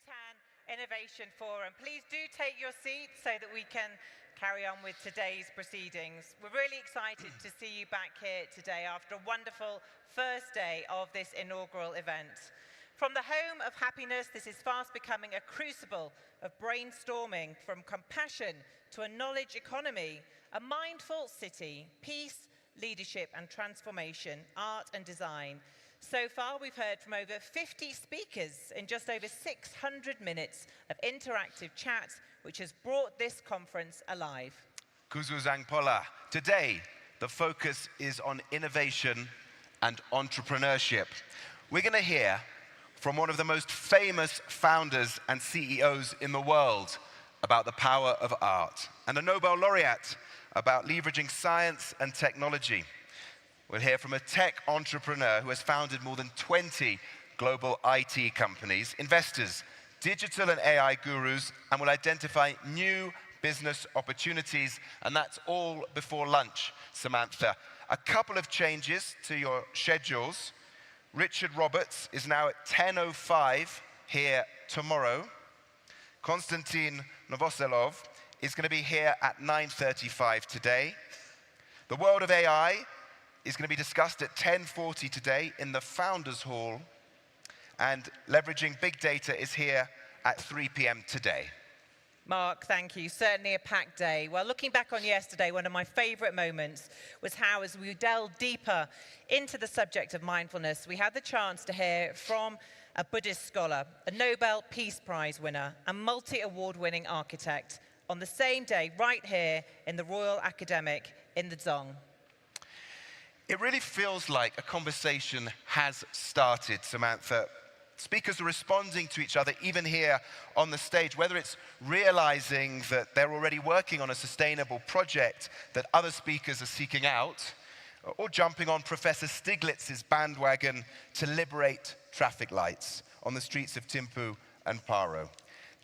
Bhutan Innovation Forum. Please do take your seats so that we can carry on with today's proceedings. We're really excited to see you back here today after a wonderful first day of this inaugural event. From the home of happiness, this is fast becoming a crucible of brainstorming, from compassion to a knowledge economy, a mindful city, peace, leadership and transformation, art and design. So far, we've heard from over 50 speakers in just over 600 minutes of interactive chat, which has brought this conference alive. Kuzuzang Pola. Today, the focus is on innovation and entrepreneurship. We're going to hear from one of the most famous founders and CEOs in the world about the power of art, and a Nobel laureate about leveraging science and technology. We'll hear from a tech entrepreneur who has founded more than 20 global IT companies, investors, digital and AI gurus, and will identify new business opportunities. And that's all before lunch, Samantha. A couple of changes to your schedules. Richard Roberts is now at 10:05 here tomorrow. Konstantin Novoselov is going to be here at 9:35 today. The world of AI is going to be discussed at 10:40 today in the Founders Hall, and leveraging big data is here at 3 p.m. today. Mark, thank you. Certainly a packed day. Well, looking back on yesterday, one of my favorite moments was how, as we delved deeper into the subject of mindfulness, we had the chance to hear from a Buddhist scholar, a Nobel Peace Prize winner, a multi-award-winning architect, on the same day, right here in the Royal Academic in the Dzong. It really feels like a conversation has started, Samantha. Speakers are responding to each other, even here on the stage, whether it's realizing that they're already working on a sustainable project that other speakers are seeking out, or jumping on Professor Stiglitz's bandwagon to liberate traffic lights on the streets of Thimphu and Paro.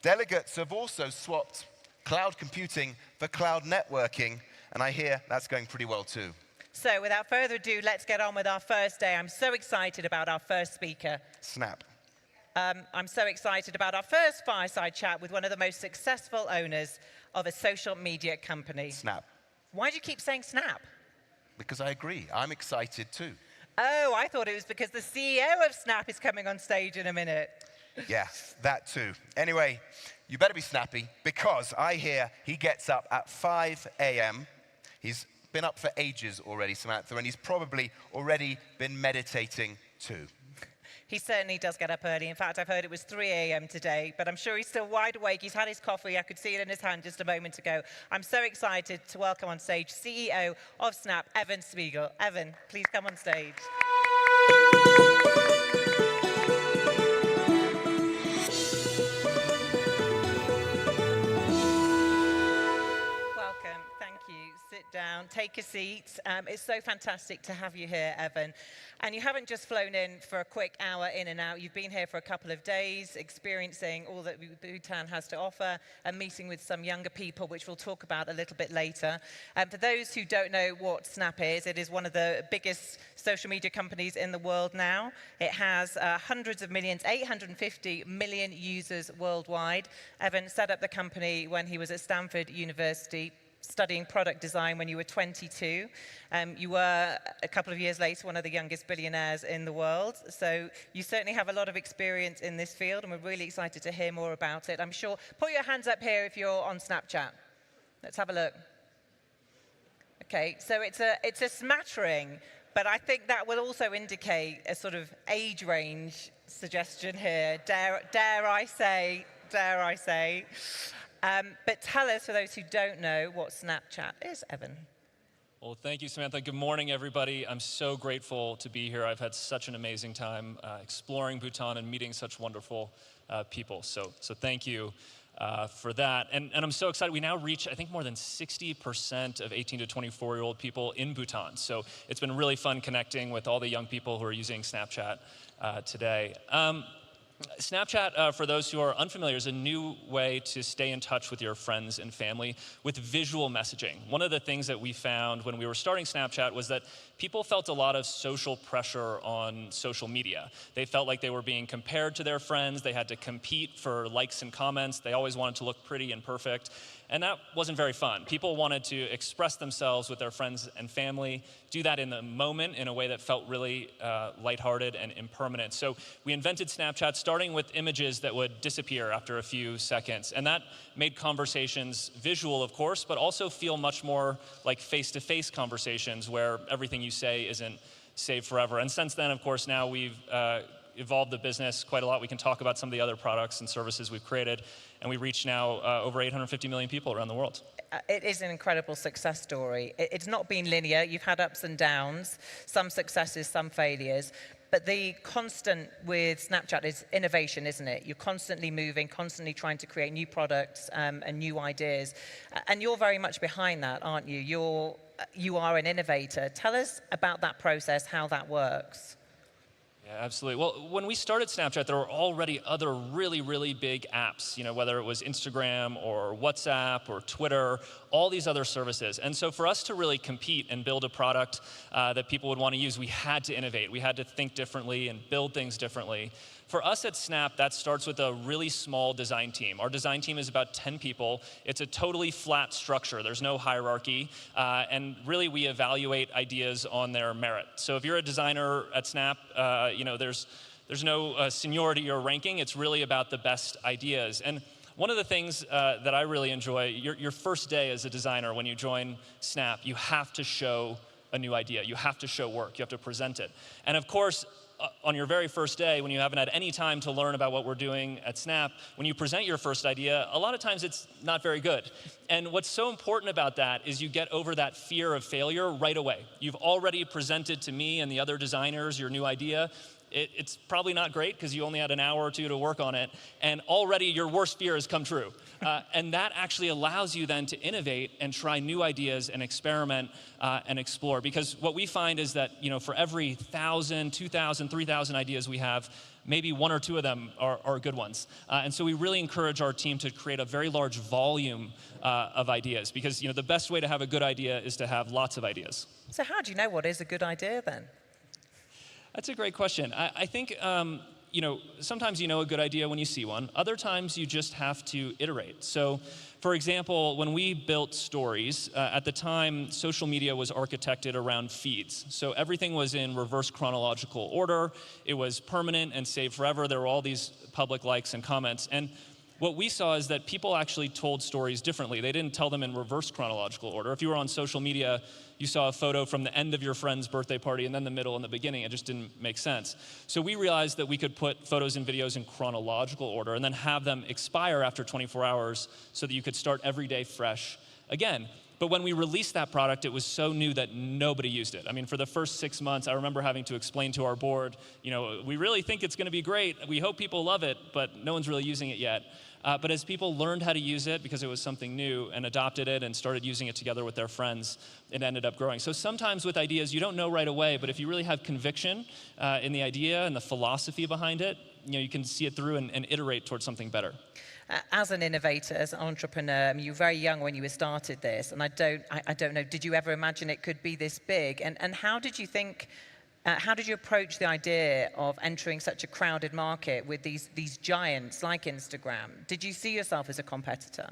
Delegates have also swapped cloud computing for cloud networking, and I hear that's going pretty well too. So without further ado, let's get on with our first day. I'm so excited about our first speaker. Snap. I'm so excited about our first fireside chat with one of the most successful owners of a social media company. Snap. Why do you keep saying Snap? Because I agree. I'm excited too. Oh, I thought it was because the CEO of Snap is coming on stage in a minute. Yeah, that too. Anyway, you better be snappy, because I hear he gets up at 5 a.m. He's been up for ages already, Samantha, and he's probably already been meditating too. He certainly does get up early. In fact, I've heard it was 3 a.m. today, but I'm sure he's still wide awake. He's had his coffee. I could see it in his hand just a moment ago. I'm so excited to welcome on stage CEO of Snap, Evan Spiegel. Evan, please come on stage. Welcome. Thank you. Sit down. Take a seat. It's so fantastic to have you here, Evan. And you haven't just flown in for a quick hour in and out. You've been here for a couple of days, experiencing all that Bhutan has to offer and meeting with some younger people, which we'll talk about a little bit later. For those who don't know what Snap is, it is one of the biggest social media companies in the world now. It has hundreds of millions, 850 million users worldwide. Evan set up the company when he was at Stanford University, studying product design when you were 22. You were, a couple of years later, one of the youngest billionaires in the world. So you certainly have a lot of experience in this field, and we're really excited to hear more about it. I'm sure, put your hands up here if you're on Snapchat. Let's have a look. Okay, so it's a smattering, but I think that will also indicate a sort of age range suggestion here, dare I say. But tell us, for those who don't know, what Snapchat is, Evan. Well, thank you, Samantha. Good morning, everybody. I'm so grateful to be here. I've had such an amazing time exploring Bhutan and meeting such wonderful people. So thank you for that. And I'm so excited. We now reach, I think, more than 60% of 18 to 24-year-old people in Bhutan. So it's been really fun connecting with all the young people who are using Snapchat today. Snapchat, for those who are unfamiliar, is a new way to stay in touch with your friends and family with visual messaging. One of the things that we found when we were starting Snapchat was that people felt a lot of social pressure on social media. They felt like they were being compared to their friends. They had to compete for likes and comments. They always wanted to look pretty and perfect. And that wasn't very fun. People wanted to express themselves with their friends and family, do that in the moment in a way that felt really lighthearted and impermanent. So we invented Snapchat, starting with images that would disappear after a few seconds. And that made conversations visual, of course, but also feel much more like face-to-face conversations where everything you say isn't saved forever. And since then, of course, now we've evolved the business quite a lot. We can talk about some of the other products and services we've created, and we reach now over 850 million people around the world. It is an incredible success story. It's not been linear. You've had ups and downs, some successes, some failures. But the constant with Snapchat is innovation, isn't it? You're constantly moving, constantly trying to create new products and new ideas. And you're very much behind that, aren't you? You are an innovator. Tell us about that process, how that works. Yeah, absolutely. Well, when we started Snapchat, there were already other really, really big apps, whether it was Instagram or WhatsApp or Twitter, all these other services. And so for us to really compete and build a product that people would want to use, we had to innovate. We had to think differently and build things differently. For us at Snap, that starts with a really small design team. Our design team is about 10 people. It's a totally flat structure. There's no hierarchy. And really, we evaluate ideas on their merit. So if you're a designer at Snap, there's no seniority or ranking. It's really about the best ideas. And one of the things that I really enjoy, your first day as a designer when you join Snap, you have to show a new idea. You have to show work. You have to present it. And of course, on your very first day, when you haven't had any time to learn about what we're doing at Snap, when you present your first idea, a lot of times it's not very good. And what's so important about that is you get over that fear of failure right away. You've already presented to me and the other designers your new idea. It's probably not great because you only had an hour or two to work on it, and already your worst fear has come true. And that actually allows you then to innovate and try new ideas and experiment and explore. Because what we find is that for every 1,000, 2,000, 3,000 ideas we have, maybe one or two of them are good ones. And so we really encourage our team to create a very large volume of ideas, because the best way to have a good idea is to have lots of ideas. So how do you know what is a good idea then? That's a great question. I think, sometimes you know a good idea when you see one. Other times you just have to iterate. So, for example, when we built Stories, at the time, social media was architected around feeds. So everything was in reverse chronological order. It was permanent and saved forever. There were all these public likes and comments. And what we saw is that people actually told stories differently. They didn't tell them in reverse chronological order. If you were on social media, you saw a photo from the end of your friend's birthday party and then the middle and the beginning. It just didn't make sense. So we realized that we could put photos and videos in chronological order and then have them expire after 24 hours so that you could start every day fresh again. But when we released that product, it was so new that nobody used it. I mean, for the first 6 months, I remember having to explain to our board, we really think it's going to be great. We hope people love it, but no one's really using it yet. But as people learned how to use it, because it was something new, and adopted it and started using it together with their friends, it ended up growing. So sometimes with ideas, you don't know right away, but if you really have conviction in the idea and the philosophy behind it, you can see it through and iterate towards something better. As an innovator, as an entrepreneur, you were very young when you started this, and I don't know, did you ever imagine it could be this big? And how did you think, how did you approach the idea of entering such a crowded market with these giants like Instagram? Did you see yourself as a competitor?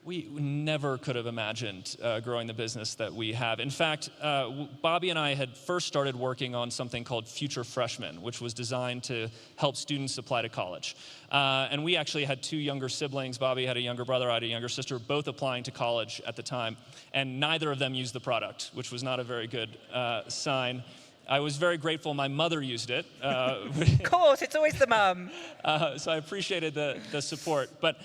We never could have imagined growing the business that we have. In fact, Bobby and I had first started working on something called Future Freshman, which was designed to help students apply to college. And we actually had two younger siblings. Bobby had a younger brother, I had a younger sister, both applying to college at the time. And neither of them used the product, which was not a very good sign. I was very grateful my mother used it. Of course, it's always the mum. So I appreciated the support. But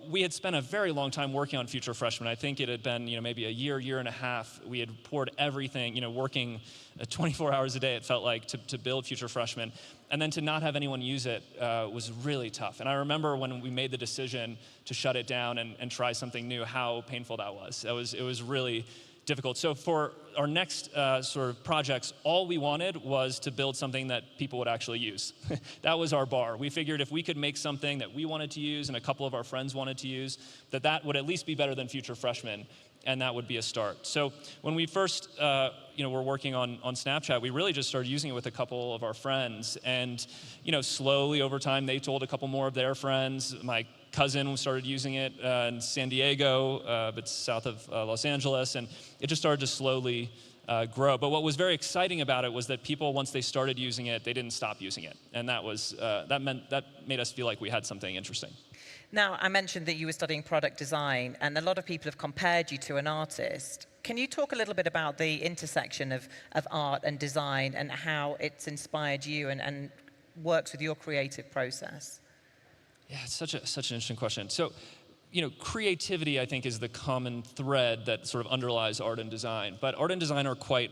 we had spent a very long time working on Future Freshman. I think it had been maybe a year and a half. We had poured everything, working 24 hours a day, it felt like, to build Future Freshman. And then to not have anyone use it was really tough. And I remember when we made the decision to shut it down and try something new, how painful that was. It was really difficult. So for our next sort of projects, all we wanted was to build something that people would actually use. That was our bar. We figured if we could make something that we wanted to use and a couple of our friends wanted to use, that would at least be better than Future Freshmen, and that would be a start. So when we first were working on Snapchat, we really just started using it with a couple of our friends, and slowly over time, they told a couple more of their friends. My cousin started using it in San Diego, but south of Los Angeles, and it just started to slowly grow. But what was very exciting about it was that people, once they started using it, they didn't stop using it, and that made us feel like we had something interesting. Now, I mentioned that you were studying product design, and a lot of people have compared you to an artist. Can you talk a little bit about the intersection of art and design and how it's inspired you and works with your creative process? Yeah, it's such an interesting question. So, creativity, I think, is the common thread that sort of underlies art and design. But art and design are quite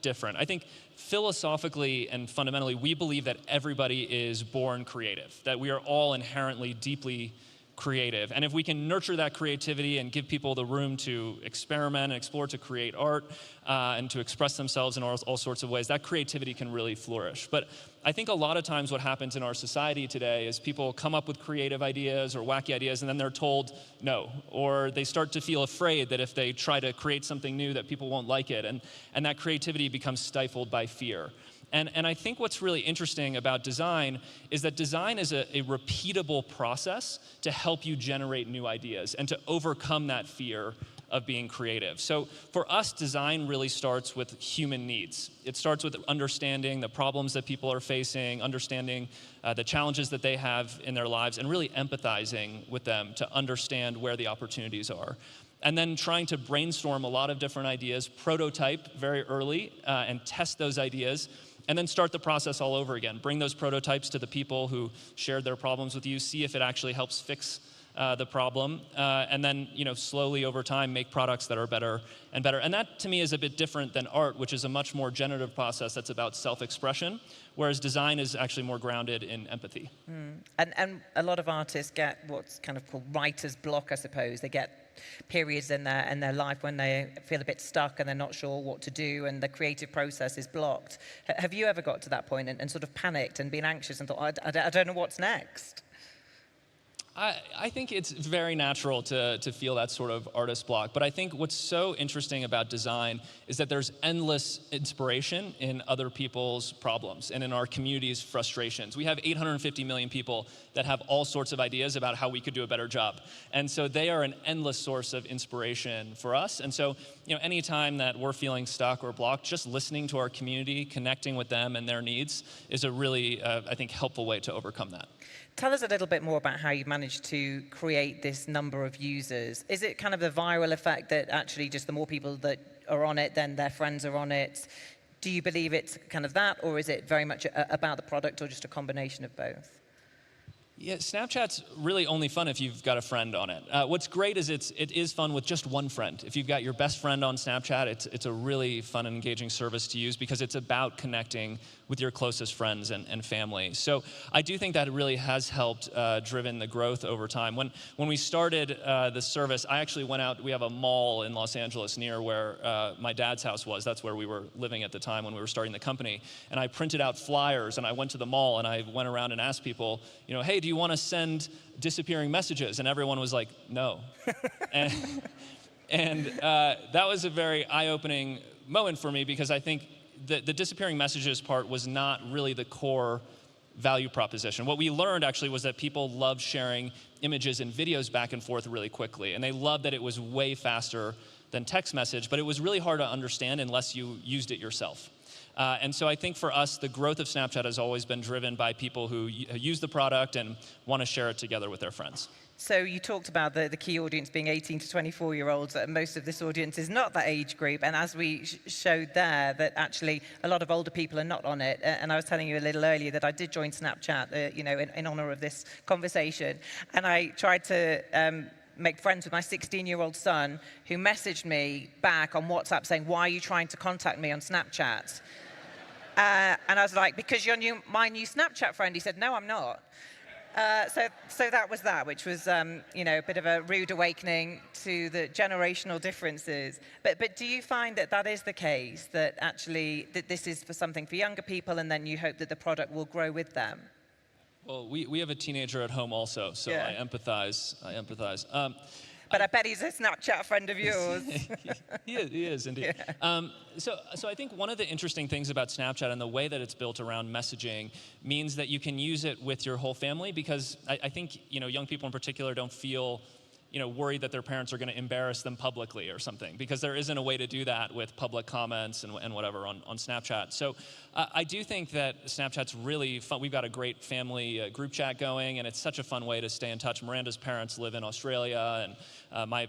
different. I think philosophically and fundamentally, we believe that everybody is born creative, that we are all inherently deeply creative. And if we can nurture that creativity and give people the room to experiment and explore, to create art and to express themselves in all sorts of ways, that creativity can really flourish. But I think a lot of times what happens in our society today is people come up with creative ideas or wacky ideas and then they're told no, or they start to feel afraid that if they try to create something new that people won't like it, and that creativity becomes stifled by fear. And I think what's really interesting about design is that design is a repeatable process to help you generate new ideas and to overcome that fear of being creative. So for us, design really starts with human needs. It starts with understanding the problems that people are facing, understanding the challenges that they have in their lives, and really empathizing with them to understand where the opportunities are. And then trying to brainstorm a lot of different ideas, prototype very early, and test those ideas, and then start the process all over again. Bring those prototypes to the people who shared their problems with you, see if it actually helps fix the problem, and then slowly over time make products that are better and better. And that to me is a bit different than art, which is a much more generative process that's about self-expression, whereas design is actually more grounded in empathy. And a lot of artists get what's kind of called writer's block, I suppose. They get periods in their life when they feel a bit stuck and they're not sure what to do and the creative process is blocked. Have you ever got to that point and sort of panicked and been anxious and thought, I don't know what's next? I think it's very natural to feel that sort of artist block, but I think what's so interesting about design is that there's endless inspiration in other people's problems and in our community's frustrations. We have 850 million people that have all sorts of ideas about how we could do a better job. And so they are an endless source of inspiration for us. And so, anytime that we're feeling stuck or blocked, just listening to our community, connecting with them and their needs is a really, I think, helpful way to overcome that. Tell us a little bit more about how you managed to create this number of users. Is it kind of the viral effect that actually just the more people that are on it, then their friends are on it? Do you believe it's kind of that, or is it very much about the product, or just a combination of both? Yeah, Snapchat's really only fun if you've got a friend on it. What's great is it is fun with just one friend. If you've got your best friend on Snapchat, it's a really fun and engaging service to use because it's about connecting with your closest friends and family. So I do think that it really has helped driven the growth over time. When we started the service, I actually went out. We have a mall in Los Angeles near where my dad's house was. That's where we were living at the time when we were starting the company. And I printed out flyers, and I went to the mall, and I went around and asked people, hey, do you want to send disappearing messages? And everyone was like, no. and that was a very eye-opening moment for me because I think the disappearing messages part was not really the core value proposition. What we learned actually was that people loved sharing images and videos back and forth really quickly, and they loved that it was way faster than text message, but it was really hard to understand unless you used it yourself. And so I think for us, the growth of Snapchat has always been driven by people who use the product and want to share it together with their friends. So you talked about the key audience being 18 to 24-year-olds. Most of this audience is not that age group. And as we showed there, that actually a lot of older people are not on it. And I was telling you a little earlier that I did join Snapchat, in honor of this conversation. And I tried to make friends with my 16-year-old son, who messaged me back on WhatsApp saying, "Why are you trying to contact me on Snapchat?" And I was like, "Because you're my new Snapchat friend." He said, "No, I'm not." So that was that, which was, a bit of a rude awakening to the generational differences. But do you find that that is the case, that actually that this is for something for younger people, and then you hope that the product will grow with them? Well, we have a teenager at home also, so Yeah. I empathize. I empathize. But I bet he's a Snapchat friend of yours. He is indeed. So I think one of the interesting things about Snapchat and the way that it's built around messaging means that you can use it with your whole family, because I think young people in particular don't feel worried that their parents are going to embarrass them publicly or something, because there isn't a way to do that with public comments and whatever on Snapchat. So I do think that Snapchat's really fun. We've got a great family group chat going, and it's such a fun way to stay in touch. Miranda's parents live in Australia, and my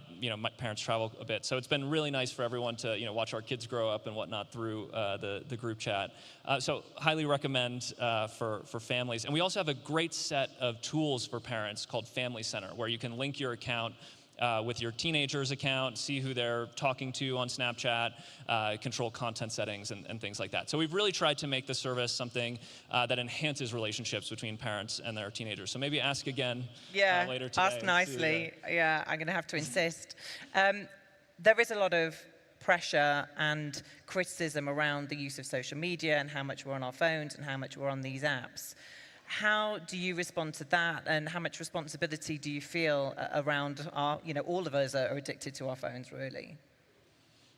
parents travel a bit. So it's been really nice for everyone to watch our kids grow up and whatnot through the group chat. So highly recommend for families. And we also have a great set of tools for parents called Family Center, where you can link your account with your teenager's account, see who they're talking to on Snapchat, control content settings and things like that. So we've really tried to make the service something that enhances relationships between parents and their teenagers. So maybe ask again later today. Ask nicely. Yeah, I'm going to have to insist. There is a lot of pressure and criticism around the use of social media and how much we're on our phones and how much we're on these apps. How do you respond to that, and how much responsibility do you feel around our, all of us are addicted to our phones, really?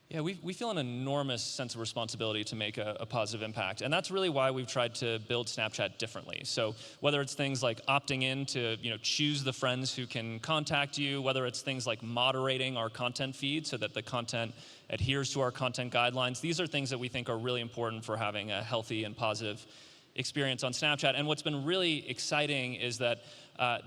Yeah, we feel an enormous sense of responsibility to make a positive impact. And that's really why we've tried to build Snapchat differently. So whether it's things like opting in to choose the friends who can contact you, whether it's things like moderating our content feed so that the content adheres to our content guidelines, these are things that we think are really important for having a healthy and positive experience on Snapchat. And what's been really exciting is that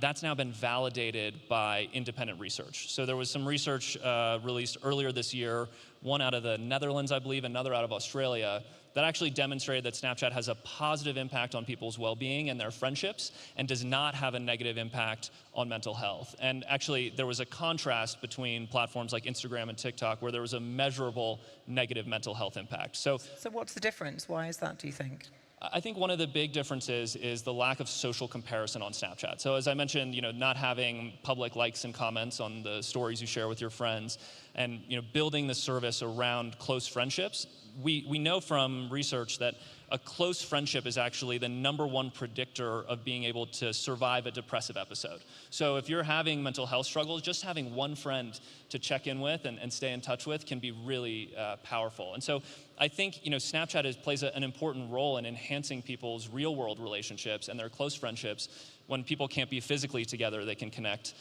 that's now been validated by independent research. So there was some research released earlier this year, one out of the Netherlands, I believe, another out of Australia, that actually demonstrated that Snapchat has a positive impact on people's well-being and their friendships, and does not have a negative impact on mental health. And actually, there was a contrast between platforms like Instagram and TikTok, where there was a measurable negative mental health impact. So what's the difference? Why is that, do you think? I think one of the big differences is the lack of social comparison on Snapchat. So as I mentioned, not having public likes and comments on the stories you share with your friends, and building the service around close friendships. We know from research that a close friendship is actually the #1 predictor of being able to survive a depressive episode. So if you're having mental health struggles, just having one friend to check in with and stay in touch with can be really powerful. And so I think Snapchat plays an important role in enhancing people's real-world relationships and their close friendships. When people can't be physically together, they can connect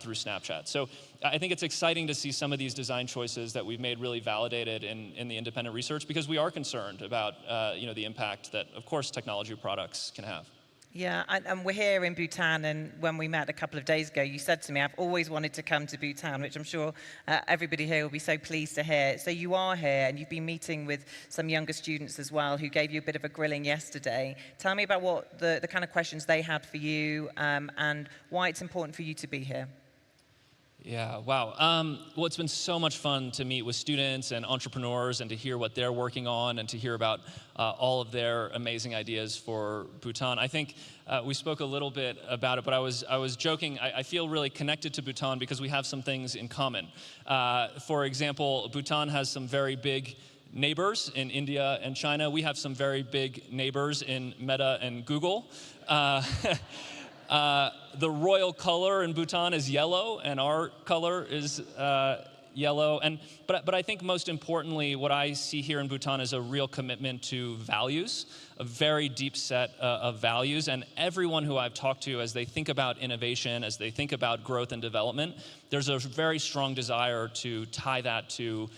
through Snapchat. So I think it's exciting to see some of these design choices that we've made really validated in the independent research, because we are concerned about the impact that, of course, technology products can have. Yeah, and we're here in Bhutan, and when we met a couple of days ago, you said to me, I've always wanted to come to Bhutan, which I'm sure everybody here will be so pleased to hear. So you are here, and you've been meeting with some younger students as well, who gave you a bit of a grilling yesterday. Tell me about what the kind of questions they had for you, and why it's important for you to be here. Yeah, wow. Well, it's been so much fun to meet with students and entrepreneurs, and to hear what they're working on, and to hear about all of their amazing ideas for Bhutan. I think we spoke a little bit about it, but I was joking. I feel really connected to Bhutan because we have some things in common. For example, Bhutan has some very big neighbors in India and China. We have some very big neighbors in Meta and Google. The royal color in Bhutan is yellow, and our color is yellow. But I think most importantly, what I see here in Bhutan is a real commitment to values, a very deep set of values. And everyone who I've talked to, as they think about innovation, as they think about growth and development, there's a very strong desire to tie that to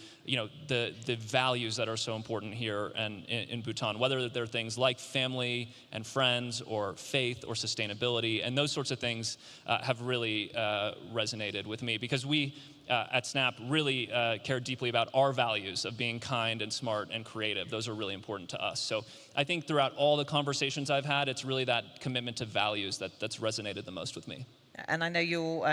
the values that are so important here and in Bhutan, whether they're things like family and friends, or faith, or sustainability. And those sorts of things have really resonated with me, because we at Snap really care deeply about our values of being kind and smart and creative. Those are really important to us. So I think throughout all the conversations I've had, it's really that commitment to values that's resonated the most with me. And I know you're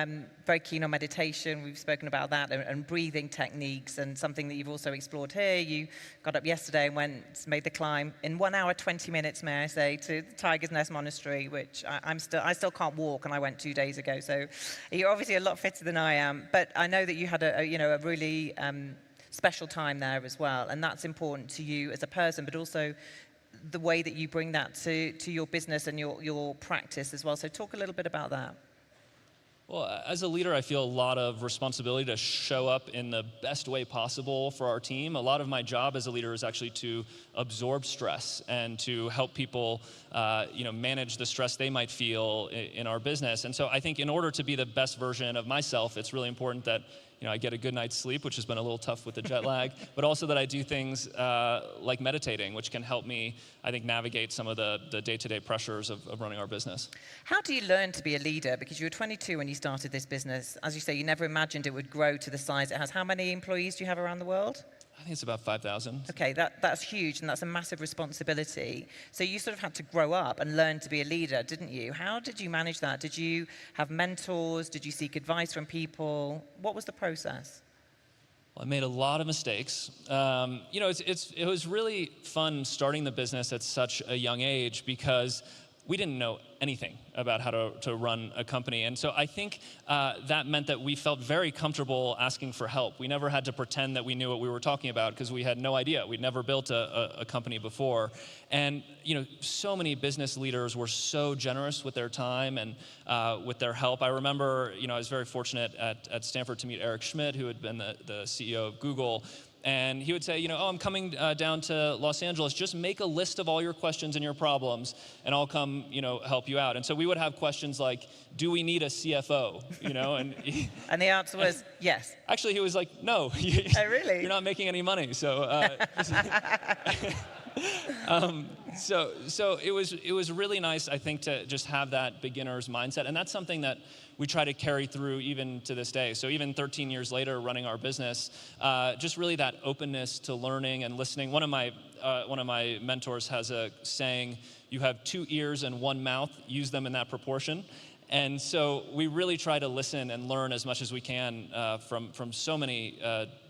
very keen on meditation. We've spoken about that, and breathing techniques, and something that you've also explored here. You got up yesterday and made the climb in 1 hour, 20 minutes, may I say, to the Tiger's Nest Monastery, which I still can't walk, and I went 2 days ago. So you're obviously a lot fitter than I am. But I know that you had a really special time there as well, and that's important to you as a person, but also the way that you bring that to your business and your practice as well. So talk a little bit about that. Well, as a leader, I feel a lot of responsibility to show up in the best way possible for our team. A lot of my job as a leader is actually to absorb stress and to help people, manage the stress they might feel in our business. And so I think in order to be the best version of myself, it's really important that I get a good night's sleep, which has been a little tough with the jet lag, but also that I do things like meditating, which can help me, I think, navigate some of the day-to-day pressures of running our business. How do you learn to be a leader? Because you were 22 when you started this business. As you say, you never imagined it would grow to the size it has. How many employees do you have around the world? I think it's about 5,000. Okay, that's huge, and that's a massive responsibility. So you sort of had to grow up and learn to be a leader, didn't you? How did you manage that? Did you have mentors? Did you seek advice from people? What was the process? Well, I made a lot of mistakes. It was really fun starting the business at such a young age because we didn't know anything about how to run a company. And so I think that meant that we felt very comfortable asking for help. We never had to pretend that we knew what we were talking about because we had no idea. We'd never built a company before. And so many business leaders were so generous with their time and with their help. I remember, I was very fortunate at Stanford to meet Eric Schmidt, who had been the CEO of Google. And he would say, I'm coming down to Los Angeles. Just make a list of all your questions and your problems, and I'll come, help you out. And so we would have questions like, do we need a CFO? And the answer was yes. Actually, he was like, no. Oh, really? You're not making any money. So, so it was really nice, I think, to just have that beginner's mindset, and that's something that we try to carry through even to this day. So even 13 years later, running our business, just really that openness to learning and listening. One of my mentors has a saying: "You have 2 ears and 1 mouth. Use them in that proportion." And so we really try to listen and learn as much as we can from so many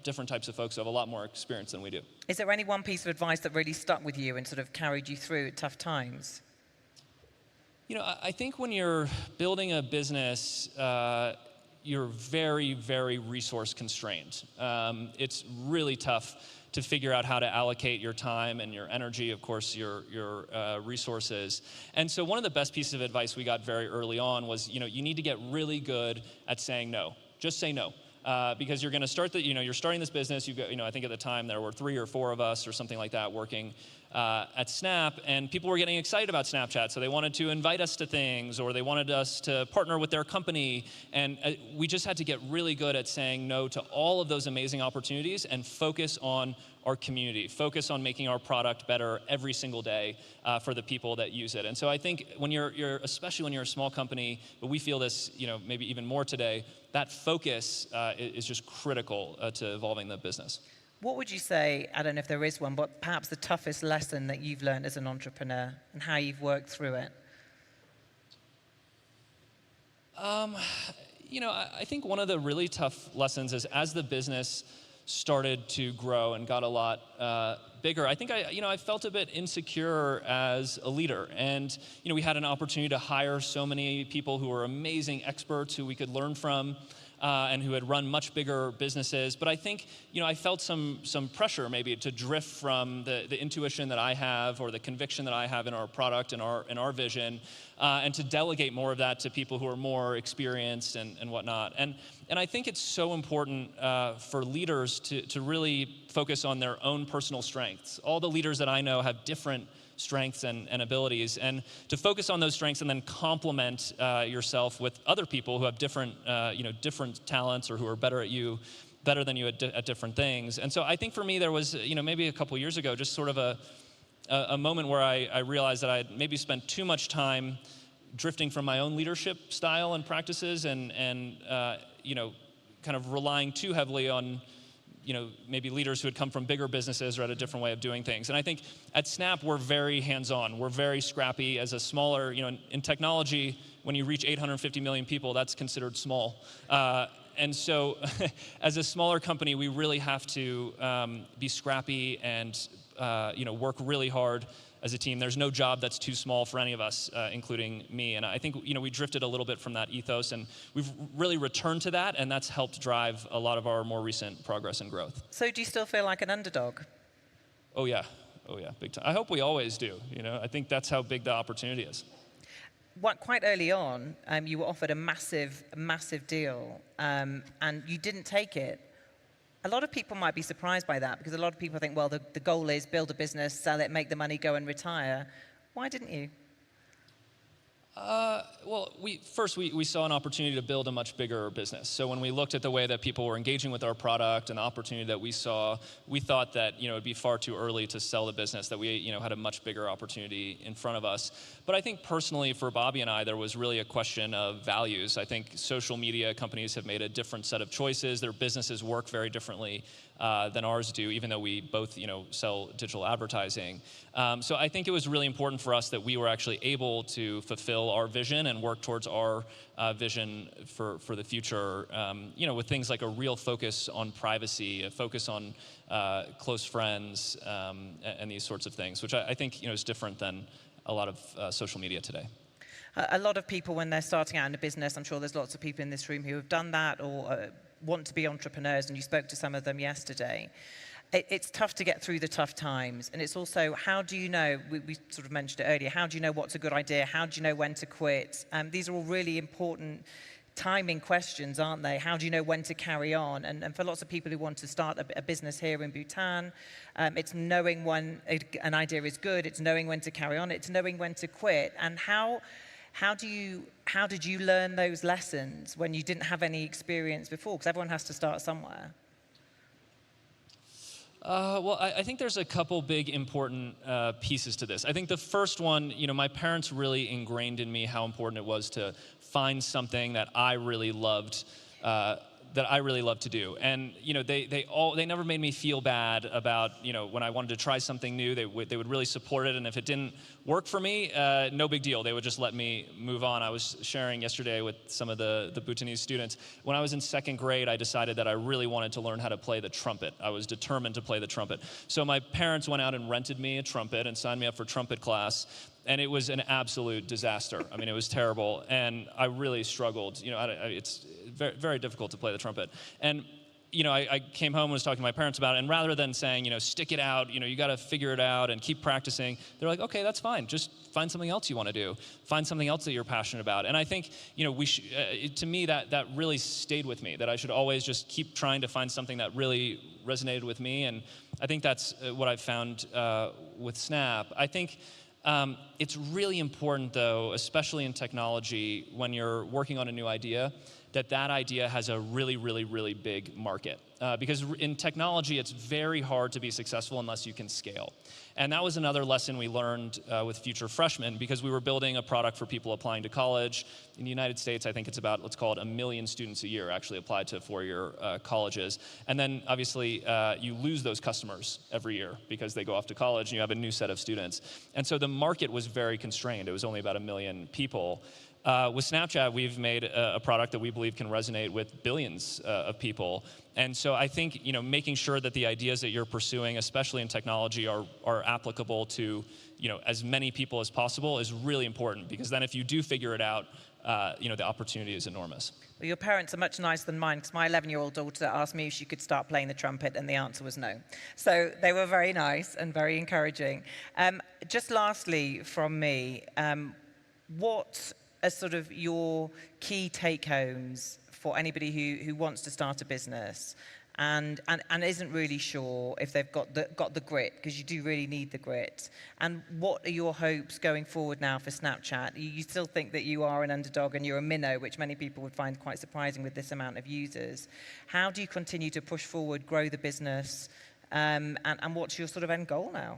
different types of folks who have a lot more experience than we do. Is there any one piece of advice that really stuck with you and sort of carried you through tough times? I think when you're building a business, you're very, very resource constrained. It's really tough to figure out how to allocate your time and your energy, of course, your resources. And so one of the best pieces of advice we got very early on was, you need to get really good at saying no. Just say no. Because you're going to start you're starting this business. You've got, I think at the time there were 3 or 4 of us or something like that working at Snap, and people were getting excited about Snapchat, so they wanted to invite us to things, or they wanted us to partner with their company, and we just had to get really good at saying no to all of those amazing opportunities and focus on our community, focus on making our product better every single day for the people that use it. And so I think when you're especially when you're a small company, but we feel this, maybe even more today, that focus is just critical to evolving the business. What would you say, I don't know if there is one, but perhaps the toughest lesson that you've learned as an entrepreneur and how you've worked through it? I think one of the really tough lessons is as the business started to grow and got a lot bigger, I think I felt a bit insecure as a leader. And, we had an opportunity to hire so many people who were amazing experts who we could learn from. And who had run much bigger businesses. But I think, I felt some pressure maybe to drift from the intuition that I have or the conviction that I have in our product and our vision, and to delegate more of that to people who are more experienced and whatnot. And I think it's so important for leaders to really focus on their own personal strengths. All the leaders that I know have different strengths and abilities, and to focus on those strengths and then complement yourself with other people who have different talents or who are better than you at different things. And so I think for me there was maybe a couple years ago just sort of a moment where I realized that I had maybe spent too much time drifting from my own leadership style and practices and kind of relying too heavily on maybe leaders who had come from bigger businesses or had a different way of doing things. And I think at Snap, we're very hands-on. We're very scrappy. As a smaller, in technology, when you reach 850 million people, that's considered small. And so as a smaller company, we really have to be scrappy and work really hard as a team. There's no job that's too small for any of us, including me. And I think we drifted a little bit from that ethos, and we've really returned to that, and that's helped drive a lot of our more recent progress and growth. So do you still feel like an underdog? Oh yeah, big time. I hope we always do. I think that's how big the opportunity is. Quite early on, you were offered a massive deal, and you didn't take it. A lot of people might be surprised by that, because a lot of people think, well, the goal is build a business, sell it, make the money, go and retire. Why didn't you? Well, we saw an opportunity to build a much bigger business. So when we looked at the way that people were engaging with our product and the opportunity that we saw, we thought that it'd be far too early to sell the business, that we had a much bigger opportunity in front of us. But I think personally for Bobby and I, there was really a question of values. I think social media companies have made a different set of choices. Their businesses work very differently than ours do, even though we both sell digital advertising. So I think it was really important for us that we were actually able to fulfill our vision and work towards our vision for the future, with things like a real focus on privacy, a focus on close friends, and these sorts of things, which I think is different than a lot of social media today. A lot of people, when they're starting out in a business, I'm sure there's lots of people in this room who have done that or want to be entrepreneurs, and you spoke to some of them yesterday. It's tough to get through the tough times, and it's also, how do you know, we sort of mentioned it earlier, how do you know what's a good idea? How do you know when to quit? These are all really important timing questions, aren't they? How do you know when to carry on? And for lots of people who want to start a business here in Bhutan, it's knowing when an idea is good, it's knowing when to carry on, it's knowing when to quit. And how did you learn those lessons when you didn't have any experience before? Because everyone has to start somewhere. Well, I think there's a couple big important pieces to this. I think the first one, my parents really ingrained in me how important it was to find something that I really loved to do. And they never made me feel bad about when I wanted to try something new. They would really support it, and if it didn't work for me, no big deal. They would just let me move on. I was sharing yesterday with some of the Bhutanese students. When I was in second grade, I decided that I really wanted to learn how to play the trumpet. I was determined to play the trumpet. So my parents went out and rented me a trumpet and signed me up for trumpet class. And it was an absolute disaster. I mean, it was terrible, and I really struggled. It's very, very difficult to play the trumpet. And I came home and was talking to my parents about it, and rather than saying, stick it out, you got to figure it out and keep practicing, they're like, okay, that's fine. Just find something else you want to do. Find something else that you're passionate about. And I think, to me, that really stayed with me, that I should always just keep trying to find something that really resonated with me. And I think that's what I've found with Snap. I think it's really important, though, especially in technology, when you're working on a new idea, that idea has a really, really, really big market. Because in technology, it's very hard to be successful unless you can scale. And that was another lesson we learned with Future Freshmen, because we were building a product for people applying to college. In the United States, I think it's about, let's call it 1 million students a year actually apply to four-year colleges. And then obviously you lose those customers every year because they go off to college and you have a new set of students. And so the market was very constrained. It was only about 1 million people. With Snapchat, we've made a product that we believe can resonate with billions of people. And so I think making sure that the ideas that you're pursuing, especially in technology, are applicable to as many people as possible is really important, because then if you do figure it out, the opportunity is enormous. Well, your parents are much nicer than mine, because my 11-year-old daughter asked me if she could start playing the trumpet, and the answer was no. So they were very nice and very encouraging. Just lastly from me, what are sort of your key take-homes for anybody who wants to start a business and isn't really sure if they've got the grit, because you do really need the grit? And what are your hopes going forward now for Snapchat? You still think that you are an underdog and you're a minnow, which many people would find quite surprising with this amount of users. How do you continue to push forward, grow the business, and what's your sort of end goal now?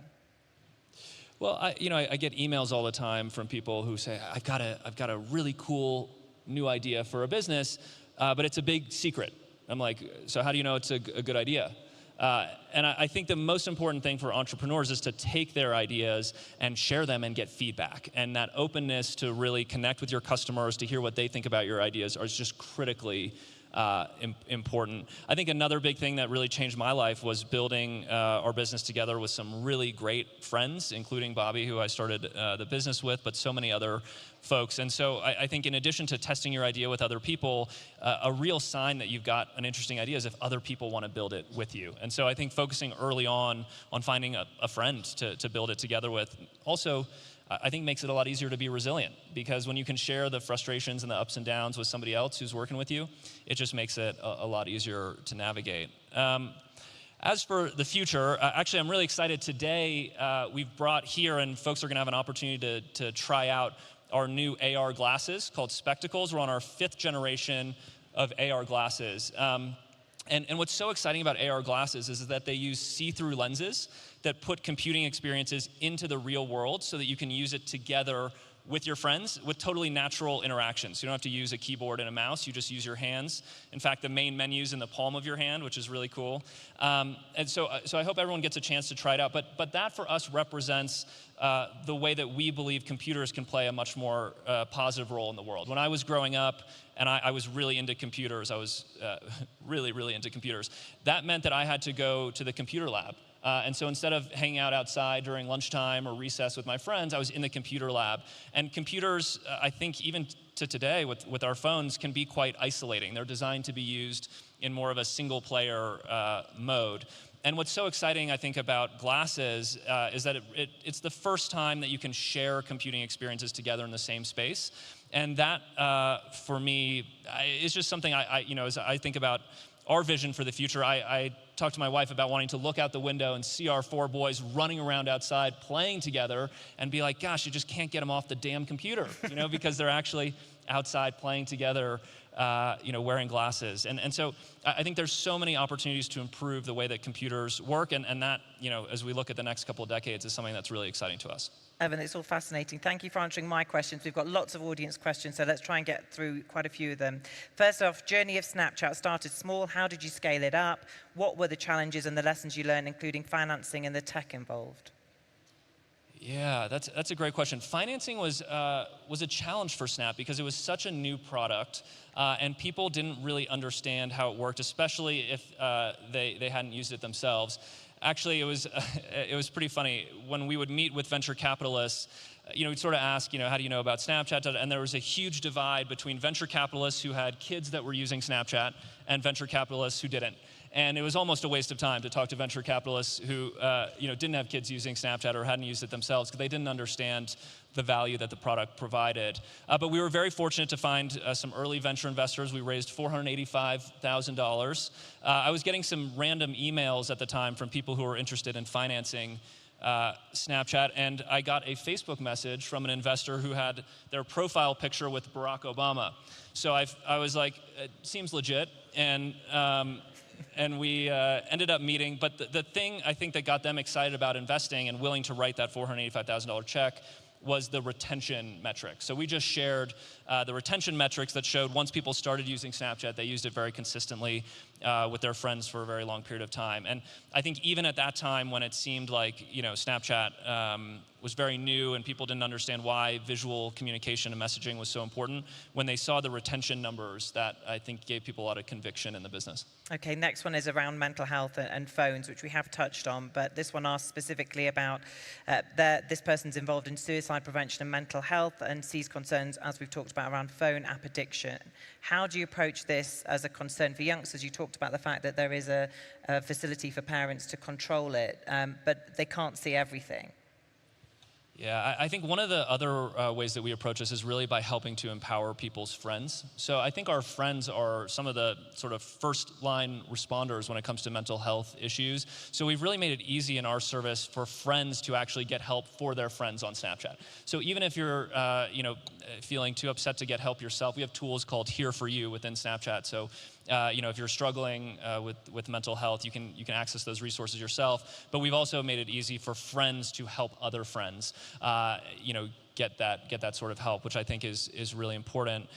Well, I get emails all the time from people who say, I've got a really cool new idea for a business, but it's a big secret. I'm like, so how do you know it's a good idea? And I think the most important thing for entrepreneurs is to take their ideas and share them and get feedback. And that openness to really connect with your customers, to hear what they think about your ideas, is just critically important. I think another big thing that really changed my life was building our business together with some really great friends, including Bobby, who I started the business with, but so many other folks. And so I think in addition to testing your idea with other people, a real sign that you've got an interesting idea is if other people want to build it with you. And so I think focusing early on finding a friend to build it together with also I think makes it a lot easier to be resilient, because when you can share the frustrations and the ups and downs with somebody else who's working with you, it just makes it a lot easier to navigate. As for the future, actually I'm really excited today. We've brought here, and folks are going to have an opportunity to try out our new AR glasses called Spectacles. We're on our 5th generation of AR glasses. And what's so exciting about AR glasses is that they use see-through lenses that put computing experiences into the real world so that you can use it together with your friends with totally natural interactions. You don't have to use a keyboard and a mouse, you just use your hands. In fact, the main menu's in the palm of your hand, which is really cool. And so I hope everyone gets a chance to try it out. But that for us represents the way that we believe computers can play a much more positive role in the world. When I was growing up, and I was really into computers, I was really, really into computers, that meant that I had to go to the computer lab. And so instead of hanging out outside during lunchtime or recess with my friends, I was in the computer lab. And computers, I think even to today with our phones, can be quite isolating. They're designed to be used in more of a single player mode. And what's so exciting, I think, about glasses is that it's the first time that you can share computing experiences together in the same space. And that, for me, is just something as I think about our vision for the future, I talked to my wife about wanting to look out the window and see our 4 boys running around outside playing together and be like, gosh, you just can't get them off the damn computer, because they're actually outside playing together, wearing glasses. And so I think there's so many opportunities to improve the way that computers work, and that, as we look at the next couple of decades, is something that's really exciting to us. Evan, it's all fascinating. Thank you for answering my questions. We've got lots of audience questions, so let's try and get through quite a few of them. First off, journey of Snapchat started small. How did you scale it up? What were the challenges and the lessons you learned, including financing and the tech involved? Yeah, that's a great question. Financing was a challenge for Snap because it was such a new product, and people didn't really understand how it worked, especially if they hadn't used it themselves. Actually, it was pretty funny. When we would meet with venture capitalists, we'd sort of ask, how do you know about Snapchat? And there was a huge divide between venture capitalists who had kids that were using Snapchat and venture capitalists who didn't. And it was almost a waste of time to talk to venture capitalists who didn't have kids using Snapchat or hadn't used it themselves because they didn't understand the value that the product provided. But we were very fortunate to find some early venture investors. We raised $485,000. I was getting some random emails at the time from people who were interested in financing Snapchat, and I got a Facebook message from an investor who had their profile picture with Barack Obama. So I was like, it seems legit, and we ended up meeting. But the thing I think that got them excited about investing and willing to write that $485,000 check was the retention metrics. So we just shared the retention metrics that showed once people started using Snapchat, they used it very consistently with their friends for a very long period of time. And I think even at that time when it seemed like Snapchat was very new and people didn't understand why visual communication and messaging was so important, when they saw the retention numbers, that I think gave people a lot of conviction in the business. Okay, next one is around mental health and phones, which we have touched on, but this one asks specifically about this person's involved in suicide prevention and mental health and sees concerns, as we've talked about, around phone app addiction. How do you approach this as a concern for youngsters? You talked about the fact that there is a facility for parents to control it, but they can't see everything. Yeah, I think one of the other ways that we approach this is really by helping to empower people's friends. So I think our friends are some of the sort of first line responders when it comes to mental health issues. So we've really made it easy in our service for friends to actually get help for their friends on Snapchat. So even if you're feeling too upset to get help yourself, we have tools called Here For You within Snapchat. So if you're struggling with mental health, you can access those resources yourself. But we've also made it easy for friends to help other friends, get that sort of help, which I think is really important.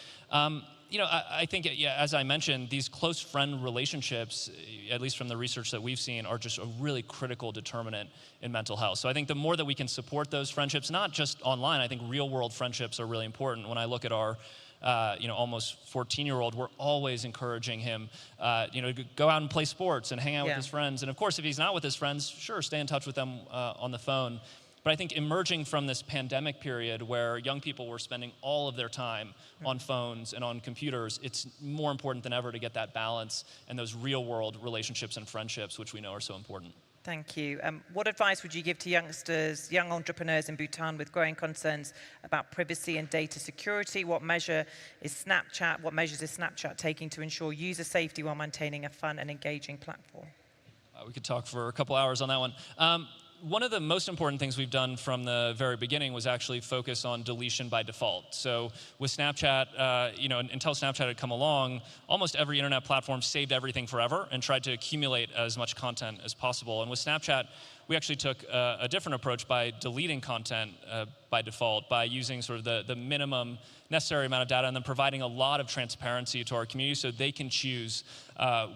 I think, yeah, as I mentioned, these close friend relationships, at least from the research that we've seen, are just a really critical determinant in mental health. So I think the more that we can support those friendships, not just online, I think real world friendships are really important. When I look at our almost 14-year-old, we're always encouraging him, to go out and play sports and hang out with his friends. And of course, if he's not with his friends, sure, stay in touch with them on the phone. But I think emerging from this pandemic period where young people were spending all of their time on phones and on computers, it's more important than ever to get that balance and those real-world relationships and friendships, which we know are so important. Thank you. What advice would you give to youngsters, young entrepreneurs in Bhutan with growing concerns about privacy and data security? What measures is Snapchat taking to ensure user safety while maintaining a fun and engaging platform? We could talk for a couple hours on that one. One of the most important things we've done from the very beginning was actually focus on deletion by default. So with Snapchat, until Snapchat had come along, almost every internet platform saved everything forever and tried to accumulate as much content as possible. And with Snapchat, we actually took a different approach by deleting content by default, by using sort of the minimum necessary amount of data and then providing a lot of transparency to our community so they can choose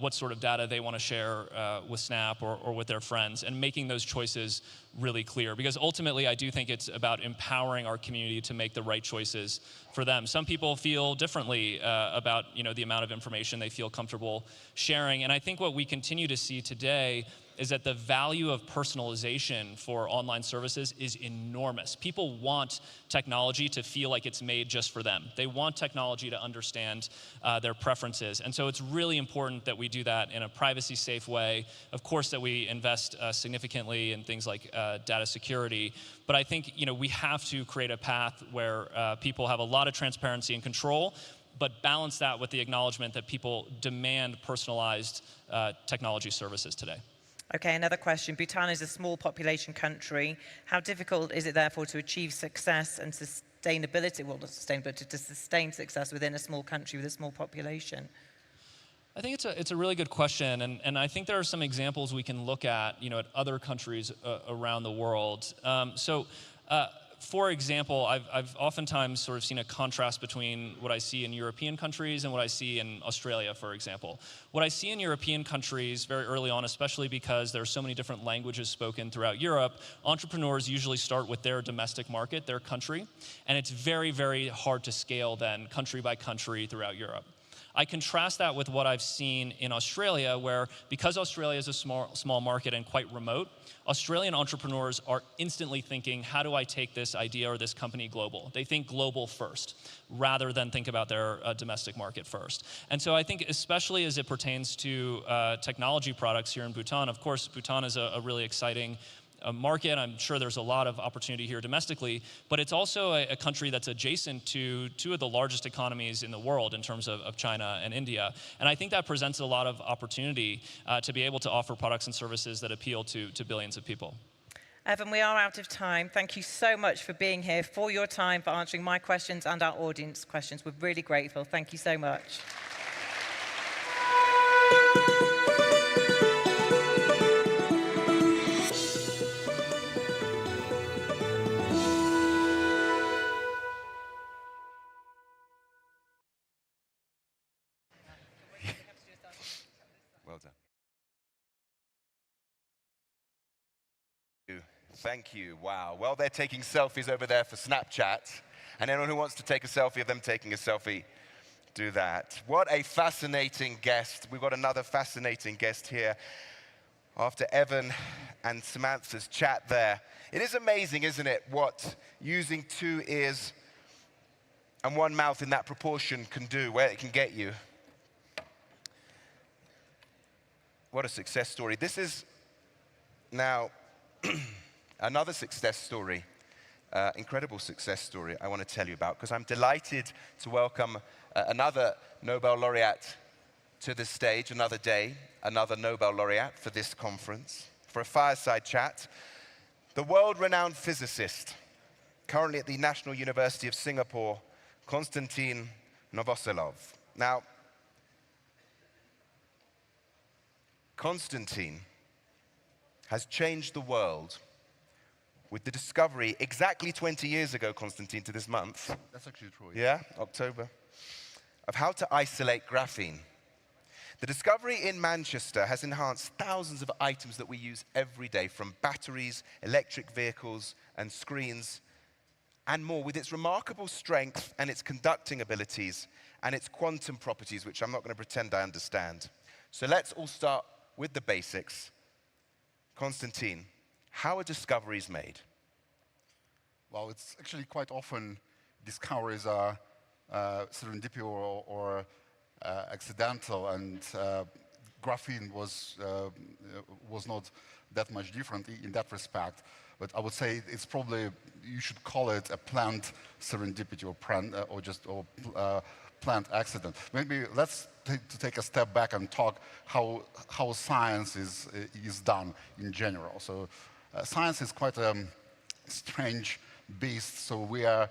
what sort of data they want to share with Snap or with their friends, and making those choices really clear. Because ultimately, I do think it's about empowering our community to make the right choices for them. Some people feel differently about the amount of information they feel comfortable sharing. And I think what we continue to see today is that the value of personalization for online services is enormous. People want technology to feel like it's made just for them. They want technology to understand their preferences. And so it's really important that we do that in a privacy-safe way. Of course, that we invest significantly in things like data security. But I think we have to create a path where people have a lot of transparency and control, but balance that with the acknowledgement that people demand personalized technology services today. Okay, another question. Bhutan is a small population country. How difficult is it, therefore, to achieve success and sustainability, to sustain success within a small country with a small population? I think it's a really good question, and I think there are some examples we can look at, at other countries around the world. For example, I've oftentimes sort of seen a contrast between what I see in European countries and what I see in Australia, for example. What I see in European countries very early on, especially because there are so many different languages spoken throughout Europe, entrepreneurs usually start with their domestic market, their country, and it's very, very hard to scale then country by country throughout Europe. I contrast that with what I've seen in Australia, where because Australia is a small market and quite remote, Australian entrepreneurs are instantly thinking, how do I take this idea or this company global? They think global first, rather than think about their domestic market first. And so I think especially as it pertains to technology products here in Bhutan, of course, Bhutan is a really exciting market. I'm sure there's a lot of opportunity here domestically, but it's also a country that's adjacent to two of the largest economies in the world in terms of China and India. And I think that presents a lot of opportunity to be able to offer products and services that appeal to billions of people. Evan, we are out of time. Thank you so much for being here, for your time, for answering my questions and our audience questions. We're really grateful. Thank you so much. Well done. Thank you. Wow. Well, they're taking selfies over there for Snapchat. And anyone who wants to take a selfie of them taking a selfie, do that. What a fascinating guest. We've got another fascinating guest here after Evan and Samantha's chat there. It is amazing, isn't it, what using 2 ears and 1 mouth in that proportion can do, where it can get you. What a success story. This is now another success story, incredible success story I want to tell you about, because I'm delighted to welcome another Nobel laureate to the stage, another day, another Nobel laureate for this conference, for a fireside chat. The world-renowned physicist, currently at the National University of Singapore, Konstantin Novoselov. Now, Konstantin has changed the world with the discovery exactly 20 years ago, Konstantin, to this month. That's actually true. Yeah, October. of how to isolate graphene. The discovery in Manchester has enhanced thousands of items that we use every day, from batteries, electric vehicles, and screens, and more, with its remarkable strength and its conducting abilities and its quantum properties, which I'm not going to pretend I understand. So let's all start with the basics. Konstantin, how are discoveries made? Well, it's actually quite often discoveries are serendipitous or accidental, and graphene was not that much different in that respect. But I would say it's probably, you should call it a planned serendipity or planned accident. Maybe let's take a step back and talk how science is done in general. So science is quite a strange beast. So we are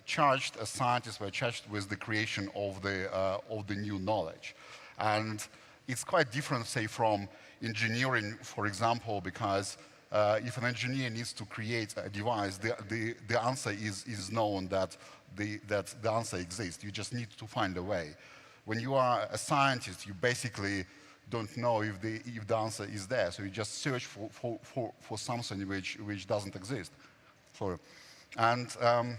charged as scientists, we're charged with the creation of the new knowledge. And it's quite different, say, from engineering, for example, because if an engineer needs to create a device, the answer is known, that the answer exists. You just need to find a way. When you are a scientist, you basically don't know if the answer is there. So you just search for something which doesn't exist. And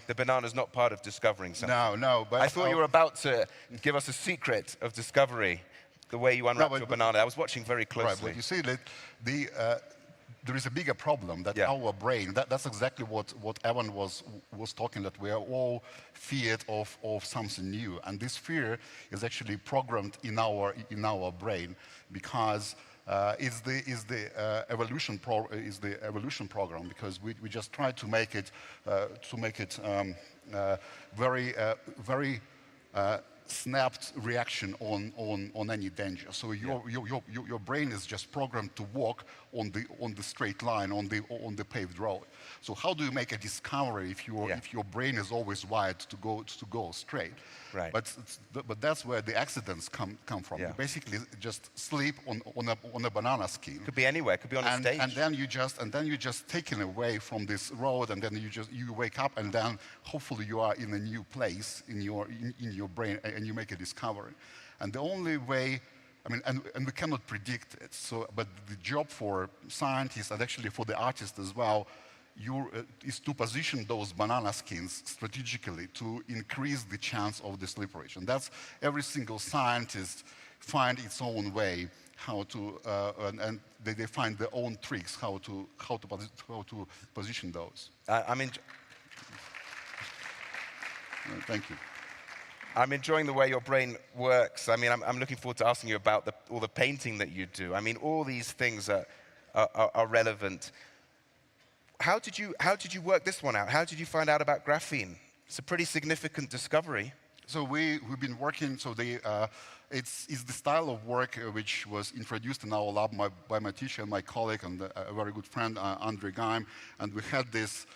the banana's not part of discovering something. No. But I thought you were about to give us a secret of discovery, the way you unwrapped your banana. I was watching very closely. Right, but you see that there is a bigger problem, that our brain, that's exactly what Evan was talking, that we are all feared of something new. And this fear is actually programmed in our brain, because is the evolution program, because we just try to make it very snapped reaction on any danger. So your brain is just programmed to walk on the straight line, on the paved road. So how do you make a discovery if your brain is always wired to go straight? Right. But that's where the accidents come from. Yeah. You basically just sleep on a banana skin. Could be anywhere. Could be on a stage. And then you just taken away from this road, and then you wake up, and then hopefully you are in a new place in your brain, and you make a discovery. And the only way, I mean, and we cannot predict it. So, but the job for scientists, and actually for the artists as well, is to position those banana skins strategically to increase the chance of the slipperage. And that's every single scientist find its own way how to, and they find their own tricks how to position those. Thank you. I'm enjoying the way your brain works. I mean, I'm looking forward to asking you about all the painting that you do. I mean, all these things are relevant. How did you work this one out? How did you find out about graphene? It's a pretty significant discovery. So we've been working. So it's the style of work which was introduced in our lab by my teacher and my colleague and a very good friend, Andre Geim. And we had this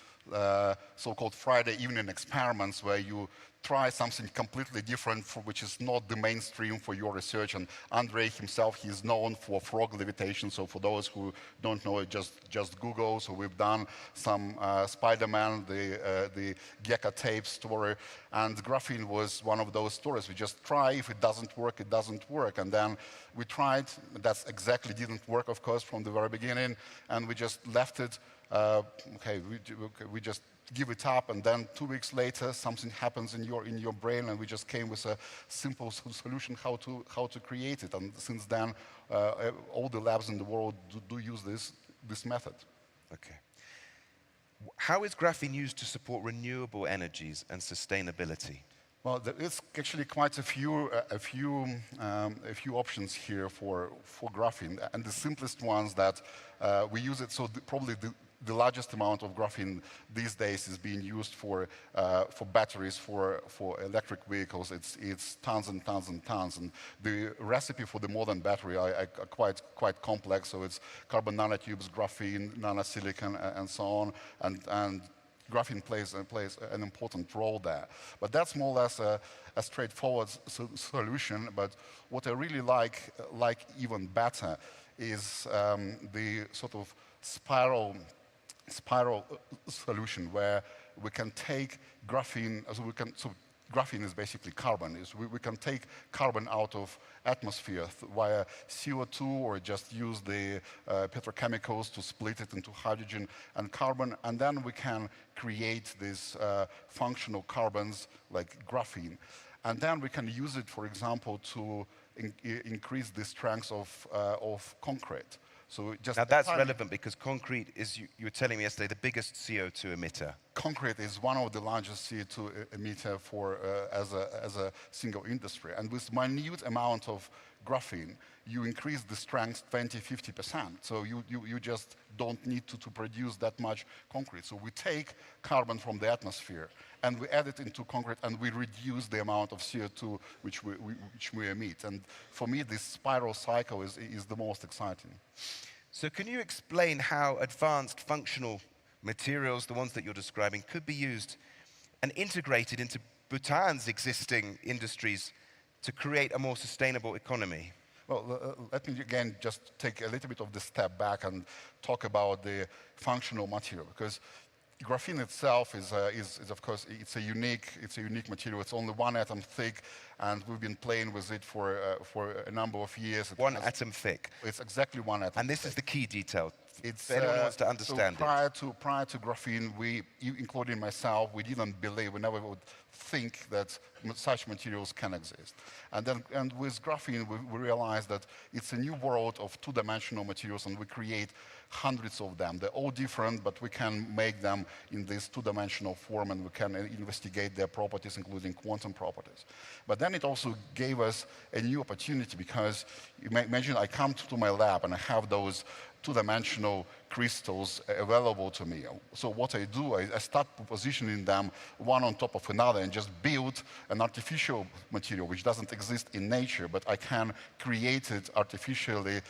so-called Friday evening experiments where you try something completely different, which is not the mainstream for your research. And Andre himself, he's known for frog levitation. So for those who don't know it, just Google. So we've done some Spider-Man, the Gecko tape story, and graphene was one of those stories. We just try. If it doesn't work, it doesn't work. And then we tried. That exactly didn't work, of course, from the very beginning. And we just left it. We just give it up, and then 2 weeks later something happens in your brain, and we just came with a simple solution how to create it. And since then, all the labs in the world do use this method. Okay. How is graphene used to support renewable energies and sustainability? Well, there is actually quite a few options here for graphene, and the simplest ones that we use it. So probably the largest amount of graphene these days is being used for batteries for electric vehicles. It's tons and tons and tons, and the recipe for the modern battery are quite complex. So it's carbon nanotubes, graphene, nanosilicon, and so on, and graphene plays an important role there. But that's more or less a straightforward solution. But what I really like even better is the sort of spiral solution, where we can take graphene, graphene is basically carbon. We can take carbon out of atmosphere via CO2 or just use the petrochemicals to split it into hydrogen and carbon, and then we can create these functional carbons like graphene. And then we can use it, for example, to increase the strength of concrete. So just now that's relevant because concrete is, you were telling me yesterday, the biggest CO2 emitter. Concrete is one of the largest CO2 emitter for as a single industry. And with minute amount of graphene, you increase the strength 20–50%. So you just don't need to produce that much concrete. So we take carbon from the atmosphere and we add it into concrete and we reduce the amount of CO2 which we emit. And for me, this spiral cycle is the most exciting. So can you explain how advanced functional materials, the ones that you're describing, could be used and integrated into Bhutan's existing industries to create a more sustainable economy? Well, let me again just take a little bit of the step back and talk about the functional material, because graphene itself is of course, it's a unique material. It's only one atom thick, and we've been playing with it for a number of years. One atom thick. It's exactly one atom. And this thick. is the key detail. It's, if anyone wants to understand so prior to graphene, including myself, we didn't believe, we never would think that such materials can exist. And with graphene, we realized that it's a new world of two-dimensional materials, and we create hundreds of them. They're all different, but we can make them in this two-dimensional form, and we can investigate their properties, including quantum properties. But then it also gave us a new opportunity, because you may imagine I come to my lab and I have those two-dimensional crystals available to me. So what I do, I start positioning them one on top of another and just build an artificial material which doesn't exist in nature, but I can create it artificially.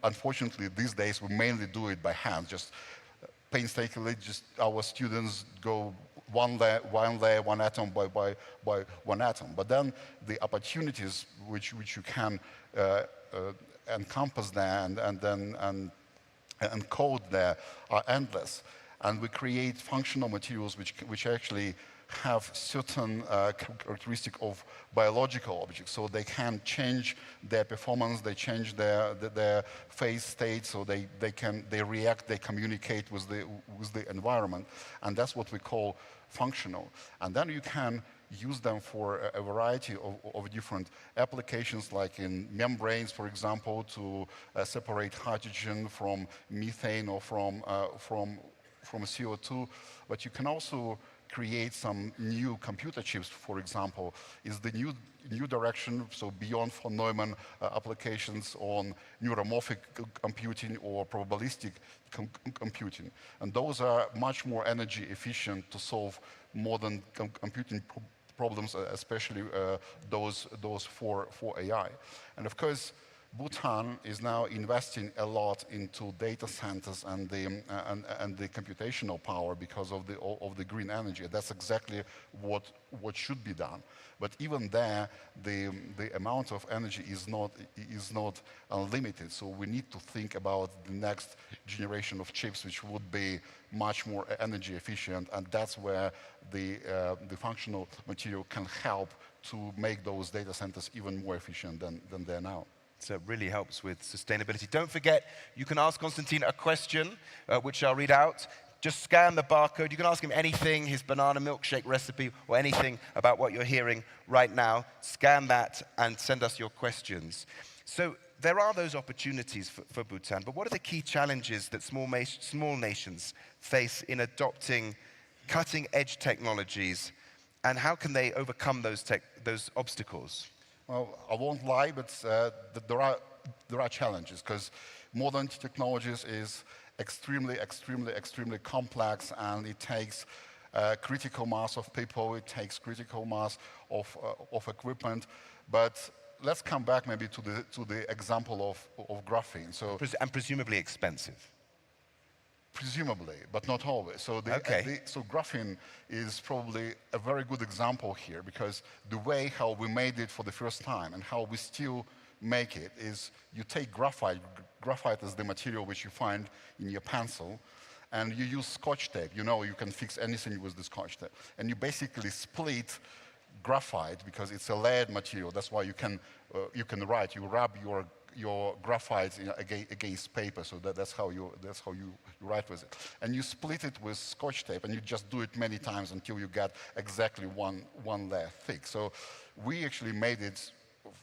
Unfortunately, these days we mainly do it by hand, just painstakingly. Just our students go one layer, one atom by one atom. But then the opportunities which you can encompass there and code there are endless. And we create functional materials which actually have certain characteristic of biological objects. So they can change their performance, they change their phase state, so they react, they communicate with the environment. And that's what we call functional. And then you can use them for a variety of different applications, like in membranes, for example, to separate hydrogen from methane or from CO2. But you can also create some new computer chips, for example, is the new direction, so beyond von Neumann applications on neuromorphic computing or probabilistic computing. And those are much more energy efficient to solve modern computing problems, especially those for AI. And of course, Bhutan is now investing a lot into data centers and the computational power because of the green energy. That's exactly what should be done. But even there, the amount of energy is not unlimited. So we need to think about the next generation of chips, which would be much more energy efficient, and that's where the functional material can help to make those data centers even more efficient than they're now. So it really helps with sustainability. Don't forget, you can ask Konstantin a question, which I'll read out. Just scan the barcode. You can ask him anything, his banana milkshake recipe, or anything about what you're hearing right now. Scan that and send us your questions. So there are those opportunities for Bhutan, but what are the key challenges that small nations face in adopting cutting-edge technologies, and how can they overcome those obstacles? Well, I won't lie, but there are challenges, because modern technologies is extremely complex, and it takes critical mass of people, it takes critical mass of equipment. But let's come back maybe to the example of graphene. So and presumably expensive. Presumably, but not always. So so graphene is probably a very good example here, because the way how we made it for the first time and how we still make it is you take graphite. Graphite is the material which you find in your pencil, and you use Scotch tape. You know you can fix anything with the Scotch tape. And you basically split graphite because it's a layered material. That's why you can write. You rub your graphite against paper, so that's how you write with it. And you split it with Scotch tape, and you just do it many times until you get exactly one layer thick. So we actually made it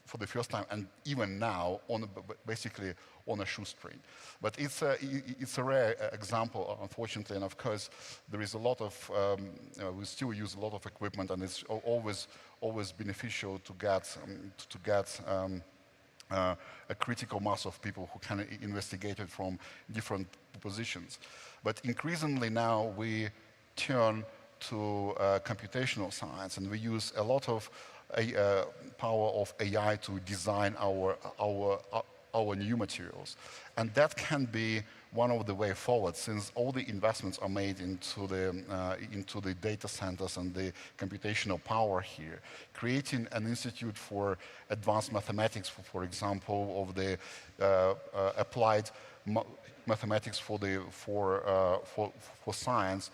for the first time, and even now, basically on a shoestring. But it's a rare example, unfortunately, and of course, there is a lot of, we still use a lot of equipment, and it's always beneficial to get a critical mass of people who can investigate it from different positions. But increasingly now, we turn to computational science, and we use a lot of power of AI to design our new materials. And that can be one of the way forward, since all the investments are made into the data centers and the computational power here. Creating an institute for advanced mathematics, for example, of the applied mathematics for science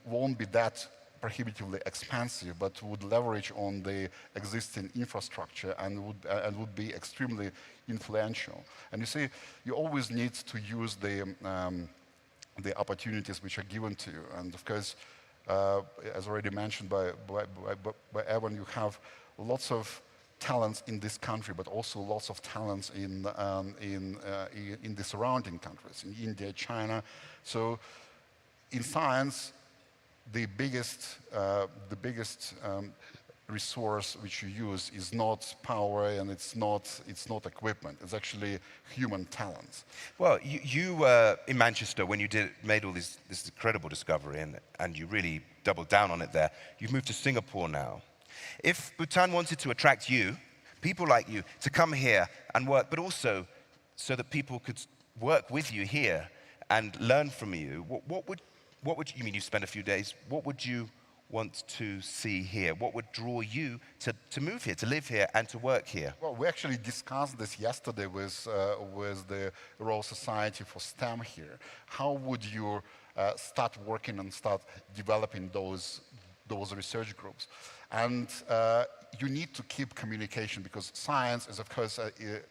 won't be that prohibitively expensive, but would leverage on the existing infrastructure and would be extremely influential. And you see, you always need to use the opportunities which are given to you. And of course, as already mentioned by Evan, you have lots of talents in this country, but also lots of talents in the surrounding countries, in India, China. So in science, the biggest resource which you use is not power, and it's not equipment. It's actually human talents. Well, you in Manchester, when you made all this incredible discovery, and you really doubled down on it there, you've moved to Singapore now. If Bhutan wanted to attract you, people like you, to come here and work, but also so that people could work with you here and learn from you, what would you mean? You spend a few days. What would you want to see here? What would draw you to move here, to live here, and to work here? Well, we actually discussed this yesterday with the Royal Society for STEM here. How would you start working and start developing those research groups? And you need to keep communication, because science is, of course,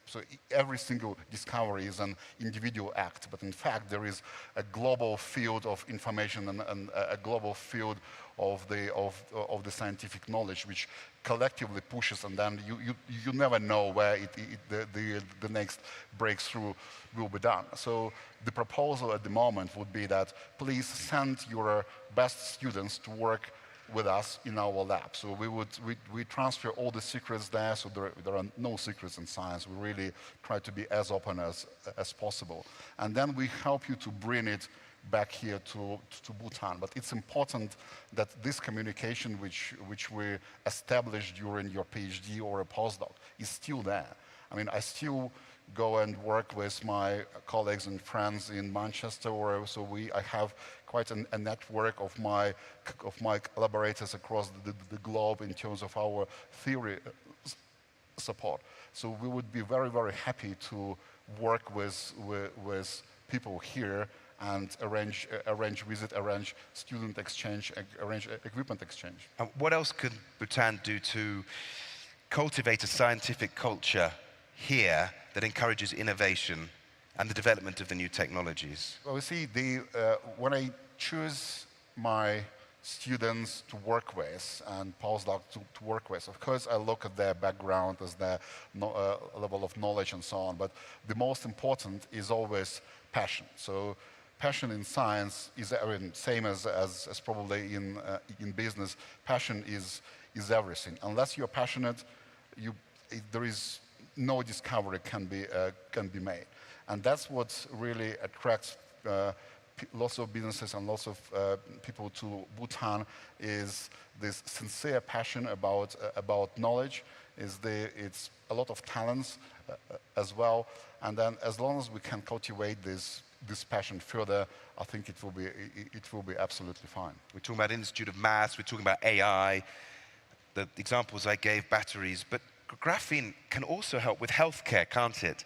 so every single discovery is an individual act, but in fact there is a global field of information and a global field of the scientific knowledge which collectively pushes, and then you never know where the next breakthrough will be done. So the proposal at the moment would be that please send your best students to work with us in our lab. So we transfer all the secrets there, so there are no secrets in science. We really try to be as open as possible. And then we help you to bring it back here to Bhutan. But it's important that this communication which we established during your PhD or a postdoc is still there. I mean, I still go and work with my colleagues and friends in Manchester, I have quite a network of my collaborators across the globe in terms of our theory support. So we would be very, very happy to work with people here and arrange visit, arrange student exchange, arrange equipment exchange. And what else could Bhutan do to cultivate a scientific culture here that encourages innovation and the development of the new technologies? Well, you see, when I choose my students to work with and postdocs to work with, of course, I look at their background, as their level of knowledge and so on, but the most important is always passion. So passion in science is same as probably in business. Passion is everything. Unless you're passionate, there is no discovery can be made. And that's what really attracts lots of businesses and lots of people to Bhutan, is this sincere passion about knowledge. It's a lot of talents as well. And then as long as we can cultivate this passion further, I think it will be absolutely fine. We're talking about Institute of Maths, we're talking about AI, the examples I gave, batteries, but graphene can also help with healthcare, can't it?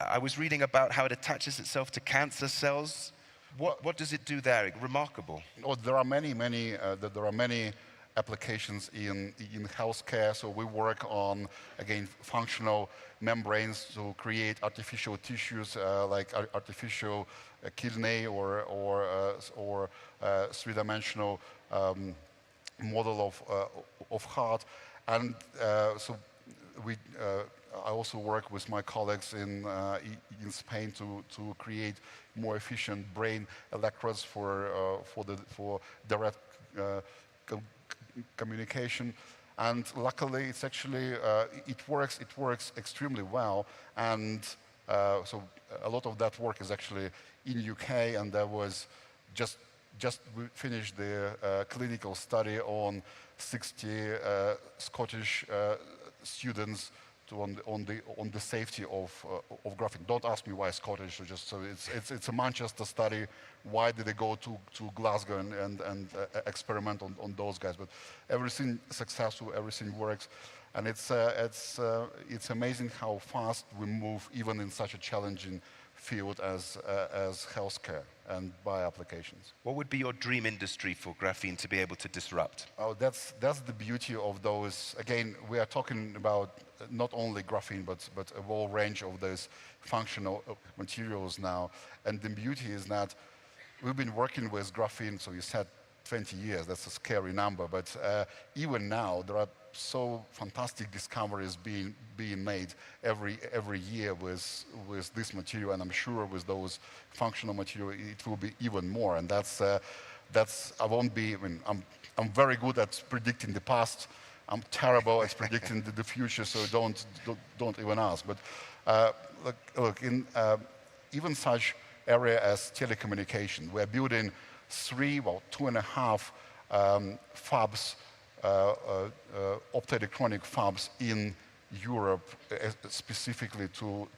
I was reading about how it attaches itself to cancer cells. What does it do there? Remarkable. Oh, there are many applications in healthcare. So we work on, again, functional membranes to create artificial tissues like artificial kidney or three-dimensional model of heart. And so I also work with my colleagues in Spain to create more efficient brain electrodes for direct communication. And luckily, it's actually it works extremely well. And so a lot of that work is actually in UK, and there was just we finished the clinical study on 60 Scottish students on the safety of graphene. Don't ask me why Scottish. So it's a Manchester study. Why did they go to Glasgow and experiment on those guys? But everything successful, everything works, and it's amazing how fast we move even in such a challenging field as healthcare and bio-applications. What would be your dream industry for graphene to be able to disrupt? Oh, that's the beauty of those. Again, we are talking about not only graphene, but a whole range of those functional materials now. And the beauty is that we've been working with graphene, so you said 20 years, that's a scary number, but even now there are so fantastic discoveries being made every year with this material, and I'm sure with those functional material it will be even more. And that's I won't be. I mean, I'm very good at predicting the past. I'm terrible at predicting the future, so don't even ask. But look in even such area as telecommunication, we're building 2.5 fabs. Optoelectronic fabs in Europe specifically to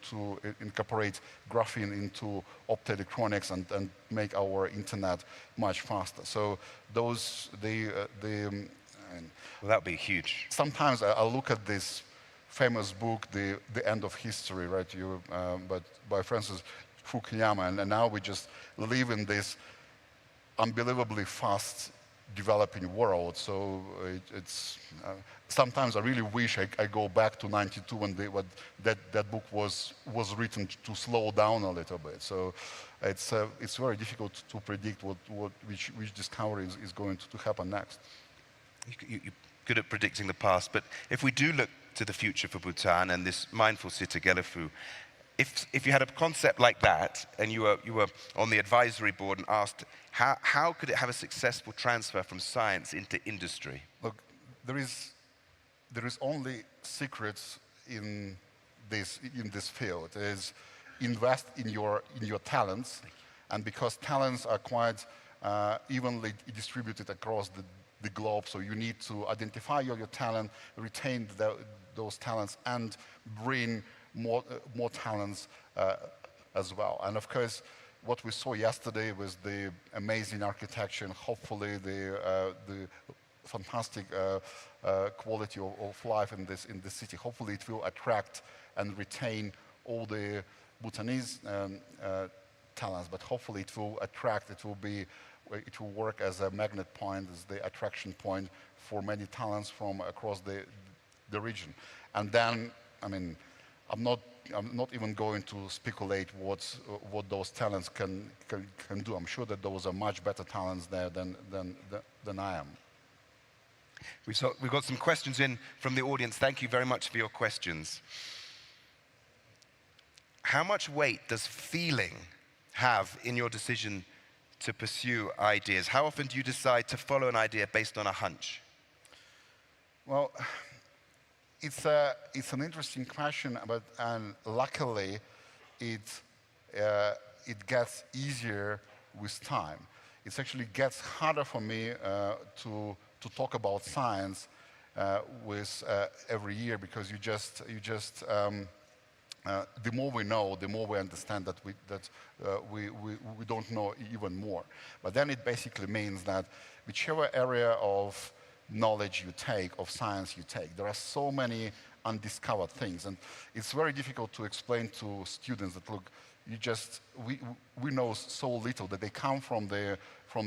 incorporate graphene into optoelectronics and make our internet much faster. So those well, that would be huge. Sometimes I look at this famous book, The End of History, right? But by Francis Fukuyama, and now we just live in this unbelievably fast developing world. So it's sometimes I really wish I go back to '92 when that book was written to slow down a little bit. So it's very difficult to predict which discovery is going to happen next. You're good at predicting the past, but if we do look to the future for Bhutan and this mindful city Gelefu, if you had a concept like that and you were on the advisory board and asked how could it have a successful transfer from science into industry? Look, there is only secrets in this field. It is invest in your talents, and because talents are quite evenly distributed across the globe, so you need to identify your talent, retain those talents, and bring more talents as well. And of course, what we saw yesterday was the amazing architecture and hopefully the fantastic quality of life in this city. Hopefully it will attract and retain all the Bhutanese talents, but hopefully it will attract, it will work as a magnet point, as the attraction point for many talents from across the region. And then, I mean, I'm not even going to speculate what those talents can do. I'm sure that those are much better talents there than I am. We've got some questions in from the audience. Thank you very much for your questions. How much weight does feeling have in your decision to pursue ideas? How often do you decide to follow an idea based on a hunch? Well, it's an interesting question, but luckily it gets easier with time. It actually gets harder for me to talk about science with every year, because the more we know, the more we understand that we don't know even more. But then it basically means that whichever area of knowledge you take, of science you take, there are so many undiscovered things, and it's very difficult to explain to students that, look, we know so little that they come from the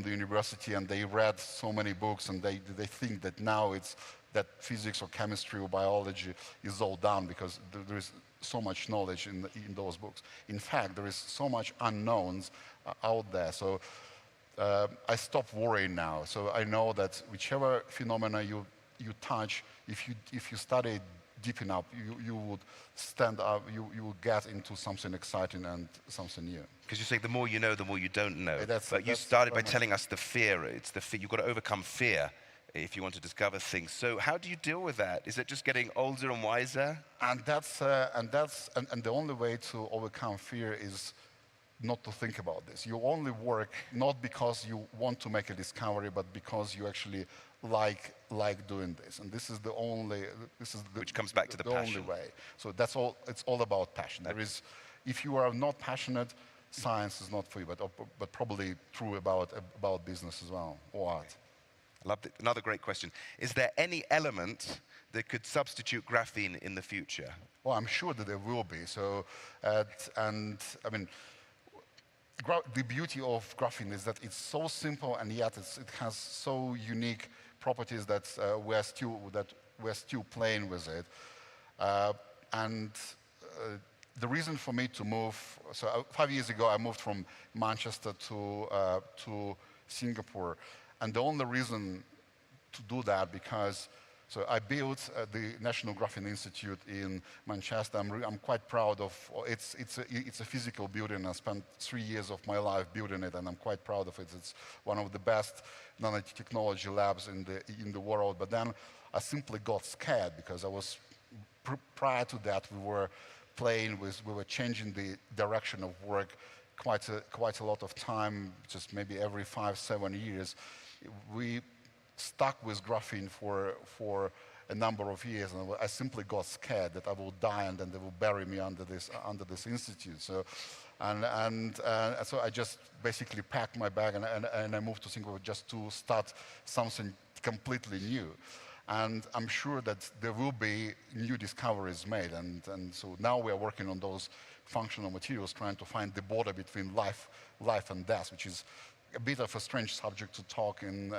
university and they read so many books and they think that now it's that physics or chemistry or biology is all done because there is so much knowledge in those books. In fact, there is so much unknowns out there. So I stop worrying now. So I know that whichever phenomena you touch, if you study it deep enough, you would stand up, you will get into something exciting and something new. Because you say the more you know, the more you don't know. That's but you started by telling us the fear. It's the fear. You've got to overcome fear if you want to discover things. So how do you deal with that? Is it just getting older and wiser? And the only way to overcome fear is not to think about this. You only work not because you want to make a discovery, but because you actually like doing this. And this is the only, which comes back to the passion. Only way. So that's all. It's all about passion. There is, if you are not passionate, science is not for you. But probably true about business as well, or art. Loved it. Another great question. Is there any element that could substitute graphene in the future? Well, I'm sure that there will be. So, and I mean, the beauty of graphene is that it's so simple and yet it has so unique properties that we're still playing with it. The reason for me to move, so 5 years ago I moved from Manchester to Singapore, and the only reason to do that because so I built the National Graphene Institute in Manchester. I'm quite proud of it's a physical building. I spent 3 years of my life building it, and I'm quite proud of it. It's one of the best nanotechnology labs in the world. But then I simply got scared because I was prior to that we were changing the direction of work quite a lot of time, just maybe every 5-7 years. We stuck with graphene for a number of years, and I simply got scared that I will die and then they will bury me under this institute. So, so I just basically packed my bag and I moved to Singapore just to start something completely new. And I'm sure that there will be new discoveries made, and so now we are working on those functional materials, trying to find the border between life and death, which is a bit of a strange subject to talk in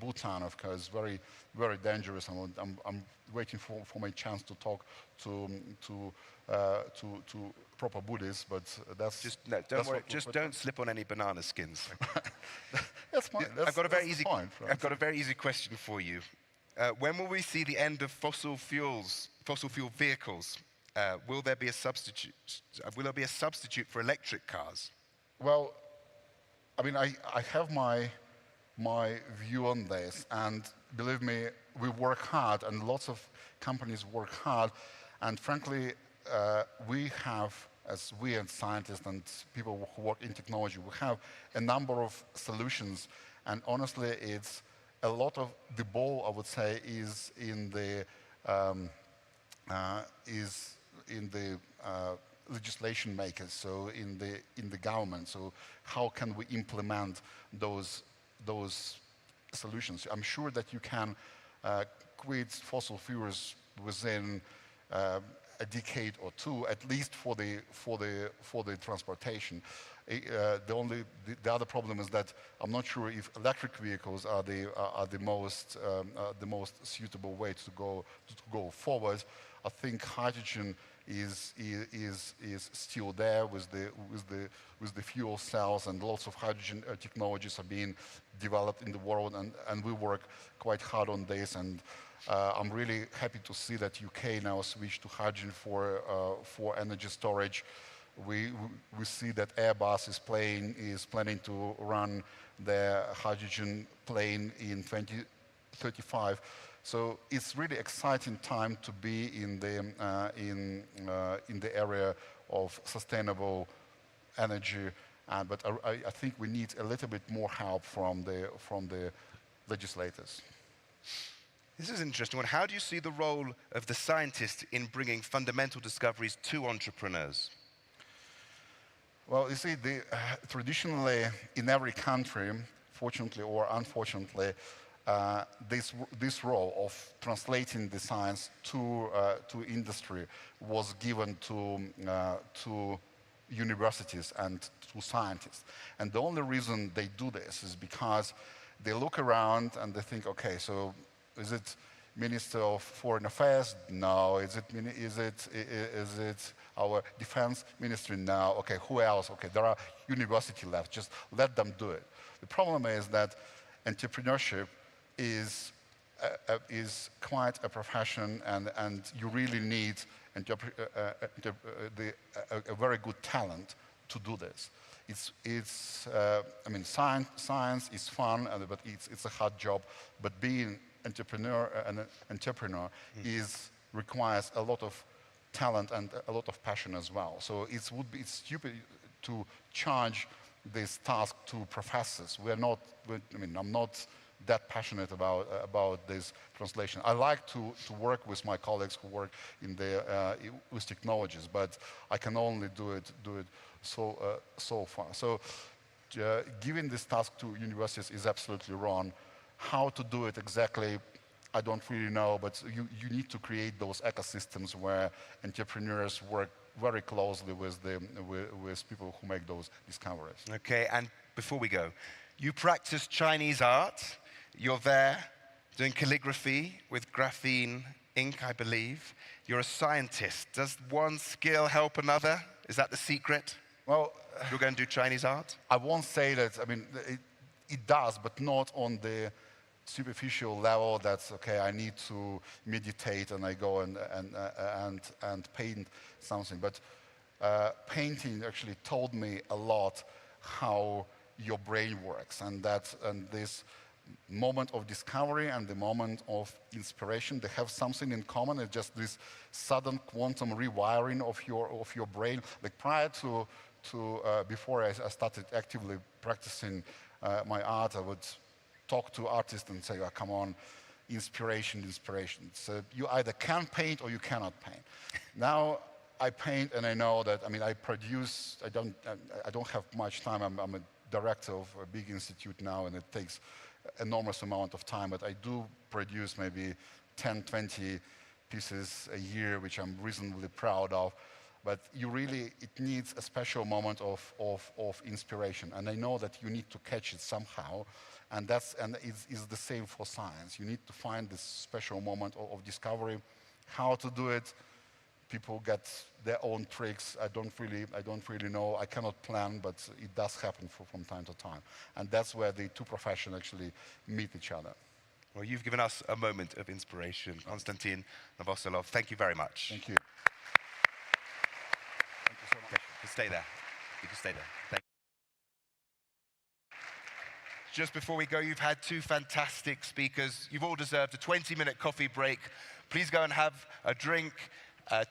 Bhutan, of course, very, very dangerous. I'm waiting for my chance to talk to proper Buddhists, but that's don't worry. Just don't slip on any banana skins. That's fine. I've got a very easy question for you. When will we see the end of fossil fuel vehicles? Will there be a substitute? Will there be a substitute for electric cars? Well, I mean, I have my view on this, and believe me, we work hard, and lots of companies work hard, and frankly, we have, as we and scientists and people who work in technology, we have a number of solutions, and honestly, it's a lot of the ball, I would say, is in the legislation makers, so in the government. So how can we implement those solutions? I'm sure that you can quit fossil fuels within a decade or two, at least for the transportation. The other problem is that I'm not sure if electric vehicles are the most suitable way to go forward. I think hydrogen is still there with the fuel cells, and lots of hydrogen technologies are being developed in the world, and we work quite hard on this. And I'm really happy to see that UK now switched to hydrogen for energy storage. We see that Airbus is planning to run their hydrogen plane in 2035. So it's really exciting time to be in the area of sustainable energy. But I think we need a little bit more help from the legislators. This is an interesting one. How do you see the role of the scientist in bringing fundamental discoveries to entrepreneurs? Well, you see, traditionally in every country, fortunately or unfortunately, this role of translating the science to industry was given to universities and to scientists. And the only reason they do this is because they look around and they think, okay, so is it Minister of Foreign Affairs? No. Is it our defense ministry? No. Okay, who else? Okay, there are university left. Just let them do it. The problem is that entrepreneurship is quite a profession, and you really need a very good talent to do this. I mean, science is fun, but it's a hard job. But being an entrepreneur requires a lot of talent and a lot of passion as well. So it's stupid to charge this task to professors. I'm not that passionate about this translation. I like to work with my colleagues who work with technologies, but I can only do it so far. So giving this task to universities is absolutely wrong. How to do it exactly, I don't really know, but you need to create those ecosystems where entrepreneurs work very closely with people who make those discoveries. Okay, and before we go, you practice Chinese art. You're there doing calligraphy with graphene ink, I believe. You're a scientist. Does one skill help another? Is that the secret? Well, you're going to do Chinese art? I won't say that. I mean, it does, but not on the superficial level. That's okay. I need to meditate and I go and paint something. But painting actually taught me a lot how your brain works, and this moment of discovery and the moment of inspiration, they have something in common. It's just this sudden quantum rewiring of your brain. Like prior to before I started actively practicing my art, I would talk to artists and say, oh, come on, inspiration. So you either can paint or you cannot paint. Now I paint and I know that, I mean, I produce, I don't have much time. I'm a director of a big institute now, and it takes enormous amount of time, but I do produce maybe 10, 20 pieces a year, which I'm reasonably proud of. But it needs a special moment of inspiration, and I know that you need to catch it somehow, and it's the same for science. You need to find this special moment of discovery. How to do it? People get their own tricks. I don't really know. I cannot plan, but it does happen from time to time. And that's where the two professions actually meet each other. Well, you've given us a moment of inspiration. Konstantin Novoselov, thank you very much. Thank you. Thank you so much. Okay, you can stay there. You can stay there. Thank you. Just before we go, you've had two fantastic speakers. You've all deserved a 20-minute coffee break. Please go and have a drink.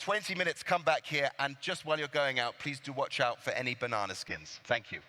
20 minutes, come back here, and just while you're going out, please do watch out for any banana skins. Thank you.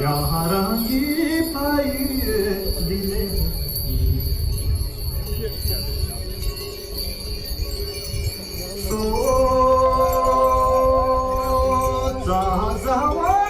यारांगी पाई दिले सो जावा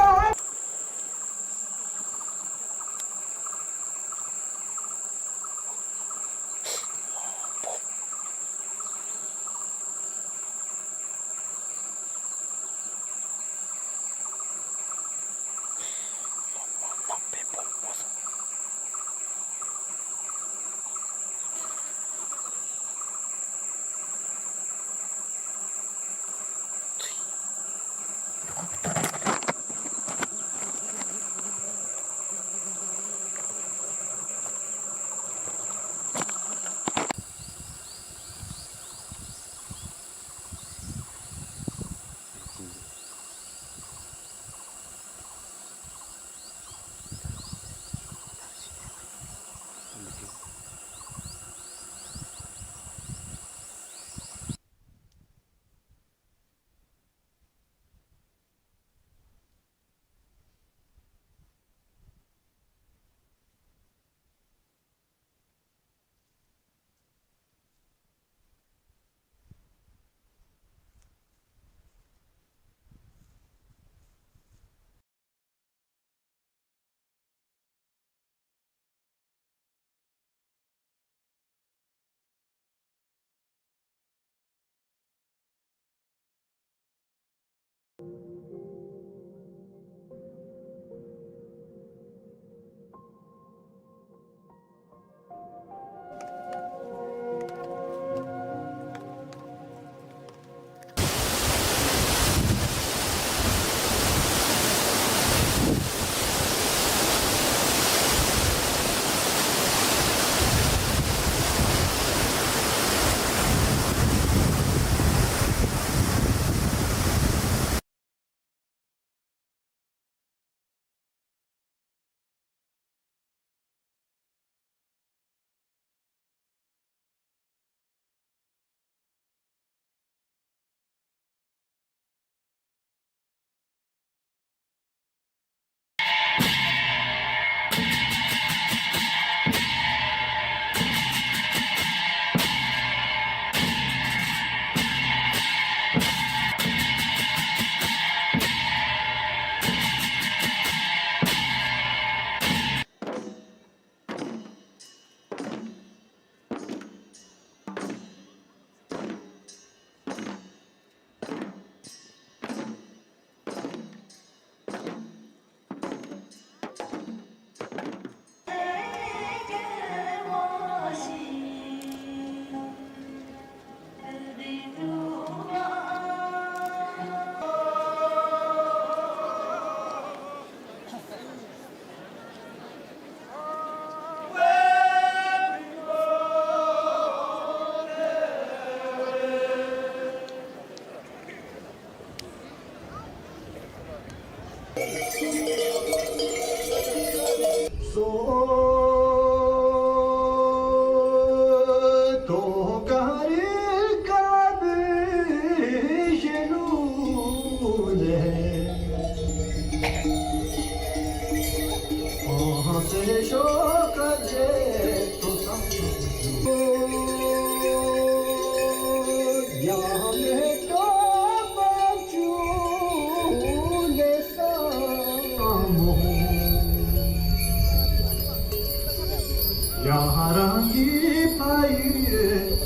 야랑이 파이에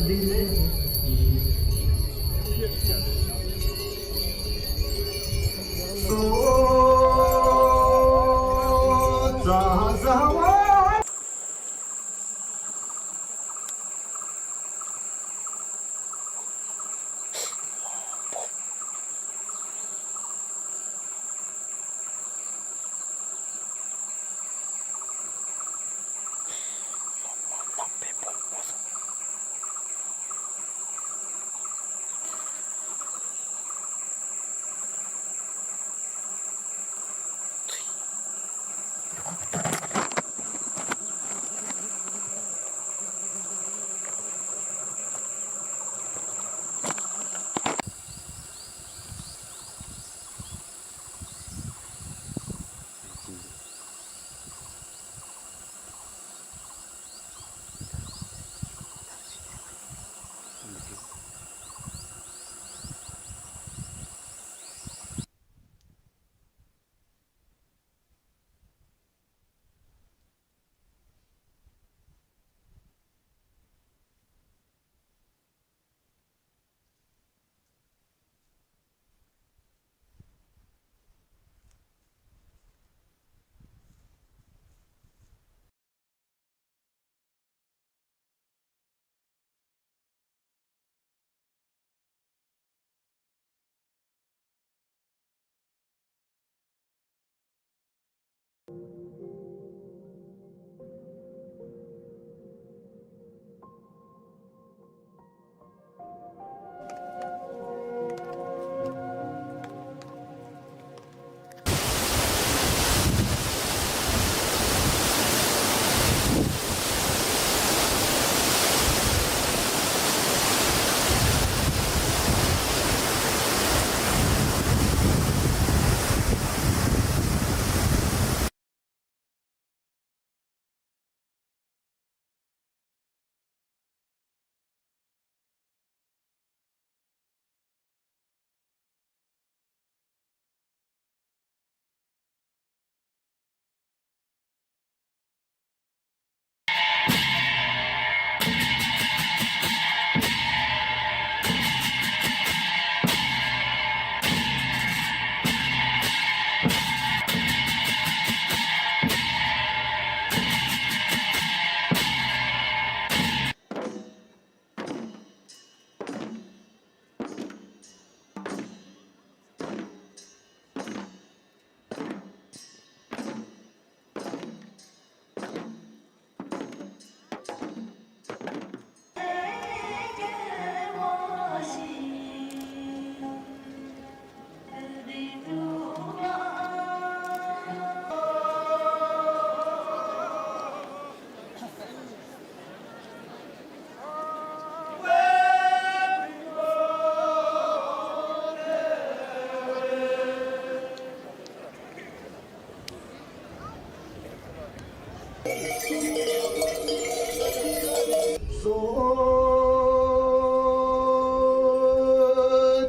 리네 소 자자와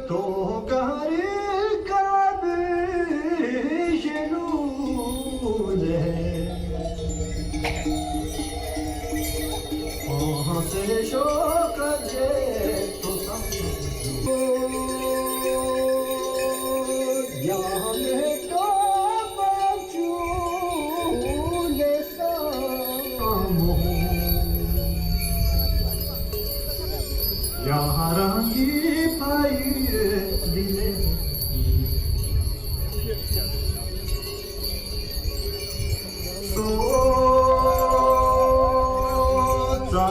tocar el cabello se choca de ya me topa chule samo yarangi pai dile so za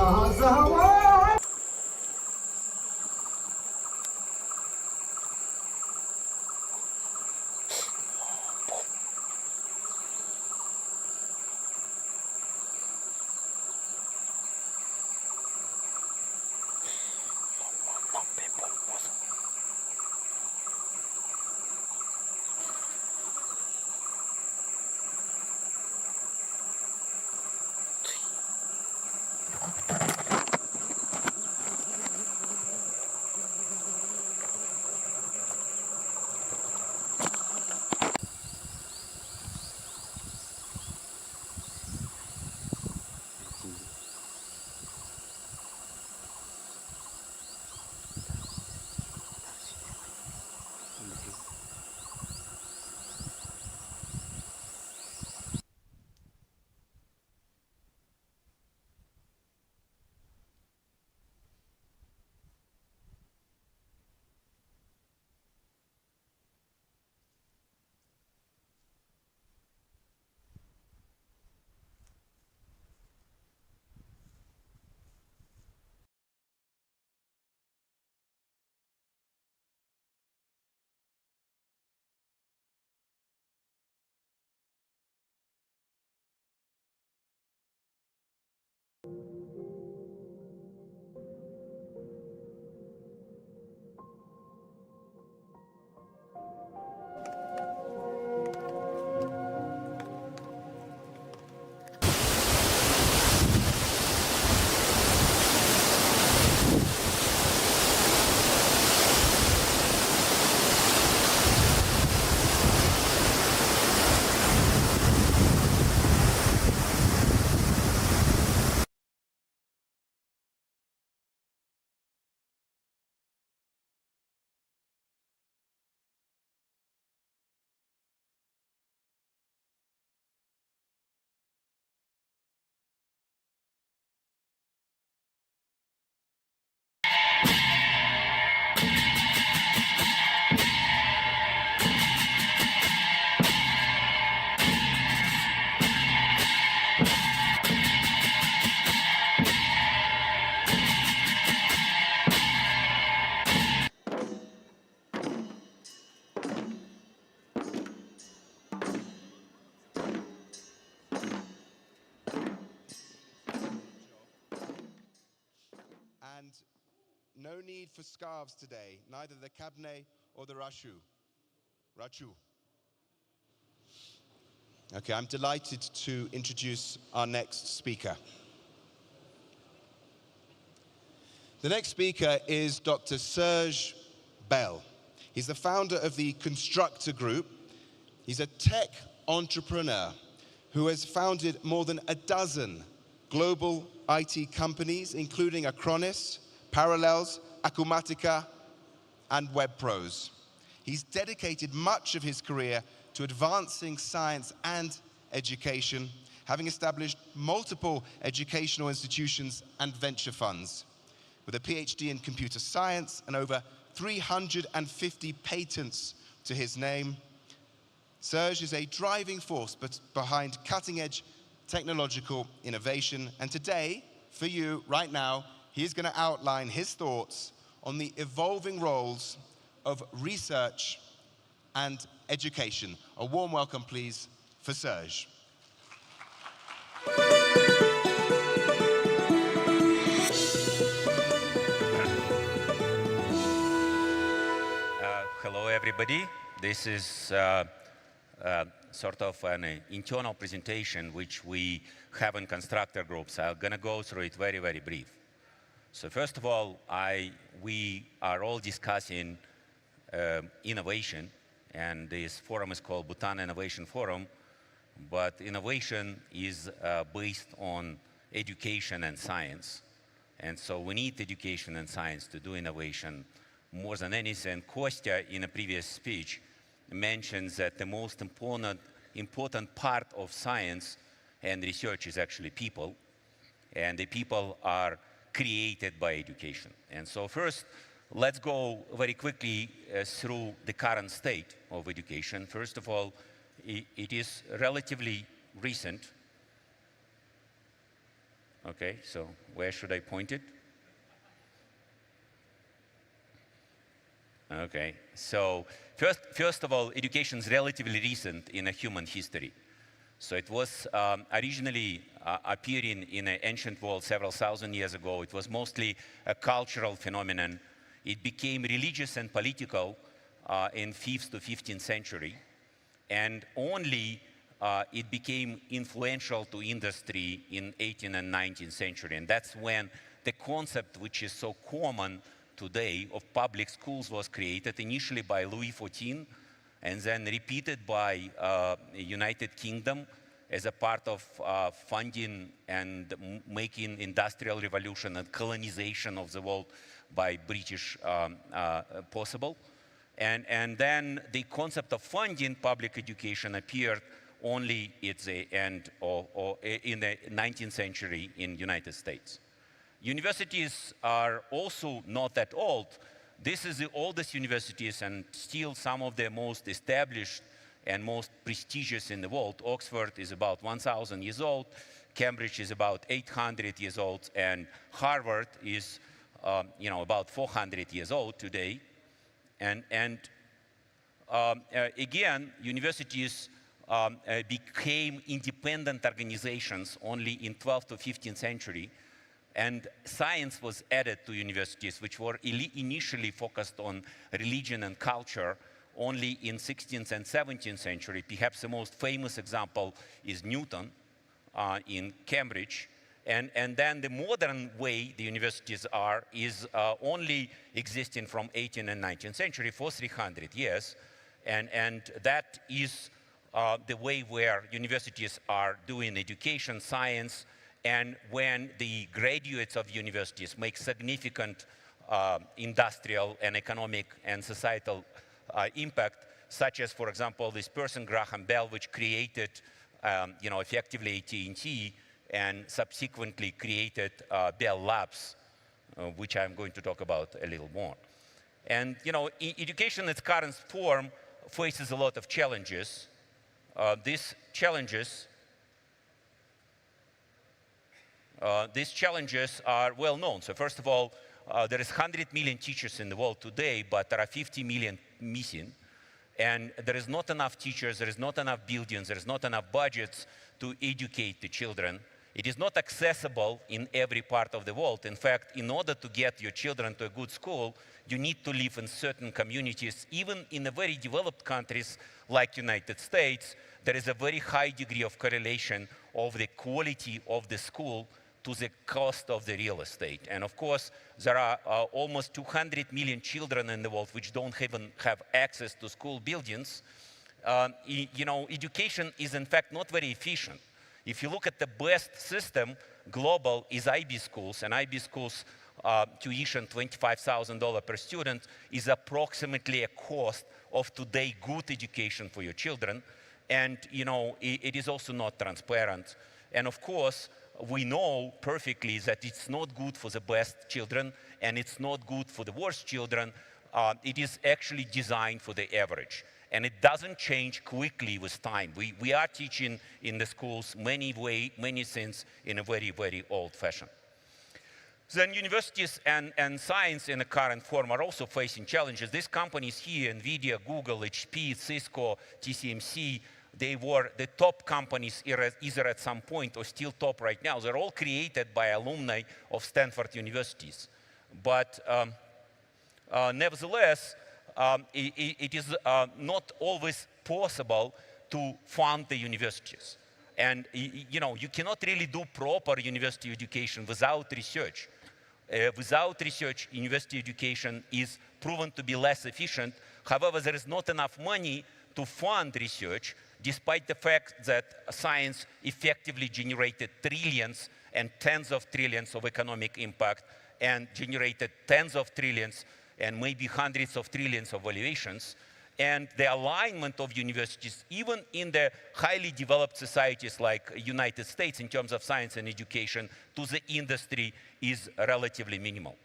And no need for scarves today, neither the kabne or the rachu. Rachu. Okay, I'm delighted to introduce our next speaker. The next speaker is Dr. Serge Bell. He's the founder of the Constructor Group. He's a tech entrepreneur who has founded more than a dozen global IT companies, including Acronis, Parallels, Acumatica, and WebPros. He's dedicated much of his career to advancing science and education, having established multiple educational institutions and venture funds. With a PhD in computer science and over 350 patents to his name, Serge is a driving force behind cutting-edge technological innovation. And today, for you, right now, he is going to outline his thoughts on the evolving roles of research and education. A warm welcome, please, for Serge. Hello, everybody. This is sort of an internal presentation which we have in constructor groups. I'm going to go through it very, very brief. So first of all, we are all discussing innovation, and this forum is called Bhutan Innovation Forum, but innovation is based on education and science. And so we need education and science to do innovation more than anything. Kostya, in a previous speech, mentions that the most important part of science and research is actually people, and the people are created by education. And so first, let's go very quickly through the current state of education. First of all, it is relatively recent. Okay, so where should I point it? Okay, so first of all, education is relatively recent in a human history. So it was originally appearing in the ancient world several thousand years ago. It was mostly a cultural phenomenon. It became religious and political in 5th to 15th century. And only it became influential to industry in 18th and 19th century. And that's when the concept, which is so common today, of public schools was created, initially by Louis XIV, and then repeated by United Kingdom as a part of funding and making industrial revolution and colonization of the world by British possible. And then the concept of funding public education appeared only at the end or in the 19th century in the United States. Universities are also not that old. This is the oldest universities and still some of the most established and most prestigious in the world. Oxford is about 1,000 years old, Cambridge is about 800 years old, and Harvard is about 400 years old today. And again, universities became independent organizations only in 12th to 15th century. And science was added to universities, which were initially focused on religion and culture only in 16th and 17th century. Perhaps the most famous example is Newton in Cambridge. And then the modern way the universities are is only existing from 18th and 19th century for 300 years. And that is the way where universities are doing education, science, and when the graduates of universities make significant industrial and economic and societal impact, such as, for example, this person, Graham Bell, which created, effectively AT&T, and subsequently created Bell Labs, which I'm going to talk about a little more. And, education in its current form faces a lot of challenges. These challenges are well known. So first of all, there is 100 million teachers in the world today, but there are 50 million missing. And there is not enough teachers, there is not enough buildings, there is not enough budgets to educate the children. It is not accessible in every part of the world. In fact, in order to get your children to a good school, you need to live in certain communities. Even in the very developed countries like United States, there is a very high degree of correlation of the quality of the school to the cost of the real estate. And of course, there are almost 200 million children in the world which don't even have access to school buildings. Education is in fact not very efficient. If you look at the best system, global, is IB schools, and IB schools tuition $25,000 per student is approximately a cost of today good education for your children. And it is also not transparent. And of course, we know perfectly that it's not good for the best children and it's not good for the worst children. It is actually designed for the average. And it doesn't change quickly with time. We are teaching in the schools many things in a very, very old fashion. Then universities and science in the current form are also facing challenges. These companies here, NVIDIA, Google, HP, Cisco, TSMC, they were the top companies either at some point or still top right now. They're all created by alumni of Stanford universities. But nevertheless, it is not always possible to fund the universities. And you cannot really do proper university education without research. Without research, university education is proven to be less efficient. However, there is not enough money to fund research, despite the fact that science effectively generated trillions and tens of trillions of economic impact and generated tens of trillions and maybe hundreds of trillions of valuations. And the alignment of universities, even in the highly developed societies like United States in terms of science and education, to the industry is relatively minimal.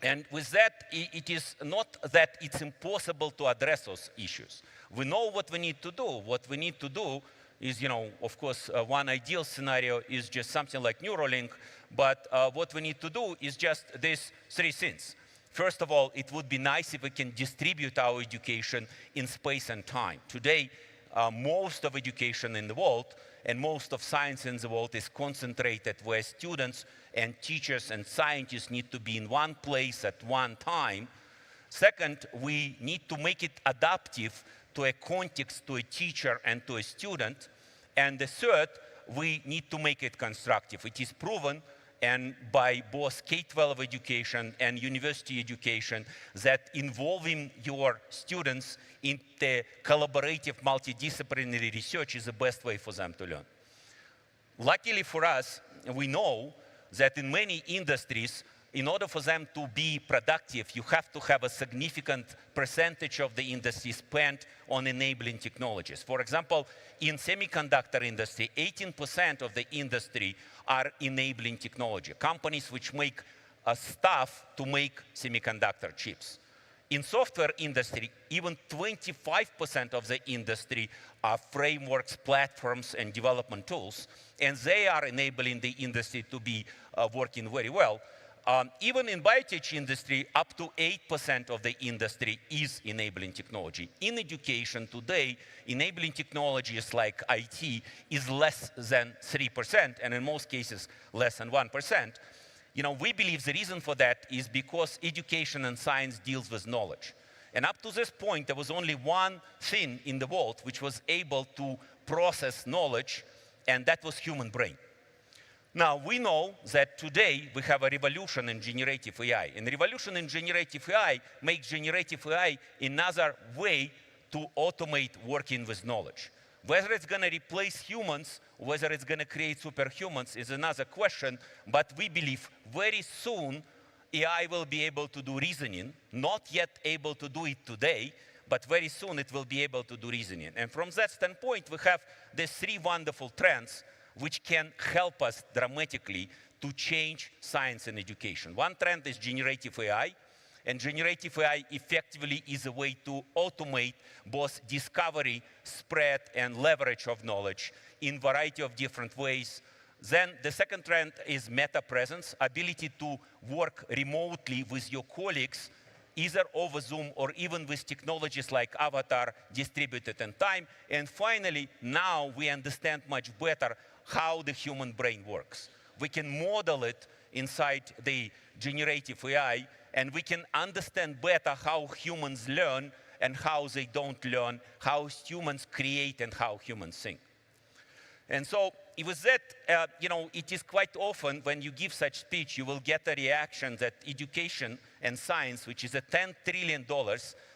And with that, it is not that it's impossible to address those issues. We know what we need to do. What we need to do is, of course, one ideal scenario is just something like Neuralink, but what we need to do is just these three things. First of all, it would be nice if we can distribute our education in space and time. Today, most of education in the world and most of science in the world is concentrated where students and teachers and scientists need to be in one place at one time. Second, we need to make it adaptive to a context, to a teacher and to a student. And the third, we need to make it constructive. It is proven and by both K-12 education and university education that involving your students in the collaborative multidisciplinary research is the best way for them to learn. Luckily for us, we know that in many industries, in order for them to be productive, you have to have a significant percentage of the industry spent on enabling technologies. For example, in semiconductor industry, 18% of the industry are enabling technology, companies which make stuff to make semiconductor chips. In software industry, even 25% of the industry are frameworks, platforms, and development tools, and they are enabling the industry to be working very well. Even in biotech industry, up to 8% of the industry is enabling technology. In education today, enabling technologies like IT is less than 3%, and in most cases, less than 1%. We believe the reason for that is because education and science deals with knowledge. And up to this point, there was only one thing in the world which was able to process knowledge, and that was human brain. Now, we know that today we have a revolution in generative AI. And the revolution in generative AI makes generative AI another way to automate working with knowledge. Whether it's going to replace humans, whether it's going to create superhumans is another question. But we believe very soon AI will be able to do reasoning, not yet able to do it today, but very soon it will be able to do reasoning. And from that standpoint, we have these three wonderful trends which can help us dramatically to change science and education. One trend is generative AI, and generative AI effectively is a way to automate both discovery, spread, and leverage of knowledge in a variety of different ways. Then the second trend is meta-presence, ability to work remotely with your colleagues, either over Zoom or even with technologies like Avatar, distributed in time. And finally, now we understand much better how the human brain works. We can model it inside the generative AI, and we can understand better how humans learn and how they don't learn, how humans create and how humans think. And so with that, it is quite often when you give such speech, you will get a reaction that education and science, which is a $10 trillion,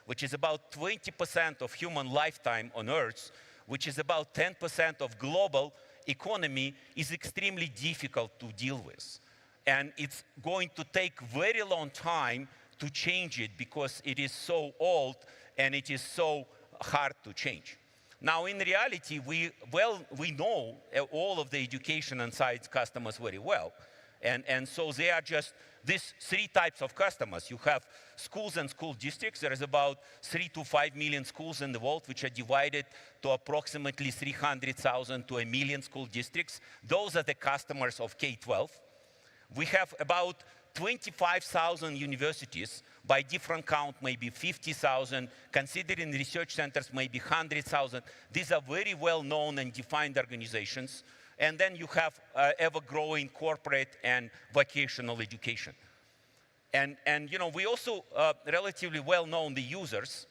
which is about 20% of human lifetime on Earth, which is about 10% of global economy, is extremely difficult to deal with. And it's going to take very long time to change it because it is so old and it is so hard to change. Now, in reality, we know all of the education and science customers very well. And so they are just these three types of customers. You have schools and school districts. There is about 3 to 5 million schools in the world, which are divided to approximately 300,000 to 1 million school districts. Those are the customers of K-12. We have about 25,000 universities, by different count, maybe 50,000, considering research centers, maybe 100,000. These are very well-known and defined organizations. And then you have ever-growing corporate and vocational education. And we also relatively well-known the users.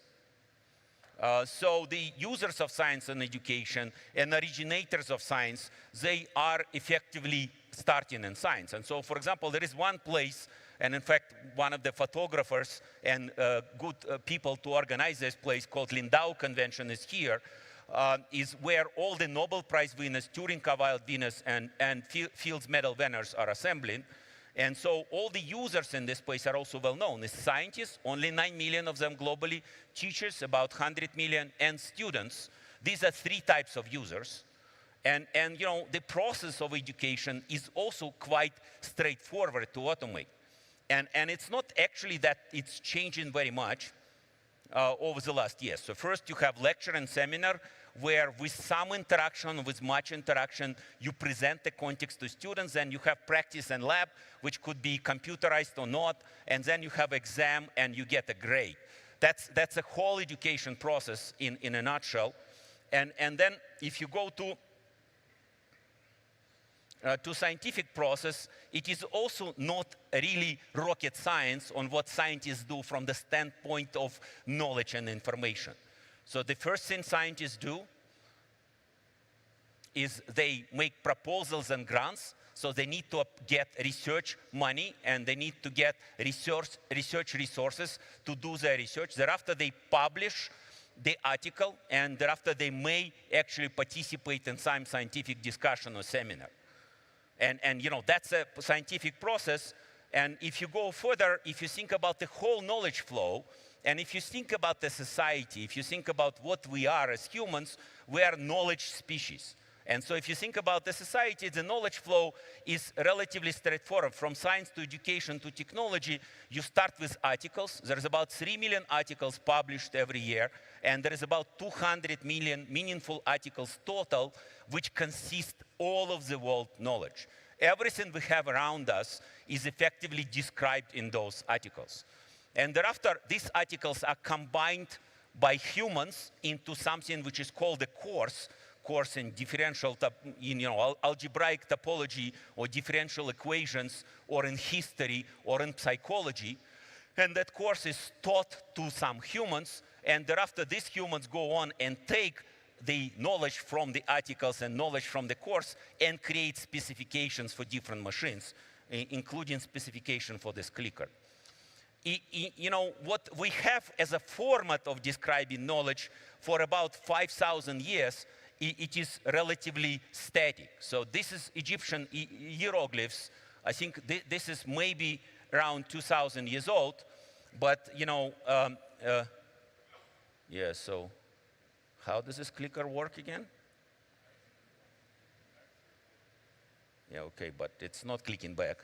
So the users of science and education and originators of science, they are effectively starting in science. And so, for example, there is one place, and in fact, one of the photographers and good people to organize this place called Lindau Convention is here, is where all the Nobel Prize winners, Turing Award winners, and Fields Medal winners are assembling. And so all the users in this place are also well known. It's scientists, only 9 million of them globally, teachers, about 100 million, and students. These are three types of users. And you know, the process of education is also quite straightforward to automate. And it's not actually that it's changing very much over the last years. So first you have lecture and seminar, where with some interaction, with much interaction, you present the context to students, and you have practice and lab, which could be computerized or not, and then you have exam and you get a grade. That's a whole education process in a nutshell. And then if you go to scientific process, it is also not really rocket science on what scientists do from the standpoint of knowledge and information. So the first thing scientists do is they make proposals and grants. So they need to get research money, and they need to get research resources to do their research. Thereafter, they publish the article, and thereafter they may actually participate in some scientific discussion or seminar. And you know, that's a scientific process. And if you go further, if you think about the whole knowledge flow, and if you think about the society, if you think about what we are as humans, we are knowledge species. And so if you think about the society, the knowledge flow is relatively straightforward. From science to education to technology, you start with articles. There's about 3 million articles published every year, and there is about 200 million meaningful articles total, which consist all of the world knowledge. Everything we have around us is effectively described in those articles. And thereafter, these articles are combined by humans into something which is called a course in differential, algebraic topology, or differential equations, or in history, or in psychology. And that course is taught to some humans, and thereafter these humans go on and take the knowledge from the articles and knowledge from the course and create specifications for different machines, including specification for this clicker. You know, what we have as a format of describing knowledge for about 5,000 years, it is relatively static. So this is Egyptian hieroglyphs. I think this is maybe around 2,000 years old, but you know, yeah, so how does this clicker work again? Yeah, okay, but it's not clicking back.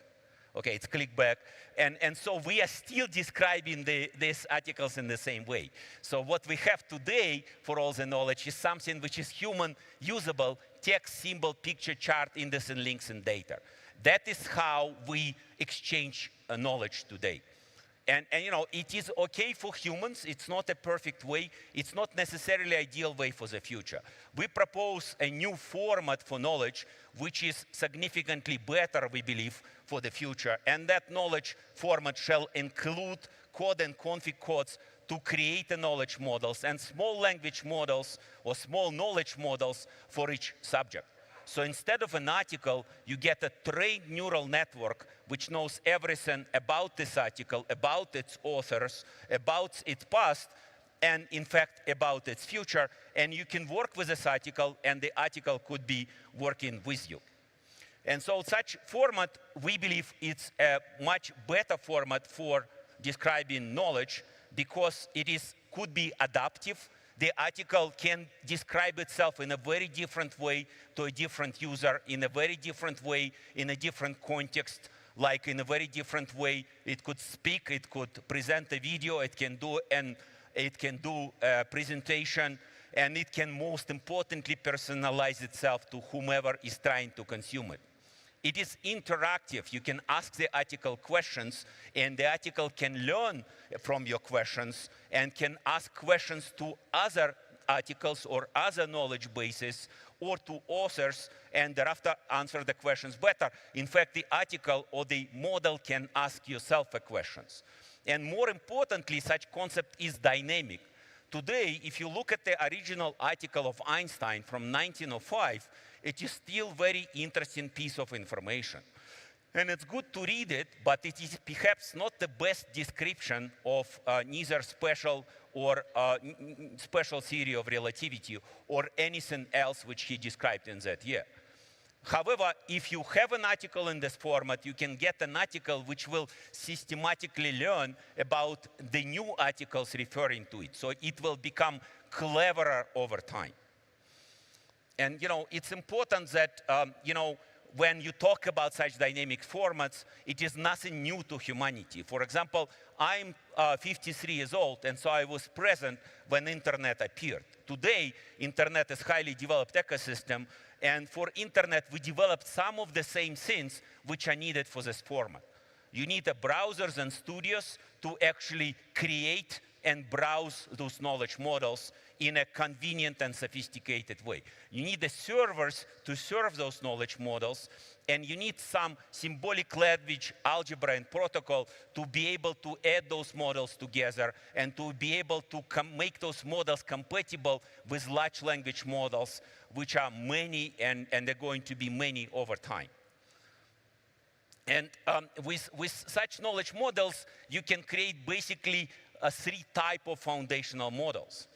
Okay, it's click back. And so we are still describing these articles in the same way. So what we have today for all the knowledge is something which is human usable, text, symbol, picture, chart, index, and links, and data. That is how we exchange knowledge today. And you know, it is okay for humans. It's not a perfect way. It's not necessarily ideal way for the future. We propose a new format for knowledge, which is significantly better, we believe, for the future. And that knowledge format shall include code and config codes to create the knowledge models and small language models or small knowledge models for each subject. So instead of an article, you get a trained neural network which knows everything about this article, about its authors, about its past, and in fact about its future. And you can work with this article, and the article could be working with you. And so such format, we believe, it's a much better format for describing knowledge because it could be adaptive. The article can describe itself in a very different way to a different user, in a very different way, in a different context, like in a very different way. It could speak, it could present a video, it can do a presentation, and it can, most importantly, personalize itself to whomever is trying to consume it. It is interactive. You can ask the article questions, and the article can learn from your questions and can ask questions to other articles or other knowledge bases or to authors, and thereafter answer the questions better. In fact, the article or the model can ask yourself questions. And more importantly, such concept is dynamic. today, if you look at the original article of Einstein from 1905, it is still a very interesting piece of information. And it's good to read it, but it is perhaps not the best description of neither special or special theory of relativity or anything else which he described in that year. However, if you have an article in this format, you can get an article which will systematically learn about the new articles referring to it. So it will become cleverer over time. And it's important that when you talk about such dynamic formats, it is nothing new to humanity. For example, I'm 53 years old, and so I was present when internet appeared. Today, internet is a highly developed ecosystem, and for internet, we developed some of the same things which are needed for this format. You need browsers and studios to actually create and browse those knowledge models in a convenient and sophisticated way. You need the servers to serve those knowledge models, and you need some symbolic language, algebra, and protocol to be able to add those models together and to be able to make those models compatible with large language models, which are many, and they're going to be many over time. And with such knowledge models, you can create basically three types of foundational models.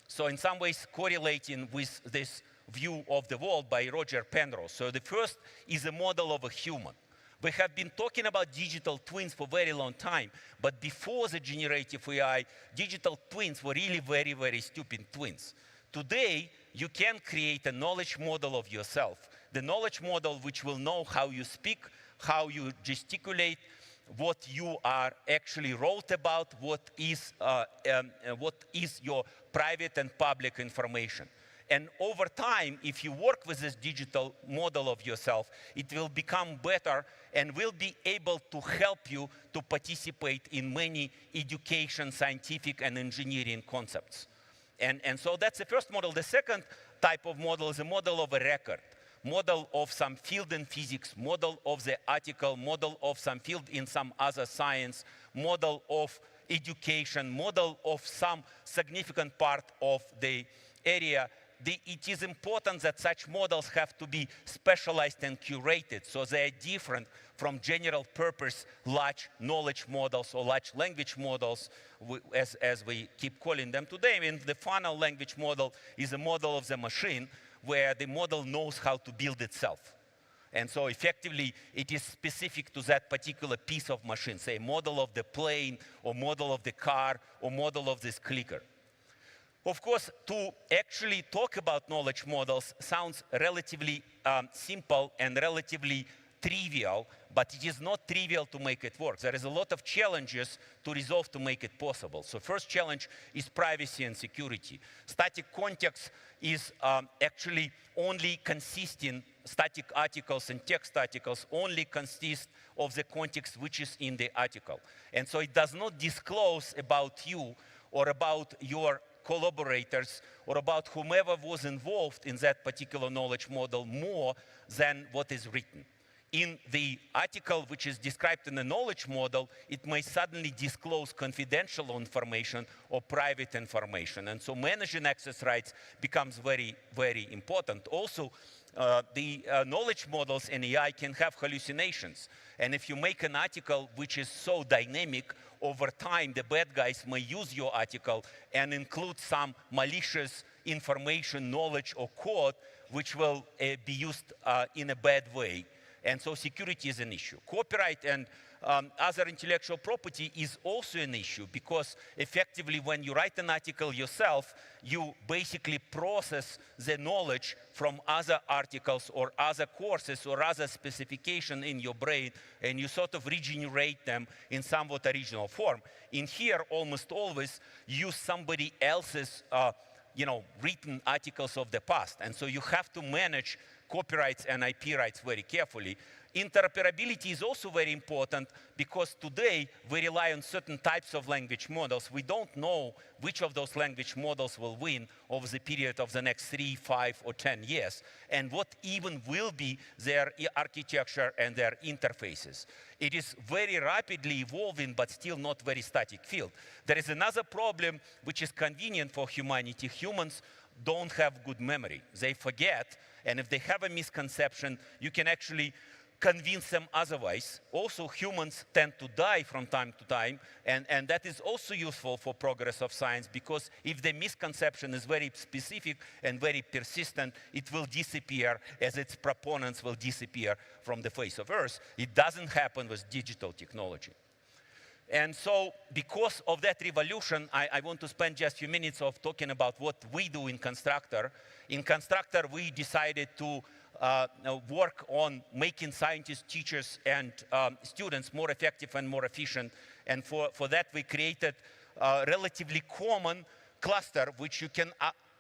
So in some ways correlating with this view of the world by Roger Penrose. So the first is a model of a human. We have been talking about digital twins for a very long time, but before the generative AI, digital twins were really very, very stupid twins. Today, you can create a knowledge model of yourself. The knowledge model which will know how you speak, how you gesticulate, what you are actually wrote about, what is your private and public information. And over time, if you work with this digital model of yourself, it will become better and will be able to help you to participate in many education, scientific, and engineering concepts. And so that's the first model. The second type of model is a model of a record. Model of some field in physics, model of the article, model of some field in some other science, model of education, model of some significant part of the area. It is important that such models have to be specialized and curated, so they are different from general purpose large knowledge models or large language models, as we keep calling them today. And the final language model is a model of the machine, where the model knows how to build itself. And so effectively, it is specific to that particular piece of machine, say model of the plane, or model of the car, or model of this clicker. Of course, to actually talk about knowledge models sounds relatively simple and relatively trivial, but it is not trivial to make it work. There is a lot of challenges to resolve to make it possible. So first challenge is privacy and security. Static context is actually only consisting, static articles and text articles only consist of the context which is in the article. And so it does not disclose about you or about your collaborators or about whomever was involved in that particular knowledge model more than what is written. In the article which is described in the knowledge model, it may suddenly disclose confidential information or private information. And so managing access rights becomes very, very important. Also, the knowledge models in AI can have hallucinations. And if you make an article which is so dynamic, over time the bad guys may use your article and include some malicious information, knowledge, or code which will be used in a bad way. And so security is an issue. Copyright and other intellectual property is also an issue, because effectively when you write an article yourself, you basically process the knowledge from other articles or other courses or other specification in your brain, and you sort of regenerate them in somewhat original form. In here, almost always use somebody else's written articles of the past. And so you have to manage copyrights and IP rights very carefully. Interoperability is also very important because today we rely on certain types of language models. We don't know which of those language models will win over the period of the next 3, 5, or 10 years, and what even will be their architecture and their interfaces. It is very rapidly evolving, but still not very static field. There is another problem which is convenient for humanity. Humans don't have good memory. They forget, and if they have a misconception, you can actually convince them otherwise. Also, humans tend to die from time to time, and that is also useful for progress of science, because if the misconception is very specific and very persistent, it will disappear as its proponents will disappear from the face of Earth. It doesn't happen with digital technology. And so, because of that revolution, I want to spend just a few minutes of talking about what we do in Constructor. In Constructor, we decided to work on making scientists, teachers, and students more effective and more efficient. And for that, we created a relatively common cluster, which you can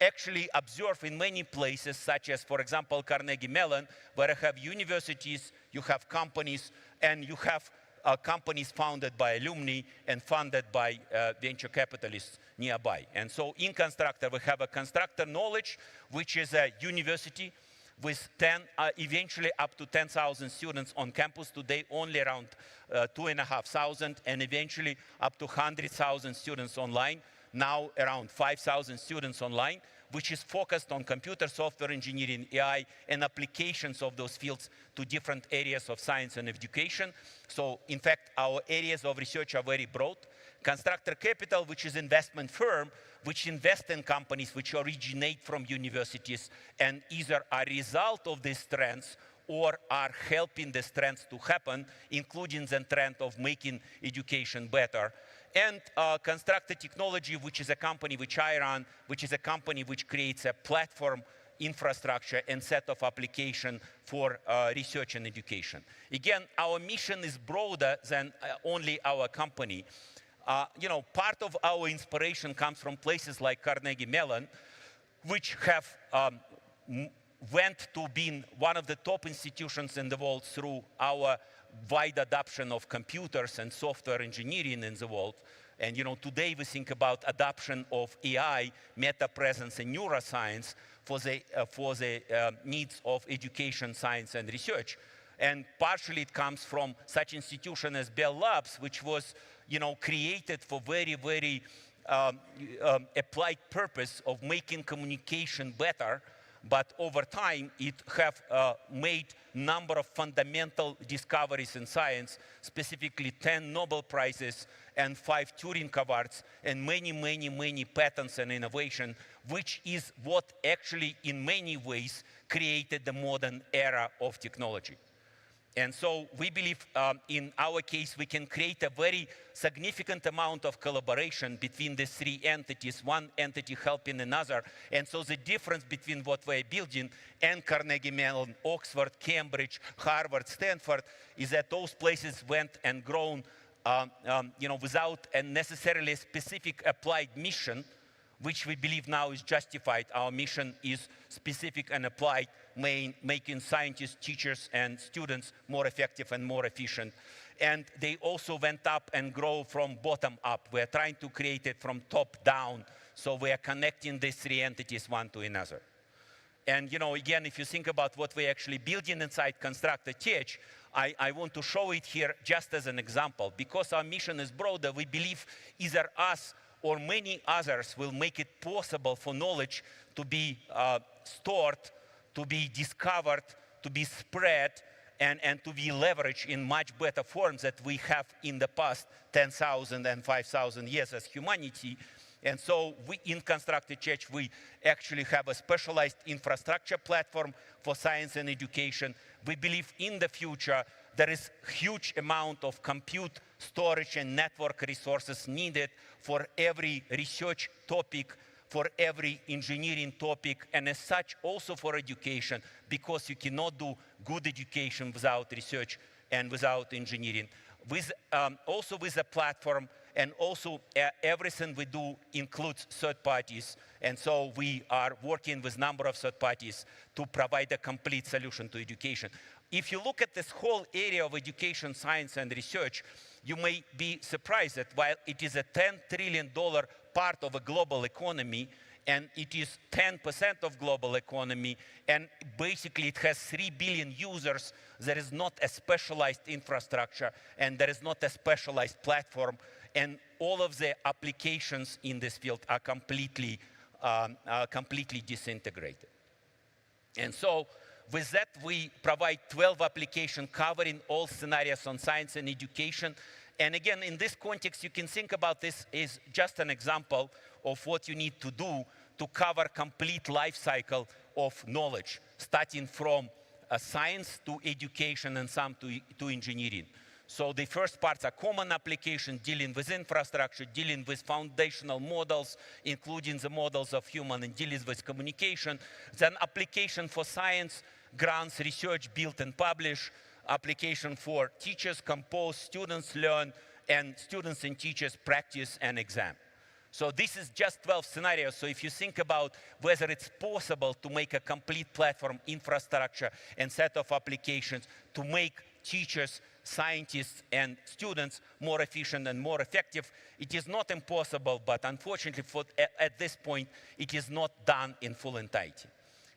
actually observe in many places, such as, for example, Carnegie Mellon, where you have universities, you have companies, and you have companies founded by alumni and funded by venture capitalists nearby. And so in Constructor, we have a Constructor Knowledge, which is a university with eventually up to 10,000 students on campus. Today, only around 2,500, and eventually up to 100,000 students online. Now around 5,000 students online, which is focused on computer, software engineering, AI, and applications of those fields to different areas of science and education. So in fact, our areas of research are very broad. Constructor Capital, which is an investment firm, which invests in companies which originate from universities and either are a result of these trends or are helping these trends to happen, including the trend of making education better. And Constructor Technology, which is a company which I run, which is a company which creates a platform infrastructure and set of application for research and education. Again, our mission is broader than only our company. Part of our inspiration comes from places like Carnegie Mellon, which have went to being one of the top institutions in the world through our wide adoption of computers and software engineering in the world. And today we think about adoption of AI, meta presence, and neuroscience for the needs of education, science, and research. And partially it comes from such institution as Bell Labs, which was created for very, very applied purpose of making communication better. But over time, it have made number of fundamental discoveries in science, specifically 10 Nobel Prizes and 5 Turing Awards, and many, many, many patents and innovation, which is what actually, in many ways, created the modern era of technology. And so we believe in our case, we can create a very significant amount of collaboration between the three entities, one entity helping another. And so the difference between what we're building and Carnegie Mellon, Oxford, Cambridge, Harvard, Stanford, is that those places went and grown without a necessarily specific applied mission, which we believe now is justified. Our mission is specific and applied, making scientists, teachers, and students more effective and more efficient. And they also went up and grow from bottom up. We're trying to create it from top down. So we are connecting these three entities one to another. And again, if you think about what we're actually building inside Constructor Tech, I want to show it here just as an example. Because our mission is broader, we believe either us or many others will make it possible for knowledge to be stored, to be discovered, to be spread, and to be leveraged in much better forms that we have in the past 10,000 and 5,000 years as humanity. And so we, in Constructor Tech, we actually have a specialized infrastructure platform for science and education. We believe in the future there is a huge amount of compute, storage, and network resources needed for every research topic, for every engineering topic, and as such also for education, because you cannot do good education without research and without engineering. Also with a platform And also, everything we do includes third parties. And so we are working with a number of third parties to provide a complete solution to education. If you look at this whole area of education, science, and research, you may be surprised that while it is a $10 trillion part of a global economy, and it is 10% of global economy, and basically it has 3 billion users, there is not a specialized infrastructure, and there is not a specialized platform, and all of the applications in this field are completely disintegrated. And so with that, we provide 12 applications covering all scenarios on science and education. And again, in this context, you can think about this as just an example of what you need to do to cover complete life cycle of knowledge, starting from science to education and some to engineering. So the first parts are common applications dealing with infrastructure, dealing with foundational models, including the models of human, and dealing with communication. Then application for science, grants, research, build and publish, application for teachers compose, students learn, and students and teachers practice and exam. So this is just 12 scenarios. So if you think about whether it's possible to make a complete platform, infrastructure, and set of applications to make teachers, scientists, and students more efficient and more effective, it is not impossible, but unfortunately at this point, it is not done in full entirety.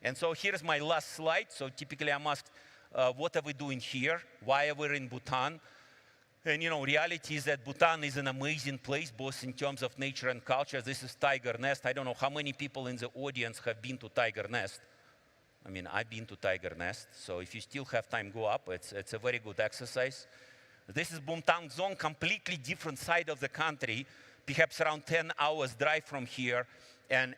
And so here's my last slide. So typically I'm asked, what are we doing here? Why are we in Bhutan? And reality is that Bhutan is an amazing place, both in terms of nature and culture. This is Tiger Nest. I don't know how many people in the audience have been to Tiger Nest. I mean, I've been to Tiger Nest. So if you still have time, go up. It's a very good exercise. This is Bumtang Zone, completely different side of the country, perhaps around 10 hours drive from here. And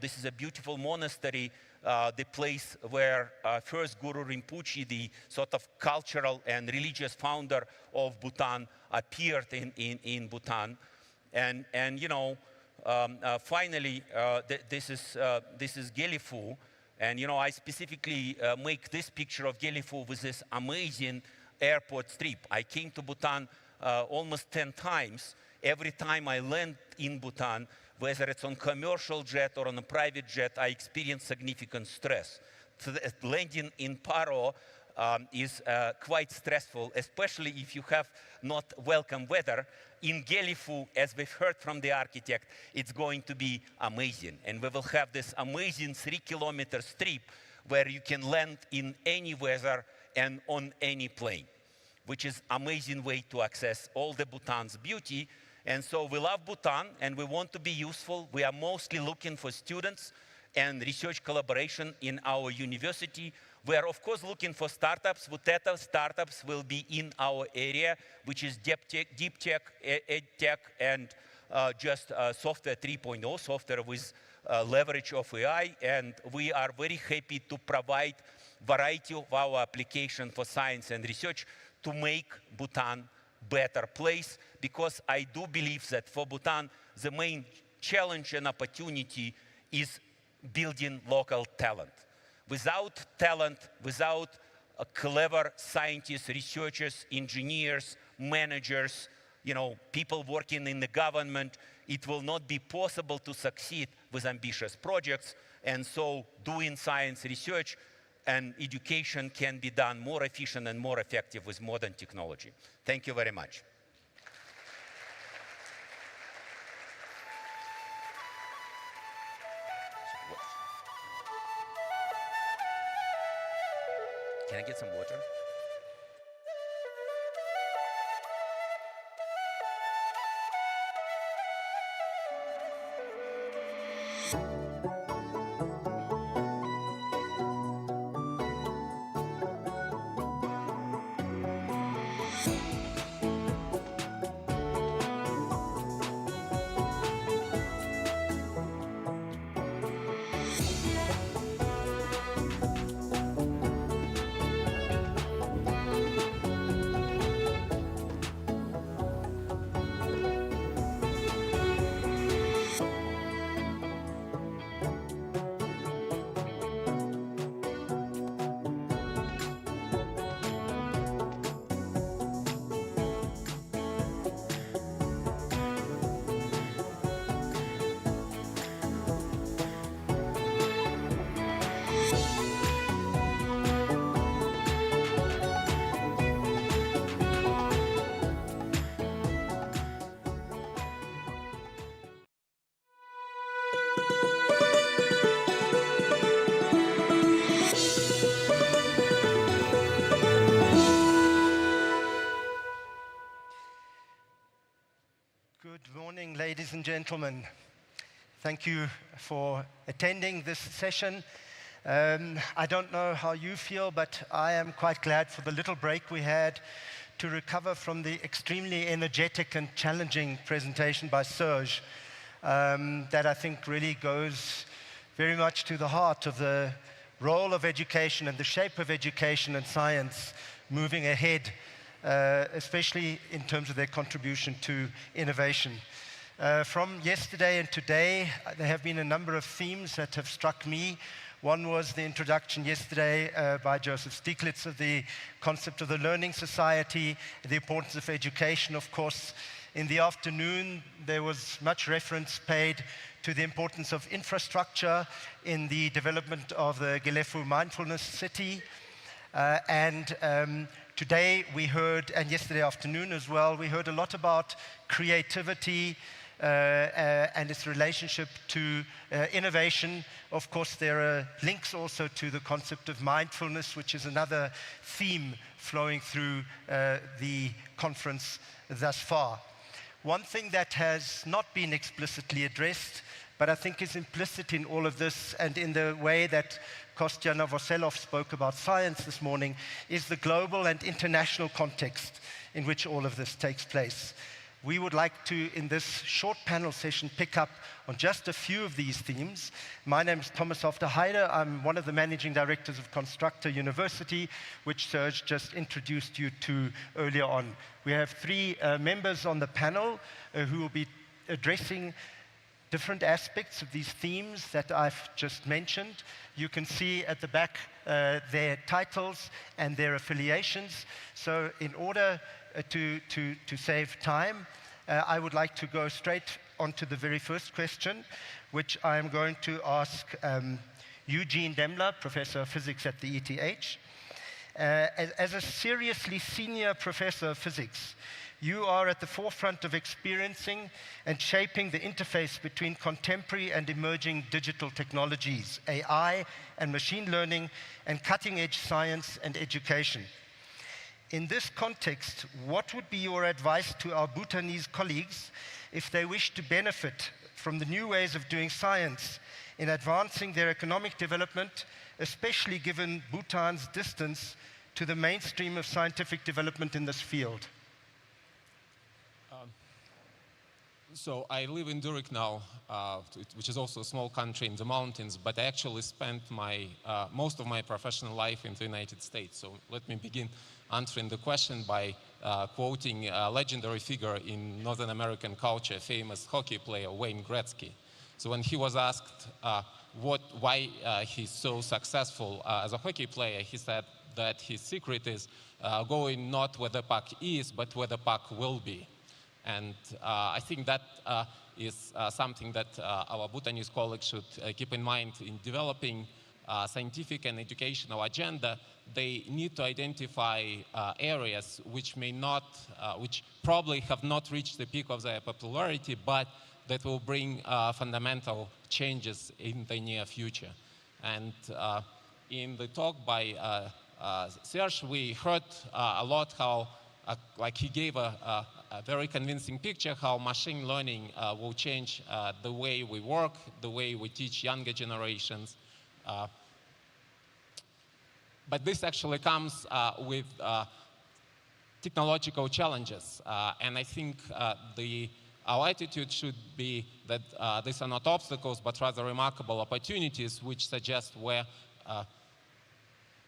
this is a beautiful monastery, the place where first Guru Rinpoche, the sort of cultural and religious founder of Bhutan, appeared in Bhutan. And finally, this is Gelifu. And I specifically make this picture of Gelifu with this amazing airport strip. I came to Bhutan almost 10 times. Every time I land in Bhutan, whether it's on commercial jet or on a private jet, I experience significant stress. So landing in Paro is quite stressful, especially if you have not welcome weather. In Gelifu, as we've heard from the architect, it's going to be amazing. And we will have this amazing 3-kilometer strip where you can land in any weather and on any plane, which is amazing way to access all the Bhutan's beauty. And so we love Bhutan and we want to be useful. We are mostly looking for students and research collaboration in our university. We are, of course, looking for startups. Vuteta startups will be in our area, which is deep tech, ed tech, and just software 3.0, software with leverage of AI. And we are very happy to provide variety of our application for science and research to make Bhutan better place, because I do believe that for Bhutan, the main challenge and opportunity is building local talent. Without talent, without clever scientists, researchers, engineers, managers, people working in the government, it will not be possible to succeed with ambitious projects. And so doing science research and education can be done more efficient and more effective with modern technology. Thank you very much. Can I get some water? and gentlemen. Thank you for attending this session. I don't know how you feel, but I am quite glad for the little break we had to recover from the extremely energetic and challenging presentation by Serge that I think really goes very much to the heart of the role of education and the shape of education and science moving ahead, especially in terms of their contribution to innovation. From yesterday and today, there have been a number of themes that have struck me. One was the introduction yesterday by Joseph Stieglitz of the concept of the learning society, the importance of education, of course. In the afternoon, there was much reference paid to the importance of infrastructure in the development of the Gelefu Mindfulness City. Today we heard, and yesterday afternoon as well, we heard a lot about creativity and its relationship to innovation. Of course, there are links also to the concept of mindfulness, which is another theme flowing through the conference thus far. One thing that has not been explicitly addressed, but I think is implicit in all of this and in the way that Kostya Novoselov spoke about science this morning, is the global and international context in which all of this takes place. We would like to, in this short panel session, pick up on just a few of these themes. My name is Thomas Hofter-Heide. I'm one of the managing directors of Constructor University, which Serge just introduced you to earlier on. We have three members on the panel who will be addressing different aspects of these themes that I've just mentioned. You can see at the back their titles and their affiliations. So in order to save time, I would like to go straight onto the very first question, which I'm going to ask Eugene Demler, Professor of Physics at the ETH. As a seriously senior professor of physics, you are at the forefront of experiencing and shaping the interface between contemporary and emerging digital technologies, AI and machine learning, and cutting-edge science and education. In this context, what would be your advice to our Bhutanese colleagues if they wish to benefit from the new ways of doing science in advancing their economic development, especially given Bhutan's distance to the mainstream of scientific development in this field? So I live in Zurich now, which is also a small country in the mountains, but I actually spent most of my professional life in the United States. So let me begin answering the question by quoting a legendary figure in Northern American culture, famous hockey player Wayne Gretzky. So when he was asked why he's so successful as a hockey player, he said that his secret is going not where the puck is, but where the puck will be. And I think that is something that our Bhutanese colleagues should keep in mind in developing scientific and educational agenda. They need to identify areas which which probably have not reached the peak of their popularity, but that will bring fundamental changes in the near future. And in the talk by Serge, we heard a lot how, like he gave a very convincing picture how machine learning will change the way we work, the way we teach younger generations. But this actually comes with technological challenges. And I think our attitude should be that these are not obstacles, but rather remarkable opportunities which suggest where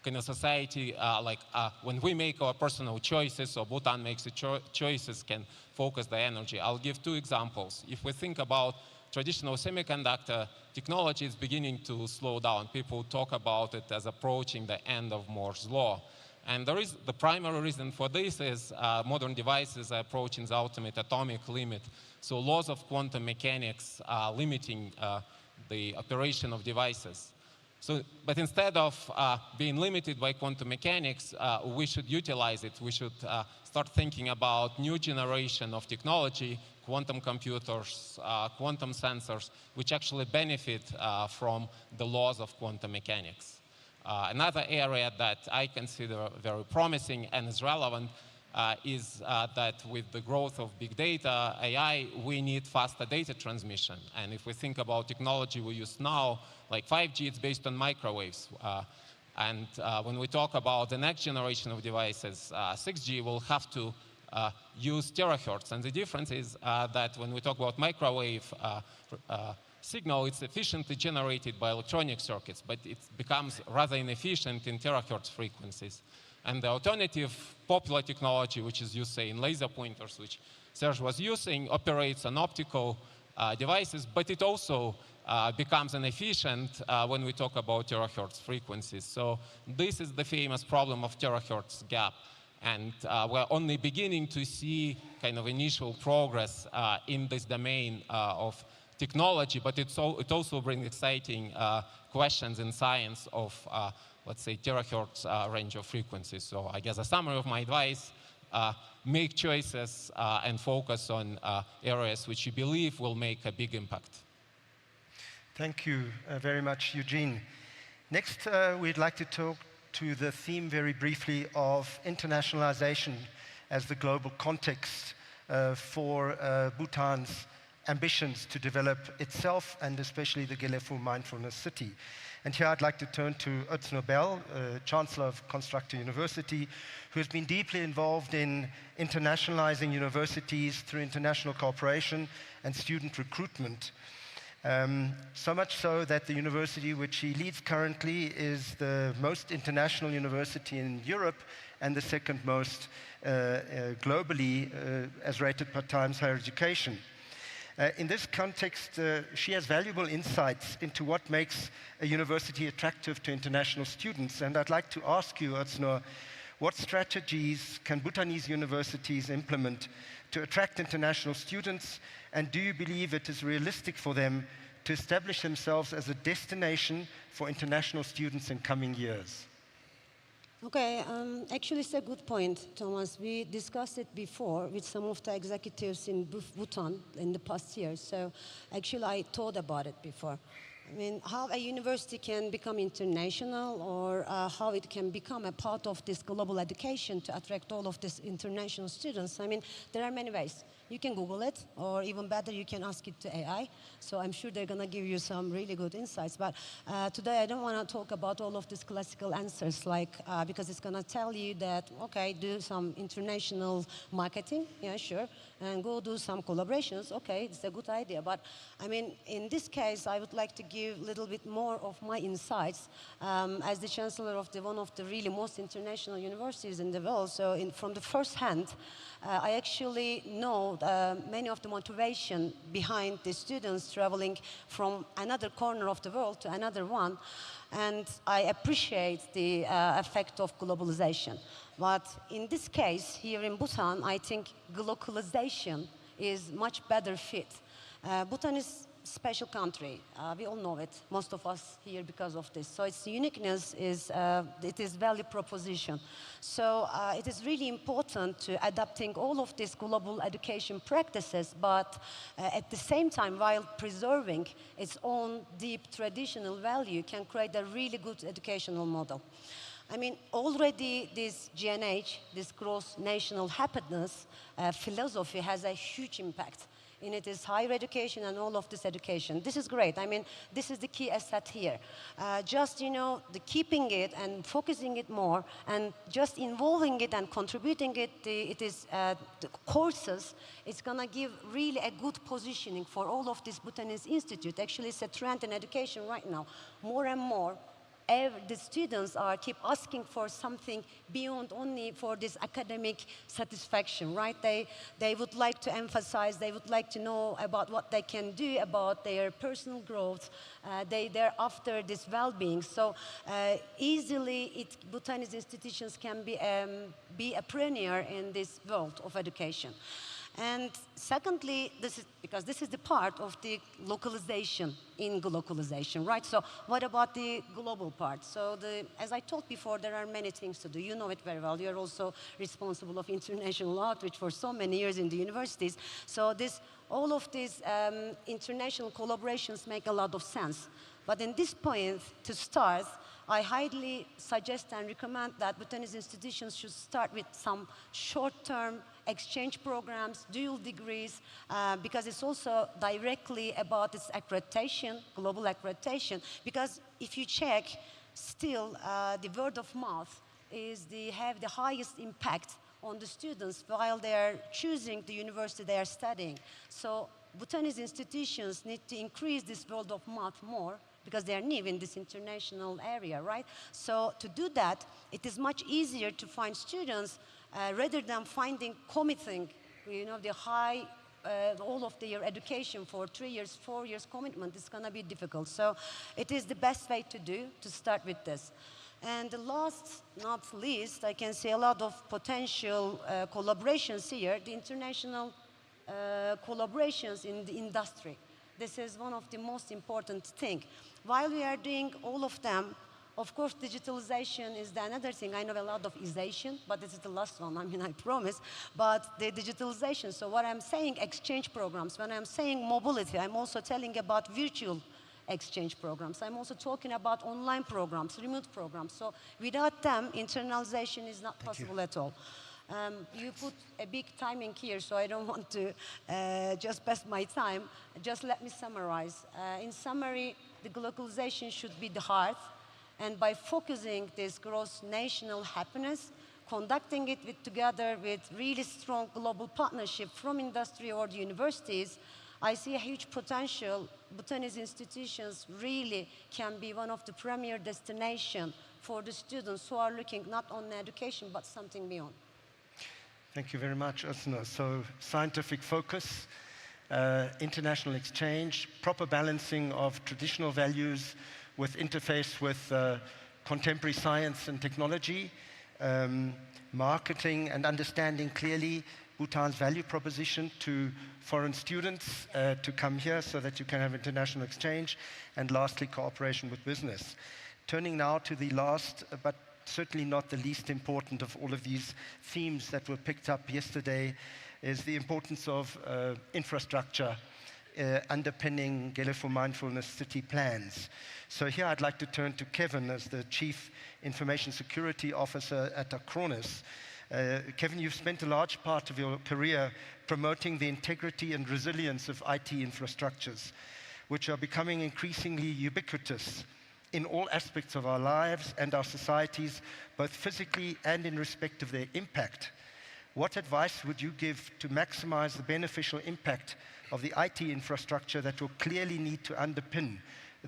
in a society, when we make our personal choices or Bhutan makes the choices, can focus the energy. I'll give two examples. If we think about traditional semiconductor technology, is beginning to slow down. People talk about it as approaching the end of Moore's law. And the primary reason for this is modern devices are approaching the ultimate atomic limit. So laws of quantum mechanics are limiting the operation of devices. But instead of being limited by quantum mechanics, we should utilize it. We should start thinking about new generation of technology, quantum computers, quantum sensors, which actually benefit from the laws of quantum mechanics. Another area that I consider very promising and is relevant is that with the growth of big data, AI, we need faster data transmission. And if we think about technology we use now, like 5G, it's based on microwaves. And when we talk about the next generation of devices, 6G will have to use terahertz. And the difference is that when we talk about microwave signal, it's efficiently generated by electronic circuits, but it becomes rather inefficient in terahertz frequencies. And the alternative popular technology, which is used, say, in laser pointers, which Serge was using, operates on optical devices, but it also becomes inefficient when we talk about terahertz frequencies. So this is the famous problem of terahertz gap. And we're only beginning to see kind of initial progress in this domain of technology, but it also brings exciting questions in science of, let's say, terahertz range of frequencies. So I guess a summary of my advice, make choices and focus on areas which you believe will make a big impact. Thank you very much, Eugene. Next, we'd like to talk to the theme very briefly of internationalization as the global context for Bhutan's ambitions to develop itself and especially the Gelefu Mindfulness City. And here I'd like to turn to Özlem Bell, Chancellor of Constructor University, who has been deeply involved in internationalizing universities through international cooperation and student recruitment. So much so that the university which he leads currently is the most international university in Europe and the second most globally as rated per Times Higher Education. In this context, she has valuable insights into what makes a university attractive to international students. And I'd like to ask you, Özlem, what strategies can Bhutanese universities implement to attract international students? And do you believe it is realistic for them to establish themselves as a destination for international students in coming years? Okay, actually it's a good point, Thomas. We discussed it before with some of the executives in Bhutan in the past years. So actually I thought about it before. I mean, how a university can become international or how it can become a part of this global education to attract all of these international students. I mean, there are many ways. You can Google it, or even better, you can ask it to AI. So I'm sure they're going to give you some really good insights. But today, I don't want to talk about all of these classical answers, like because it's going to tell you that, okay, do some international marketing, yeah, sure, and go do some collaborations. Okay, it's a good idea. But I mean, in this case, I would like to give a little bit more of my insights as the chancellor of one of the really most international universities in the world. So from the first hand, I actually know many of the motivation behind the students traveling from another corner of the world to another one. And I appreciate the effect of globalization. But in this case, here in Bhutan, I think globalization is much better fit. Bhutan is special country. We all know it, most of us here because of this. So its uniqueness is, it is value proposition. So it is really important to adapting all of these global education practices, but at the same time, while preserving its own deep traditional value, can create a really good educational model. I mean, already this GNH, this gross national happiness philosophy has a huge impact. In it is higher education and all of this education. This is great. I mean, this is the key asset here. Just, you know, the keeping it and focusing it more and just involving it and contributing it, the courses, it's going to give really a good positioning for all of this Bhutanese institute. Actually, it's a trend in education right now. More and more, the students keep asking for something beyond only for this academic satisfaction, right? They would like to emphasize, they would like to know about what they can do about their personal growth. They're after this well-being. So easily, Bhutanese institutions can be a pioneer in this world of education. And secondly, because this is the part of the localization in globalization, right? So what about the global part? So as I told before, there are many things to do. You know it very well. You're also responsible of international outreach for so many years in the universities. So all of these international collaborations make a lot of sense. But in this point, to start, I highly suggest and recommend that Bhutanese institutions should start with some short-term exchange programs, dual degrees, because it's also directly about its accreditation, global accreditation. Because if you check, still the word of mouth have the highest impact on the students while they are choosing the university they are studying. So Bhutanese institutions need to increase this word of mouth more because they are new in this international area, right? So to do that, it is much easier to find students rather than committing, the high, all of their education for 3 years, 4 years commitment. It's going to be difficult. So it is the best way to start with this. And the last, not least, I can see a lot of potential collaborations here, the international collaborations in the industry. This is one of the most important things. While we are doing all of them, of course, digitalization is the another thing. I know a lot of ization, but this is the last one, I promise. But the digitalization, so what I'm saying, exchange programs. When I'm saying mobility, I'm also telling about virtual exchange programs. I'm also talking about online programs, remote programs. So without them, internalization is not possible at all. You put a big timing here, so I don't want to just pass my time. Just let me summarize. In summary, the globalization should be the heart, and by focusing this gross national happiness, conducting it together with really strong global partnership from industry or the universities, I see a huge potential. Bhutanese institutions really can be one of the premier destinations for the students who are looking not on education, but something beyond. Thank you very much, Özna. So scientific focus, international exchange, proper balancing of traditional values with interface with contemporary science and technology, marketing and understanding clearly Bhutan's value proposition to foreign students to come here so that you can have international exchange, and lastly, cooperation with business. Turning now to the last, but certainly not the least important of all of these themes that were picked up yesterday, is the importance of infrastructure underpinning Gelefo Mindfulness City plans. So here I'd like to turn to Kevin as the Chief Information Security Officer at Acronis. Kevin, you've spent a large part of your career promoting the integrity and resilience of IT infrastructures, which are becoming increasingly ubiquitous in all aspects of our lives and our societies, both physically and in respect of their impact. What advice would you give to maximize the beneficial impact of the IT infrastructure that will clearly need to underpin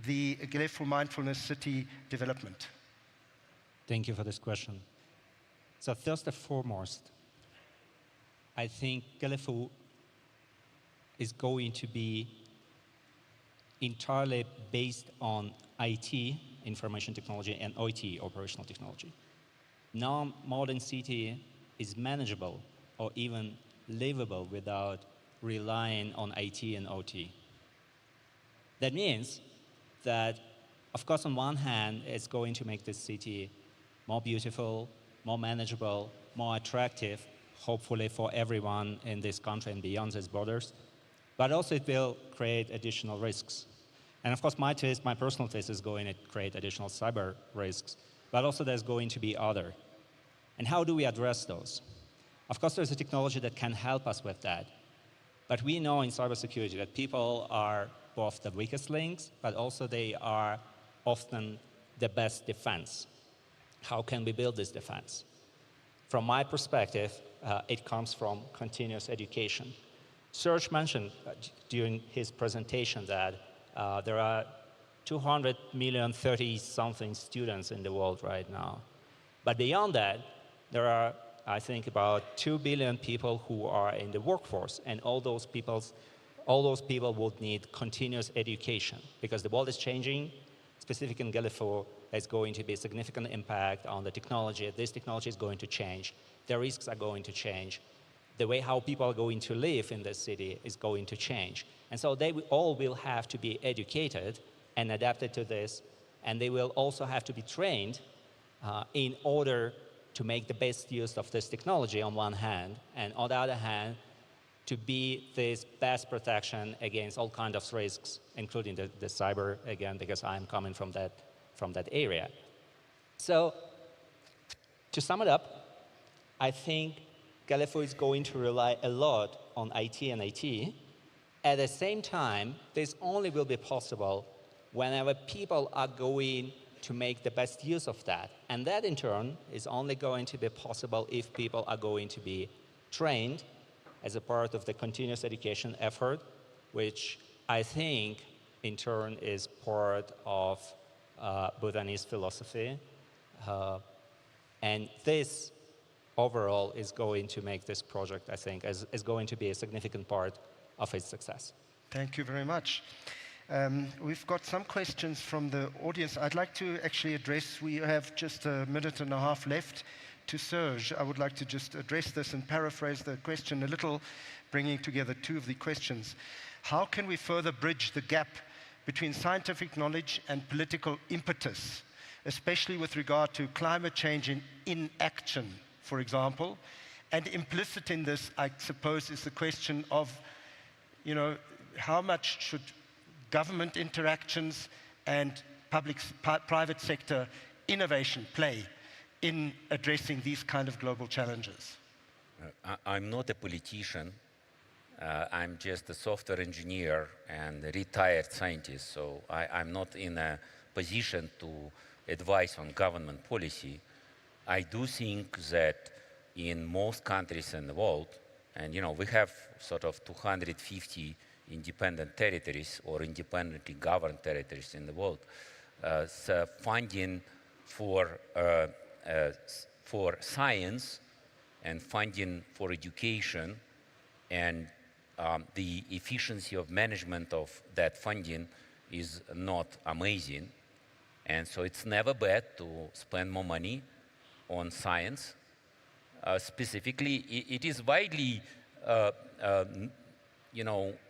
the Gelefo Mindfulness City development? Thank you for this question. So first and foremost, I think Gelefo is going to be entirely based on IT, information technology, and OT, operational technology. No modern city is manageable or even livable without relying on IT and OT. That means that, of course, on one hand, it's going to make this city more beautiful, more manageable, more attractive, hopefully for everyone in this country and beyond its borders. But also it will create additional risks. And of course, my personal taste is going to create additional cyber risks, but also there's going to be other. And how do we address those? Of course, there's a technology that can help us with that. But we know in cybersecurity that people are both the weakest links, but also they are often the best defense. How can we build this defense? From my perspective, it comes from continuous education. Serge mentioned during his presentation that there are 200 million 30-something students in the world right now. But beyond that, there are, I think, about 2 billion people who are in the workforce, and all those people would need continuous education because the world is changing. Specifically in Gelefo, there's going to be a significant impact on the technology. This technology is going to change. The risks are going to change. The way how people are going to live in this city is going to change. And so they all will have to be educated and adapted to this, and they will also have to be trained in order to make the best use of this technology on one hand, and on the other hand, to be this best protection against all kinds of risks, including the cyber, again, because I'm coming from that area. So to sum it up, I think Galifo is going to rely a lot on IT and AT. At the same time, this only will be possible whenever people are going to make the best use of that. And that, in turn, is only going to be possible if people are going to be trained as a part of the continuous education effort, which I think, in turn, is part of Bhutanese philosophy. And this, overall, is going to make this project, I think, is going to be a significant part of its success. Thank you very much. We've got some questions from the audience. I'd like to actually address, we have just a minute and a half left to Serge. I would like to just address this and paraphrase the question a little, bringing together two of the questions. How can we further bridge the gap between scientific knowledge and political impetus, especially with regard to climate change in inaction, for example? And implicit in this, I suppose, is the question of, you know, how much should government interactions and private sector innovation play in addressing these kind of global challenges? I'm not a politician. I'm just a software engineer and a retired scientist, so I'm not in a position to advise on government policy. I do think that in most countries in the world, and you know, we have sort of 250 independent territories or independently governed territories in the world. So funding for science and funding for education and the efficiency of management of that funding is not amazing. And so it's never bad to spend more money on science. Specifically, it is widely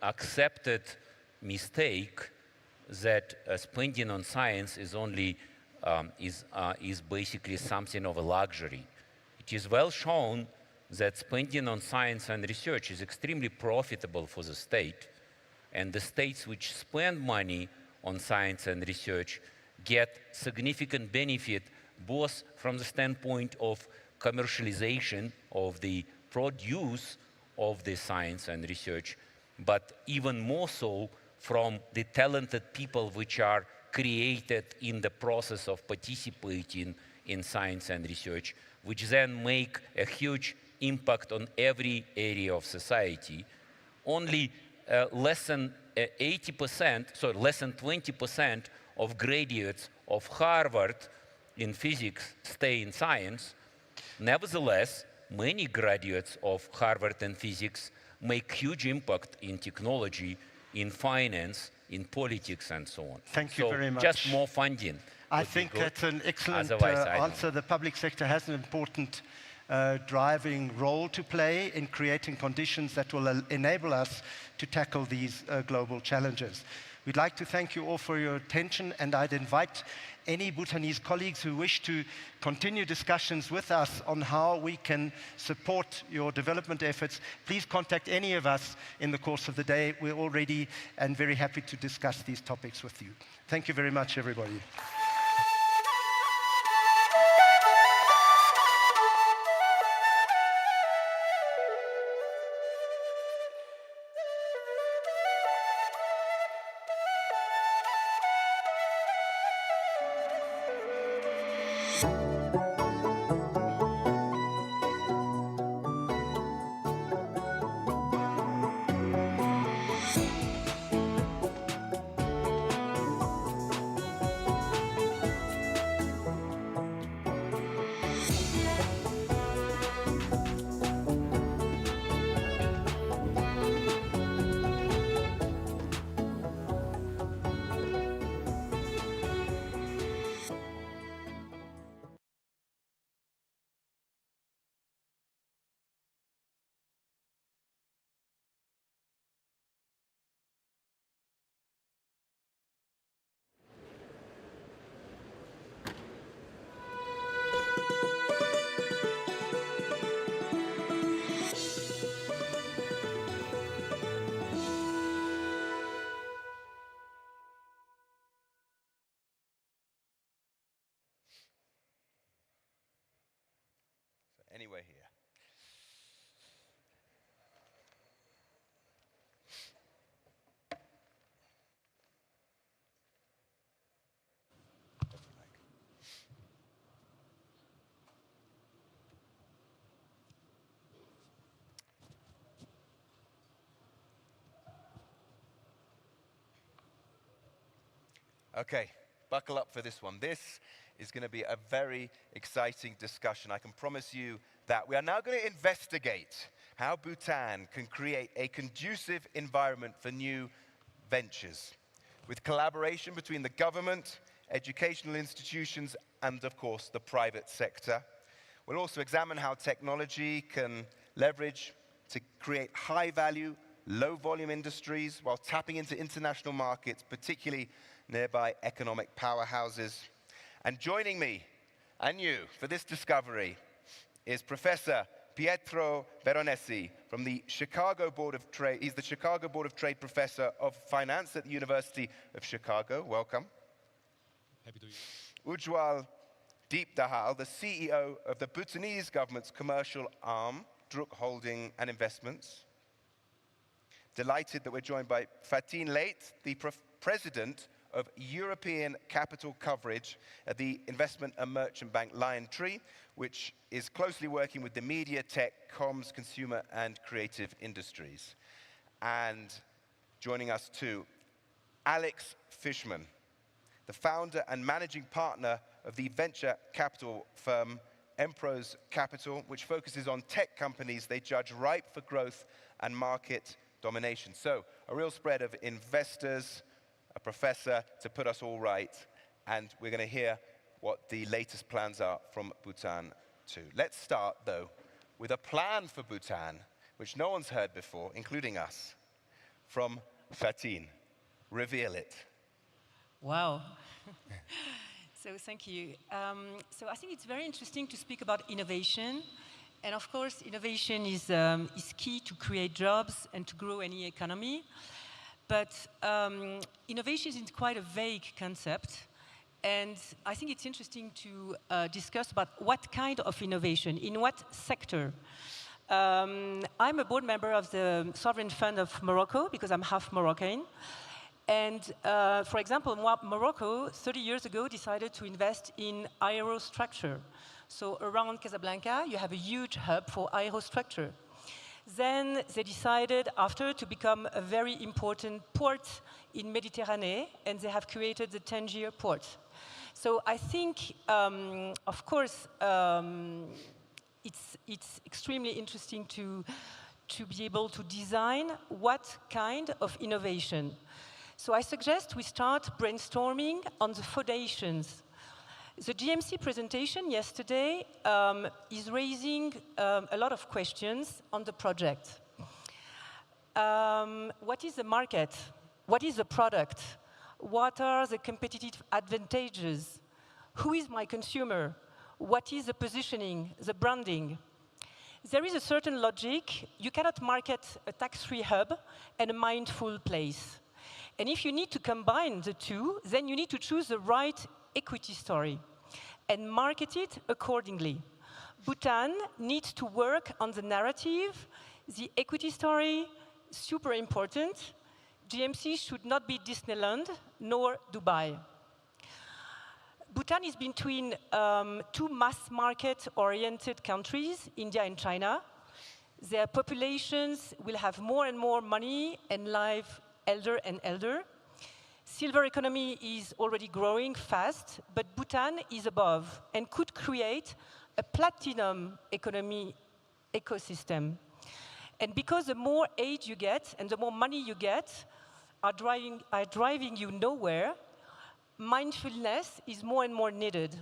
accepted mistake that spending on science is only is basically something of a luxury. It is well shown that spending on science and research is extremely profitable for the state, and the states which spend money on science and research get significant benefit both from the standpoint of commercialization of the produce of the science and research, but even more so from the talented people which are created in the process of participating in science and research, which then make a huge impact on every area of society. Only less than 20% of graduates of Harvard in physics stay in science. Nevertheless, many graduates of Harvard in physics make huge impact in technology, in finance, in politics, and so on. Thank you very much. Just more funding. I think that's an excellent answer. The public sector has an important driving role to play in creating conditions that will enable us to tackle these global challenges. We'd like to thank you all for your attention, and I'd invite any Bhutanese colleagues who wish to continue discussions with us on how we can support your development efforts. Please contact any of us in the course of the day. We're all ready and very happy to discuss these topics with you. Thank you very much, everybody. Okay, buckle up for this one. This is going to be a very exciting discussion. I can promise you that we are now going to investigate how Bhutan can create a conducive environment for new ventures, with collaboration between the government, educational institutions, and of course, the private sector. We'll also examine how technology can leverage to create high-value, low-volume industries while tapping into international markets, particularly nearby economic powerhouses. And joining me and you for this discovery is Professor Pietro Veronesi from the Chicago Board of Trade. He's the Chicago Board of Trade Professor of Finance at the University of Chicago. Welcome. Happy to be here. Ujwal Deep Dahal, the CEO of the Bhutanese government's commercial arm, Druk Holding and Investments. Delighted that we're joined by Fatin Late, the president of European Capital Coverage at the investment and merchant bank Liontree, which is closely working with the media, tech, comms, consumer, and creative industries. And joining us too, Alex Fishman, the founder and managing partner of the venture capital firm Empros Capital, which focuses on tech companies they judge ripe for growth and market domination. So a real spread of investors, a professor to put us all right, and we're going to hear what the latest plans are from Bhutan too. Let's start, though, with a plan for Bhutan, which no one's heard before, including us, from Fatin. Reveal it. Wow. So thank you. So I think it's very interesting to speak about innovation. And of course, innovation is key to create jobs and to grow any economy. But innovation is quite a vague concept. And I think it's interesting to discuss about what kind of innovation, in what sector. I'm a board member of the Sovereign Fund of Morocco because I'm half Moroccan. And for example, Morocco, 30 years ago, decided to invest in aerostructure. So around Casablanca, you have a huge hub for aerostructure. Then they decided after to become a very important port in Mediterranean, and they have created the Tangier port. So I think, of course, it's extremely interesting to be able to design what kind of innovation. So I suggest we start brainstorming on the foundations. The GMC presentation yesterday is raising a lot of questions on the project. What is the market? What is the product? What are the competitive advantages? Who is my consumer? What is the positioning, the branding? There is a certain logic. You cannot market a tax-free hub and a mindful place. And if you need to combine the two, then you need to choose the right equity story and market it accordingly. Bhutan needs to work on the narrative, the equity story, super important. GMC should not be Disneyland, nor Dubai. Bhutan is between two mass market-oriented countries, India and China. Their populations will have more and more money and live elder and elder. Silver economy is already growing fast, but Bhutan is above and could create a platinum economy ecosystem. And because the more age you get and the more money you get are driving you nowhere, mindfulness is more and more needed.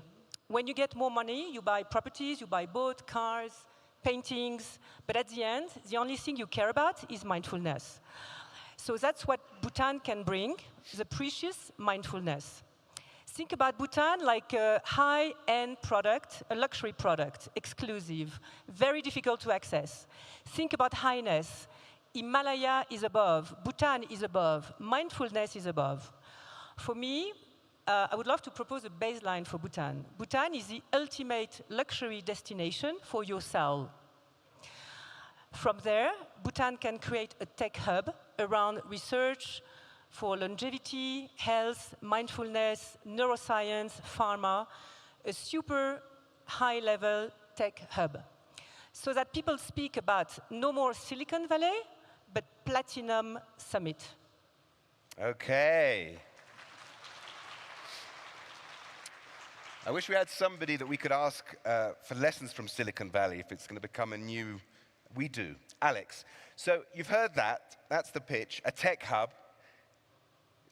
When you get more money, you buy properties, you buy boats, cars, paintings, but at the end, the only thing you care about is mindfulness. So that's what Bhutan can bring, the precious mindfulness. Think about Bhutan like a high-end product, a luxury product, exclusive, very difficult to access. Think about highness. Himalaya is above, Bhutan is above, mindfulness is above. For me, I would love to propose a baseline for Bhutan. Bhutan is the ultimate luxury destination for your soul. From there, Bhutan can create a tech hub around research for longevity, health, mindfulness, neuroscience, pharma, a super high-level tech hub. So that people speak about no more Silicon Valley, but Platinum Summit. Okay. I wish we had somebody that we could ask for lessons from Silicon Valley if it's going to become a new... We do. Alex, so you've heard that. That's the pitch. A tech hub,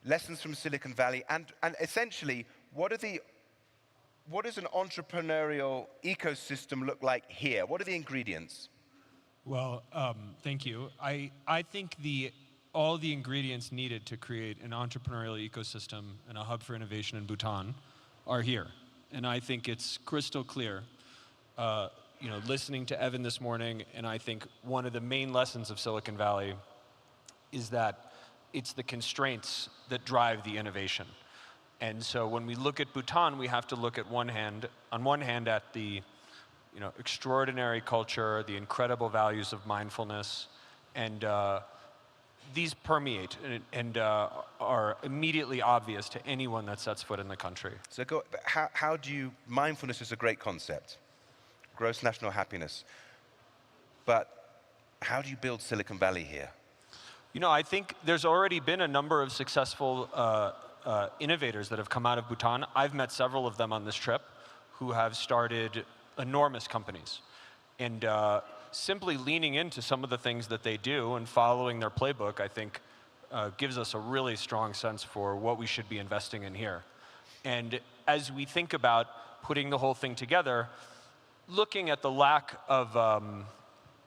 lessons from Silicon Valley, and essentially, what does an entrepreneurial ecosystem look like here? What are the ingredients? Well, thank you. I think all the ingredients needed to create an entrepreneurial ecosystem and a hub for innovation in Bhutan are here. And I think it's crystal clear, listening to Evan this morning, and I think one of the main lessons of Silicon Valley is that it's the constraints that drive the innovation. And so when we look at Bhutan, we have to look on one hand at the extraordinary culture, the incredible values of mindfulness, and these permeate and are immediately obvious to anyone that sets foot in the country. So how do you... Mindfulness is a great concept, gross national happiness. But how do you build Silicon Valley here? I think there's already been a number of successful innovators that have come out of Bhutan. I've met several of them on this trip who have started enormous companies. And simply leaning into some of the things that they do and following their playbook, I think, gives us a really strong sense for what we should be investing in here. And as we think about putting the whole thing together, looking at the lack of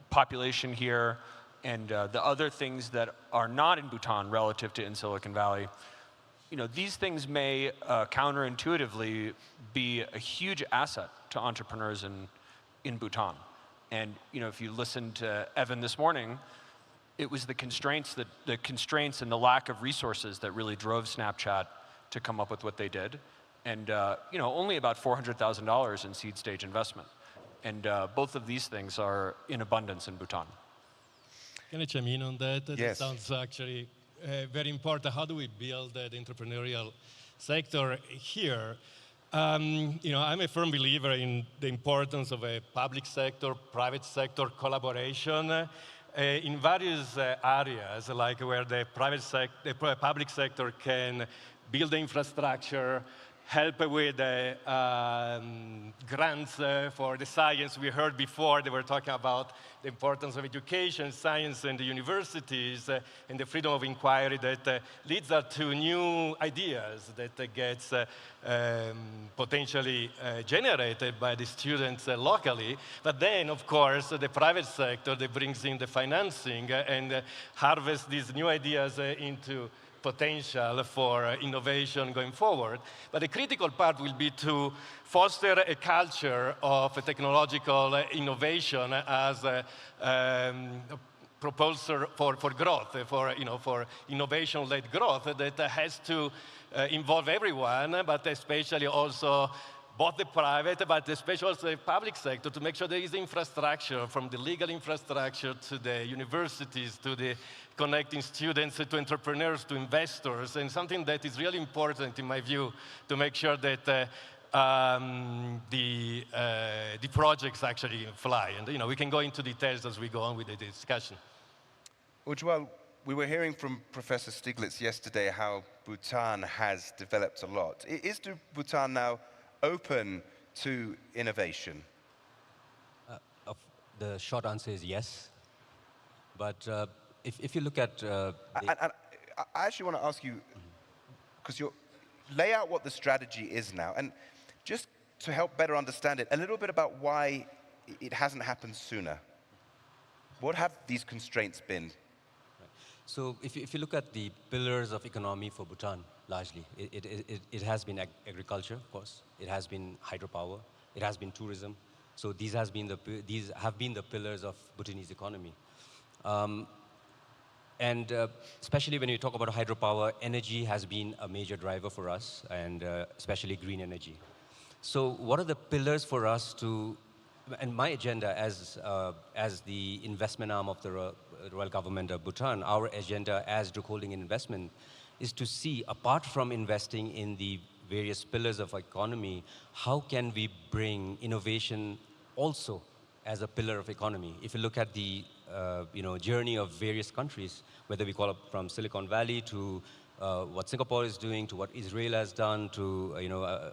population here and the other things that are not in Bhutan relative to in Silicon Valley, these things may counterintuitively be a huge asset to entrepreneurs in Bhutan. And if you listen to Evan this morning, it was the constraints and the lack of resources that really drove Snapchat to come up with what they did. And only about $400,000 in seed stage investment. And both of these things are in abundance in Bhutan. Can I chime in on that? Yes. That sounds actually very important. How do we build the entrepreneurial sector here? I'm a firm believer in the importance of a public sector, private sector collaboration in various areas, like where the public sector can build the infrastructure, help with grants for the science. We heard before they were talking about the importance of education, science, and the universities, and the freedom of inquiry that leads us to new ideas that gets potentially generated by the students locally. But then, of course, the private sector that brings in the financing and harvests these new ideas into potential for innovation going forward. But the critical part will be to foster a culture of technological innovation as a propulsor for growth, for innovation-led growth that has to involve everyone, but especially also both the private, but especially also the public sector, to make sure there is infrastructure, from the legal infrastructure to the universities, to the connecting students to entrepreneurs, to investors, and something that is really important, in my view, to make sure that the projects actually fly. And we can go into details as we go on with the discussion. Ujwal, we were hearing from Professor Stiglitz yesterday how Bhutan has developed a lot. Is Bhutan now open to innovation? The short answer is yes. But if you look at... I actually want to ask you, because you lay out what the strategy is now, and just to help better understand it, a little bit about why it hasn't happened sooner. What have these constraints been? So if you look at the pillars of economy for Bhutan, largely, it has been agriculture, of course. It has been hydropower. It has been tourism. So these have been the pillars of Bhutanese economy. And especially when you talk about hydropower, energy has been a major driver for us, and especially green energy. So what are the pillars for us to... And my agenda as the investment arm of the Royal Government of Bhutan, our agenda as Druk Holding Investment is to see, apart from investing in the various pillars of economy, how can we bring innovation also as a pillar of economy? If you look at the journey of various countries, whether we call it from Silicon Valley to what Singapore is doing, to what Israel has done, to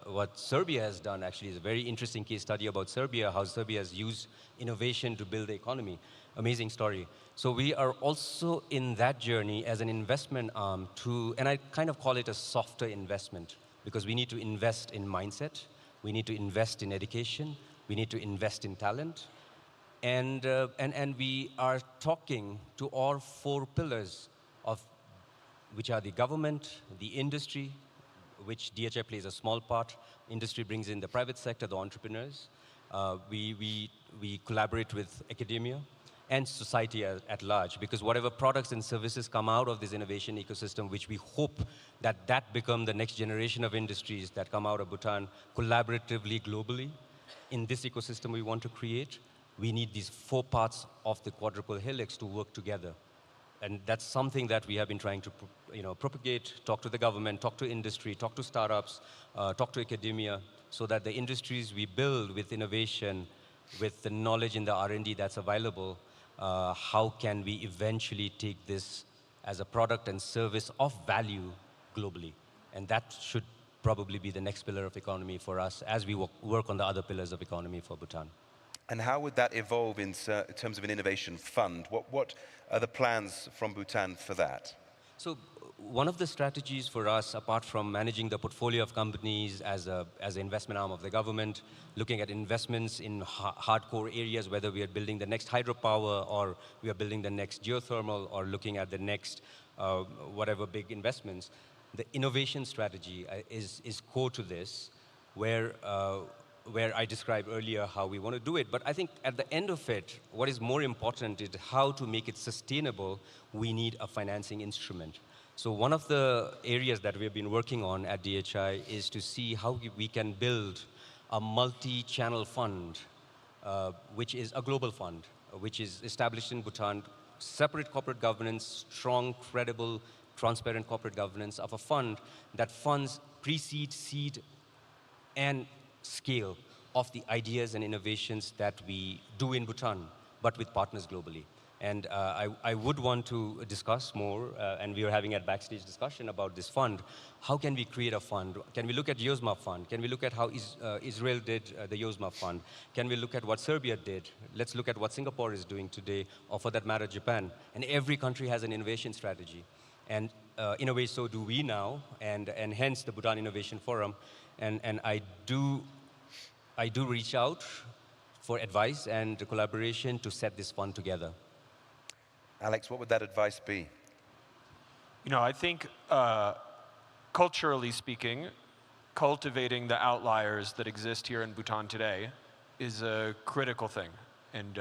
what Serbia has done. Actually, is a very interesting case study about Serbia, how Serbia has used innovation to build the economy. Amazing story. So we are also in that journey as an investment arm and I kind of call it a softer investment, because we need to invest in mindset, we need to invest in education, we need to invest in talent, and we are talking to all 4 pillars of which are the government, the industry, which DHI plays a small part. Industry brings in the private sector, the entrepreneurs. We collaborate with academia and society at large, because whatever products and services come out of this innovation ecosystem, which we hope that become the next generation of industries that come out of Bhutan collaboratively globally, in this ecosystem we want to create, we need these 4 parts of the quadruple helix to work together. And that's something that we have been trying to propagate, talk to the government, talk to industry, talk to startups, talk to academia, so that the industries we build with innovation, with the knowledge in the R&D that's available, how can we eventually take this as a product and service of value globally? And that should probably be the next pillar of economy for us as we work on the other pillars of economy for Bhutan. And how would that evolve in terms of an innovation fund? What are the plans from Bhutan for that? So one of the strategies for us, apart from managing the portfolio of companies as an investment arm of the government, looking at investments in hardcore areas, whether we are building the next hydropower or we are building the next geothermal or looking at the next whatever big investments, the innovation strategy is core to this, where I described earlier how we want to do it. But I think at the end of it, what is more important is how to make it sustainable. We need a financing instrument. So one of the areas that we've been working on at DHI is to see how we can build a multi-channel fund, which is a global fund, which is established in Bhutan, separate corporate governance, strong, credible, transparent corporate governance of a fund that funds pre-seed, seed, and scale of the ideas and innovations that we do in Bhutan, but with partners globally. And I would want to discuss more, and we were having a backstage discussion about this fund. How can we create a fund? Can we look at Yozma Fund? Can we look at how Israel did the Yozma Fund? Can we look at what Serbia did? Let's look at what Singapore is doing today, or for that matter, Japan. And every country has an innovation strategy. And in a way, so do we now, and hence the Bhutan Innovation Forum. And I do reach out for advice and collaboration to set this fund together. Alex, what would that advice be? I think culturally speaking, cultivating the outliers that exist here in Bhutan today is a critical thing. And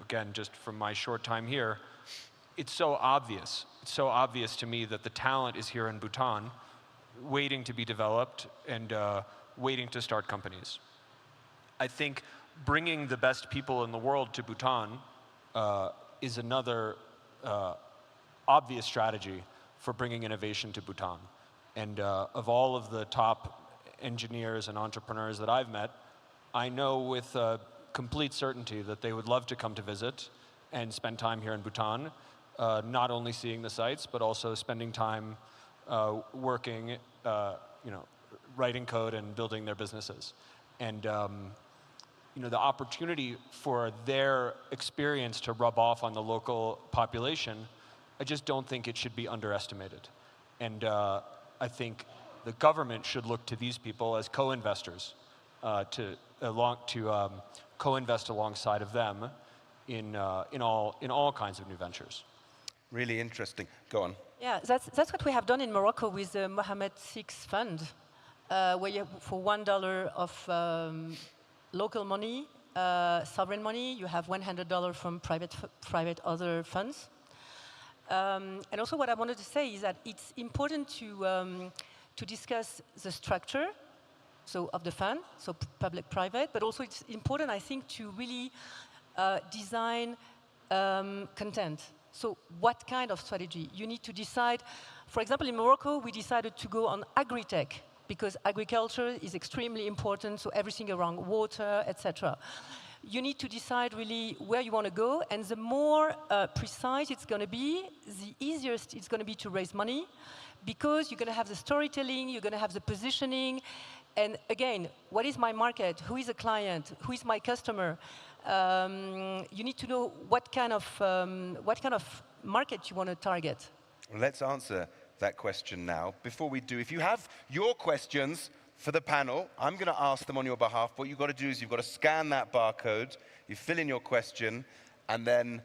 again, just from my short time here, it's so obvious. It's so obvious to me that the talent is here in Bhutan, waiting to be developed and waiting to start companies. I think bringing the best people in the world to Bhutan is another obvious strategy for bringing innovation to Bhutan. And of all of the top engineers and entrepreneurs that I've met, I know with complete certainty that they would love to come to visit and spend time here in Bhutan, not only seeing the sites, but also spending time working, writing code and building their businesses. And the opportunity for their experience to rub off on the local population, I just don't think it should be underestimated. And I think the government should look to these people as co-investors to co-invest alongside of them in all kinds of new ventures. Really interesting. Go on. Yeah, that's what we have done in Morocco with the Mohammed VI Fund, where you, for $1 of local money, sovereign money, you have $100 from private other funds. And also what I wanted to say is that it's important to discuss the structure of the fund, so public-private, but also it's important, I think, to really design content. So what kind of strategy? You need to decide. For example, in Morocco, we decided to go on agri-tech because agriculture is extremely important, so everything around water, etc. you need to decide really where you want to go, and the more precise it's going to be, the easiest it's going to be to raise money, because you're going to have the storytelling, you're going to have the positioning, and again, what is my market? Who is the client? Who is my customer? You need to know what kind of market you want to target. Let's answer that question now. Before we do, if you have your questions for the panel, I'm going to ask them on your behalf. What you've got to do is you've got to scan that barcode, you fill in your question, and then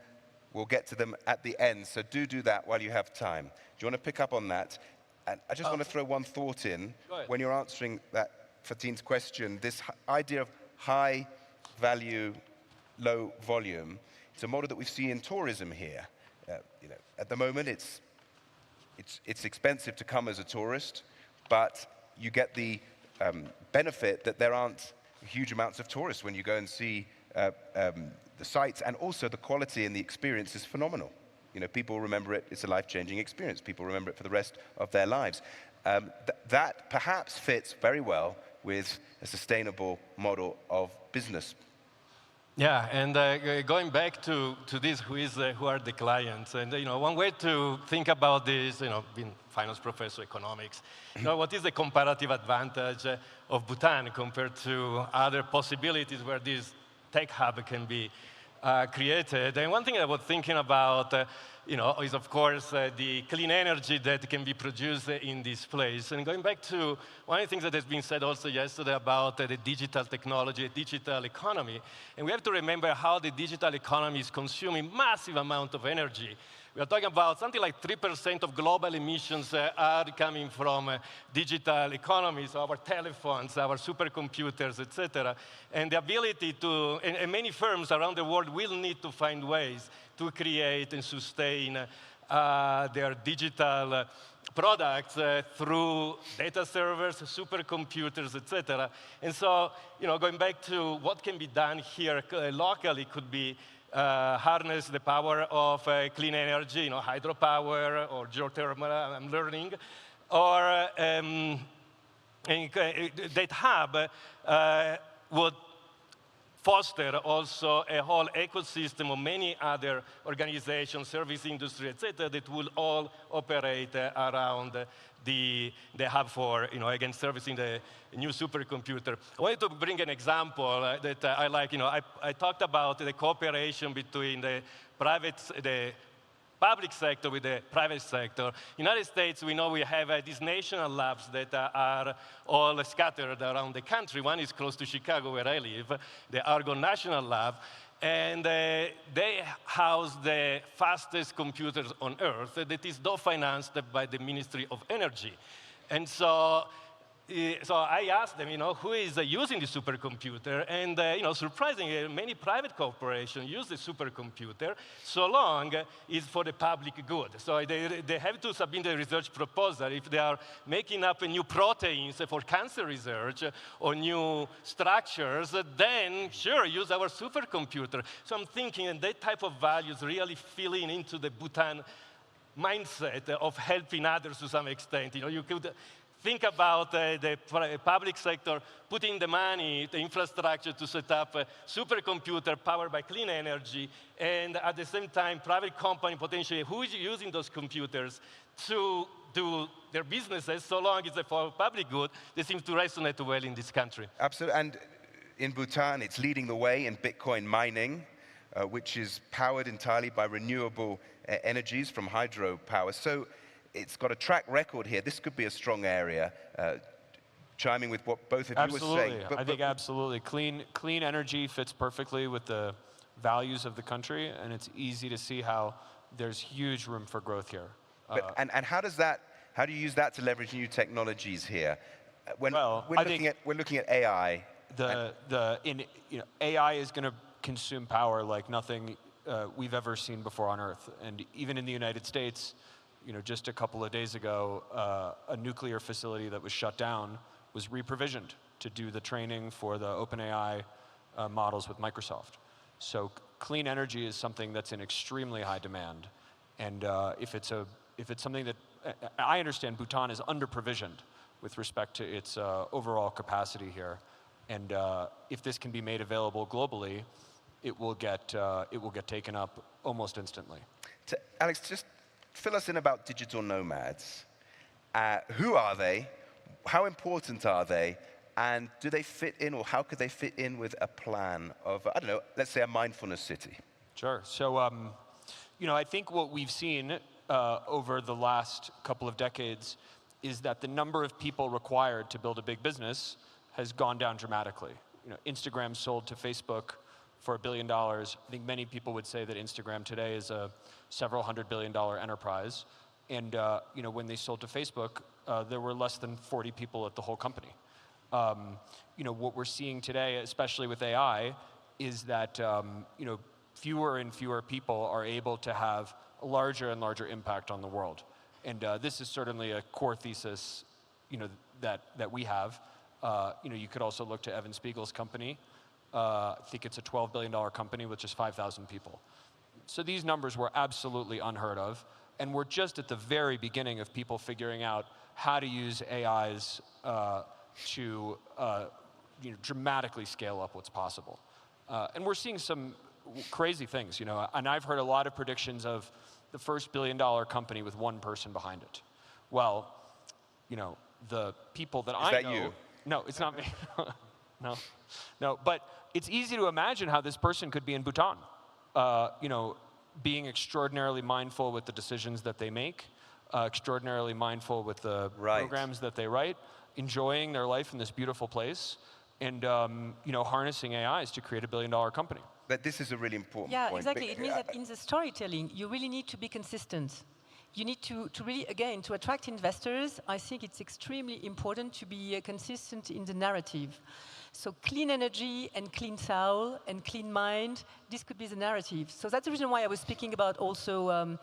we'll get to them at the end. So do that while you have time. Do you want to pick up on that? And I just want to throw one thought in. When you're answering that Fatine's question, this idea of high value, low volume, it's a model that we see in tourism here. At the moment, it's expensive to come as a tourist, but you get the benefit that there aren't huge amounts of tourists when you go and see the sites, and also the quality and the experience is phenomenal. People remember it, it's a life-changing experience. People remember it for the rest of their lives. That perhaps fits very well with a sustainable model of business. Yeah, and going back to this, who are the clients, and one way to think about this, being finance professor, economics, what is the comparative advantage of Bhutan compared to other possibilities where this tech hub can be created? And one thing I was thinking about, is of course the clean energy that can be produced in this place. And going back to one of the things that has been said also yesterday about the digital technology, digital economy, and we have to remember how the digital economy is consuming massive amount of energy. We are talking about something like 3% of global emissions are coming from digital economies, our telephones, our supercomputers, etc. And the ability to, and many firms around the world will need to find ways to create and sustain their digital products through data servers, supercomputers, etc. And so, going back to what can be done here locally could be harness the power of clean energy, hydropower or geothermal, I'm learning, or that hub would foster also a whole ecosystem of many other organizations, service industry, etc., that will all operate around the hub for, again, servicing the new supercomputer. I wanted to bring an example that I like. I talked about the cooperation between the public sector with the private sector. United States, we know we have these national labs that are all scattered around the country. One is close to Chicago, where I live, the Argonne National Lab. And they house the fastest computers on Earth that is financed by the Ministry of Energy. And so I asked them, who is using the supercomputer? And, surprisingly, many private corporations use the supercomputer so long it's for the public good. So they have to submit a research proposal. If they are making up new proteins for cancer research or new structures, then sure, use our supercomputer. So I'm thinking that that type of values really filling into the Bhutan mindset of helping others to some extent. You could think about the public sector putting the money, the infrastructure to set up a supercomputer powered by clean energy, and at the same time, private company potentially who is using those computers to do their businesses, so long it's for public good. They seem to resonate well in this country. Absolutely, and in Bhutan, it's leading the way in Bitcoin mining, which is powered entirely by renewable energies from hydropower. So it's got a track record here. This could be a strong area, chiming with what both of you were saying. I think absolutely. Clean energy fits perfectly with the values of the country, and it's easy to see how there's huge room for growth here. And how do you use that to leverage new technologies here? We're looking at AI. AI is going to consume power like nothing we've ever seen before on Earth. And even in the United States, just a couple of days ago, a nuclear facility that was shut down was re-provisioned to do the training for the OpenAI models with Microsoft. So clean energy is something that's in extremely high demand. And if it's something that, I understand Bhutan is under-provisioned with respect to its overall capacity here. And if this can be made available globally, it will get taken up almost instantly. Alex, just fill us in about digital nomads. Who are they? How important are they? And do they fit in, or how could they fit in with a plan of, I don't know, let's say a mindfulness city? Sure. So, you know, I think what we've seen over the last couple of decades is that the number of people required to build a big business has gone down dramatically. You know, Instagram sold to Facebook for $1 billion. I think many people would say that Instagram today is a several $100 billion enterprise. And you know, when they sold to Facebook, there were less than 40 people at the whole company. You know, what we're seeing today, especially with AI, is that you know, fewer and fewer people are able to have a larger and larger impact on the world. And this is certainly a core thesis, you know, that we have. You know, you could also look to Evan Spiegel's company. I think it's a $12 billion company with just 5,000 people. So these numbers were absolutely unheard of. And we're just at the very beginning of people figuring out how to use AIs to you know, dramatically scale up what's possible. And we're seeing some crazy things, you know, and I've heard a lot of predictions of the first $1 billion company with one person behind it. Well, you know, the people that I know— Is that you? No, it's not me. No, but it's easy to imagine how this person could be in Bhutan, you know, being extraordinarily mindful with the decisions that they make, extraordinarily mindful with the programs that they write, enjoying their life in this beautiful place, and you know, harnessing AIs to create $1 billion company. But this is a really important point. Yeah, exactly. It means that in the storytelling, you really need to be consistent. You need to really, again, to attract investors, I think it's extremely important to be consistent in the narrative. So clean energy and clean soul and clean mind, this could be the narrative. So that's the reason why I was speaking about also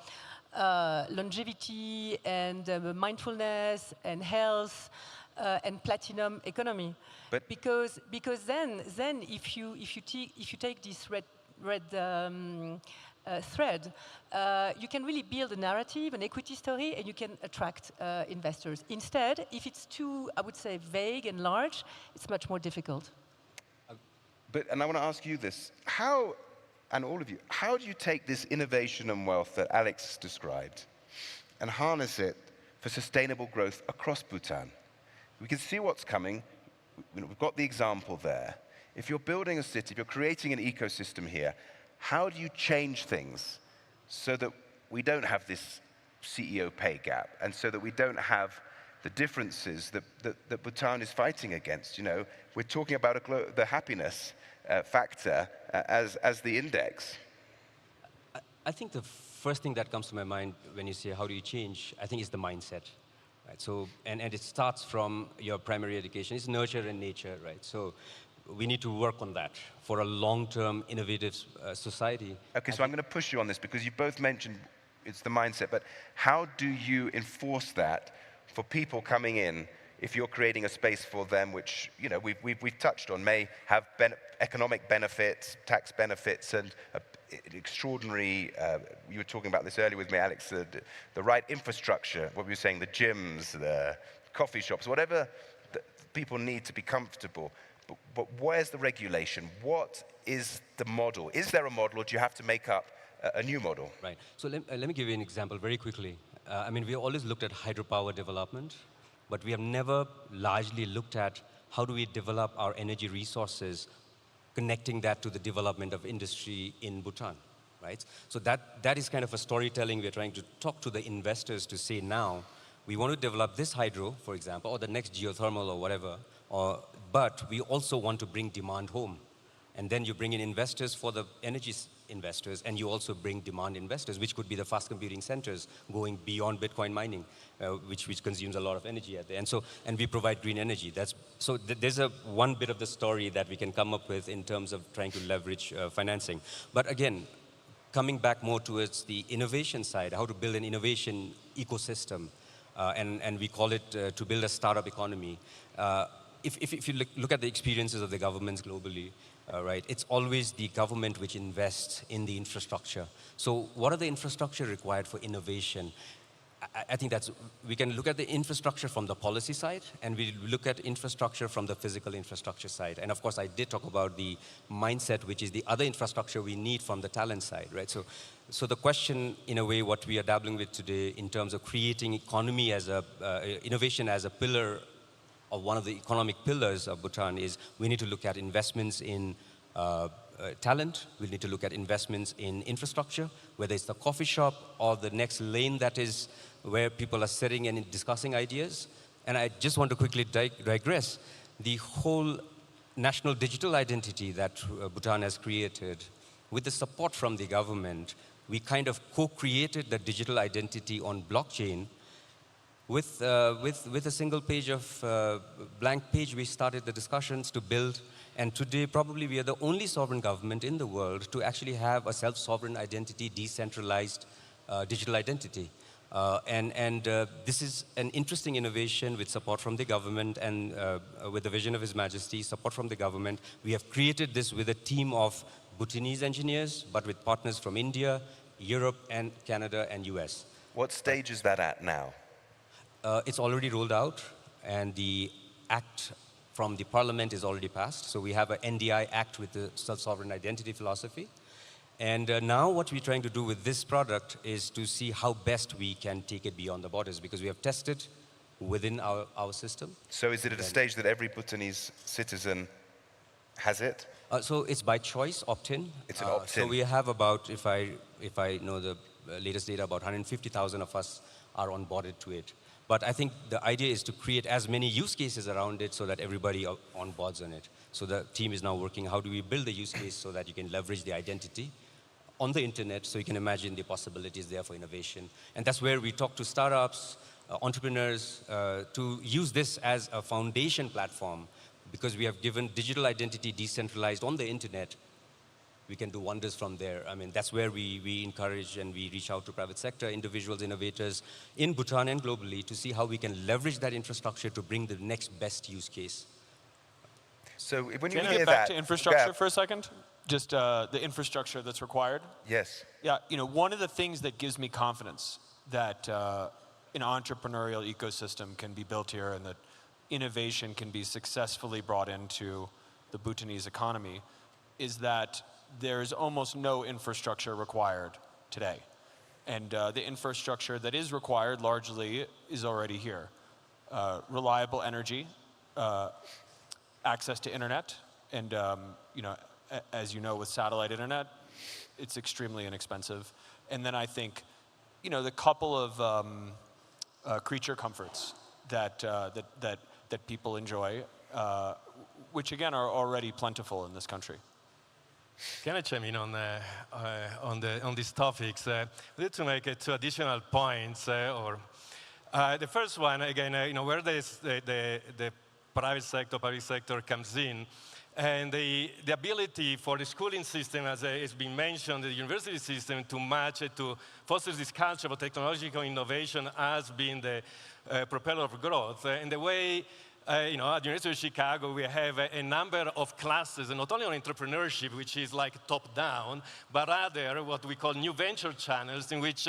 longevity and mindfulness and health and platinum economy. But because then if you take this red thread, you can really build a narrative, an equity story, and you can attract investors. Instead, if it's too, I would say, vague and large, it's much more difficult. And I want to ask you this: how, and all of you, how do you take this innovation and wealth that Alex described and harness it for sustainable growth across Bhutan? We can see what's coming. We've got the example there. If you're building a city, if you're creating an ecosystem here, how do you change things so that we don't have this CEO pay gap, and so that we don't have the differences that Bhutan is fighting against? You know, we're talking about the happiness factor as the index. I think the first thing that comes to my mind when you say how do you change, I think is the mindset. Right? So, and it starts from your primary education. It's nurture and nature, right? So we need to work on that for a long-term, innovative society. Okay, so I'm going to push you on this because you both mentioned it's the mindset, but how do you enforce that for people coming in if you're creating a space for them which, you know, we've touched on, may have economic benefits, tax benefits, and extraordinary, you were talking about this earlier with me, Alex, the right infrastructure, what we were saying, the gyms, the coffee shops, whatever people need to be comfortable. But where's the regulation? What is the model? Is there a model, or do you have to make up a new model? Right. So let me give you an example very quickly. I mean, we always looked at hydropower development, but we have never largely looked at how do we develop our energy resources, connecting that to the development of industry in Bhutan, right? So that is kind of a storytelling we're trying to talk to the investors to say now, we want to develop this hydro, for example, or the next geothermal or whatever, but we also want to bring demand home. And then you bring in investors for the energy investors, and you also bring demand investors, which could be the fast computing centers going beyond Bitcoin mining, which consumes a lot of energy at the end. And we provide green energy. There's one bit of the story that we can come up with in terms of trying to leverage financing. But again, coming back more towards the innovation side, how to build an innovation ecosystem, and we call it to build a startup economy. If you look at the experiences of the governments globally, right, it's always the government which invests in the infrastructure. So what are the infrastructure required for innovation? I think we can look at the infrastructure from the policy side, and we look at infrastructure from the physical infrastructure side. And of course, I did talk about the mindset, which is the other infrastructure we need from the talent side, right? So the question, in a way, what we are dabbling with today in terms of creating economy as innovation as a pillar of one of the economic pillars of Bhutan is we need to look at investments in talent, we need to look at investments in infrastructure, whether it's the coffee shop or the next lane that is where people are sitting and discussing ideas. And I just want to quickly digress. The whole national digital identity that Bhutan has created, with the support from the government, we kind of co-created the digital identity on blockchain. With a single page of blank page, we started the discussions to build. And today, probably we are the only sovereign government in the world to actually have a self-sovereign identity, decentralized digital identity. This is an interesting innovation with support from the government and with the vision of His Majesty, support from the government. We have created this with a team of Bhutanese engineers, but with partners from India, Europe, and Canada, and US. What stage is that at now? It's already rolled out, and the act from the parliament is already passed. So we have an NDI act with the self-sovereign identity philosophy. And now what we're trying to do with this product is to see how best we can take it beyond the borders, because we have tested within our system. So is it at a stage that every Bhutanese citizen has it? So it's by choice, opt-in. It's an opt-in. So we have about, if I know the latest data, about 150,000 of us are onboarded to it. But I think the idea is to create as many use cases around it so that everybody onboards on it. So the team is now working, how do we build a use case so that you can leverage the identity on the internet, so you can imagine the possibilities there for innovation. And that's where we talk to startups, entrepreneurs, to use this as a foundation platform, because we have given digital identity decentralized on the internet. We can do wonders from there. I mean, that's where we encourage and we reach out to private sector, individuals, innovators in Bhutan and globally to see how we can leverage that infrastructure to bring the next best use case. So when you Can I hear get back that, to infrastructure for a second? Just the infrastructure that's required? Yes. Yeah, one of the things that gives me confidence that an entrepreneurial ecosystem can be built here and that innovation can be successfully brought into the Bhutanese economy is that there is almost no infrastructure required today. And the infrastructure that is required largely is already here. Reliable energy, access to internet, and as you know, with satellite internet, it's extremely inexpensive. And then I think, the couple of creature comforts that people enjoy, which again are already plentiful in this country. Can I chime in on these topics? I need to make two additional points. The first one, again, where the private sector, public sector comes in, and the ability for the schooling system, as has been mentioned, the university system, to match it, to foster this culture of technological innovation as being the propeller of growth. And the way at the University of Chicago, we have a number of classes, and not only on entrepreneurship, which is like top-down, but rather what we call new venture channels, in which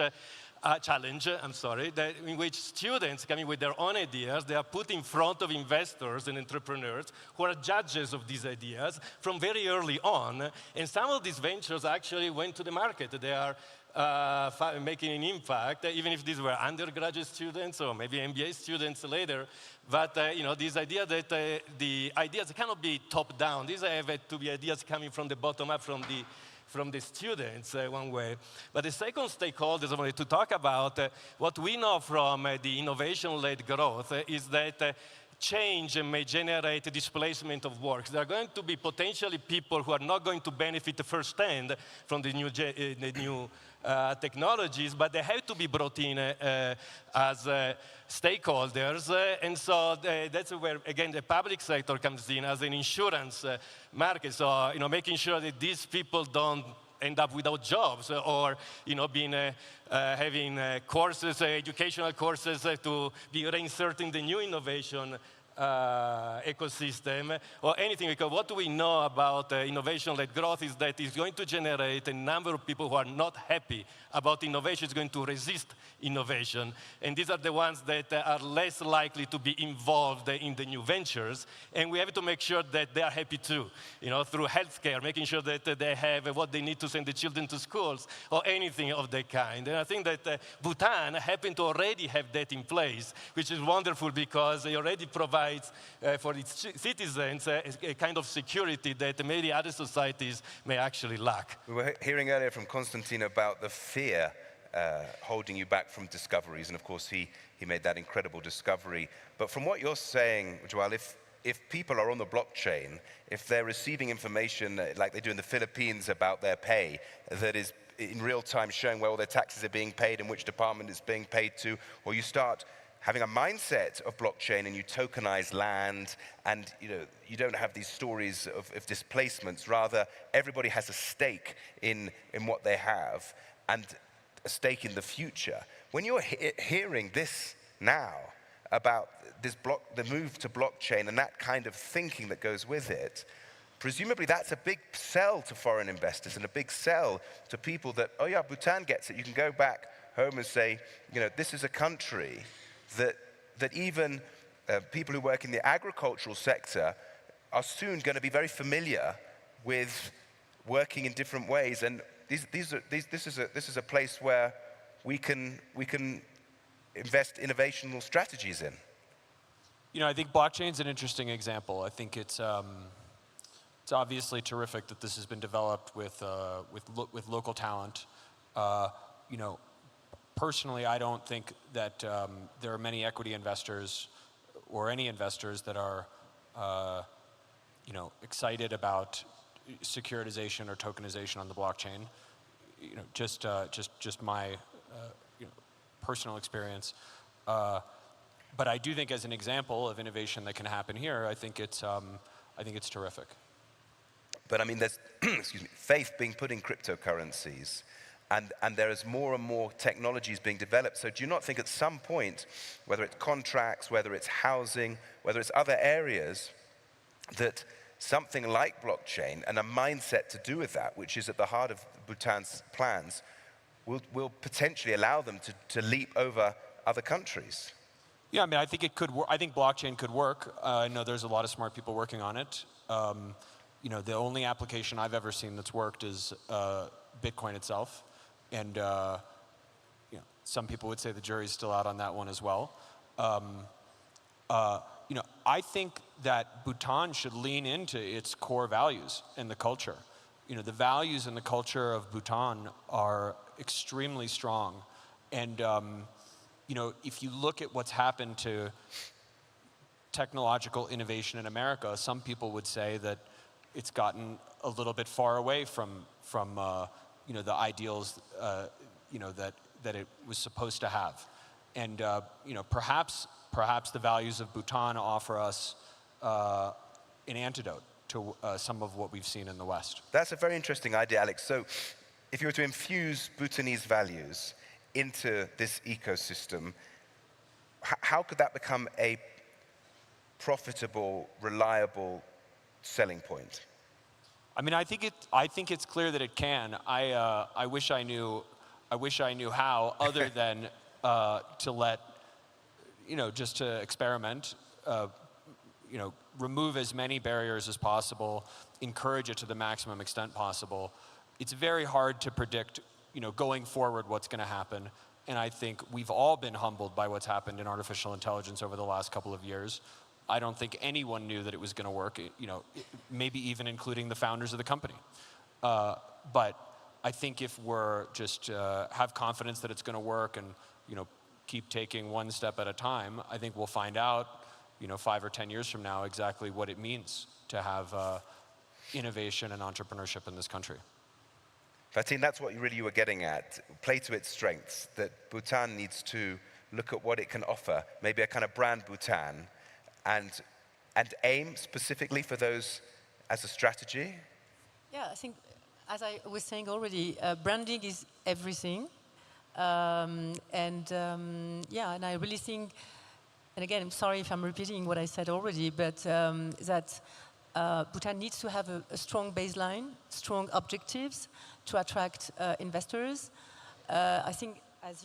in which students coming with their own ideas, they are put in front of investors and entrepreneurs who are judges of these ideas from very early on. And some of these ventures actually went to the market. They are making an impact, even if these were undergraduate students or maybe MBA students later. But this idea that the ideas cannot be top-down. These have to be ideas coming from the bottom up, from the students, one way. But the second stakeholders I wanted to talk about, what we know from the innovation-led growth is that change may generate displacement of work. There are going to be potentially people who are not going to benefit firsthand from the new technologies, but they have to be brought in as stakeholders. And so that's where, again, the public sector comes in as an insurance market. So, making sure that these people don't end up without jobs or, having courses, educational courses to be reinserting the new innovation ecosystem or anything, because what we know about innovation-led growth is that it's going to generate a number of people who are not happy about innovation. It's going to resist innovation, and these are the ones that are less likely to be involved in the new ventures, and we have to make sure that they are happy too, through healthcare, making sure that they have what they need to send the children to schools or anything of that kind. And I think that Bhutan happened to already have that in place, which is wonderful because it already provides for its citizens a kind of security that many other societies may actually lack. We were hearing earlier from Konstantin about the fear holding you back from discoveries, and of course he made that incredible discovery. But from what you're saying, Joel, if people are on the blockchain, if they're receiving information like they do in the Philippines about their pay, that is in real time showing where all their taxes are being paid and which department it's being paid to, or you start having a mindset of blockchain and you tokenize land and you don't have these stories of displacements, rather everybody has a stake in what they have and a stake in the future. When you're hearing this now about the move to blockchain and that kind of thinking that goes with it, presumably that's a big sell to foreign investors and a big sell to people that, oh yeah, Bhutan gets it. You can go back home and say, this is a country that even people who work in the agricultural sector are soon going to be very familiar with working in different ways. And this is a place where we can invest innovational strategies in. I think blockchain's an interesting example. I think it's obviously terrific that this has been developed with local talent. Personally, I don't think that there are many equity investors or any investors that are, excited about securitization or tokenization on the blockchain. Just my personal experience. But I do think, as an example of innovation that can happen here, I think it's terrific. But I mean, there's faith being put in cryptocurrencies. And there is more and more technologies being developed. So do you not think at some point, whether it's contracts, whether it's housing, whether it's other areas, that something like blockchain and a mindset to do with that, which is at the heart of Bhutan's plans, will potentially allow them to leap over other countries? Yeah, I mean, I think it could. I think blockchain could work. I know there's a lot of smart people working on it. The only application I've ever seen that's worked is Bitcoin itself. And some people would say the jury's still out on that one as well. I think that Bhutan should lean into its core values and the culture. The values and the culture of Bhutan are extremely strong. And if you look at what's happened to technological innovation in America, some people would say that it's gotten a little bit far away from the ideals, that it was supposed to have. And, perhaps the values of Bhutan offer us an antidote to some of what we've seen in the West. That's a very interesting idea, Alex. So if you were to infuse Bhutanese values into this ecosystem, how could that become a profitable, reliable selling point? I mean, I think it's clear that it can. I wish I knew how, other than to let, just to experiment, remove as many barriers as possible, encourage it to the maximum extent possible. It's very hard to predict, going forward what's going to happen. And I think we've all been humbled by what's happened in artificial intelligence over the last couple of years. I don't think anyone knew that it was going to work, maybe even including the founders of the company. But I think if we're just have confidence that it's going to work and, keep taking one step at a time, I think we'll find out, 5 or 10 years from now exactly what it means to have innovation and entrepreneurship in this country. Fatin, that's what you were getting at. Play to its strengths, that Bhutan needs to look at what it can offer, maybe a kind of brand Bhutan, and aim specifically for those as a strategy? Yeah, I think, as I was saying already, branding is everything. And I really think and again, I'm sorry if I'm repeating what I said already, but that Bhutan needs to have a strong baseline, strong objectives to attract investors. I think, as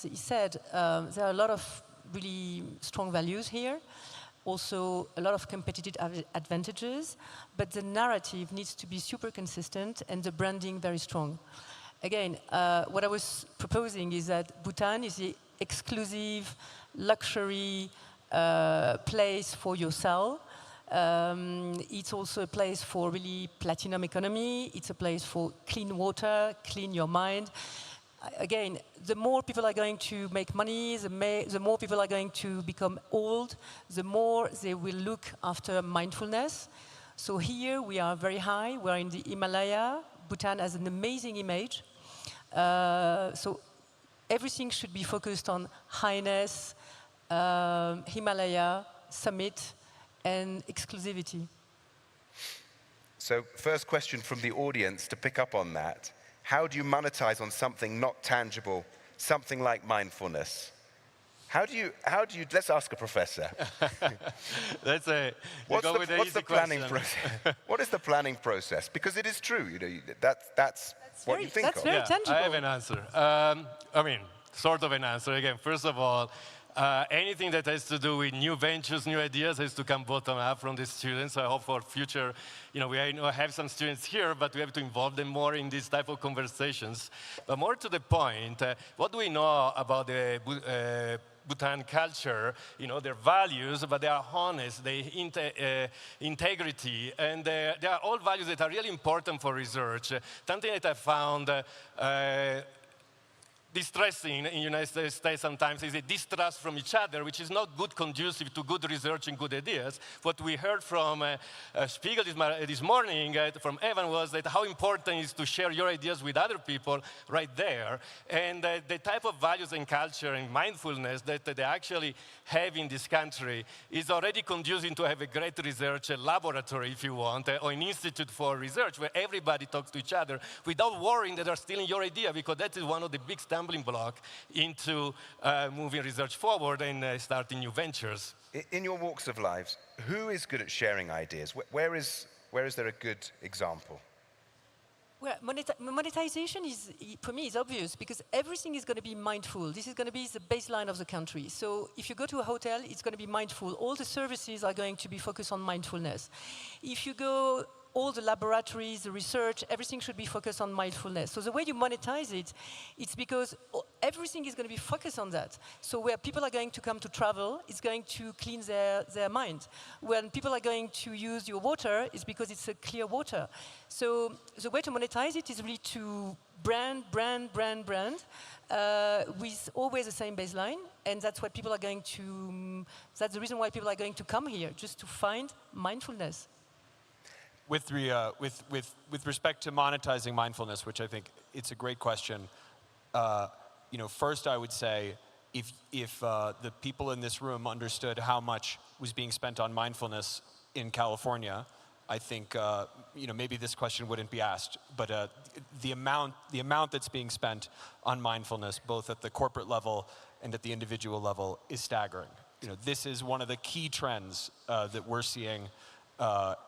he said, there are a lot of really strong values here. Also, a lot of competitive advantages, but the narrative needs to be super consistent and the branding very strong. Again, what I was proposing is that Bhutan is the exclusive luxury place for your cell. It's also a place for really platinum economy. It's a place for clean water, clean your mind. Again, the more people are going to make money, the more people are going to become old, the more they will look after mindfulness. So here we are very high. We are in the Himalaya. Bhutan has an amazing image. So everything should be focused on highness, Himalaya, summit, and exclusivity. So first question from the audience to pick up on that. How do you monetize on something not tangible, something like mindfulness? How do you, let's ask a professor. What's the planning process? What is the planning process? Because it is true, that's what you think of. That's very tangible. I have an answer. I mean, sort of an answer. Again, first of all, anything that has to do with new ventures, new ideas has to come bottom up from the students. So I hope for future, we have some students here, but we have to involve them more in this type of conversations. But more to the point, what do we know about the Bhutan culture, their values, but they are honest, integrity, and they are all values that are really important for research. Something that I found distressing in the United States sometimes is a distrust from each other, which is not good conducive to good research and good ideas. What we heard from Spiegel this morning from Evan was that how important it is to share your ideas with other people right there. And the type of values and culture and mindfulness that they actually have in this country is already conducive to have a great research laboratory, if you want, or an institute for research where everybody talks to each other without worrying that they're stealing your idea, because that is one of the big stumbling block into moving research forward and starting new ventures. In your walks of lives, who is good at sharing ideas? Where is there a good example? Well, monetization is, for me, is obvious because everything is going to be mindful. This is going to be the baseline of the country. So if you go to a hotel, it's going to be mindful. All the services are going to be focused on mindfulness. If you go all the laboratories, the research, everything should be focused on mindfulness. So the way you monetize it, it's because everything is going to be focused on that. So where people are going to come to travel, it's going to clean their mind. When people are going to use your water, it's because it's a clear water. So the way to monetize it is really to brand, with always the same baseline, and that's what people are going to, that's the reason why people are going to come here, just to find mindfulness. With respect to monetizing mindfulness, which I think it's a great question, first I would say if the people in this room understood how much was being spent on mindfulness in California, I think maybe this question wouldn't be asked. But the amount that's being spent on mindfulness, both at the corporate level and at the individual level, is staggering. This is one of the key trends that we're seeing.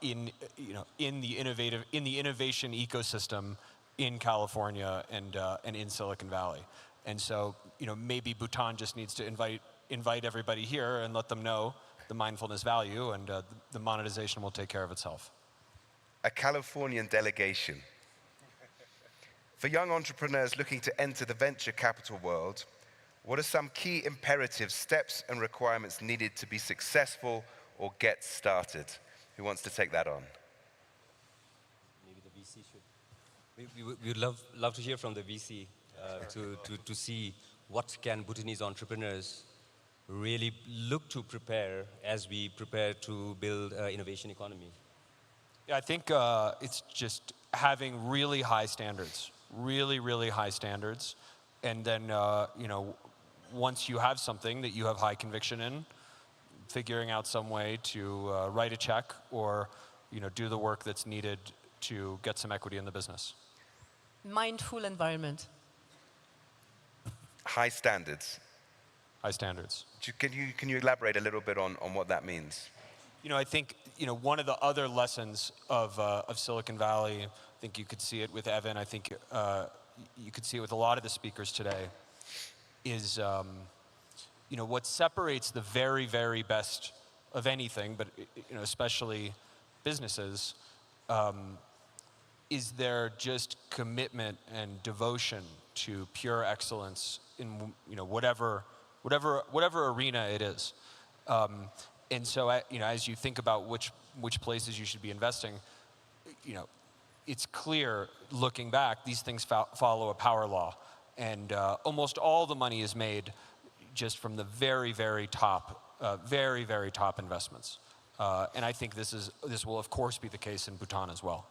In the innovation ecosystem in California and in Silicon Valley, and so maybe Bhutan just needs to invite everybody here and let them know the mindfulness value, and the monetization will take care of itself. A Californian delegation. For young entrepreneurs looking to enter the venture capital world, what are some key imperatives, steps, and requirements needed to be successful or get started? Who wants to take that on? Maybe the VC should. We would love to hear from the VC to see what can Bhutanese entrepreneurs really look to prepare as we prepare to build an innovation economy. Yeah, I think it's just having really high standards, really high standards, and then once you have something that you have high conviction in, figuring out some way to write a check or do the work that's needed to get some equity in the business. Mindful environment. High standards. standards. Can you elaborate a little bit on what that means? I think one of the other lessons of Silicon Valley, I think you could see it with Evan, I think you could see it with a lot of the speakers today, is what separates the very, very best of anything, but especially businesses, is their just commitment and devotion to pure excellence in whatever arena it is. And so as you think about which places you should be investing, it's clear looking back, these things follow a power law, and almost all the money is made just from the very, very top investments. And I think this will of course be the case in Bhutan as well.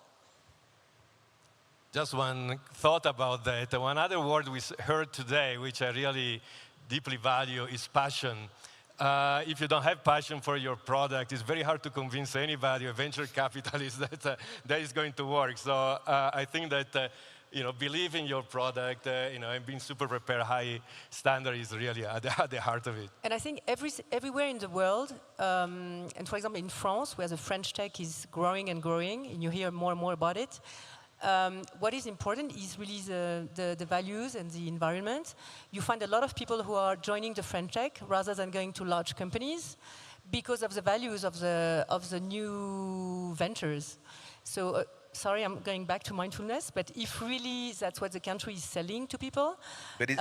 Just one thought about that. One other word we heard today, which I really deeply value, is passion. If you don't have passion for your product, it's very hard to convince anybody, a venture capitalist, that is going to work. So I think that believe in your product, and being super prepared, high standard is really at the heart of it. And I think everywhere in the world, and for example in France, where the French tech is growing and growing, and you hear more and more about it, what is important is really the values and the environment. You find a lot of people who are joining the French tech rather than going to large companies because of the values of the new ventures. So sorry, I'm going back to mindfulness, but if really that's what the country is selling to people, but is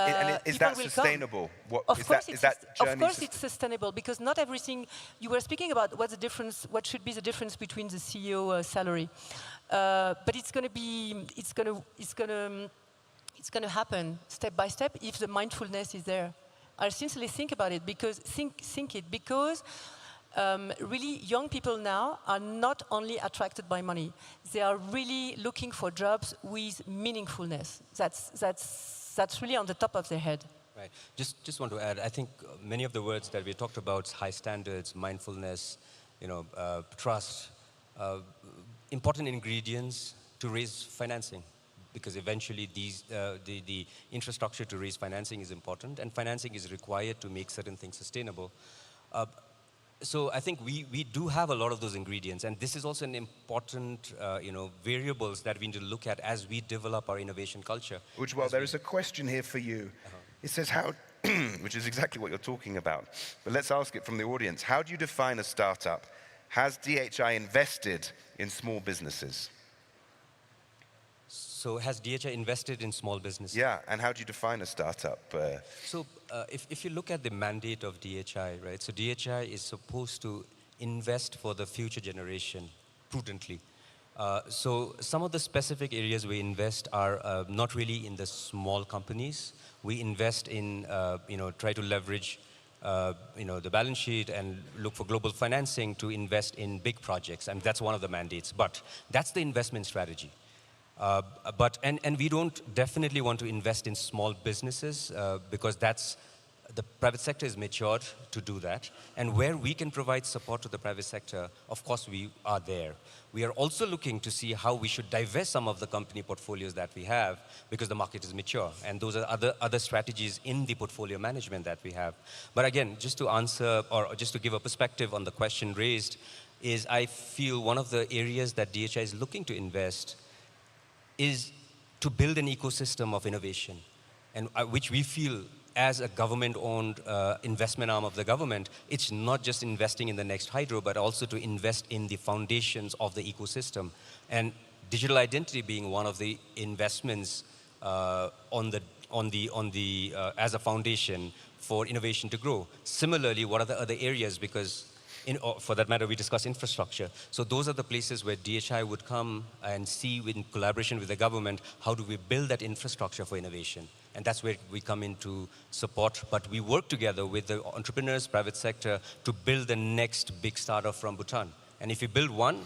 that sustainable? Of course it's sustainable, because not everything. You were speaking about what's the difference, what should be the difference between the CEO salary, but it's going to happen step by step if the mindfulness is there. I sincerely think about it because really young people now are not only attracted by money, they are really looking for jobs with meaningfulness. That's really on the top of their head. Right. Just want to add, I think many of the words that we talked about, high standards, mindfulness, trust, important ingredients to raise financing, because eventually the infrastructure to raise financing is important, and financing is required to make certain things sustainable. So I think we do have a lot of those ingredients, and this is also an important variables that we need to look at as we develop our innovation culture. Well, there is a question here for you. It says how, which is exactly what you're talking about, but let's ask it from the audience. How do you define a startup? Has DHI invested in small businesses? So has DHI invested in small businesses? Yeah, and how do you define a startup? So if you look at the mandate of DHI, right? So DHI is supposed to invest for the future generation prudently. So some of the specific areas we invest are not really in the small companies. We invest in, try to leverage, the balance sheet and look for global financing to invest in big projects. And that's one of the mandates. But that's the investment strategy. And we don't definitely want to invest in small businesses because the private sector is matured to do that. And where we can provide support to the private sector, of course we are there. We are also looking to see how we should divest some of the company portfolios that we have because the market is mature. And those are other strategies in the portfolio management that we have. But again, just to answer or just to give a perspective on the question raised, is I feel one of the areas that DHI is looking to invest is to build an ecosystem of innovation, and which we feel as a government-owned investment arm of the government, it's not just investing in the next hydro, but also to invest in the foundations of the ecosystem. And digital identity being one of the investments as a foundation for innovation to grow. Similarly, what are the other areas? Because for that matter, we discuss infrastructure. So those are the places where DHI would come and see, in collaboration with the government, how do we build that infrastructure for innovation? And that's where we come into support. But we work together with the entrepreneurs, private sector, to build the next big startup from Bhutan. And if we build one,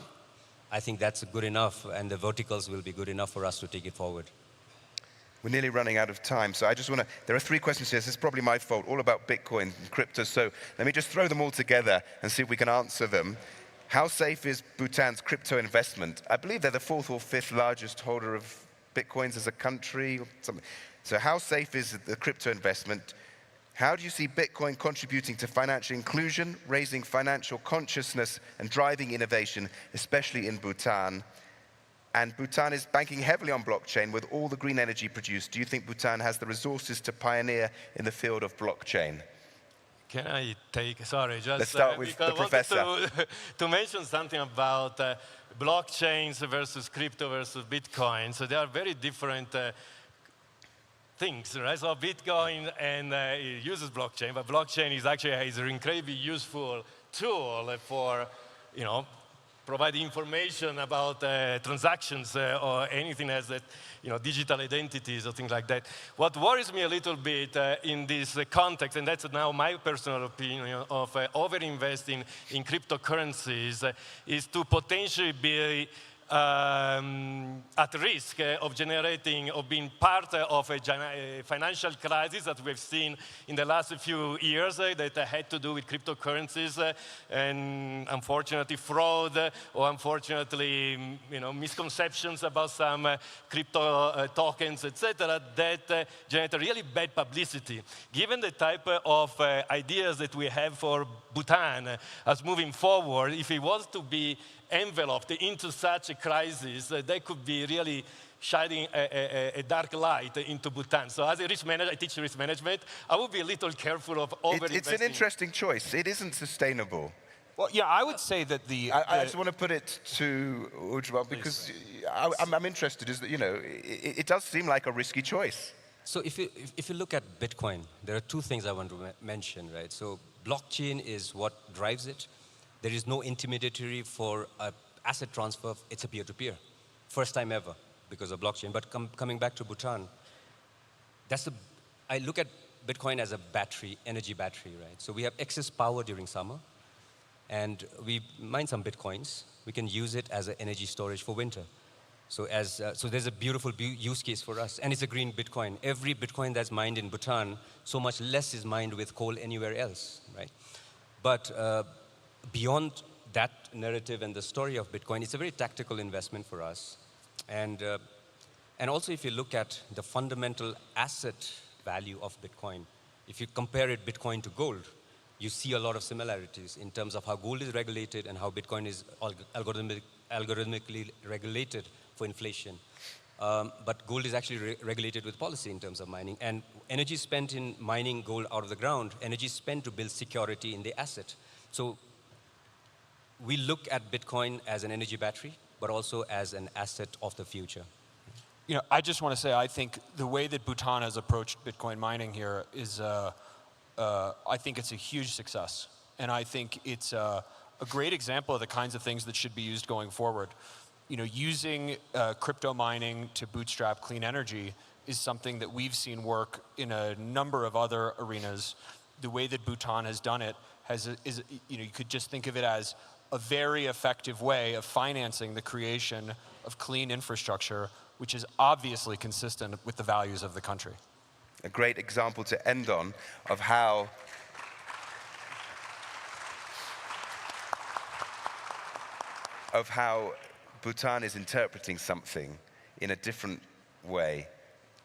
I think that's good enough, and the verticals will be good enough for us to take it forward. We're nearly running out of time, so I just want to, there are 3 questions here. This is probably my fault, all about Bitcoin and crypto. So let me just throw them all together and see if we can answer them. How safe is Bhutan's crypto investment? I believe they're the 4th or 5th largest holder of Bitcoins as a country or something. So how safe is the crypto investment? How do you see Bitcoin contributing to financial inclusion, raising financial consciousness, and driving innovation, especially in Bhutan? And Bhutan is banking heavily on blockchain with all the green energy produced. Do you think Bhutan has the resources to pioneer in the field of blockchain? Can I take, sorry, just Let's start with because the professor. I wanted to mention something about blockchains versus crypto versus Bitcoin. So they are very different things, right? So Bitcoin and it uses blockchain, but blockchain is actually is an incredibly useful tool for, provide information about transactions or anything else that, digital identities or things like that. What worries me a little bit in this context, and that's now my personal opinion of over-investing in cryptocurrencies, is to potentially be at risk of generating or being part of a financial crisis that we've seen in the last few years that had to do with cryptocurrencies and unfortunately fraud or unfortunately misconceptions about some crypto tokens, etc., that generate really bad publicity. Given the type of ideas that we have for Bhutan as moving forward, if it was to be enveloped into such a crisis, that could be really shining a dark light into Bhutan. So as a risk manager, I teach risk management, I would be a little careful of over-investing. It's an interesting choice. It isn't sustainable. Well, yeah, I would say that I just want to put it to Ujjwal because I'm interested. Is that it does seem like a risky choice. So if you look at Bitcoin, there are two things I want to mention, right? So blockchain is what drives it. There is no intermediary for asset transfer. It's a peer-to-peer. First time ever because of blockchain. But coming back to Bhutan, I look at Bitcoin as a battery, energy battery, right? So we have excess power during summer, and we mine some Bitcoins. We can use it as an energy storage for winter. So there's a beautiful use case for us, and it's a green Bitcoin. Every Bitcoin that's mined in Bhutan, so much less is mined with coal anywhere else, right? But beyond that narrative and the story of Bitcoin, it's a very tactical investment for us. And also, if you look at the fundamental asset value of Bitcoin, if you compare it Bitcoin to gold, you see a lot of similarities in terms of how gold is regulated and how Bitcoin is algorithmically regulated for inflation. But gold is actually regulated with policy in terms of mining. And energy spent in mining gold out of the ground, energy spent to build security in the asset. So we look at Bitcoin as an energy battery, but also as an asset of the future. I just want to say, I think the way that Bhutan has approached Bitcoin mining here is, I think it's a huge success. And I think it's a great example of the kinds of things that should be used going forward. Using crypto mining to bootstrap clean energy is something that we've seen work in a number of other arenas. The way that Bhutan has done it you could just think of it as a very effective way of financing the creation of clean infrastructure, which is obviously consistent with the values of the country. A great example to end on of how Bhutan is interpreting something in a different way.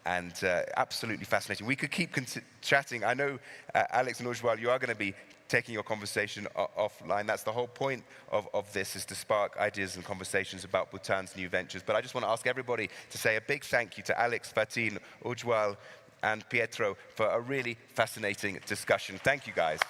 And absolutely fascinating. We could keep chatting. I know, Alex and Ujjwal, you are going to be taking your conversation offline. That's the whole point of this, is to spark ideas and conversations about Bhutan's new ventures. But I just want to ask everybody to say a big thank you to Alex, Fatin, Ujjwal, and Pietro for a really fascinating discussion. Thank you, guys.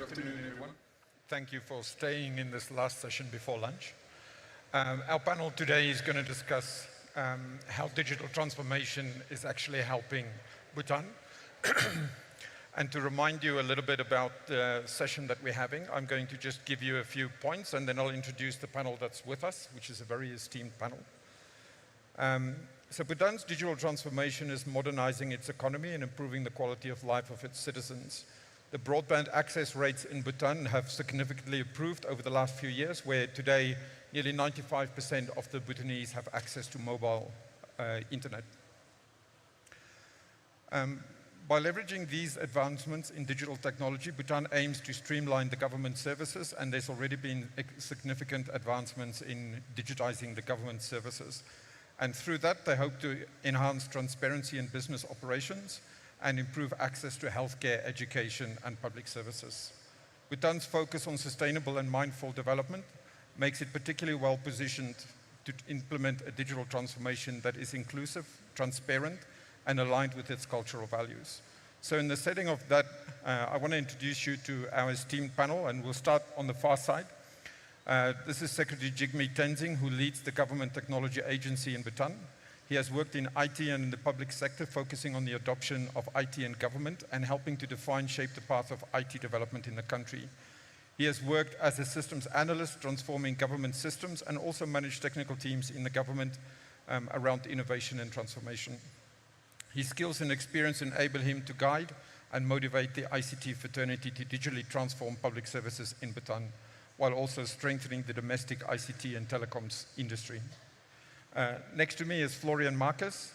afternoon, everyone. Thank you for staying in this last session before lunch. Our panel today is going to discuss how digital transformation is actually helping Bhutan. And to remind you a little bit about the session that we're having, I'm going to just give you a few points, and then I'll introduce the panel that's with us, which is a very esteemed panel. So Bhutan's digital transformation is modernizing its economy and improving the quality of life of its citizens. The broadband access rates in Bhutan have significantly improved over the last few years, where today nearly 95% of the Bhutanese have access to mobile internet. By leveraging these advancements in digital technology, Bhutan aims to streamline the government services, and there's already been significant advancements in digitizing the government services. And through that, they hope to enhance transparency in business operations and improve access to healthcare, education, and public services. Bhutan's focus on sustainable and mindful development makes it particularly well positioned to implement a digital transformation that is inclusive, transparent, and aligned with its cultural values. So in the setting of that, I want to introduce you to our esteemed panel, and we'll start on the far side. This is Secretary Jigme Tenzing, who leads the Government Technology Agency in Bhutan. He has worked in IT and in the public sector, focusing on the adoption of IT in government and helping to shape the path of IT development in the country. He has worked as a systems analyst, transforming government systems, and also managed technical teams in the government around innovation and transformation. His skills and experience enable him to guide and motivate the ICT fraternity to digitally transform public services in Bhutan, while also strengthening the domestic ICT and telecoms industry. Next to me is Florian Marcus.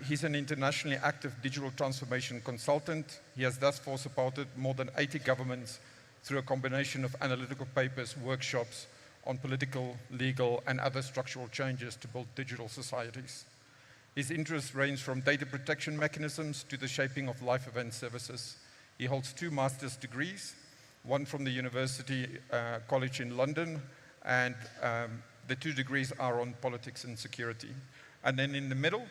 He's an internationally active digital transformation consultant. He has thus far supported more than 80 governments through a combination of analytical papers, workshops on political, legal, and other structural changes to build digital societies. His interests range from data protection mechanisms to the shaping of life event services. He holds 2 master's degrees, one from the University College in London, and the 2 degrees are on politics and security. And then in the middle,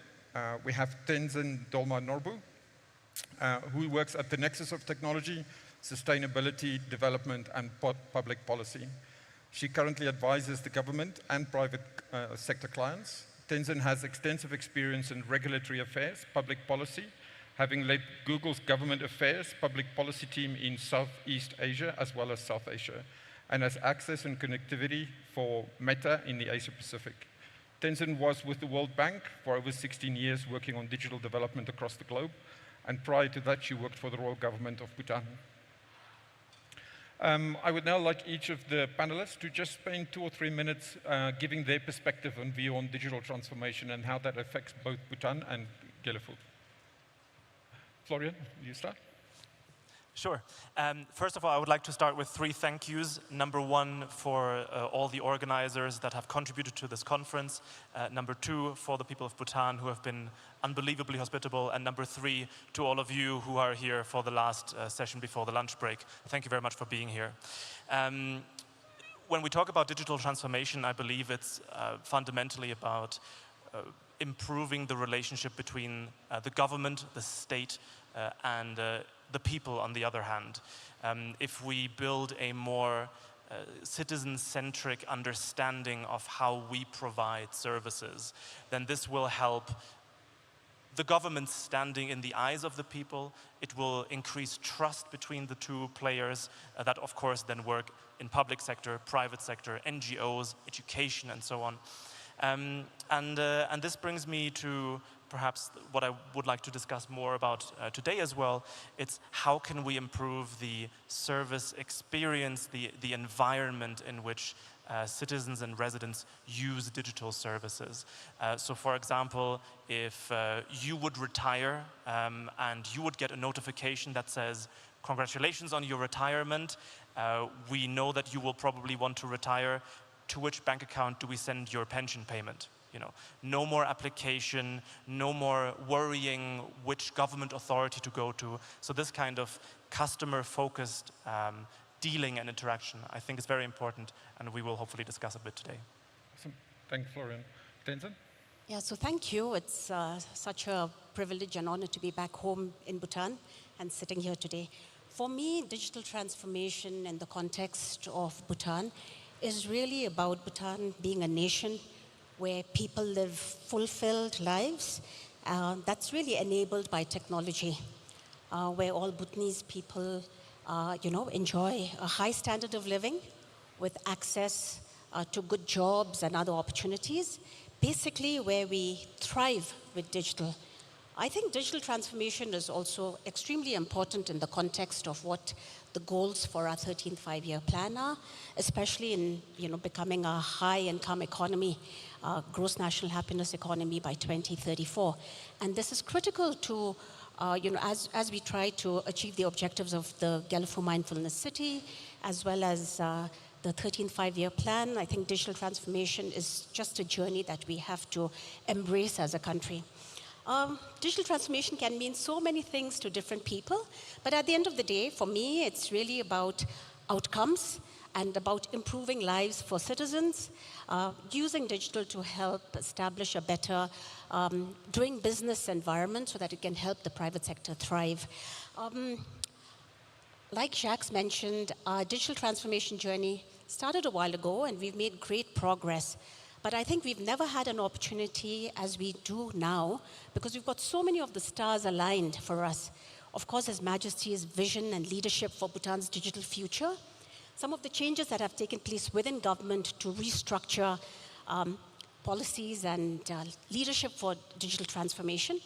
we have Tenzin Dolma Norbu, who works at the nexus of technology, sustainability, development, and public policy. She currently advises the government and private sector clients. Tenzin has extensive experience in regulatory affairs, public policy, having led Google's government affairs public policy team in Southeast Asia as well as South Asia, and has access and connectivity for Meta in the Asia Pacific. Tenzin was with the World Bank for over 16 years working on digital development across the globe, and prior to that she worked for the Royal Government of Bhutan. I would now like each of the panelists to just spend 2 or 3 minutes giving their perspective and view on digital transformation and how that affects both Bhutan and Gelefut. Florian, you start? Sure. First of all, I would like to start with 3 thank yous. Number 1, for all the organizers that have contributed to this conference. Number 2, for the people of Bhutan who have been unbelievably hospitable. And number 3, to all of you who are here for the last session before the lunch break. Thank you very much for being here. When we talk about digital transformation, I believe it's fundamentally about improving the relationship between the government, the state, and the people on the other hand. If we build a more citizen-centric understanding of how we provide services, then this will help the government standing in the eyes of the people. It will increase trust between the 2 players that of course then work in public sector, private sector, NGOs, education, and so on. And this brings me to perhaps what I would like to discuss more about today as well. It's how can we improve the service experience, the environment in which citizens and residents use digital services. So for example, if you would retire and you would get a notification that says, congratulations on your retirement, we know that you will probably want to retire. To which bank account do we send your pension payment? You know, no more application, no more worrying which government authority to go to. So this kind of customer-focused dealing and interaction, I think, is very important, and we will hopefully discuss a bit today. Awesome. Thank you, Florian. Tenzin? Yeah, so thank you. It's such a privilege and honor to be back home in Bhutan and sitting here today. For me, digital transformation in the context of Bhutan is really about Bhutan being a nation where people live fulfilled lives. That's really enabled by technology, where all Bhutanese people, enjoy a high standard of living with access to good jobs and other opportunities. Basically, where we thrive with digital. I think digital transformation is also extremely important in the context of what the goals for our 13th five-year plan are, especially in becoming a high-income economy, gross national happiness economy by 2034. And this is critical to, as we try to achieve the objectives of the Gelfu Mindfulness City, as well as the 13th five-year plan. I think digital transformation is just a journey that we have to embrace as a country. Digital transformation can mean so many things to different people, but at the end of the day, for me, it's really about outcomes and about improving lives for citizens, using digital to help establish a better doing business environment so that it can help the private sector thrive. Like Jacques mentioned, our digital transformation journey started a while ago and we've made great progress. But I think we've never had an opportunity as we do now because we've got so many of the stars aligned for us. Of course, His Majesty's vision and leadership for Bhutan's digital future, some of the changes that have taken place within government to restructure policies and leadership for digital transformation,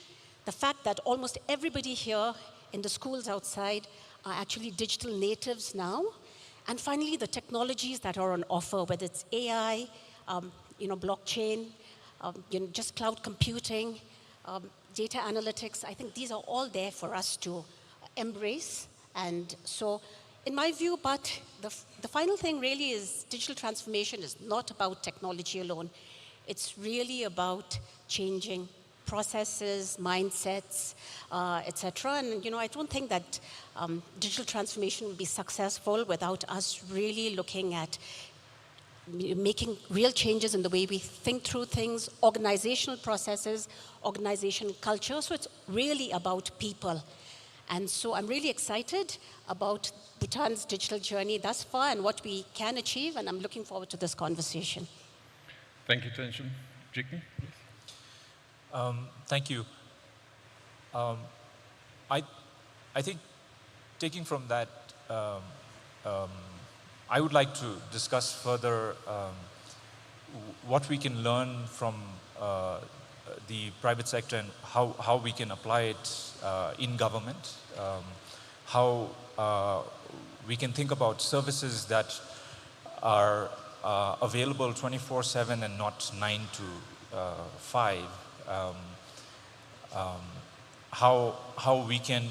the fact that almost everybody here in the schools outside are actually digital natives now, and finally the technologies that are on offer, whether it's AI, blockchain, just cloud computing, data analytics. I think these are all there for us to embrace. And so, in my view, but the final thing really is digital transformation is not about technology alone. It's really about changing processes, mindsets, etc. And I don't think that digital transformation will be successful without us really looking at making real changes in the way we think through things, organizational processes, organization culture. So it's really about people. And so I'm really excited about Bhutan's digital journey thus far and what we can achieve, and I'm looking forward to this conversation. Thank you, Tenshin. Jigme? Thank you. I think taking from that, I would like to discuss further what we can learn from the private sector and how we can apply it in government, how we can think about services that are available 24/7 and not 9 to 5, how we can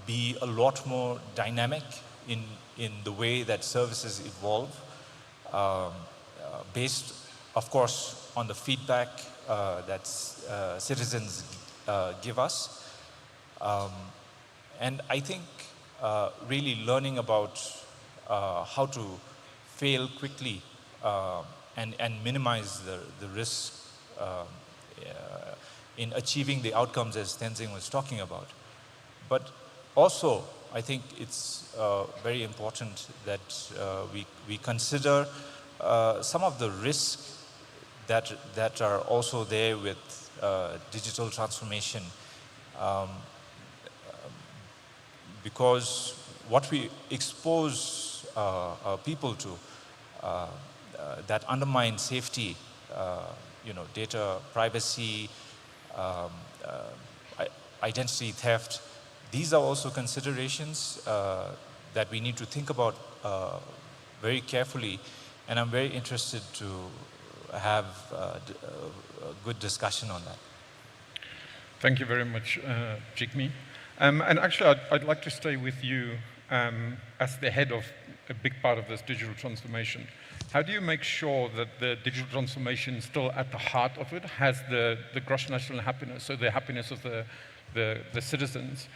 be a lot more dynamic in the way that services evolve, based, of course, on the feedback that citizens give us. And I think really learning about how to fail quickly and minimize the risk in achieving the outcomes as Tenzing was talking about. But also, I think it's very important that we consider some of the risks that are also there with digital transformation, because what we expose people to that undermine safety, data privacy, identity theft. These are also considerations that we need to think about very carefully, and I'm very interested to have a good discussion on that. Thank you very much, Jigme. And actually, I'd like to stay with you as the head of a big part of this digital transformation. How do you make sure that the digital transformation still at the heart of it has the gross national happiness, so the happiness of the citizens?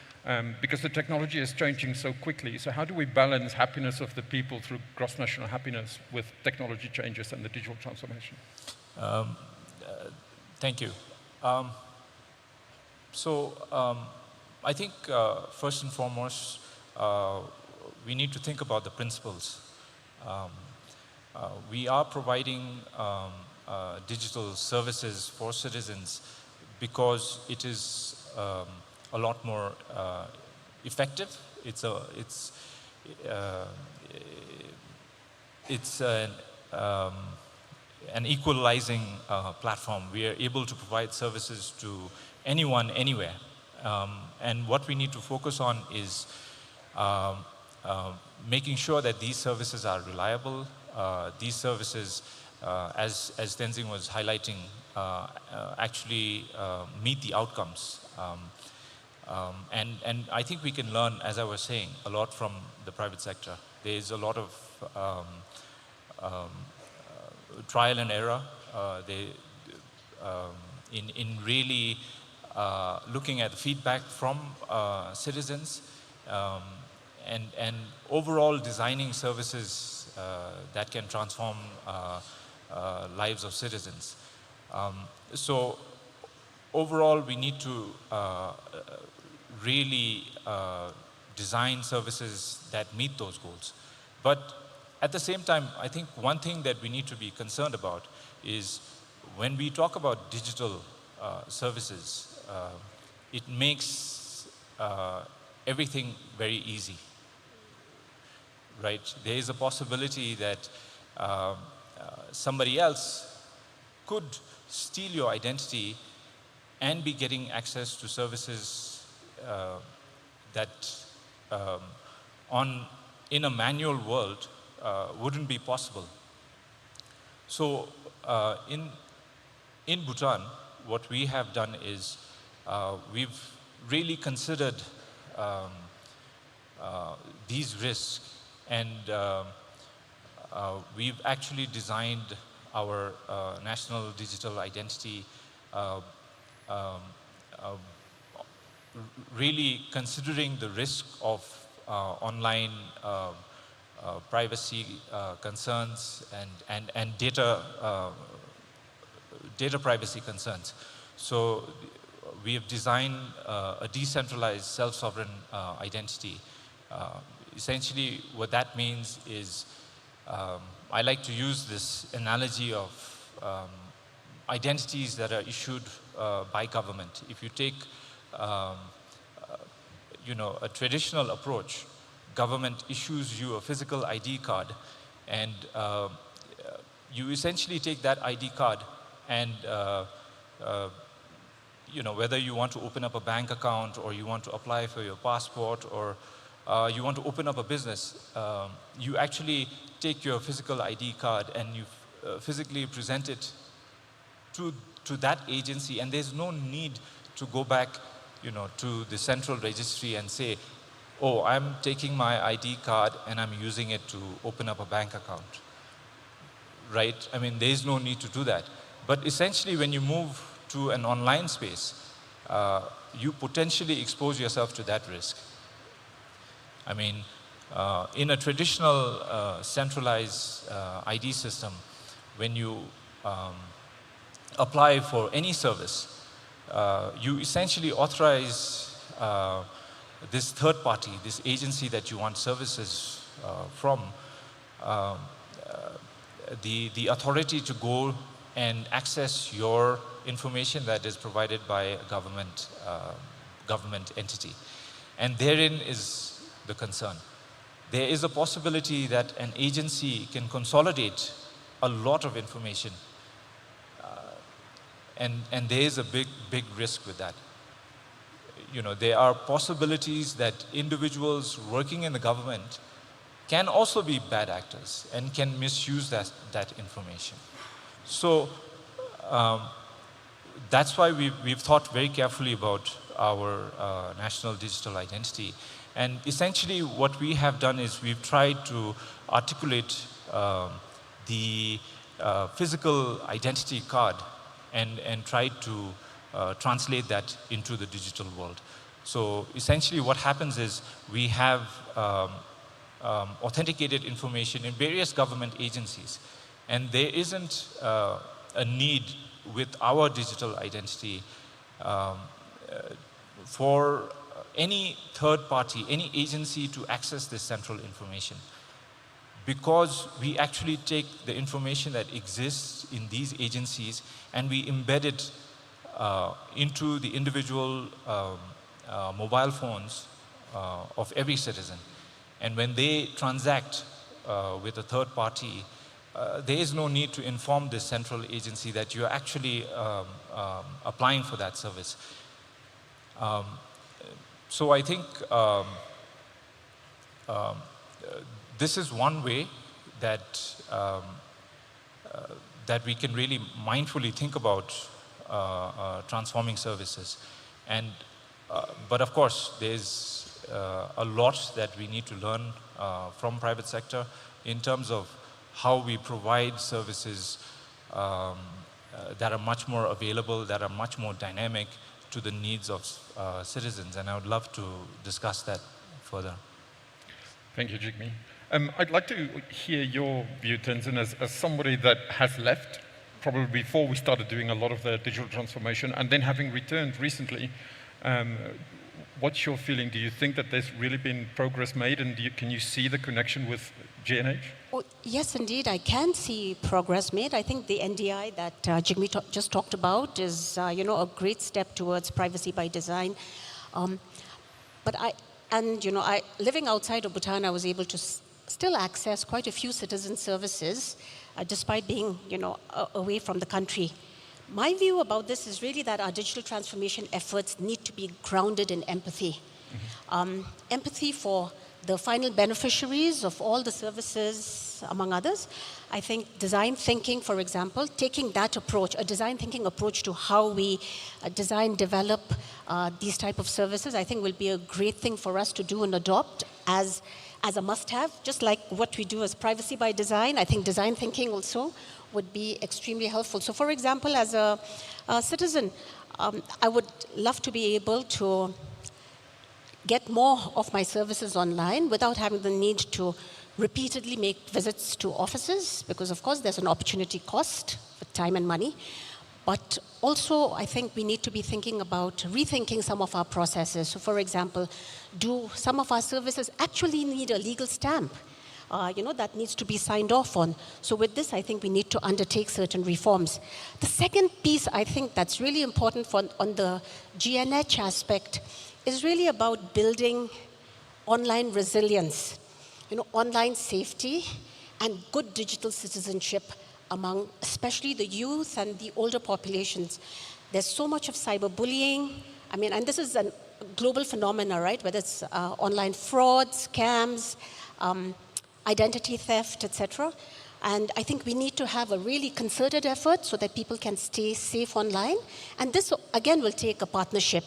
Because the technology is changing so quickly. So how do we balance happiness of the people through gross national happiness with technology changes and the digital transformation? Thank you. I think first and foremost, we need to think about the principles. We are providing digital services for citizens because it is a lot more effective. It's an equalizing platform. We are able to provide services to anyone, anywhere. And what we need to focus on is making sure that these services are reliable. These services, as Tenzing was highlighting, actually meet the outcomes. And I think we can learn, as I was saying, a lot from the private sector. There's a lot of trial and error in really looking at the feedback from citizens and overall designing services that can transform lives of citizens. So overall, we need to really design services that meet those goals. But at the same time, I think one thing that we need to be concerned about is when we talk about digital services, it makes everything very easy, right? There is a possibility that somebody else could steal your identity and be getting access to services that in a manual world wouldn't be possible. So in Bhutan, what we have done is we've really considered these risks, and we've actually designed our national digital identity really considering the risk of online privacy concerns and data privacy concerns. So we have designed a decentralized self-sovereign identity. Essentially, what that means is I like to use this analogy of identities that are issued by government. If you take a traditional approach, government issues you a physical ID card, and you essentially take that ID card and whether you want to open up a bank account or you want to apply for your passport or you want to open up a business, you actually take your physical ID card and you physically present it to that agency, and there's no need to go back to the central registry and say, oh, I'm taking my ID card and I'm using it to open up a bank account, right? I mean, there's no need to do that. But essentially, when you move to an online space, you potentially expose yourself to that risk. I mean, in a traditional centralized ID system, when you apply for any service, you essentially authorize this third party, this agency that you want services from, the authority to go and access your information that is provided by a government entity. And therein is the concern. There is a possibility that an agency can consolidate a lot of information, and there is a big risk with that. There are possibilities that individuals working in the government can also be bad actors and can misuse that information. So that's why we've thought very carefully about our national digital identity. And essentially what we have done is we've tried to articulate the physical identity card and tried to translate that into the digital world. So essentially what happens is we have authenticated information in various government agencies, and there isn't a need with our digital identity for any third party, any agency to access this central information. Because we actually take the information that exists in these agencies and we embed it into the individual mobile phones of every citizen. And when they transact with a third party, there is no need to inform this central agency that you're actually applying for that service. So I think this is one way that that we can really mindfully think about transforming services. And but of course, there's a lot that we need to learn from private sector in terms of how we provide services that are much more available, that are much more dynamic to the needs of citizens. And I would love to discuss that further. Thank you, Jigme. I'd like to hear your view, Tenzin, as somebody that has left, probably before we started doing a lot of the digital transformation, and then having returned recently. What's your feeling? Do you think that there's really been progress made, and can you see the connection with GNH? Oh, yes, indeed, I can see progress made. I think the NDI that Jigme just talked about is, a great step towards privacy by design. Living outside of Bhutan, I was able to still access quite a few citizen services, despite being, away from the country. My view about this is really that our digital transformation efforts need to be grounded in empathy. Empathy for the final beneficiaries of all the services, among others. I think design thinking, for example, taking that approach, a design thinking approach to how we design, develop these type of services, I think will be a great thing for us to do and adopt as a must-have, just like what we do as privacy by design. I think design thinking also would be extremely helpful. So for example, as a citizen, I would love to be able to get more of my services online without having the need to repeatedly make visits to offices, because of course there's an opportunity cost for time and money. But also, I think we need to be thinking about rethinking some of our processes. So for example, do some of our services actually need a legal stamp? That needs to be signed off on. So with this, I think we need to undertake certain reforms. The second piece I think that's really important on the GNH aspect is really about building online resilience, online safety and good digital citizenship among especially the youth and the older populations. There's so much of cyberbullying. And this is a global phenomena, right? Whether it's online fraud, scams, identity theft, etc. And I think we need to have a really concerted effort so that people can stay safe online. And this, again, will take a partnership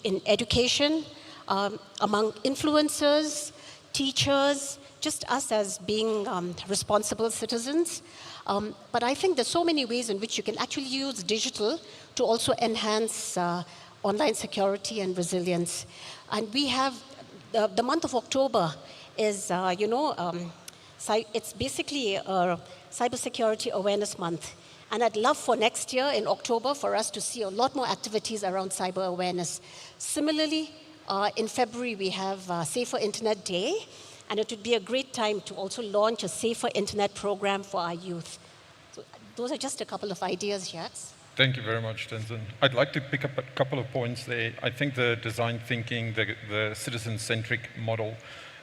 in education, among influencers, teachers, just us as being responsible citizens. But I think there's so many ways in which you can actually use digital to also enhance online security and resilience. And we have the month of October is, it's basically a cybersecurity awareness month. And I'd love for next year in October for us to see a lot more activities around cyber awareness. Similarly, in February, we have Safer Internet Day, and it would be a great time to also launch a safer internet program for our youth. So those are just a couple of ideas, yes. Thank you very much, Tenzin. I'd like to pick up a couple of points there. I think the design thinking, the citizen-centric model,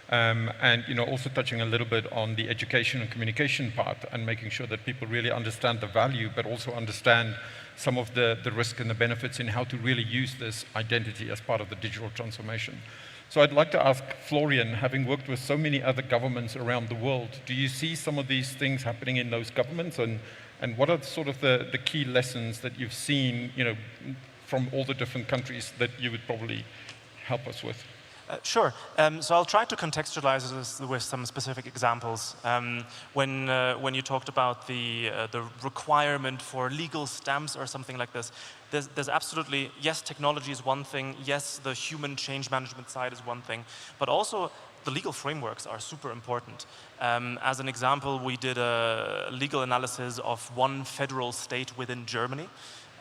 and also touching a little bit on the education and communication part and making sure that people really understand the value, but also understand some of the risk and the benefits in how to really use this identity as part of the digital transformation. So I'd like to ask Florian, having worked with so many other governments around the world, do you see some of these things happening in those governments? And what are sort of the key lessons that you've seen, from all the different countries that you would probably help us with? Sure. So I'll try to contextualize this with some specific examples. When you talked about the requirement for legal stamps or something like this, there's absolutely, yes, technology is one thing, yes, the human change management side is one thing, but also the legal frameworks are super important. As an example, we did a legal analysis of one federal state within Germany.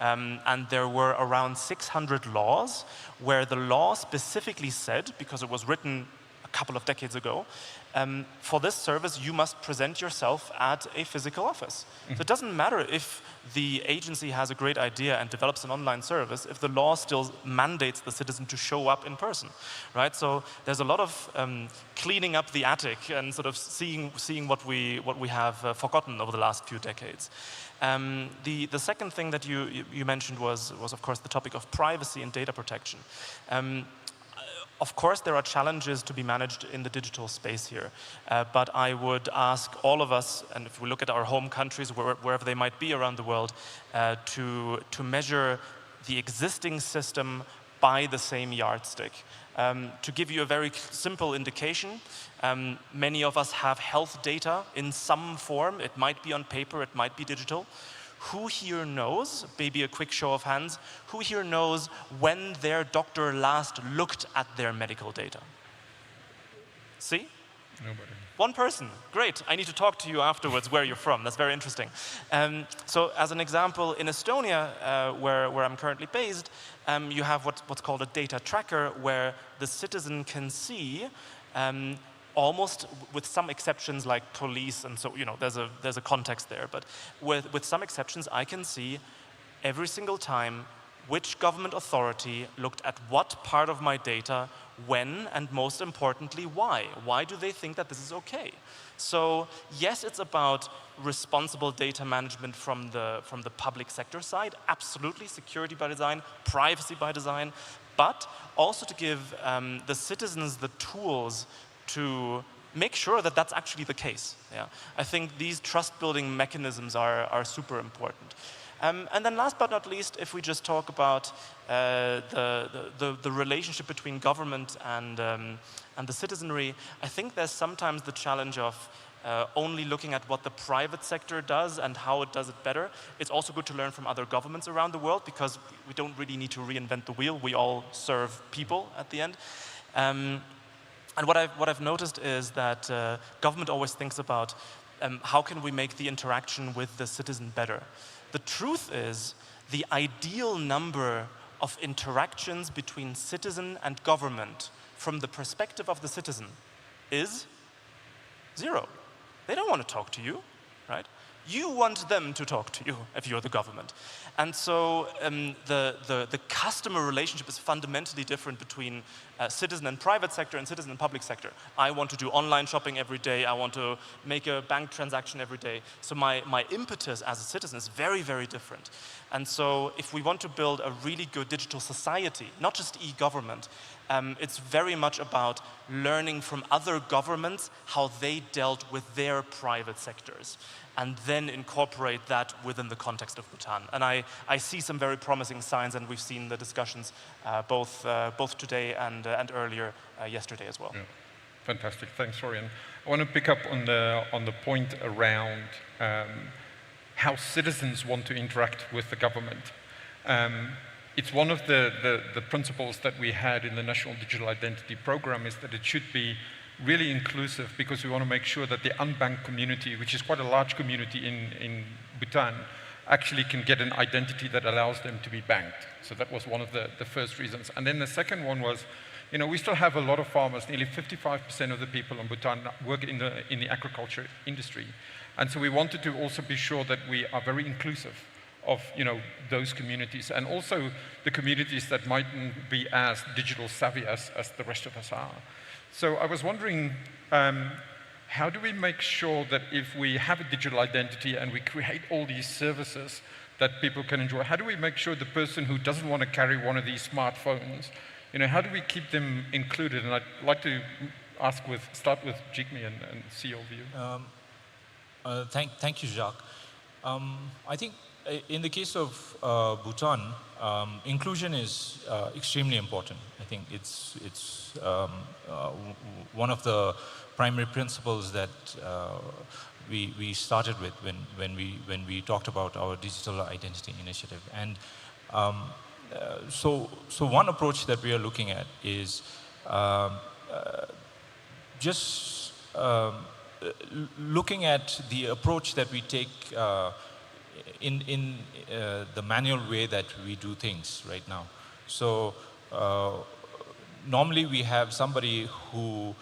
and there were around 600 laws where the law specifically said, because it was written a couple of decades ago, for this service you must present yourself at a physical office. So it doesn't matter if the agency has a great idea and develops an online service if the law still mandates the citizen to show up in person, right? So there's a lot of cleaning up the attic and sort of seeing what we have forgotten over the last few decades. The second thing that you mentioned was of course the topic of privacy and data protection. Of course, there are challenges to be managed in the digital space here, but I would ask all of us, and if we look at our home countries, wherever they might be around the world, to measure the existing system by the same yardstick. To give you a very simple indication, many of us have health data in some form. It might be on paper, it might be digital. Who here knows, maybe a quick show of hands, who here knows when their doctor last looked at their medical data? See? Nobody. One person, great. I need to talk to you afterwards where you're from. That's very interesting. So as an example, in Estonia, where I'm currently based, you have what's called a data tracker where the citizen can see almost, with some exceptions like police, and so there's a context there, but with some exceptions, I can see every single time which government authority looked at what part of my data, when, and most importantly, why. Why do they think that this is okay? So yes, it's about responsible data management from the public sector side, absolutely, security by design, privacy by design, but also to give the citizens the tools to make sure that that's actually the case. Yeah? I think these trust-building mechanisms are super important. And then last but not least, if we just talk about the relationship between government and the citizenry, I think there's sometimes the challenge of only looking at what the private sector does and how it does it better. It's also good to learn from other governments around the world because we don't really need to reinvent the wheel. We all serve people at the end. And what I've noticed is that government always thinks about how can we make the interaction with the citizen better. The truth is, the ideal number of interactions between citizen and government from the perspective of the citizen is 0. They don't want to talk to you, right? You want them to talk to you if you're the government. And so the customer relationship is fundamentally different between citizen and private sector and citizen and public sector. I want to do online shopping every day. I want to make a bank transaction every day. So my impetus as a citizen is very, very different. And so if we want to build a really good digital society, not just e-government, it's very much about learning from other governments how they dealt with their private sectors, and then incorporate that within the context of Bhutan. And I see some very promising signs, and we've seen the discussions both today and earlier yesterday as well. Yeah. Fantastic, thanks, Florian. I want to pick up on the point around how citizens want to interact with the government. It's one of the principles that we had in the National Digital Identity Program is that it should be really inclusive because we want to make sure that the unbanked community, which is quite a large community in Bhutan, actually can get an identity that allows them to be banked. So that was one of the first reasons. And then the second one was, we still have a lot of farmers. Nearly 55% of the people in Bhutan work in the agriculture industry. And so we wanted to also be sure that we are very inclusive of those communities, and also the communities that mightn't be as digital savvy as the rest of us are. So I was wondering, how do we make sure that if we have a digital identity and we create all these services that people can enjoy, how do we make sure the person who doesn't want to carry one of these smartphones, how do we keep them included? And I'd like to start with Jigme and see your view. Thank you, Jacques. I think in the case of Bhutan, inclusion is extremely important. I think it's one of the primary principles that we started with when we talked about our digital identity initiative. And so one approach that we are looking at is just looking at the approach that we take in the manual way that we do things right now. So normally we have somebody who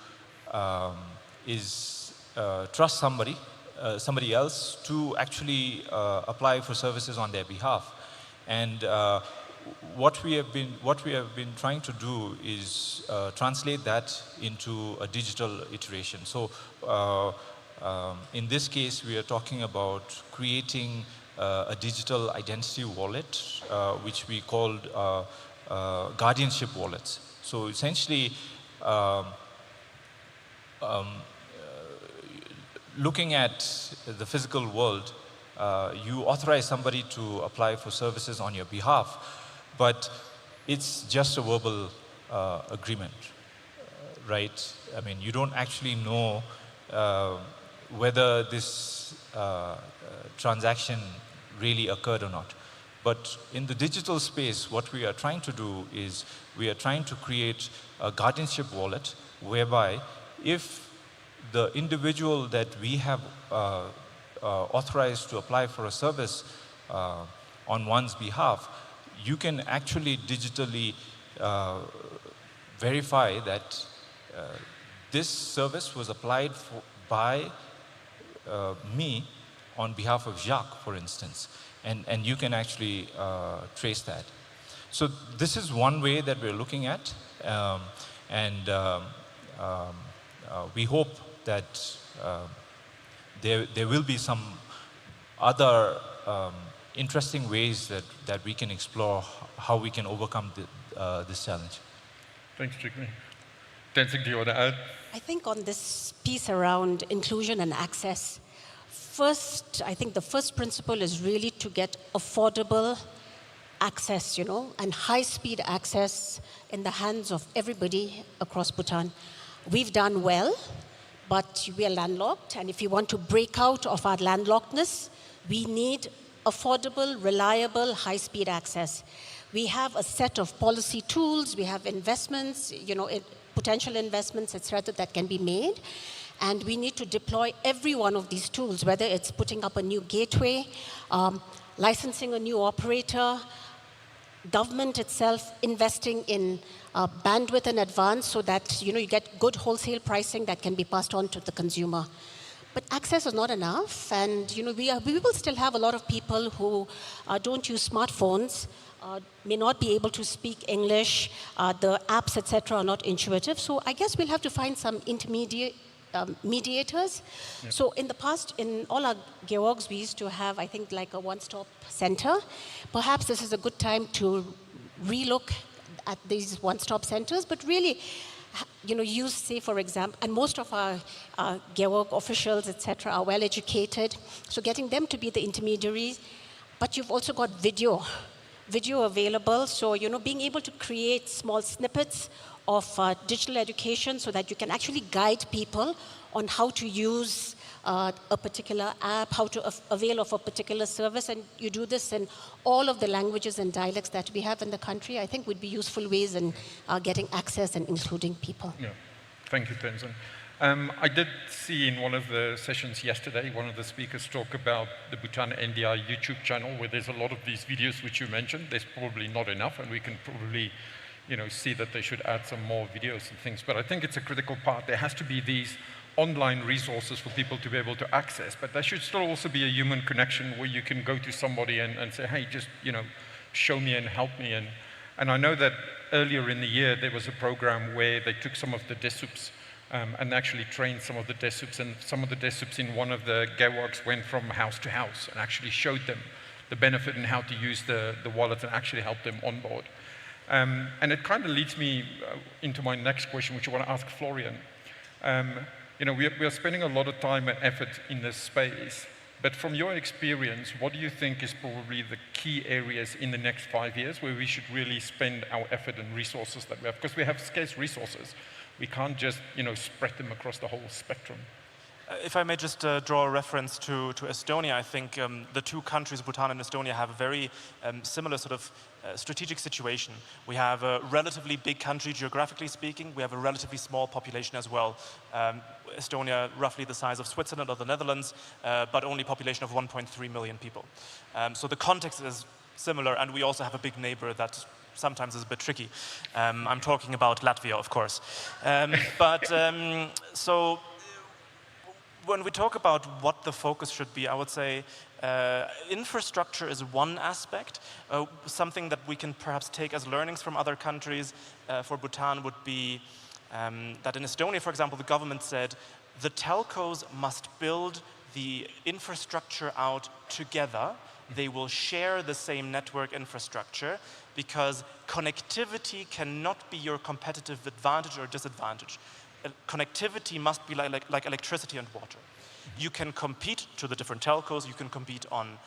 trusts somebody else to actually apply for services on their behalf. And what we have been trying to do is translate that into a digital iteration. So in this case, we are talking about creating a digital identity wallet, which we called guardianship wallets. So essentially, looking at the physical world, you authorize somebody to apply for services on your behalf, but it's just a verbal agreement, right? I mean, you don't actually know whether this transaction really occurred or not. But in the digital space, what we are trying to do is we are trying to create a guardianship wallet whereby if the individual that we have authorized to apply for a service on one's behalf, you can actually digitally verify that this service was applied by me on behalf of Jacques, for instance. And you can actually trace that. So this is one way that we're looking at. We hope that there will be some other interesting ways that we can explore how we can overcome this challenge. Thanks, Jigme. Tenzing, do you want to add? I think on this piece around inclusion and access, first, I think the first principle is really to get affordable access, and high-speed access in the hands of everybody across Bhutan. We've done well, but we are landlocked, and if we want to break out of our landlockedness, we need affordable, reliable, high-speed access. We have a set of policy tools, we have investments, potential investments, etc., that can be made. And we need to deploy every one of these tools, whether it's putting up a new gateway, licensing a new operator, government itself investing in bandwidth in advance so that you get good wholesale pricing that can be passed on to the consumer. But access is not enough, and we will still have a lot of people who don't use smartphones, may not be able to speak English, the apps, etc., are not intuitive. So I guess we'll have to find some intermediate mediators. Yep. So in the past, in all our geogs, we used to have, I think, like a one-stop center. Perhaps this is a good time to relook at these one-stop centers, but really, use, say, for example, and most of our geog officials, etc., are well-educated, so getting them to be the intermediaries. But you've also got video available, so, being able to create small snippets of digital education so that you can actually guide people on how to use a particular app, how to avail of a particular service, and you do this in all of the languages and dialects that we have in the country, I think would be useful ways in getting access and including people. Yeah, thank you, Tenzin. I did see in one of the sessions yesterday, one of the speakers talk about the Bhutan NDI YouTube channel, where there's a lot of these videos which you mentioned. There's probably not enough, and we can probably see that they should add some more videos and things. But I think it's a critical part. There has to be these online resources for people to be able to access, but there should still also be a human connection where you can go to somebody and say, hey, just, show me and help me. And I know that earlier in the year, there was a program where they took some of the desups and actually trained some of the desups, and some of the desups in one of the geogs went from house to house and actually showed them the benefit and how to use the wallet and actually help them on board. And it kind of leads me into my next question, which I want to ask Florian. We are spending a lot of time and effort in this space, but from your experience, what do you think is probably the key areas in the next 5 years where we should really spend our effort and resources that we have? Because we have scarce resources. We can't just, spread them across the whole spectrum. If I may just draw a reference to Estonia, I think the two countries, Bhutan and Estonia, have a very similar sort of strategic situation. We have a relatively big country, geographically speaking. We have a relatively small population as well. Estonia, roughly the size of Switzerland or the Netherlands, but only population of 1.3 million people. So the context is similar, and we also have a big neighbor that sometimes is a bit tricky. I'm talking about Latvia, of course. So when we talk about what the focus should be, I would say infrastructure is one aspect. Something that we can perhaps take as learnings from other countries for Bhutan would be that in Estonia, for example, the government said the telcos must build the infrastructure out together. They will share the same network infrastructure because connectivity cannot be your competitive advantage or disadvantage. Connectivity must be like electricity and water. You can compete to the different telcos, you can compete on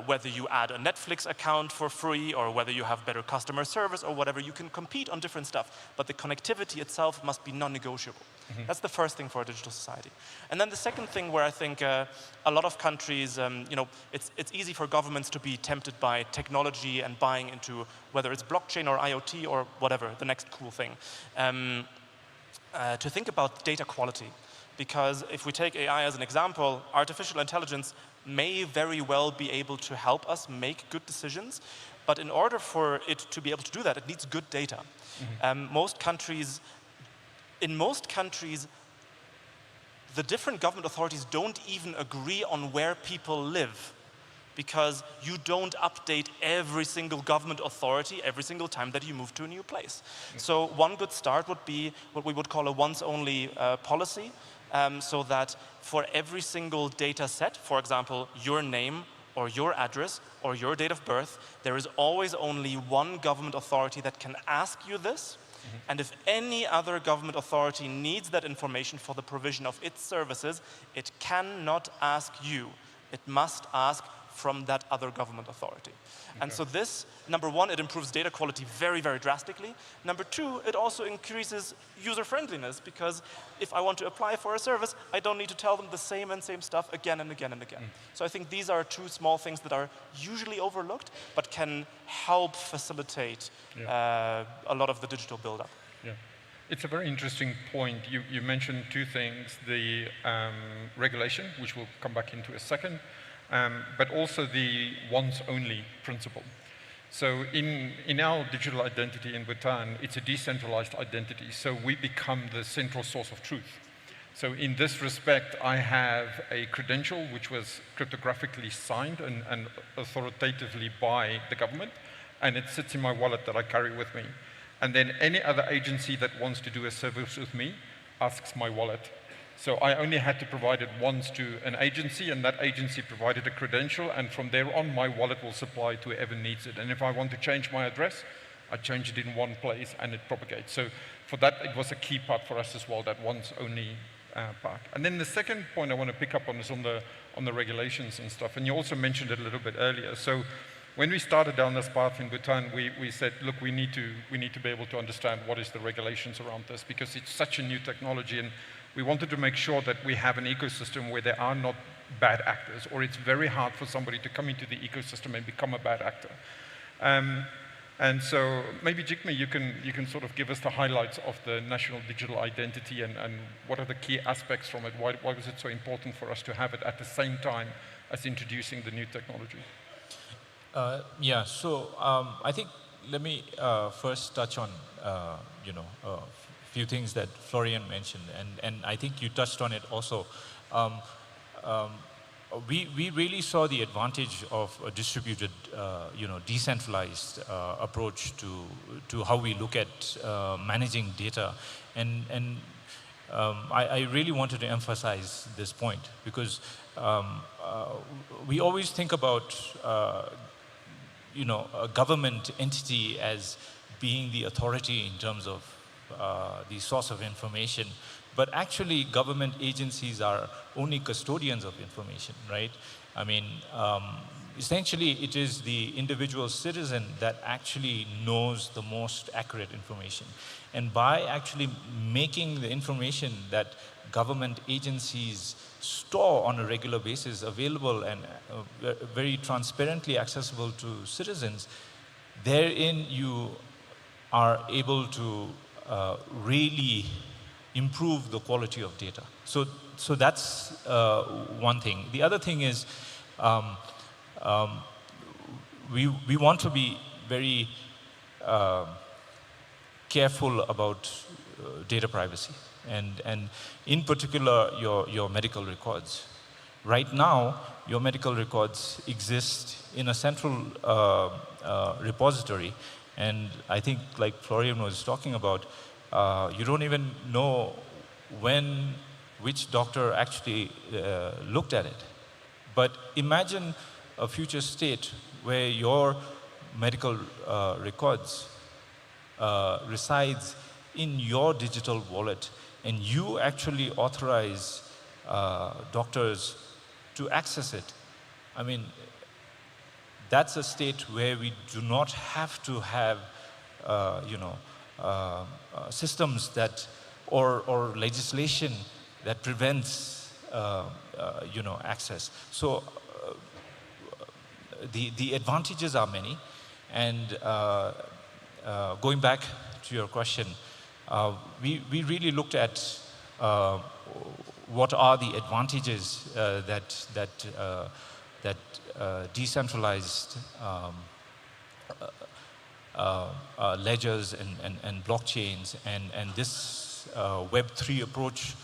whether you add a Netflix account for free or whether you have better customer service or whatever. You can compete on different stuff, but the connectivity itself must be non-negotiable. That's the first thing for a digital society. And then the second thing where I think a lot of countries, it's easy for governments to be tempted by technology and buying into whether it's blockchain or IoT or whatever, the next cool thing. To think about data quality. Because if we take AI as an example, artificial intelligence may very well be able to help us make good decisions, but in order for it to be able to do that, it needs good data. In most countries, the different government authorities don't even agree on where people live, because you don't update every single government authority every single time that you move to a new place. So one good start would be what we would call a once-only policy, so that for every single data set, for example, your name or your address or your date of birth, there is always only one government authority that can ask you this. And if any other government authority needs that information for the provision of its services, it cannot ask you. It must ask from that other government authority. And so this, number one, it improves data quality very, very drastically. Number two, it also increases user friendliness, because if I want to apply for a service, I don't need to tell them the same stuff again and again and again. So I think these are two small things that are usually overlooked, but can help facilitate a lot of the digital build-up. Yeah. It's a very interesting point. You mentioned two things, the regulation, which we'll come back into a second, but also the once-only principle. So in our digital identity in Bhutan, it's a decentralized identity, so we become the central source of truth. So in this respect, I have a credential which was cryptographically signed and authoritatively by the government, and it sits in my wallet that I carry with me. And then any other agency that wants to do a service with me asks my wallet. So I only had to provide it once to an agency, and that agency provided a credential, and from there on, my wallet will supply to whoever needs it. And if I want to change my address, I change it in one place, and it propagates. So for that, it was a key part for us as well, that once-only part. And then the second point I want to pick up on is on the regulations and stuff, and you also mentioned it a little bit earlier. So when we started down this path in Bhutan, we said, look, we need to be able to understand what is the regulations around this, because it's such a new technology, and we wanted to make sure that we have an ecosystem where there are not bad actors, or it's very hard for somebody to come into the ecosystem and become a bad actor. And so maybe Jigme, you can sort of give us the highlights of the national digital identity and what are the key aspects from it? Why was it so important for us to have it at the same time as introducing the new technology? Yeah, so I think let me first touch on a few things that Florian mentioned, and I think you touched on it also. We really saw the advantage of a distributed, decentralized approach to how we look at managing data, and I really wanted to emphasize this point, because we always think about a government entity as being the authority in terms of the source of information, but actually government agencies are only custodians of information, right? I mean, essentially it is the individual citizen that actually knows the most accurate information. And by actually making the information that government agencies store on a regular basis available and very transparently accessible to citizens, therein you are able to really improve the quality of data. So that's one thing. The other thing is we want to be very careful about data privacy, and in particular your medical records. Right now, your medical records exist in a central repository, and I think, like Florian was talking about, you don't even know which doctor actually looked at it. But imagine a future state where your medical records resides in your digital wallet, and you actually authorize doctors to access it. I mean, that's a state where we do not have to have, systems that, or legislation that prevents, access. So the advantages are many, and going back to your question, we really looked at what are the advantages that decentralized ledgers and blockchains and this Web3 approach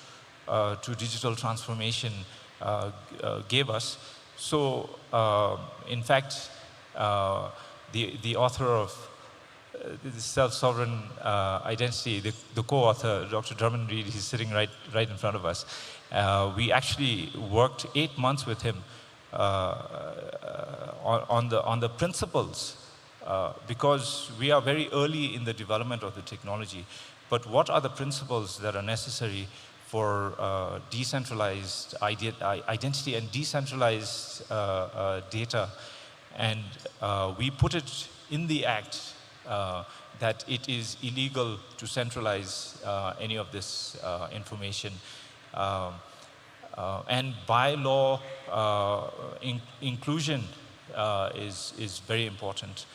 to digital transformation gave us. So, in fact, the author of the self-sovereign identity, the co-author, Dr. Drummond Reed, he's sitting right in front of us. We actually worked 8 months with him on the principles, because we are very early in the development of the technology. But what are the principles that are necessary for decentralized identity and decentralized data? And we put it in the act that it is illegal to centralize any of this information. And by law, inclusion is very important.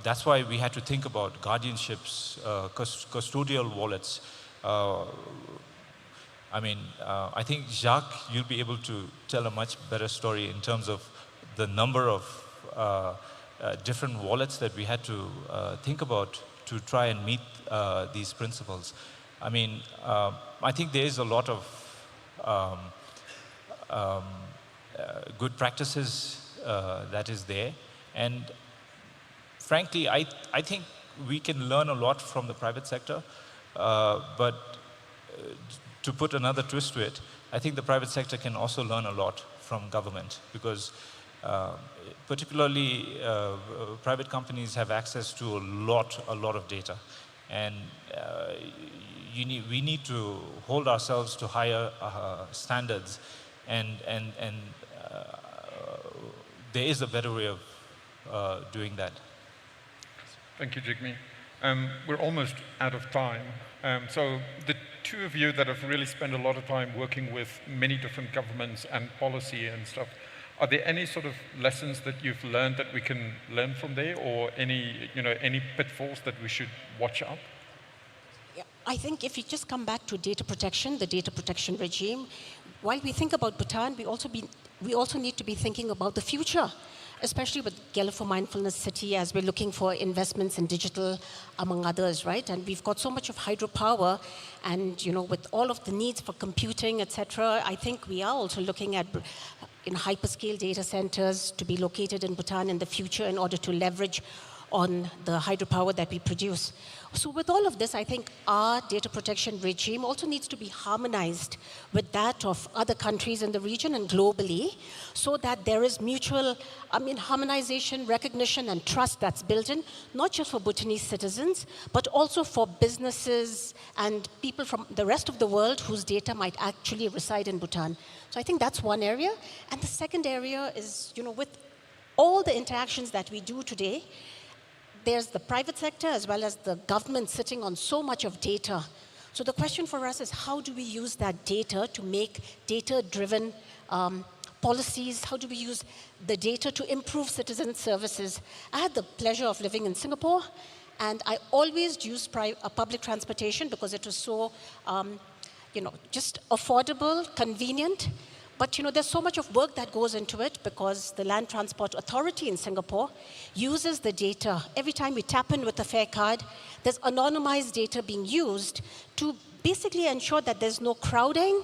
That's why we had to think about guardianships, custodial wallets. I think Jacques, you'll be able to tell a much better story in terms of the number of different wallets that we had to think about to try and meet these principles. I think there is a lot of good practices that is there, and frankly, I think we can learn a lot from the private sector, but to put another twist to it, I think the private sector can also learn a lot from government, because particularly private companies have access to a lot of data, and we need to hold ourselves to higher standards, and there is a better way of doing that. Thank you, Jigme. We're almost out of time. So the two of you that have really spent a lot of time working with many different governments and policy and stuff, are there any sort of lessons that you've learned that we can learn from there, or any pitfalls that we should watch out? Yeah, I think if you just come back to data protection, the data protection regime, while we think about Bhutan, we also need to be thinking about the future, especially with Gala for Mindfulness City, as we're looking for investments in digital, among others, right? And we've got so much of hydropower, and with all of the needs for computing, etc., I think we are also looking at hyperscale data centers to be located in Bhutan in the future in order to leverage on the hydropower that we produce. So with all of this, I think our data protection regime also needs to be harmonized with that of other countries in the region and globally, so that there is mutual, harmonization, recognition, and trust that's built in, not just for Bhutanese citizens, but also for businesses and people from the rest of the world whose data might actually reside in Bhutan. So I think that's one area. And the second area is, with all the interactions that we do today, there's the private sector as well as the government sitting on so much of data. So the question for us is, how do we use that data to make data-driven policies? How do we use the data to improve citizen services? I had the pleasure of living in Singapore, and I always used public transportation because it was so, just affordable, convenient. But there's so much of work that goes into it because the Land Transport Authority in Singapore uses the data. Every time we tap in with a fare card, there's anonymized data being used to basically ensure that there's no crowding.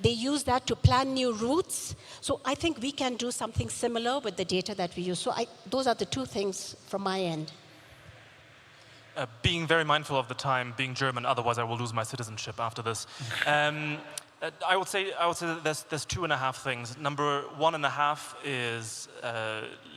They use that to plan new routes. So I think we can do something similar with the data that we use. So those are the two things from my end. Being very mindful of the time, being German, otherwise I will lose my citizenship after this. I would say that there's 2.5 things. Number 1.5 is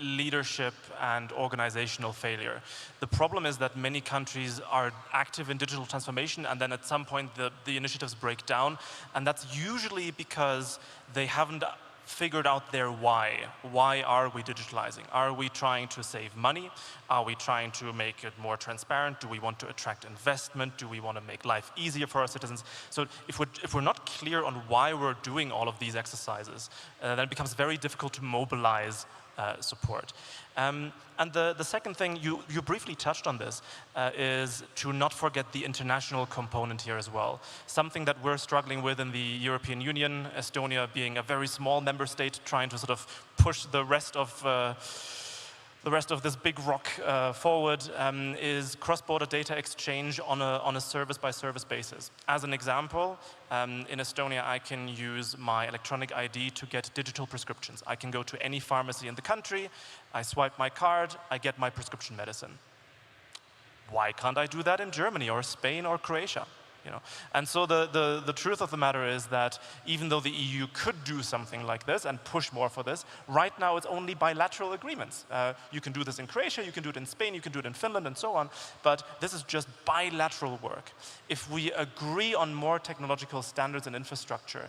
leadership and organizational failure. The problem is that many countries are active in digital transformation, and then at some point the initiatives break down, and that's usually because they haven't figured out their why. Why are we digitalizing? Are we trying to save money? Are we trying to make it more transparent? Do we want to attract investment? Do we want to make life easier for our citizens? So if we're not clear on why we're doing all of these exercises, then it becomes very difficult to mobilize support. And the second thing, you briefly touched on this, is to not forget the international component here as well. Something that we're struggling with in the European Union, Estonia being a very small member state, trying to sort of push the rest of this big rock forward, is cross-border data exchange on a service-by-service basis. As an example, in Estonia, I can use my electronic ID to get digital prescriptions. I can go to any pharmacy in the country, I swipe my card, I get my prescription medicine. Why can't I do that in Germany or Spain or Croatia? And so the truth of the matter is that even though the EU could do something like this and push more for this, right now it's only bilateral agreements. You can do this in Croatia, you can do it in Spain, you can do it in Finland and so on, but this is just bilateral work. If we agree on more technological standards and infrastructure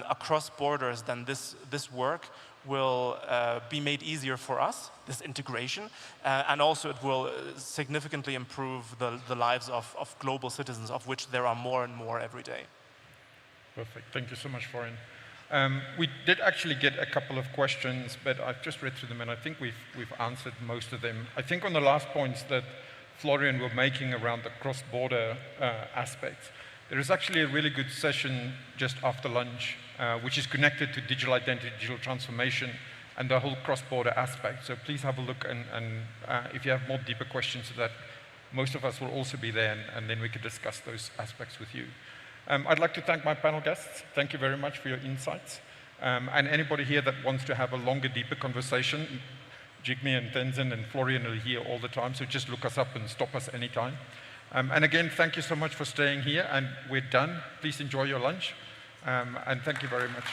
across borders, then this work will be made easier for us, this integration, and also it will significantly improve the lives of global citizens, of which there are more and more every day. Perfect. Thank you so much, Florian. We did actually get a couple of questions, but I've just read through them, and I think we've answered most of them. I think on the last points that Florian were making around the cross-border aspects, there is actually a really good session just after lunch, which is connected to digital identity, digital transformation, and the whole cross-border aspect. So please have a look, and if you have more deeper questions to that, most of us will also be there, and then we can discuss those aspects with you. I'd like to thank my panel guests. Thank you very much for your insights. And anybody here that wants to have a longer, deeper conversation, Jigme and Tenzin and Florian are here all the time, so just look us up and stop us anytime. And again, thank you so much for staying here, and we're done. Please enjoy your lunch, and thank you very much.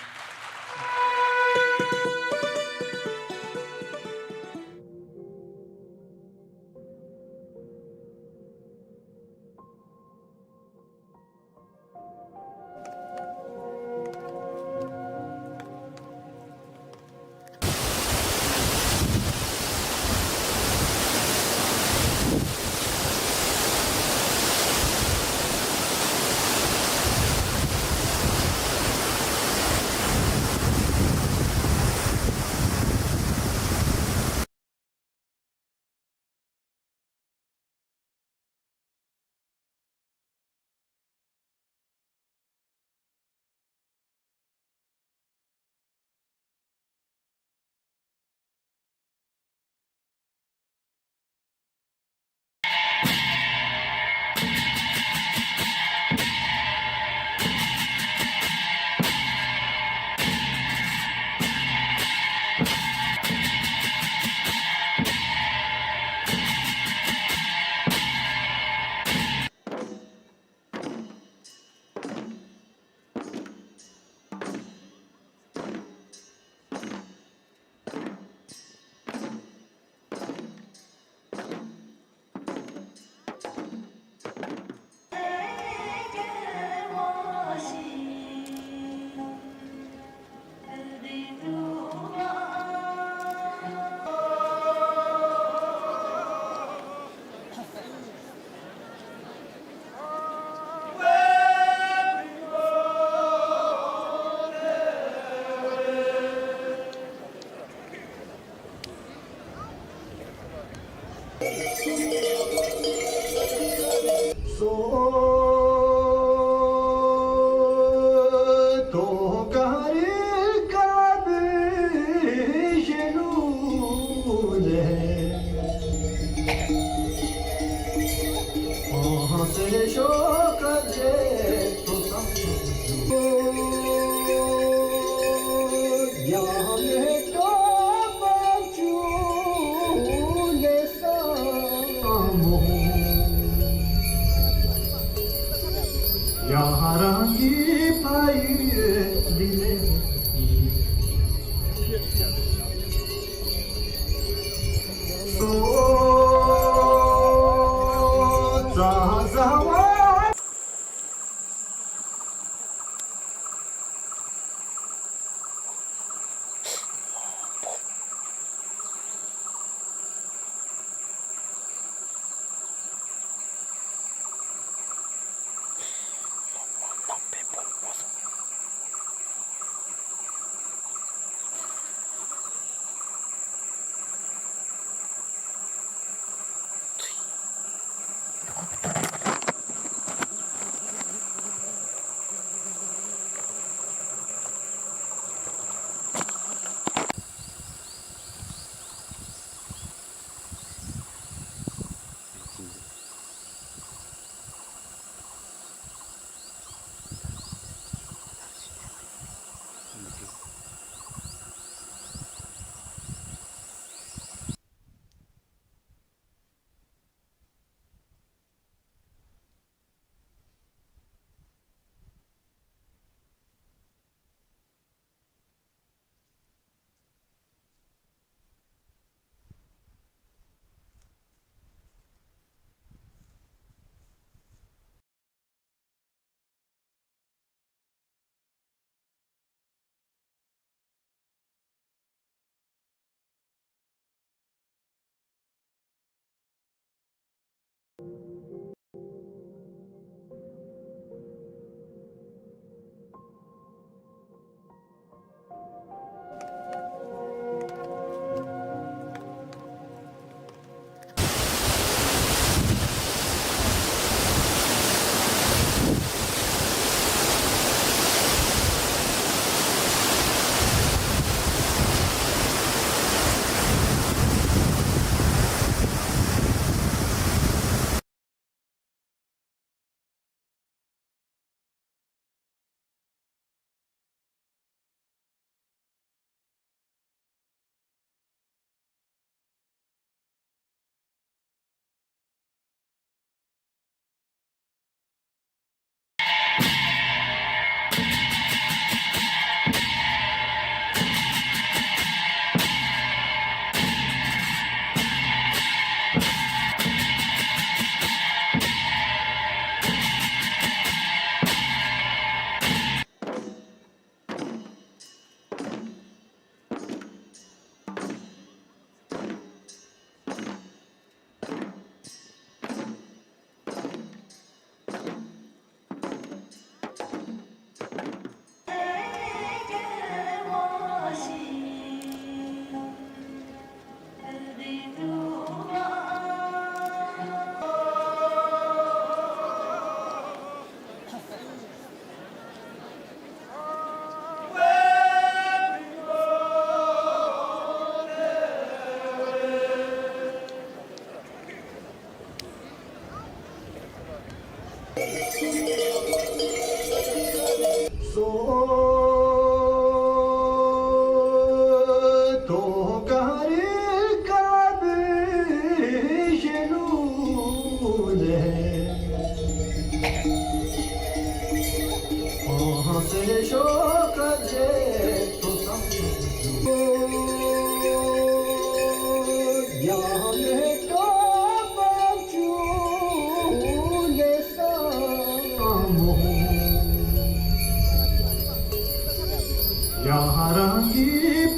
Yarangi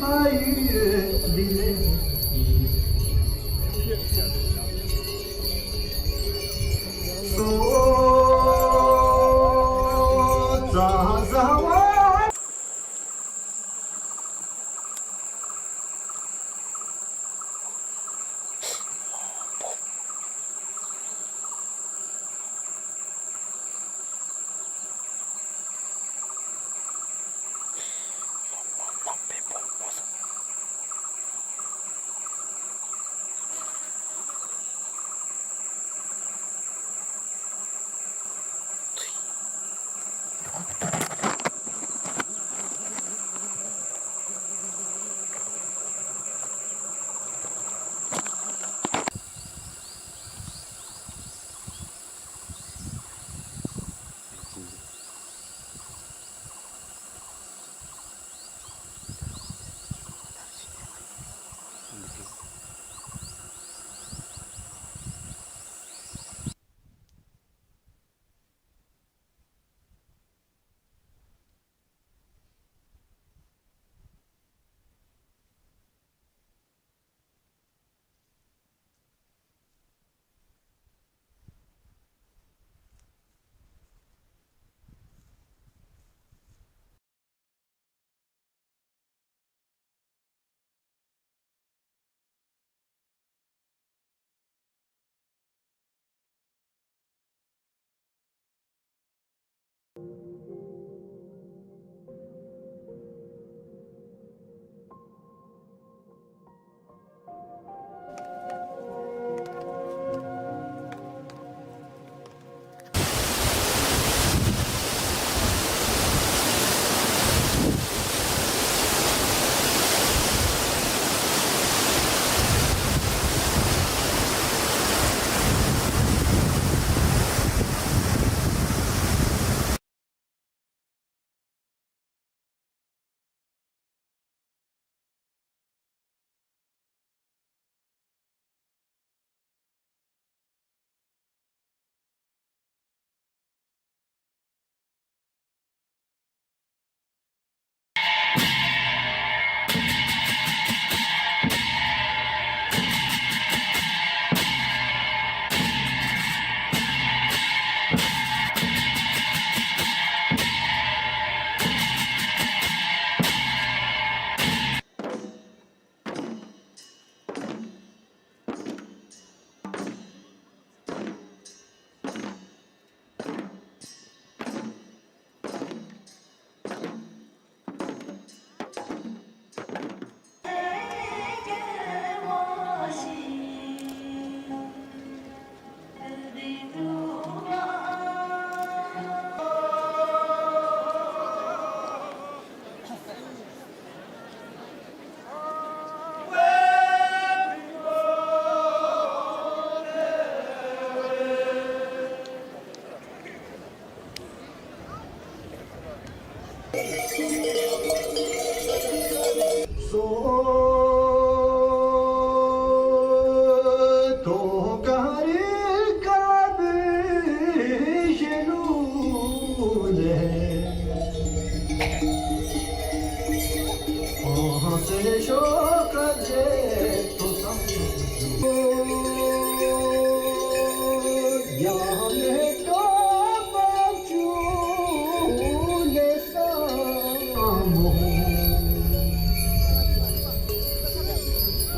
pai dile so za za wa.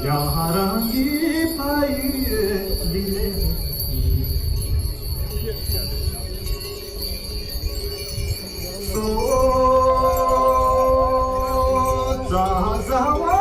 Yarangi pai dile so za za wa.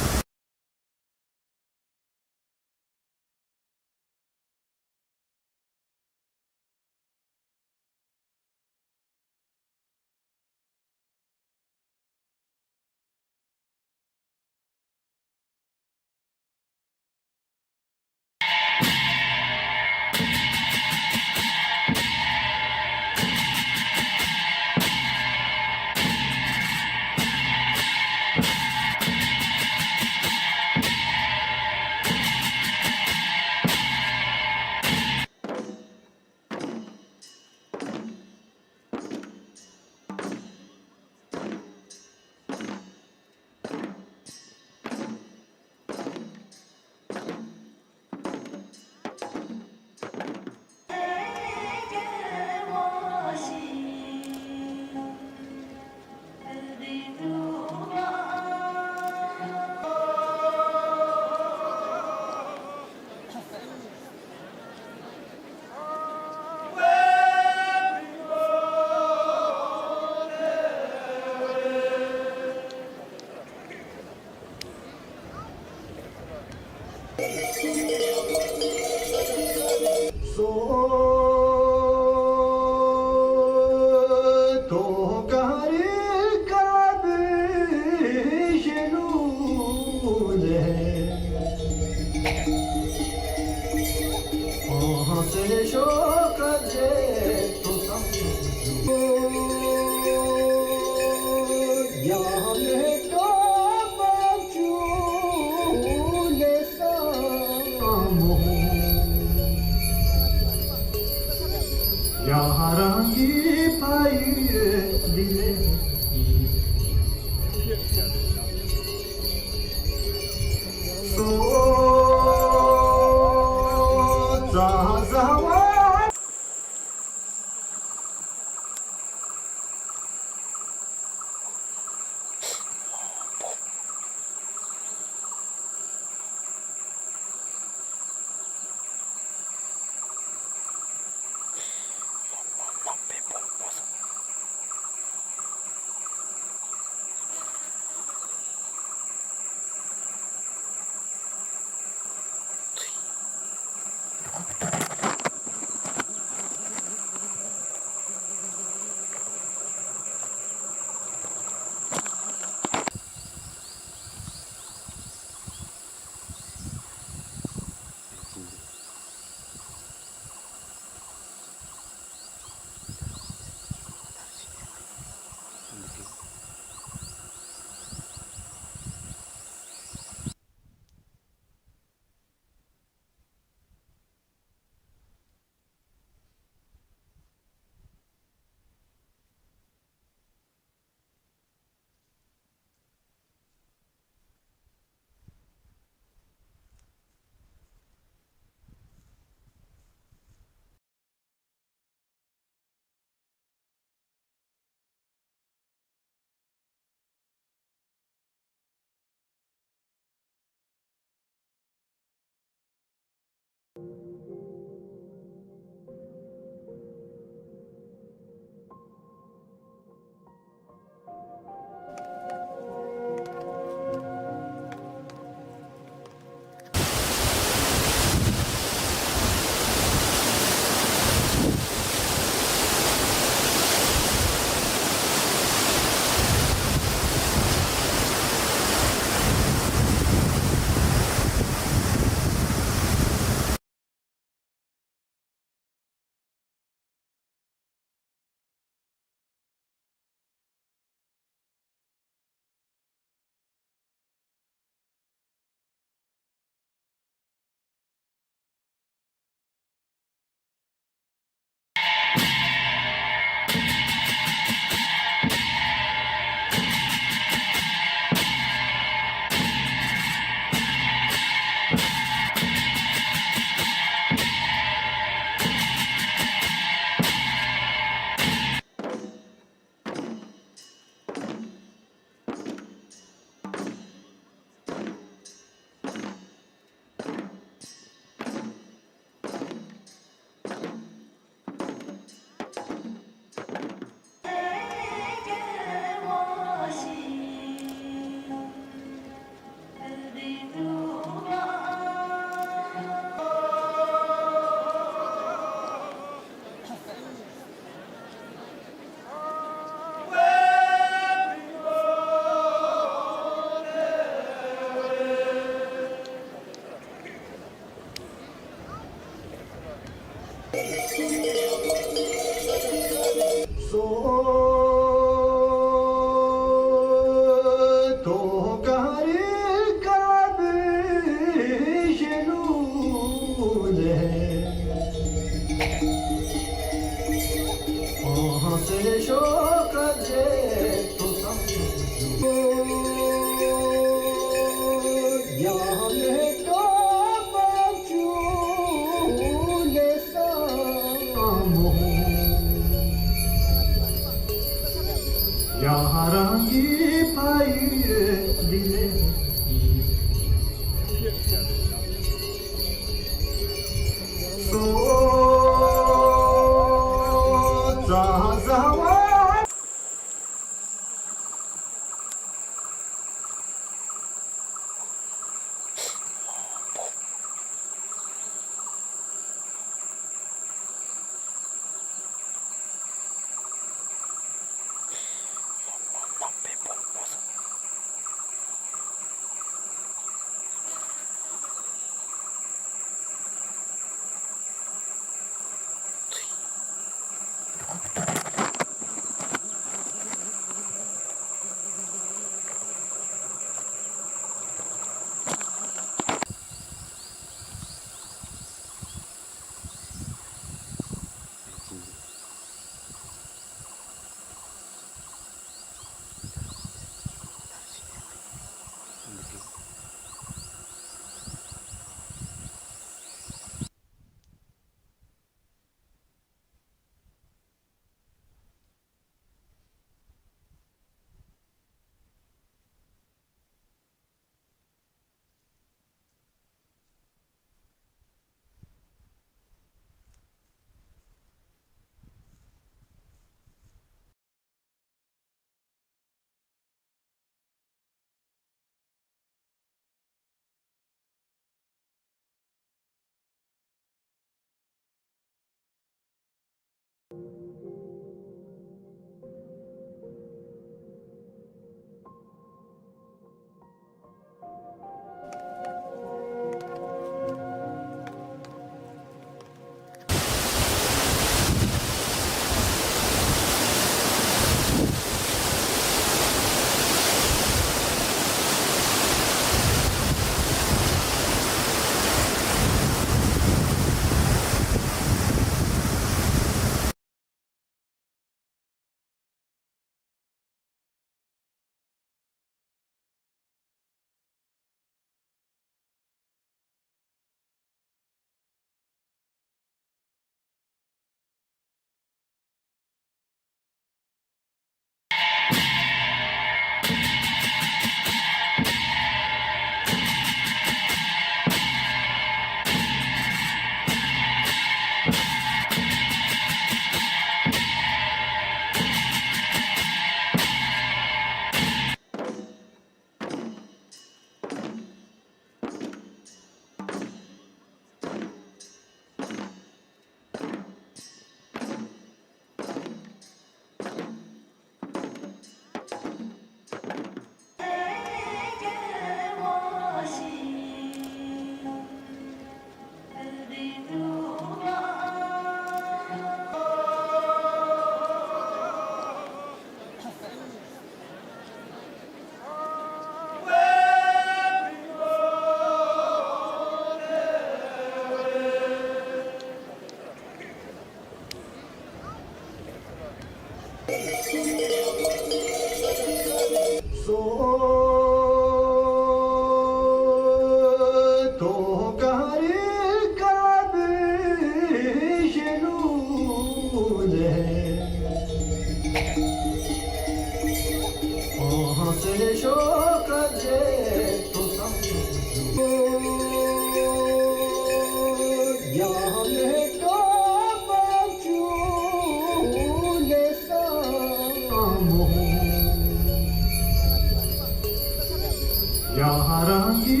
Yaharangi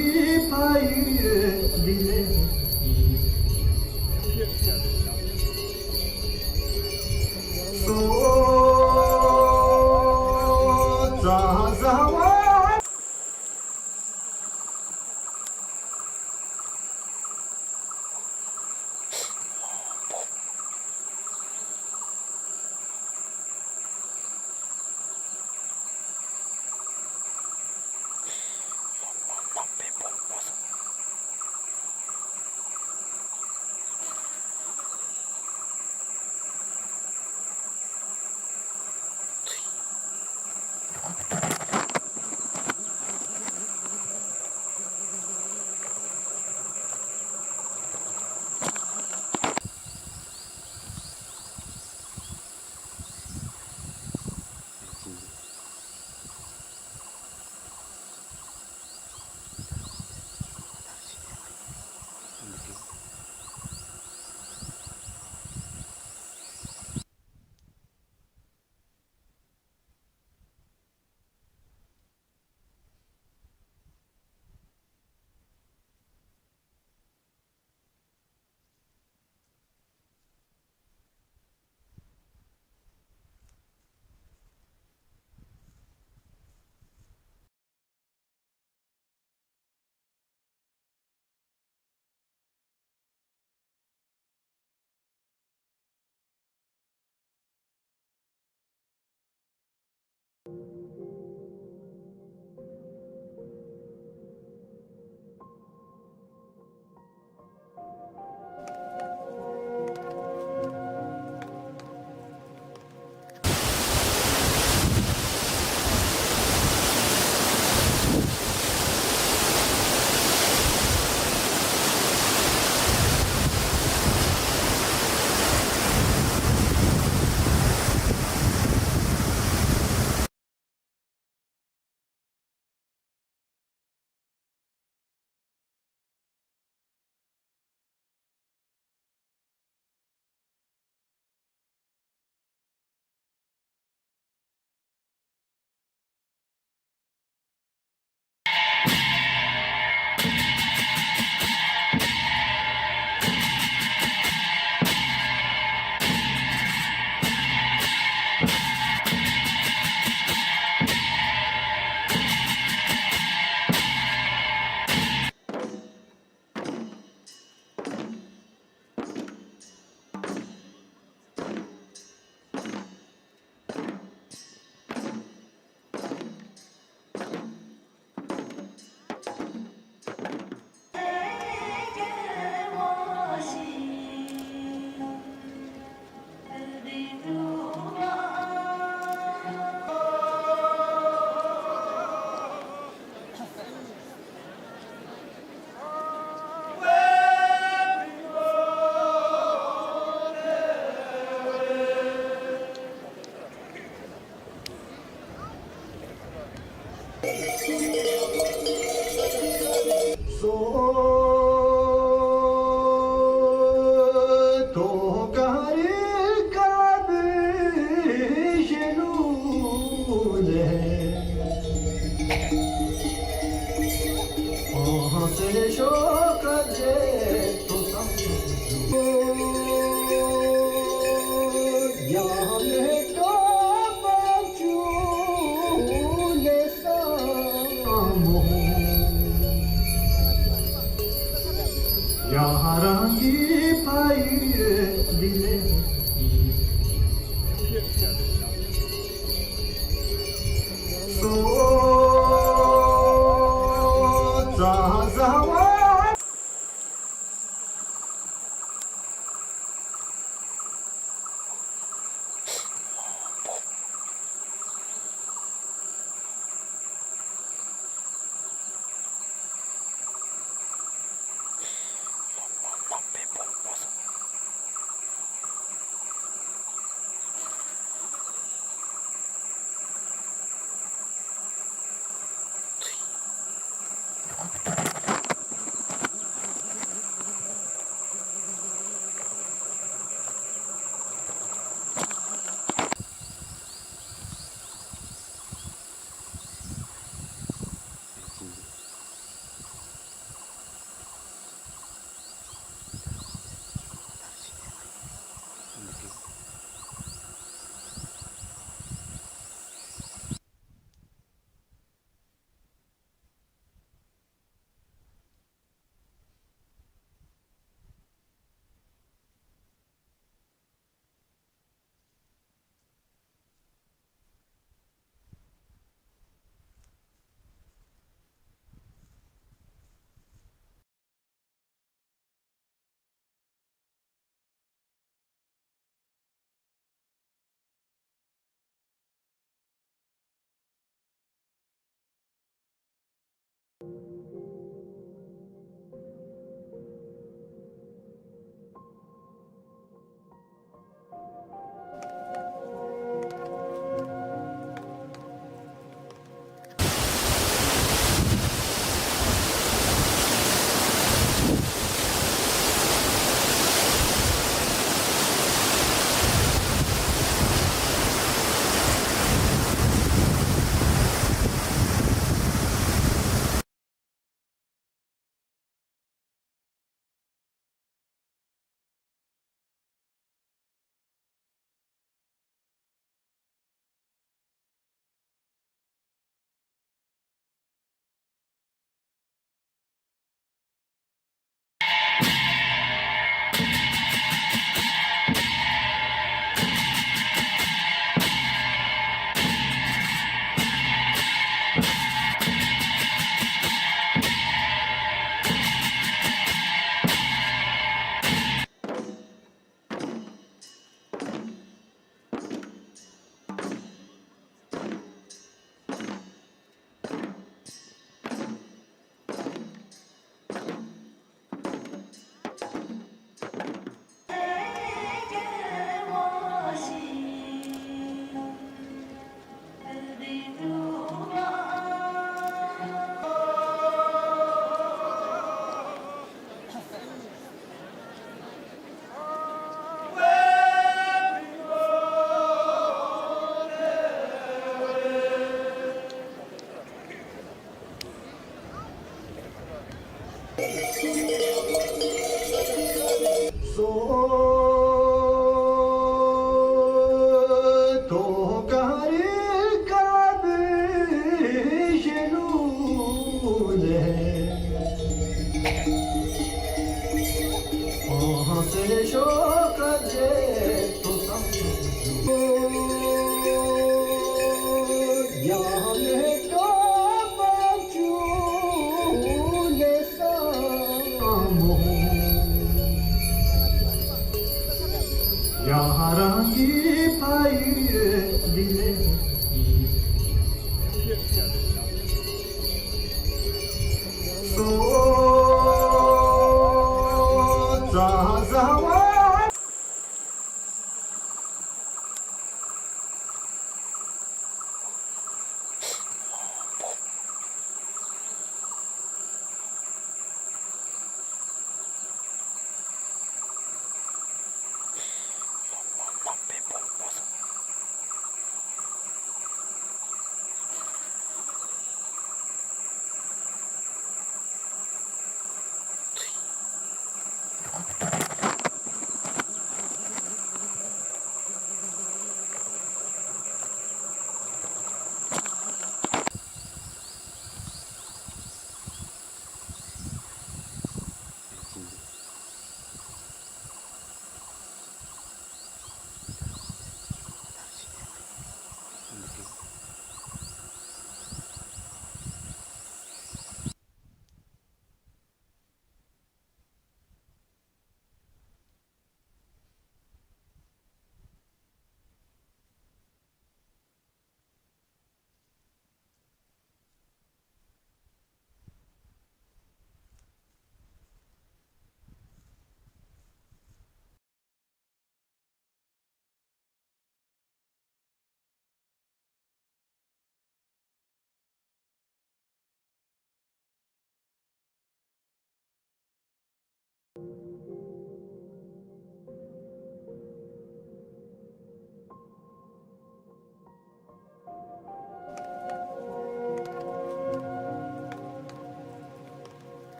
pai dile so zazawa.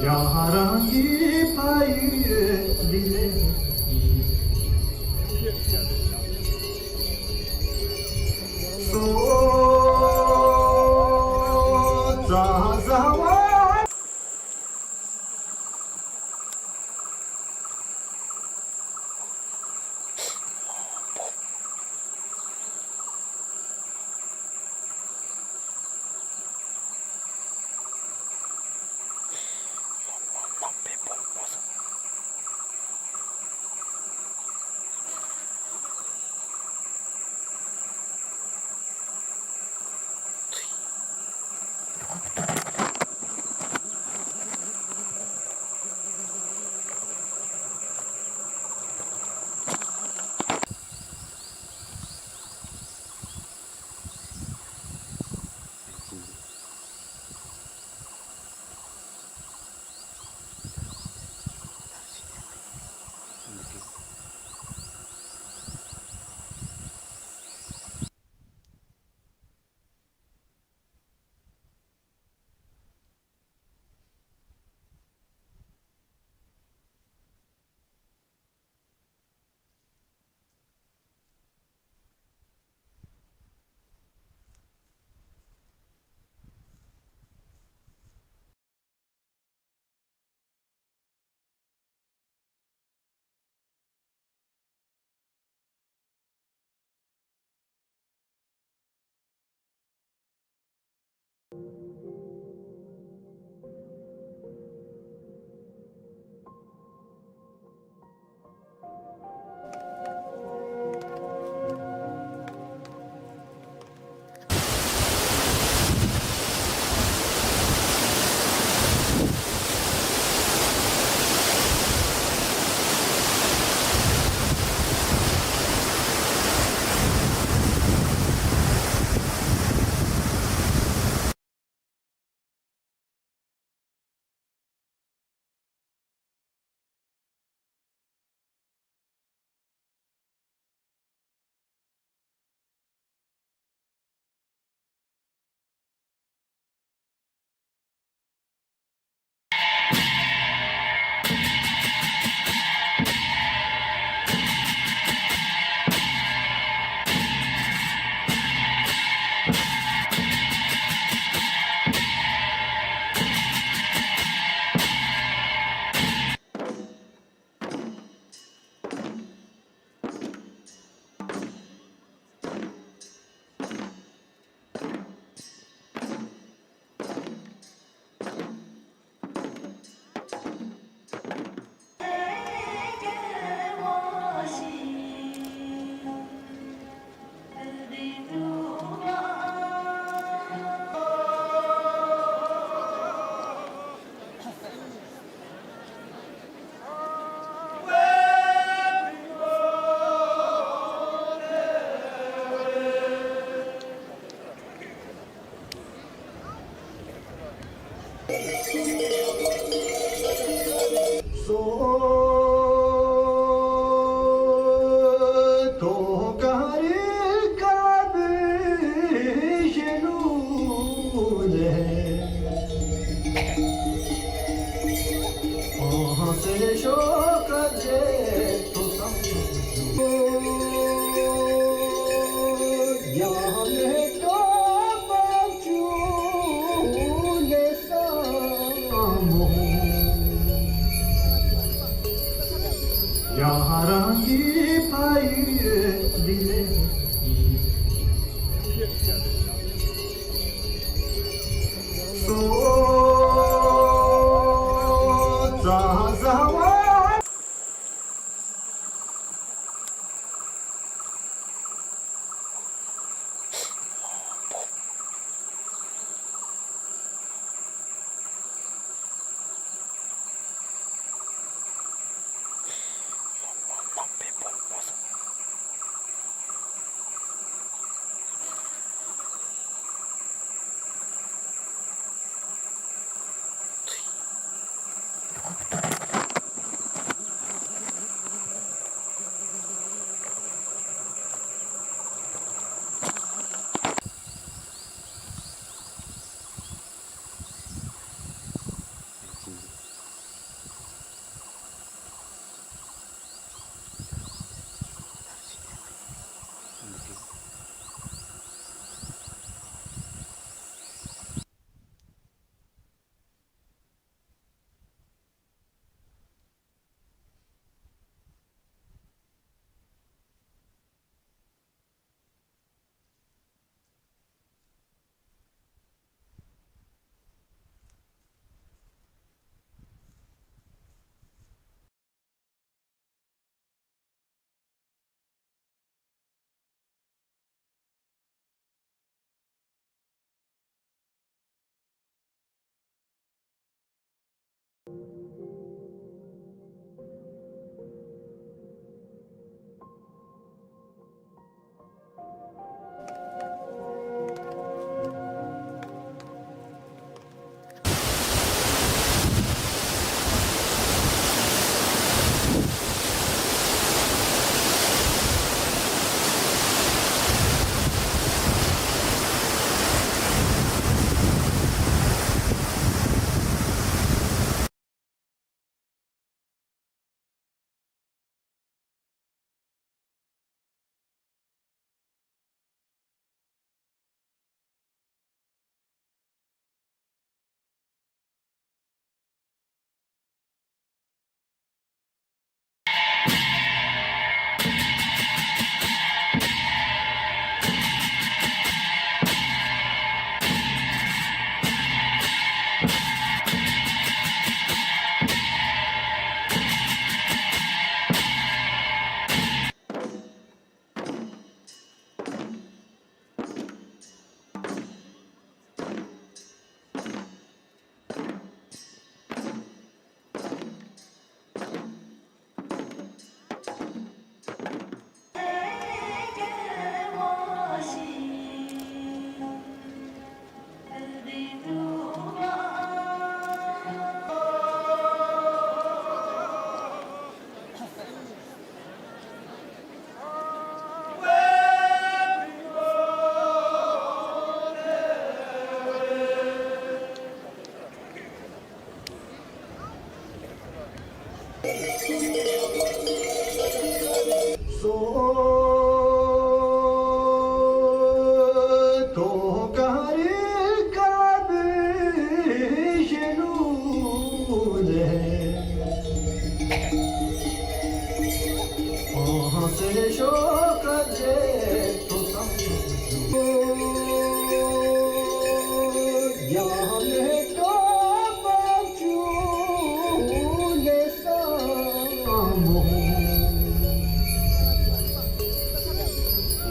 Yarangi pai dile so za za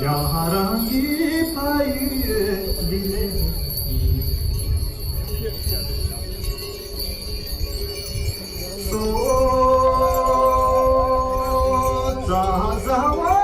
Yaharangi pai dile so zazawa.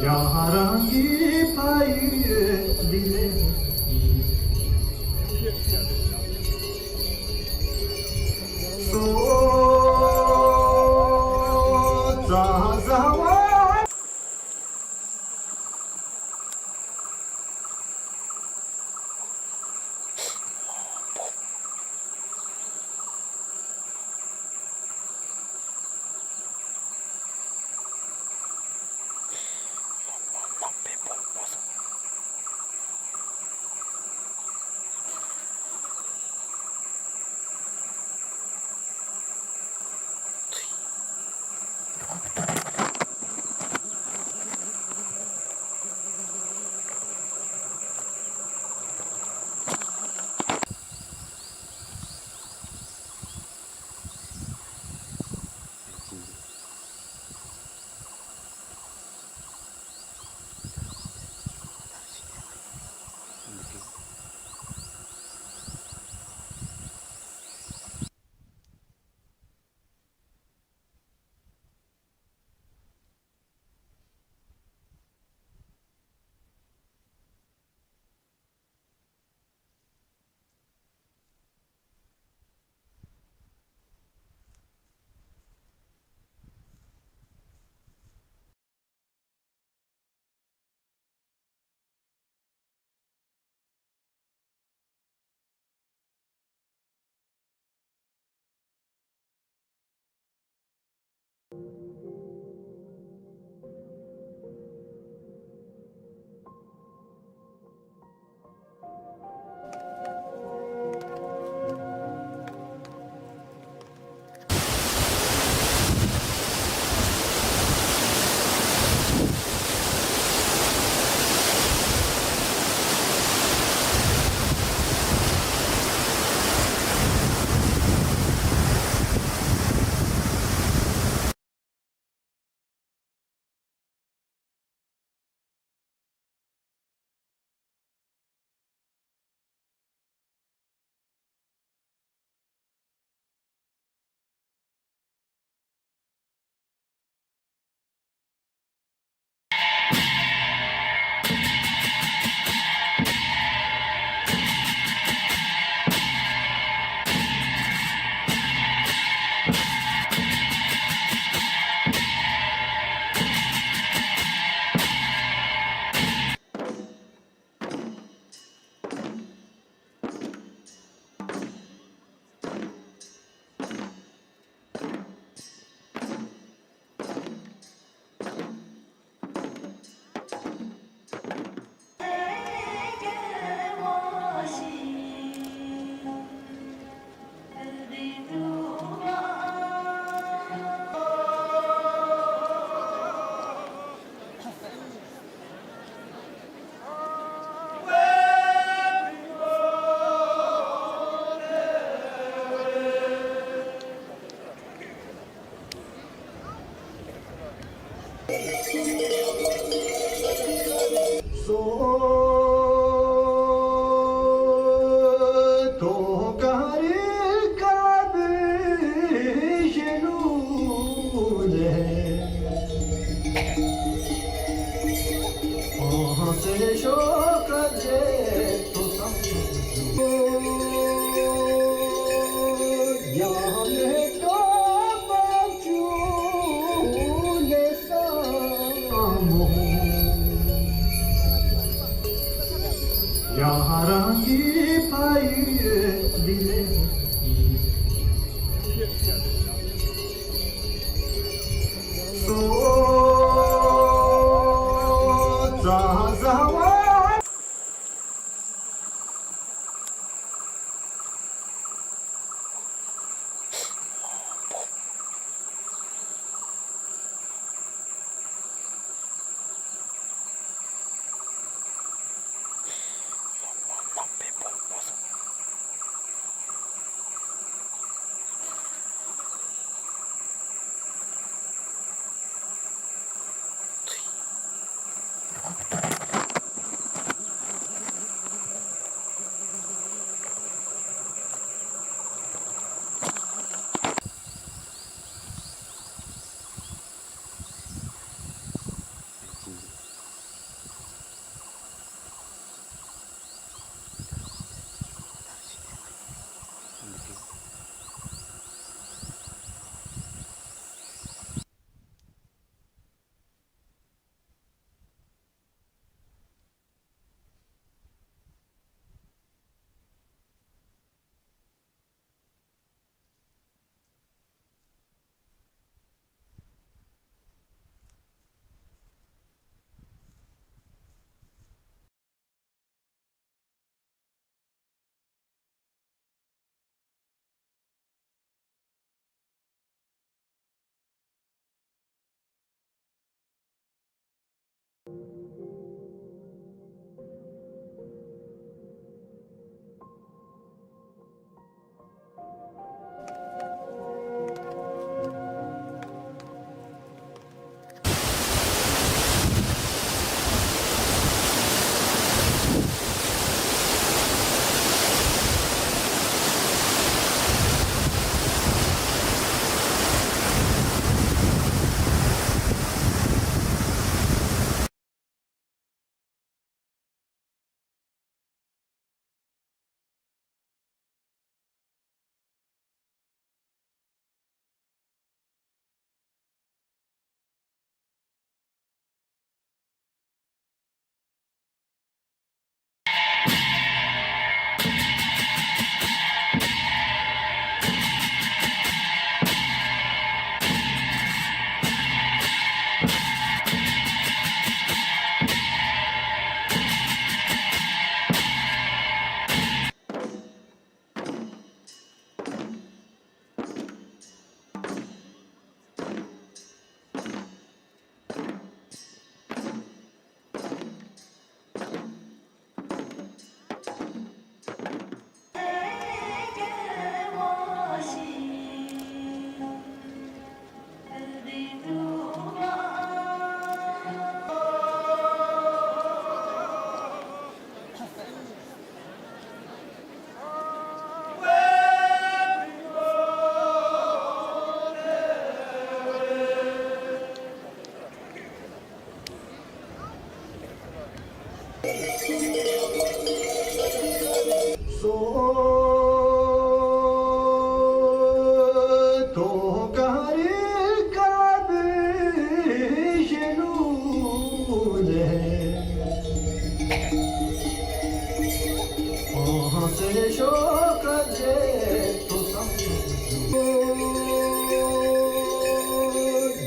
Yaharangi pai dile so zazawa.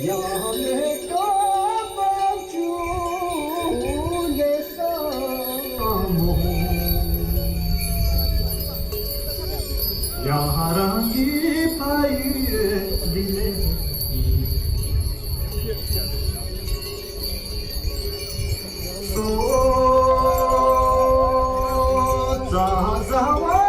यामे तो बचू ये सामो यहाँ रंगी पाई दिले So zazawa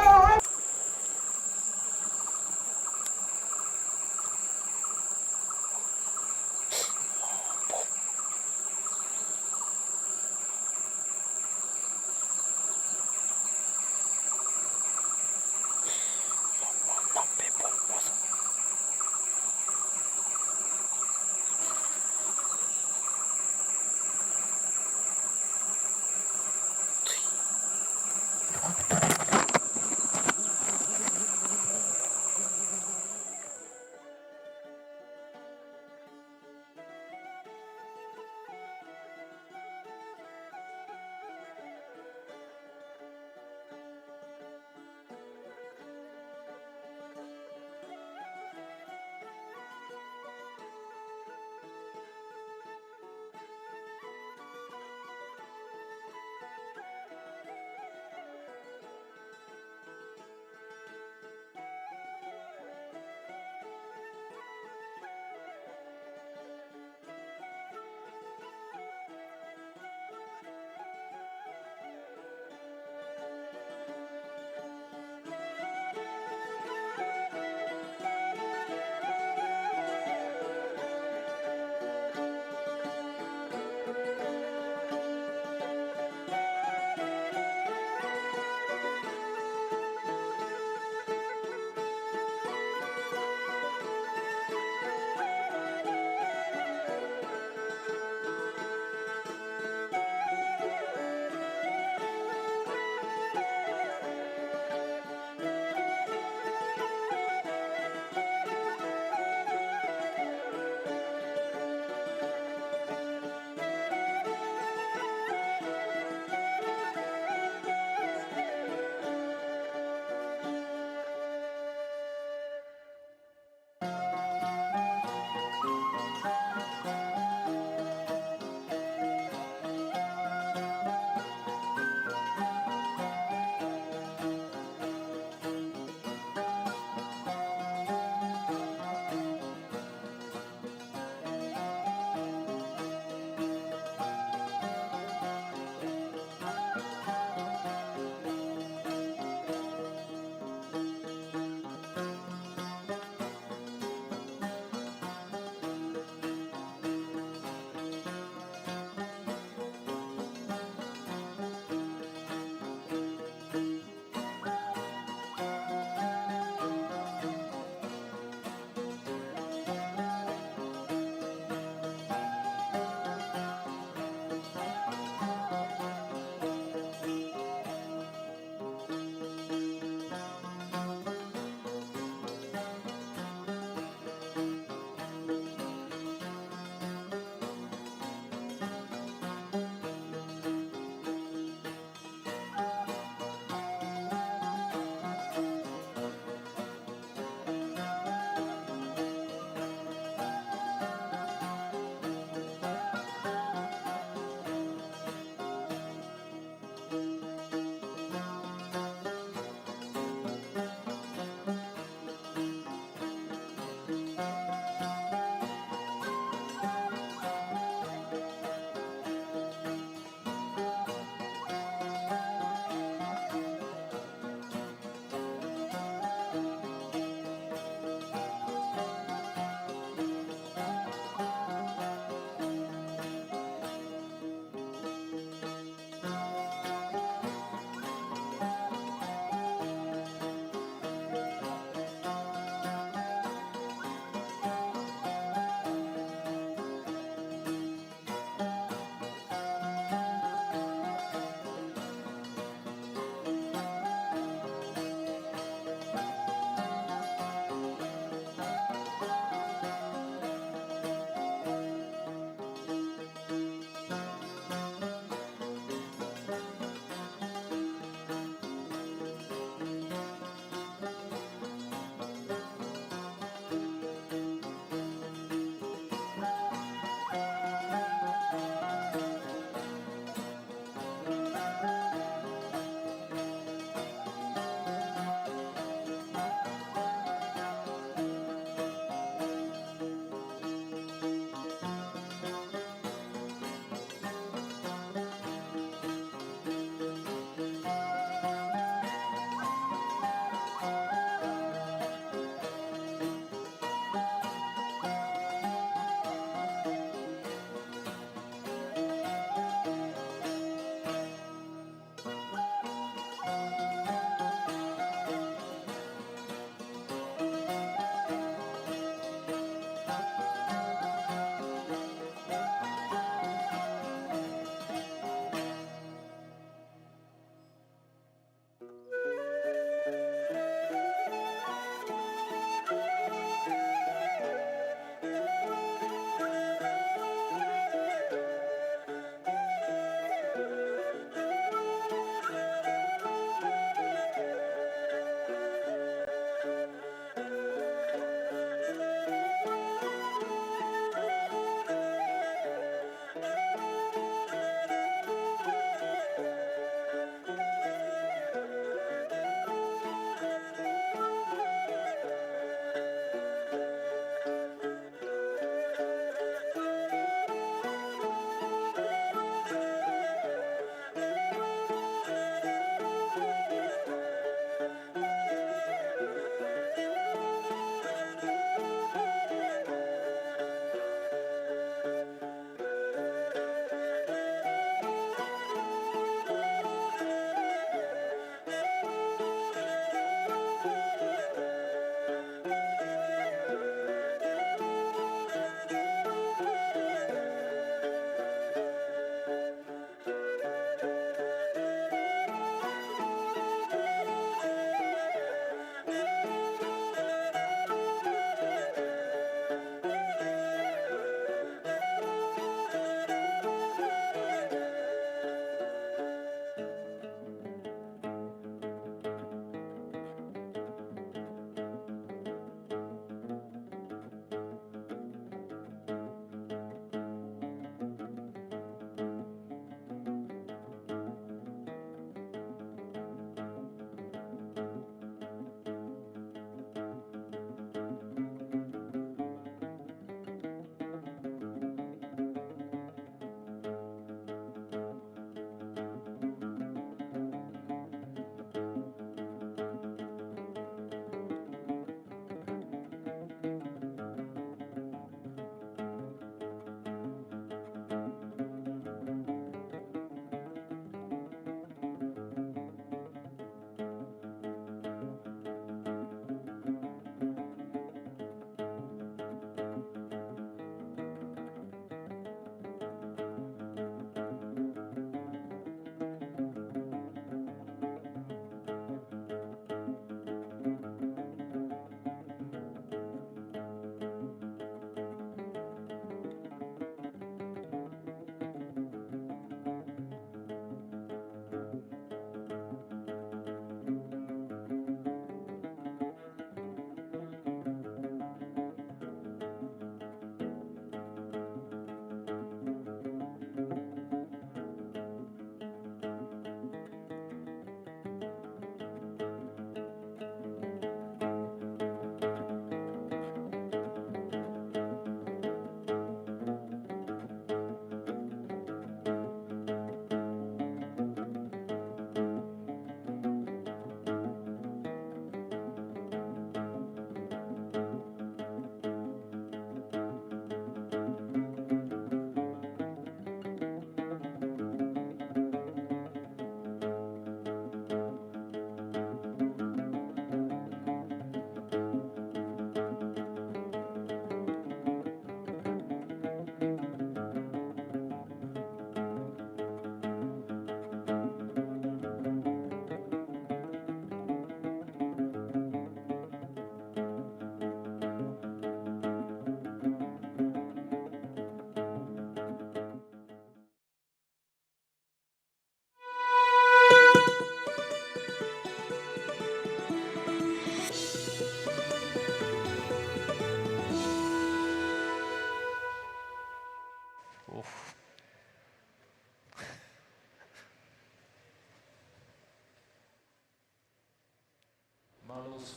Models.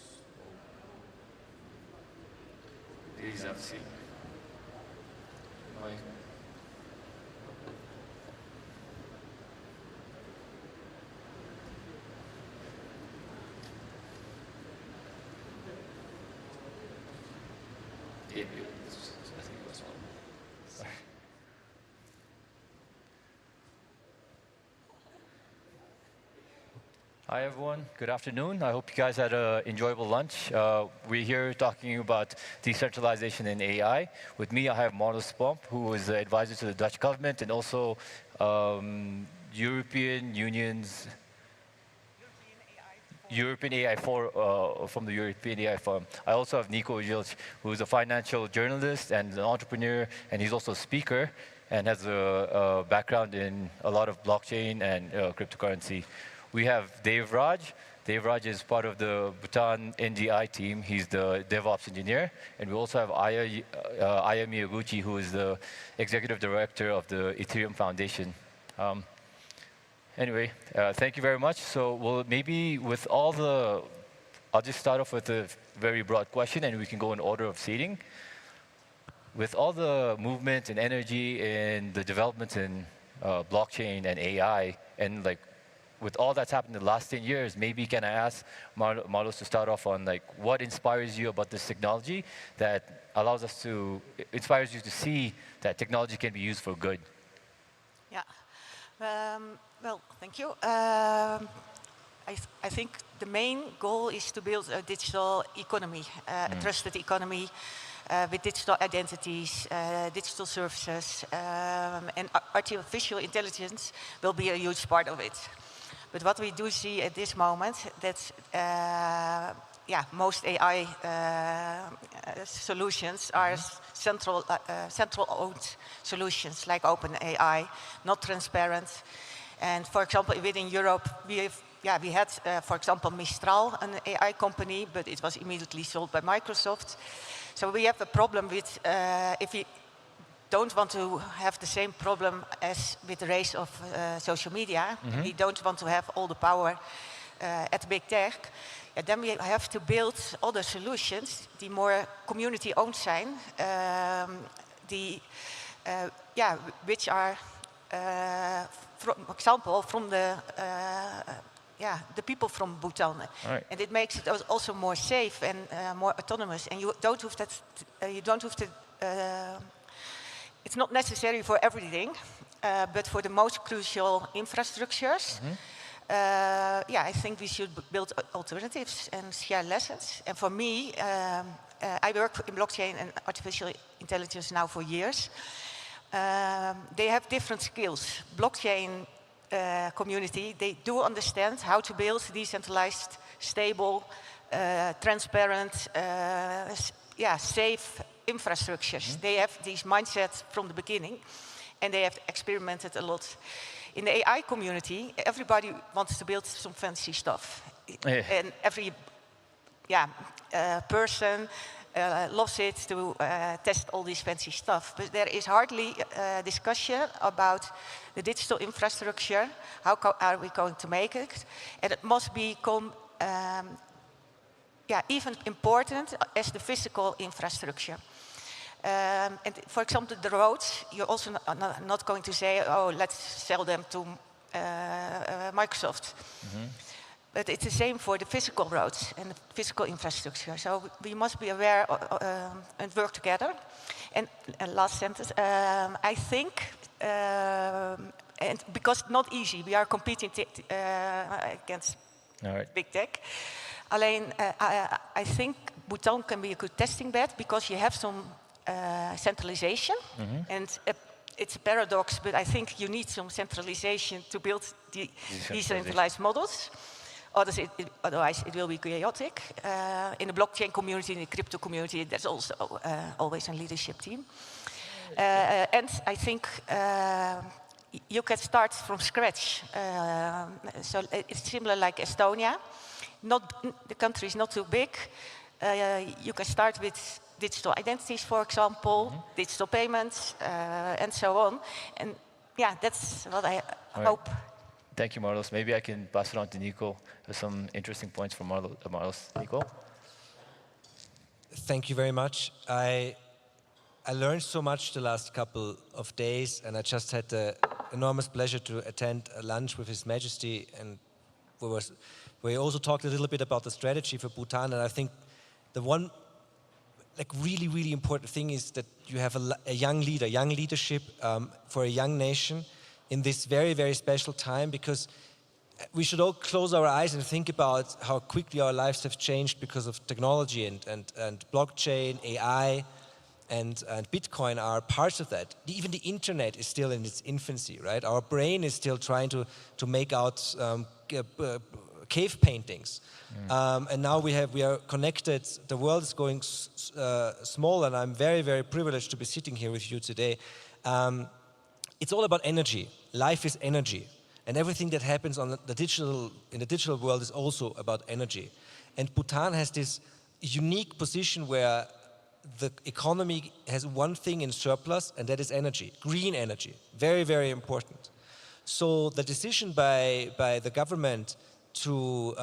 These are the like yeah, I think it was one. Sorry. Hi, everyone. Good afternoon. I hope you guys had an enjoyable lunch. We're here talking about decentralization in AI. With me, I have Marloes Pomp, who is the advisor to the Dutch government and also European Union's European AI from the European AI Forum. I also have Nico Gilch, who is a financial journalist and an entrepreneur, and he's also a speaker and has a background in a lot of blockchain and cryptocurrency. We have Dave Raj. Dave Raj is part of the Bhutan NDI team. He's the DevOps engineer. And we also have Aya Miyaguchi, who is the executive director of the Ethereum Foundation. Anyway, thank you very much. So maybe with all the, I'll just start off with a very broad question, and we can go in order of seating. With all the movement and energy and the developments in blockchain and AI, and like with all that's happened in the last 10 years, maybe can I ask Marloes to start off on like what inspires you about this technology that allows us to, inspires you to see that technology can be used for good? Yeah. Well, thank you. I think the main goal is to build a digital economy, a trusted economy with digital identities, digital services, and artificial intelligence will be a huge part of it. But what we do see at this moment that most AI solutions are central-owned solutions like OpenAI, not transparent. And for example, within Europe, we had, for example, Mistral, an AI company, but it was immediately sold by Microsoft. So we have a problem with if we don't want to have the same problem as with the race of social media. We don't want to have all the power at big tech. Then we have to build other solutions, die more community-owned zijn, which are, for example, from the people from Bhutan. Right. And it makes it also more safe and more autonomous. And you don't have to, it's not necessary for everything, but for the most crucial infrastructures, I think we should build alternatives and share lessons. And for me, I work in blockchain and artificial intelligence now for years. They have different skills. Blockchain community, they do understand how to build decentralized, stable, transparent, safe infrastructures. They have these mindsets from the beginning, and they have experimented a lot. In the AI community, everybody wants to build some fancy stuff. And every person loves it to test all this fancy stuff. But there is hardly discussion about the digital infrastructure. How are we going to make it? And it must become even important as the physical infrastructure. And for example, the roads, you're also not going to say, oh, let's sell them to Microsoft. But it's the same for the physical roads and the physical infrastructure. So we must be aware and work together. And last sentence, I think, and because it's not easy, we are competing against big tech. Alleen, I think Bhutan can be a good testing bed because you have some centralization. And it's a paradox, but I think you need some centralization to build the decentralized models. Otherwise, it will be chaotic. In the blockchain community, in the crypto community, there's also always a leadership team. And I think you can start from scratch. So it's similar like Estonia. The country is not too big. You can start with digital identities, for example, digital payments, and so on. And yeah, that's what I hope. Thank you, Marlos. Maybe I can pass it on to Nico with some interesting points from Marlos. Nico? Thank you very much. I learned so much the last couple of days, and I just had the enormous pleasure to attend a lunch with His Majesty, and we also talked a little bit about the strategy for Bhutan, and I think the one really important thing is that you have a young leader, young leadership for a young nation in this very special time, because we should all close our eyes and think about how quickly our lives have changed because of technology, and blockchain, AI, and Bitcoin are parts of that. Even the internet is still in its infancy, right? Our brain is still trying to make out cave paintings. And now we are connected. The world is going small, and I'm very privileged to be sitting here with you today. It's all about energy. Life is energy. And everything that happens in the digital world is also about energy. And Bhutan has this unique position where the economy has one thing in surplus, and that is energy, green energy. Very important. So the decision by the government to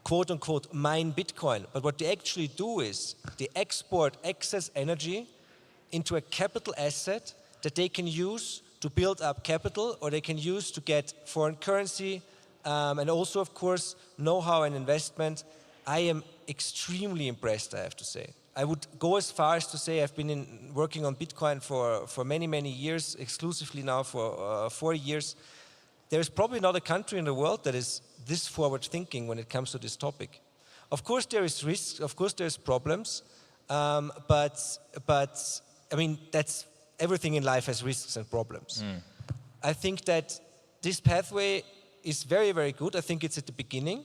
quote unquote mine Bitcoin, but what they actually do is they export excess energy into a capital asset that they can use to build up capital, or they can use to get foreign currency, and also, of course, know-how and investment. I am extremely impressed, I have to say. I would go as far as to say I've been working on Bitcoin for many years, exclusively now for 4 years. There's probably not a country in the world that is this forward-thinking when it comes to this topic. Of course, there is risks. Of course, there's problems. But I mean, that's everything in life has risks and problems. I think that this pathway is very good. I think it's at the beginning.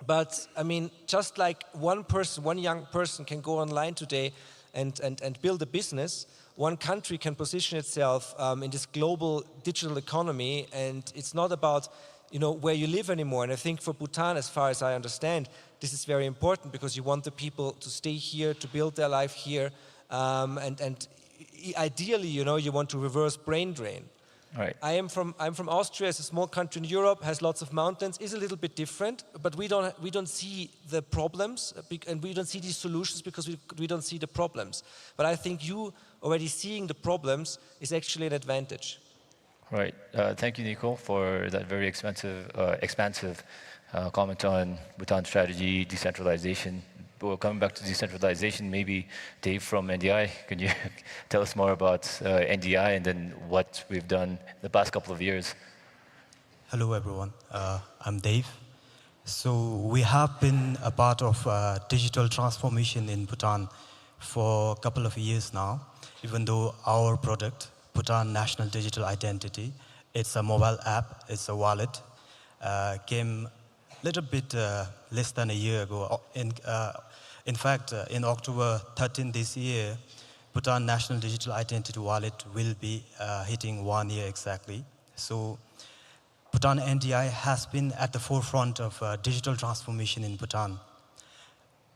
But I mean, just like one young person can go online today and build a business, one country can position itself in this global digital economy, and it's not about where you live anymore. And I think for Bhutan, as far as I understand, this is very important, because you want the people to stay here, to build their life here, and ideally, you want to reverse brain drain. Right. I'm from Austria. It's a small country in Europe, has lots of mountains. Is a little bit different, but we don't see the problems, and we don't see these solutions because we don't see the problems. But I think you already seeing the problems is actually an advantage. Right. Thank you, Nico, for that very expansive comment on Bhutan strategy, decentralization. Well, coming back to decentralization, maybe Dave from NDI, can you tell us more about NDI and then what we've done the past couple of years? Hello, everyone. I'm Dave. So we have been a part of digital transformation in Bhutan for a couple of years now, even though our product, Bhutan National Digital Identity, it's a mobile app, it's a wallet, came a little bit less than a year ago. In fact, in October 13 this year, Bhutan National Digital Identity Wallet will be hitting 1 year exactly. So Bhutan NDI has been at the forefront of digital transformation in Bhutan.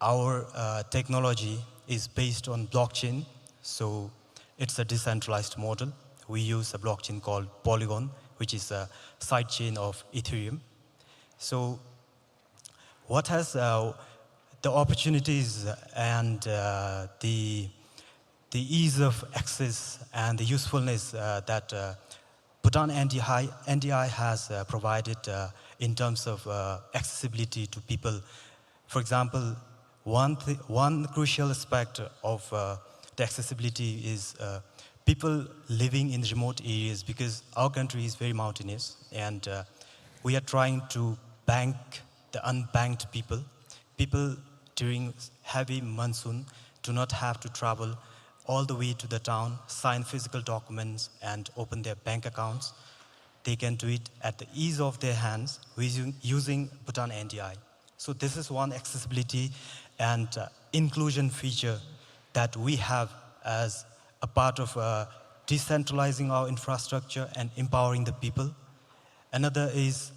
Our technology is based on blockchain, so it's a decentralized model. We use a blockchain called Polygon, which is a sidechain of Ethereum. So what has the opportunities and the ease of access and the usefulness that Bhutan NDI has provided in terms of accessibility to people. For example, one crucial aspect of the accessibility is people living in remote areas, because our country is very mountainous, and we are trying to bank the unbanked people. People during heavy monsoon do not have to travel all the way to the town, sign physical documents, and open their bank accounts. They can do it at the ease of their hands using Bhutan NDI. So this is one accessibility and inclusion feature that we have as a part of decentralizing our infrastructure and empowering the people. Another is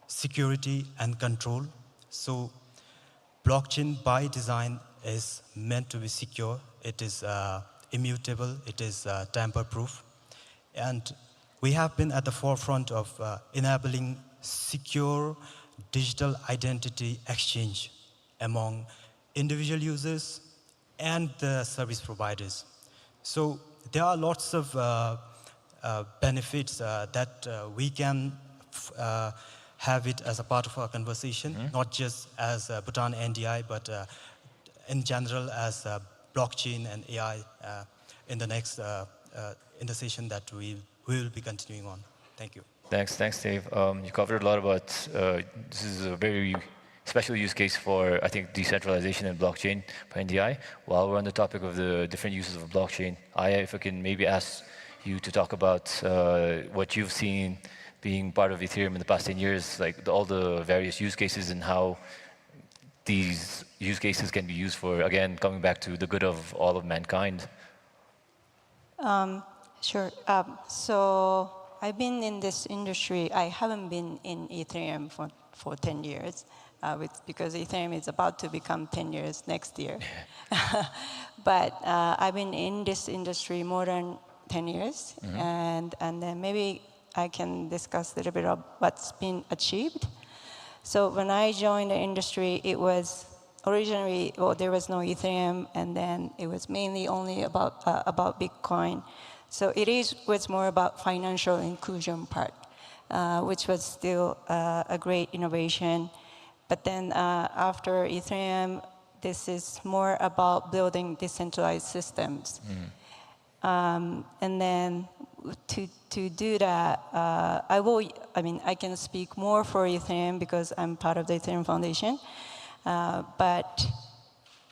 security and control. So blockchain by design is meant to be secure. It is immutable. It is tamper-proof. And we have been at the forefront of enabling secure digital identity exchange among individual users and the service providers. So there are lots of benefits that we can have it as a part of our conversation, not just as Bhutan NDI, but in general as blockchain and AI in the next in the session that we will be continuing on. Thank you. Thanks, Dave. You covered a lot about, this is a very special use case for, I think, decentralization and blockchain for NDI. While we're on the topic of the different uses of blockchain, if I can maybe ask you to talk about what you've seen being part of Ethereum in the past 10 years, like all the various use cases and how these use cases can be used for, again, coming back to the good of all of mankind. Sure. So I've been in this industry. I haven't been in Ethereum for 10 years because Ethereum is about to become 10 years next year. But I've been in this industry more than 10 years. And then maybe I can discuss a little bit of what's been achieved. So when I joined the industry, it was originally, well, there was no Ethereum, and then it was mainly only about Bitcoin. So it was more about financial inclusion part, which was still a great innovation. But then after Ethereum, this is more about building decentralized systems. And then to do that, I can speak more for Ethereum because I'm part of the Ethereum Foundation. But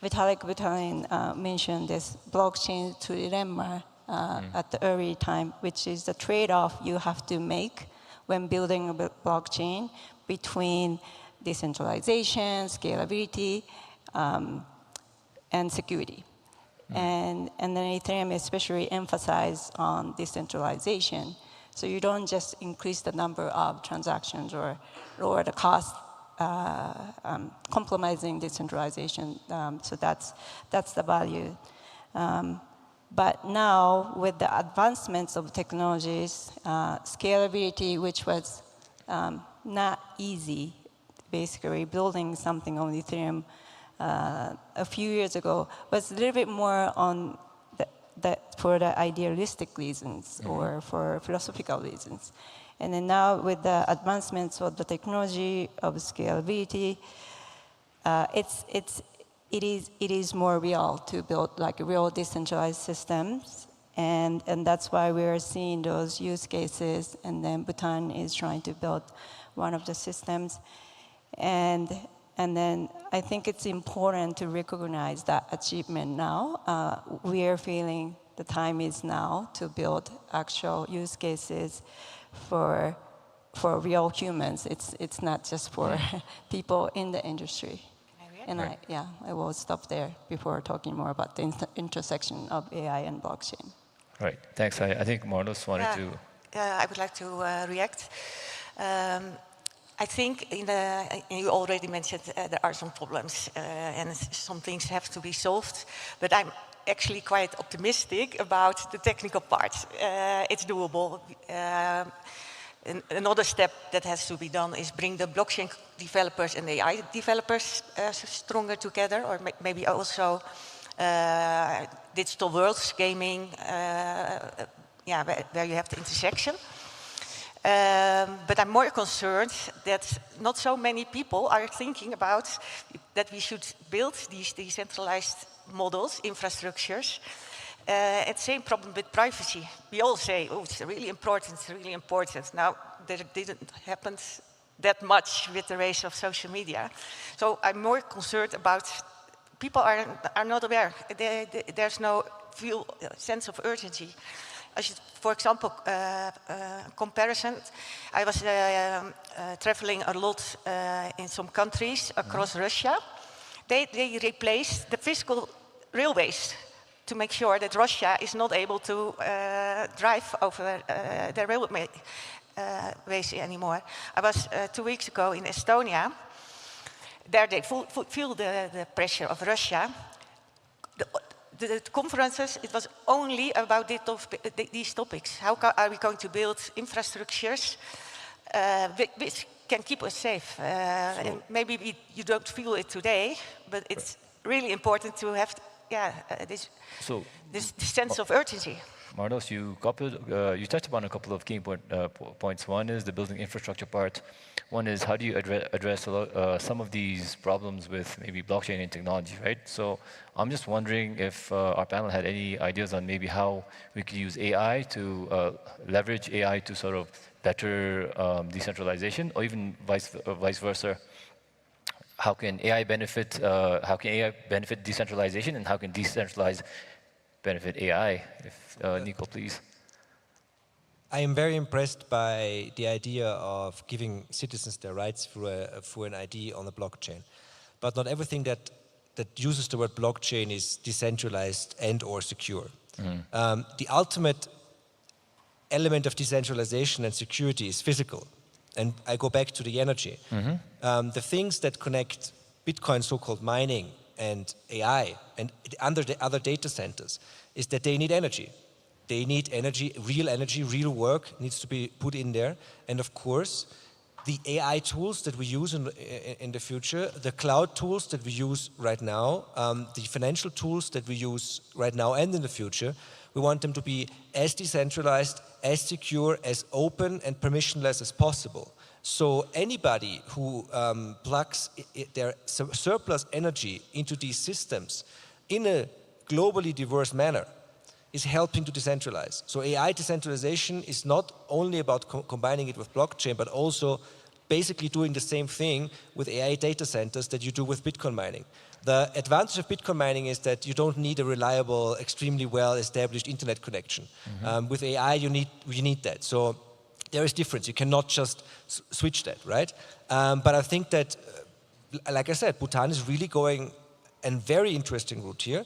Vitalik Buterin mentioned this blockchain trilemma at the early time, which is the trade-off you have to make when building a blockchain between decentralization, scalability, and security. And then Ethereum especially emphasized on decentralization. So you don't just increase the number of transactions or lower the cost, compromising decentralization. So that's the value. But now with the advancements of technologies, scalability, which was not easy, basically building something on Ethereum a few years ago was a little bit more on for the idealistic reasons or for philosophical reasons. And then now with the advancements of the technology of scalability, it is more real to build like real decentralized systems. And that's why we are seeing those use cases. And then Bhutan is trying to build one of the systems. And then I think it's important to recognize that achievement now. We are feeling the time is now to build actual use cases for real humans. It's not just for people in the industry. And I will stop there before talking more about the intersection of AI and blockchain. Right, thanks. I think Marlos wanted to... I would like to react. I think you already mentioned there are some problems and some things have to be solved, but I'm actually quite optimistic about the technical part. It's doable. Another step that has to be done is bring the blockchain developers and AI developers stronger together, or maybe also digital worlds, gaming, where you have the intersection. But I'm more concerned that not so many people are thinking about that we should build these decentralized models, infrastructures. And same problem with privacy. We all say, oh, it's really important, it's really important. Now, that didn't happen that much with the rise of social media. So I'm more concerned about people are not aware. There's no real sense of urgency. For example, comparison, I was traveling a lot in some countries across Russia. They replaced the physical railways to make sure that Russia is not able to drive over the railway ways anymore. I was 2 weeks ago in Estonia. There they feel the pressure of Russia. The conferences, it was only about these topics. How are we going to build infrastructures which can keep us safe? And maybe you don't feel it today, but it's really important to have this sense of urgency. Mardos, you touched upon a couple of key points. One is the building infrastructure part. One is how do you address some of these problems with maybe blockchain and technology, right? So I'm just wondering if our panel had any ideas on maybe how we could use AI to leverage AI to sort of better decentralization, or even vice versa. How can AI benefit decentralization, and how can decentralized benefit AI? If Nico, please. I am very impressed by the idea of giving citizens their rights through an ID on the blockchain. But not everything that uses the word blockchain is decentralized and or secure. The ultimate element of decentralization and security is physical. And I go back to the energy. The things that connect Bitcoin, so-called mining, and AI, and the other data centers, is that they need energy. They need energy, real work needs to be put in there. And of course, the AI tools that we use in the future, the cloud tools that we use right now, the financial tools that we use right now and in the future, we want them to be as decentralized, as secure, as open and permissionless as possible. So anybody who plugs their surplus energy into these systems in a globally diverse manner is helping to decentralize. So AI decentralization is not only about combining it with blockchain, but also basically doing the same thing with AI data centers that you do with Bitcoin mining. The advantage of Bitcoin mining is that you don't need a reliable, extremely well-established internet connection. With AI, you need that. So there is difference. You cannot just switch that, right? But I think that, like I said, Bhutan is really going a very interesting route here.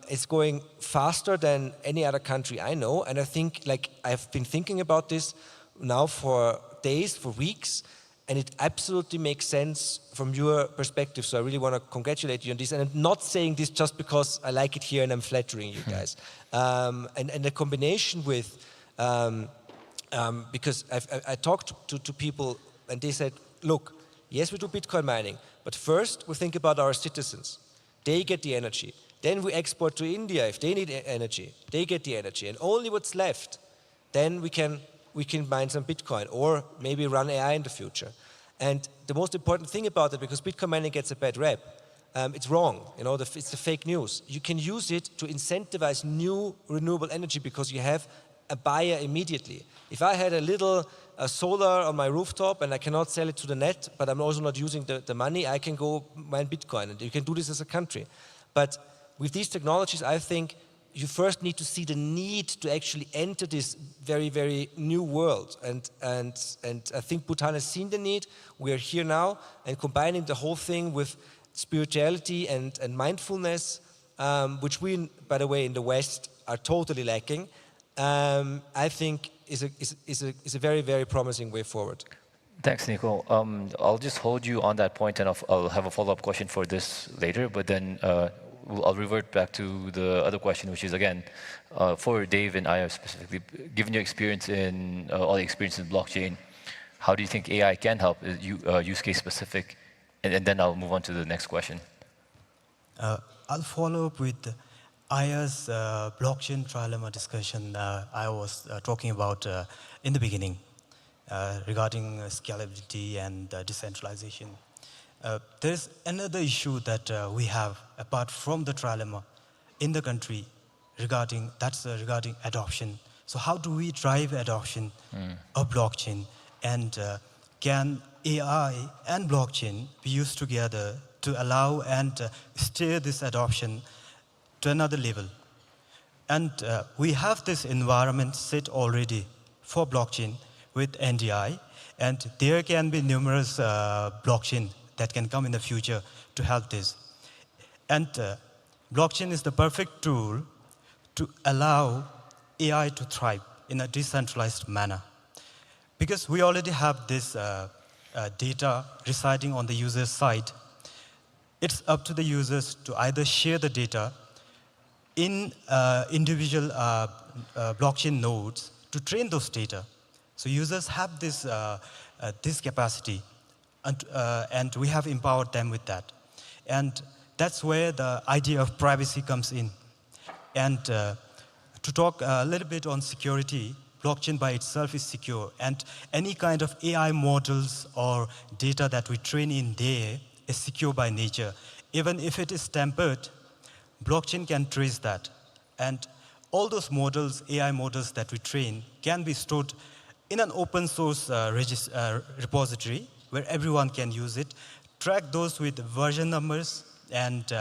It's going faster than any other country I know, and I think, like, I've been thinking about this now for days, for weeks, and it absolutely makes sense from your perspective. So I really want to congratulate you on this, and I'm not saying this just because I like it here and I'm flattering you guys. And the combination with, because I talked to people and they said, look, yes, we do Bitcoin mining, but first we think about our citizens. They get the energy. Then we export to India if they need energy. They get the energy. And only what's left, then we can mine some Bitcoin or maybe run AI in the future. And the most important thing about it, because Bitcoin mining gets a bad rep, it's wrong. You know, it's the fake news. You can use it to incentivize new renewable energy because you have a buyer immediately. If I had a little solar on my rooftop and I cannot sell it to the net, but I'm also not using the money, I can go mine Bitcoin. And you can do this as a country. But with these technologies, I think you first need to see the need to actually enter this very, very new world. And I think Bhutan has seen the need. We are here now, and combining the whole thing with spirituality and mindfulness, which we, by the way, in the West are totally lacking, I think is a very, very promising way forward. Thanks, Nico. I'll just hold you on that point, and I'll have a follow-up question for this later, but then I'll revert back to the other question, which is, again, for Dave and Aya specifically, given your experience in, all the experience in blockchain, how do you think AI can help, use case specific? And then I'll move on to the next question. I'll follow up with Aya's blockchain trilemma discussion I was talking about in the beginning regarding scalability and decentralization. There's another issue that we have apart from the trilemma in the country regarding adoption. So how do we drive adoption of blockchain, and can AI and blockchain be used together to allow and steer this adoption to another level? And we have this environment set already for blockchain with NDI, and there can be numerous blockchain that can come in the future to help this. And blockchain is the perfect tool to allow AI to thrive in a decentralized manner. Because we already have this data residing on the user's side, it's up to the users to either share the data in individual blockchain nodes to train those data. So users have this capacity, and we have empowered them with that. And that's where the idea of privacy comes in. And to talk a little bit on security, blockchain by itself is secure, and any kind of AI models or data that we train in there is secure by nature. Even if it is tampered, blockchain can trace that. And all those models, AI models that we train, can be stored in an open source repository where everyone can use it, track those with version numbers, and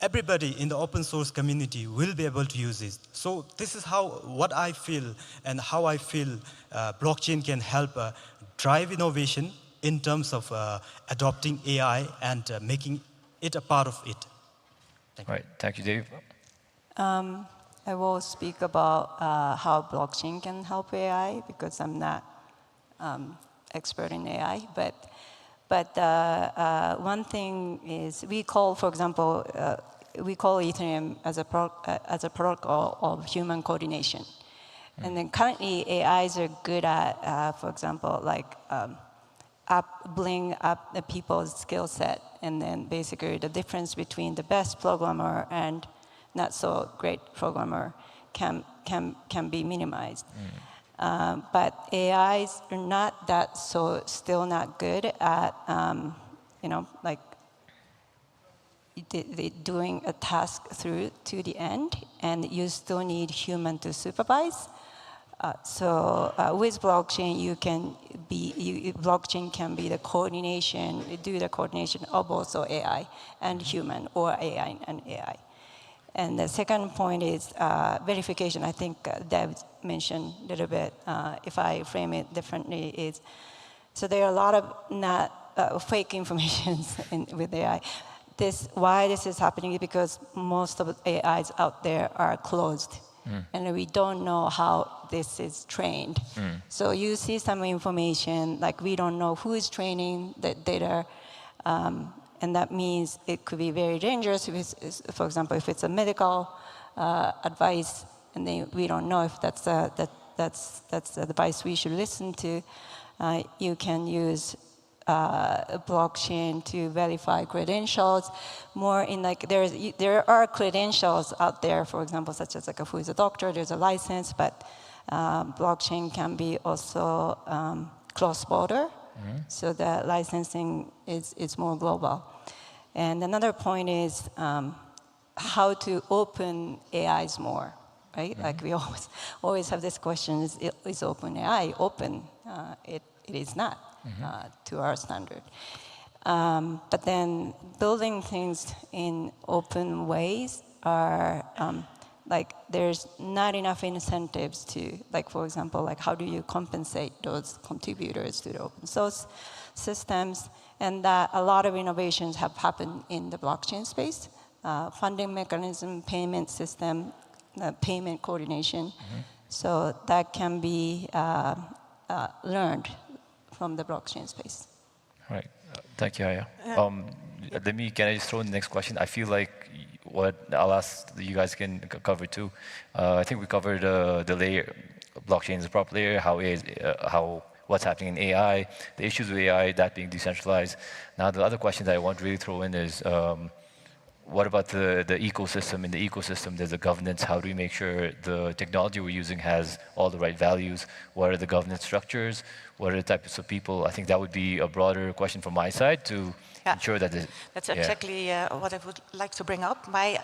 everybody in the open source community will be able to use it. So this is what I feel and how I feel blockchain can help drive innovation in terms of adopting AI and making it a part of it. Thank you. Right, thank you, Dave. I will speak about how blockchain can help AI because I'm not expert in AI, but one thing is we call, for example, we call Ethereum as a protocol of human coordination. And then currently AIs are good at, for example, like bring up the people's skill set, and then basically the difference between the best programmer and not so great programmer can be minimized. But AIs are not that still not good at, like doing a task through to the end, and you still need human to supervise. With blockchain, blockchain can be the coordination, do the coordination of also AI and human, or AI and AI. And the second point is verification. I think Deb mentioned a little bit, if I frame it differently, is, so there are a lot of fake information with AI. Why this is happening is because most of the AIs out there are closed. And we don't know how this is trained. So you see some information, like we don't know who is training the data, and that means it could be very dangerous. For example, if it's a medical advice, and we don't know if that's the advice we should listen to, you can use blockchain to verify credentials. More in like there are credentials out there, for example, such as like who is a doctor, there's a license, but blockchain can be also cross-border, so the licensing is more global. And another point is how to open AIs more, right? Like we always have this question: is open AI open? It is not. To our standard. But then building things in open ways are, like there's not enough incentives to, like for example, like how do you compensate those contributors to the open source systems? And that a lot of innovations have happened in the blockchain space. Funding mechanism, payment system, payment coordination. So that can be learned from the blockchain space. All right, thank you, Aya. Can I just throw in the next question? I feel like what I'll ask you guys can cover too. I think we covered the layer, blockchain is a proper layer, what's happening in AI, the issues with AI, that being decentralized. Now the other question that I want to really throw in is, what about the ecosystem? In the ecosystem, there's a governance. How do we make sure the technology we're using has all the right values? What are the governance structures? What are the types of people? I think that would be a broader question from my side to ensure that That's exactly what I would like to bring up. My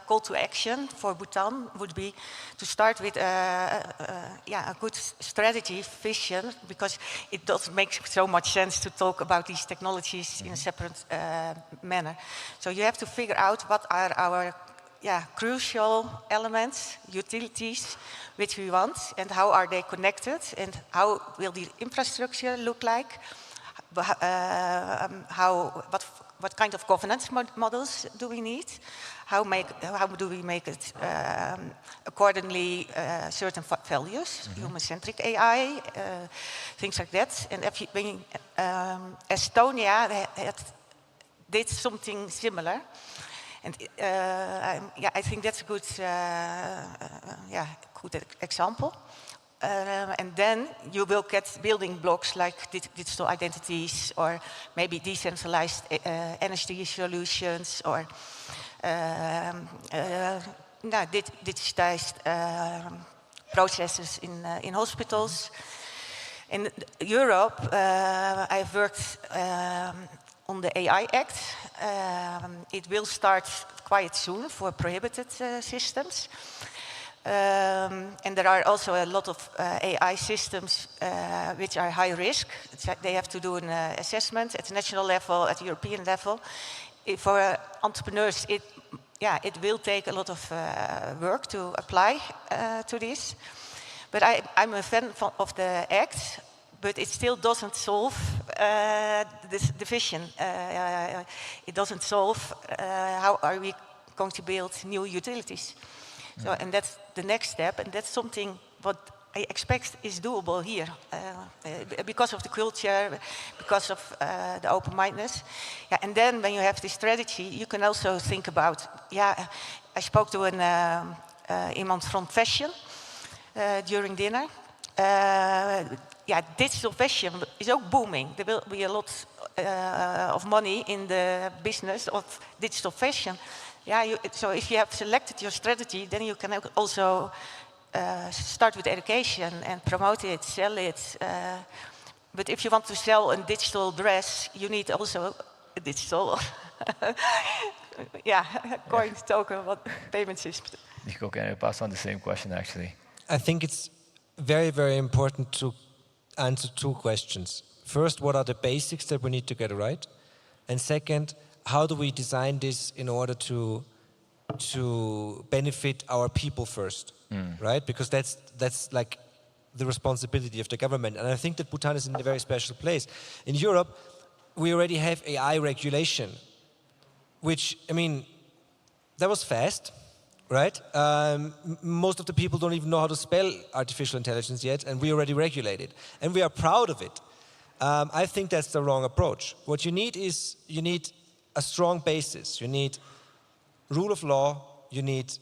call to action for Bhutan would be to start with a good strategy, vision, because it doesn't make so much sense to talk about these technologies in a separate manner. So you have to figure out what are our crucial elements, utilities, which we want, and how are they connected, and how will the infrastructure look like, what what kind of governance models do we need? How do we make it accordingly certain values, human-centric AI, things like that. And Estonia did something similar. And I think that's a good, good example. And then you will get building blocks like digital identities, or maybe decentralized energy solutions, or digitized processes in hospitals. In Europe, I've worked on the AI Act. It will start quite soon for prohibited systems. And there are also a lot of AI systems which are high risk. They have to do an assessment at the national level, at the European level. For entrepreneurs, it will take a lot of work to apply to this. But I'm a fan of the Act, but it still doesn't solve the vision. It doesn't solve how are we going to build new utilities. So, and that's the next step, and that's something what I expect is doable here, because of the culture, because of the open-mindedness. Yeah, and then when you have this strategy, you can also think about, I spoke to iemand from fashion during dinner. Digital fashion is ook booming. There will be a lot of money in the business of digital fashion. So if you have selected your strategy, then you can also start with education and promote it, sell it. But if you want to sell a digital dress, you need also a digital coin token, payment system. Nico, can I pass on the same question, actually? I think it's very, very important to answer two questions. First, what are the basics that we need to get right? And second, how do we design this in order to benefit our people first, right? Because that's like the responsibility of the government. And I think that Bhutan is in a very special place. In Europe, we already have AI regulation, which, I mean, that was fast, right? Most of the people don't even know how to spell artificial intelligence yet, and we already regulate it. And we are proud of it. I think that's the wrong approach. What you need is, you need a strong basis. You need rule of law, you need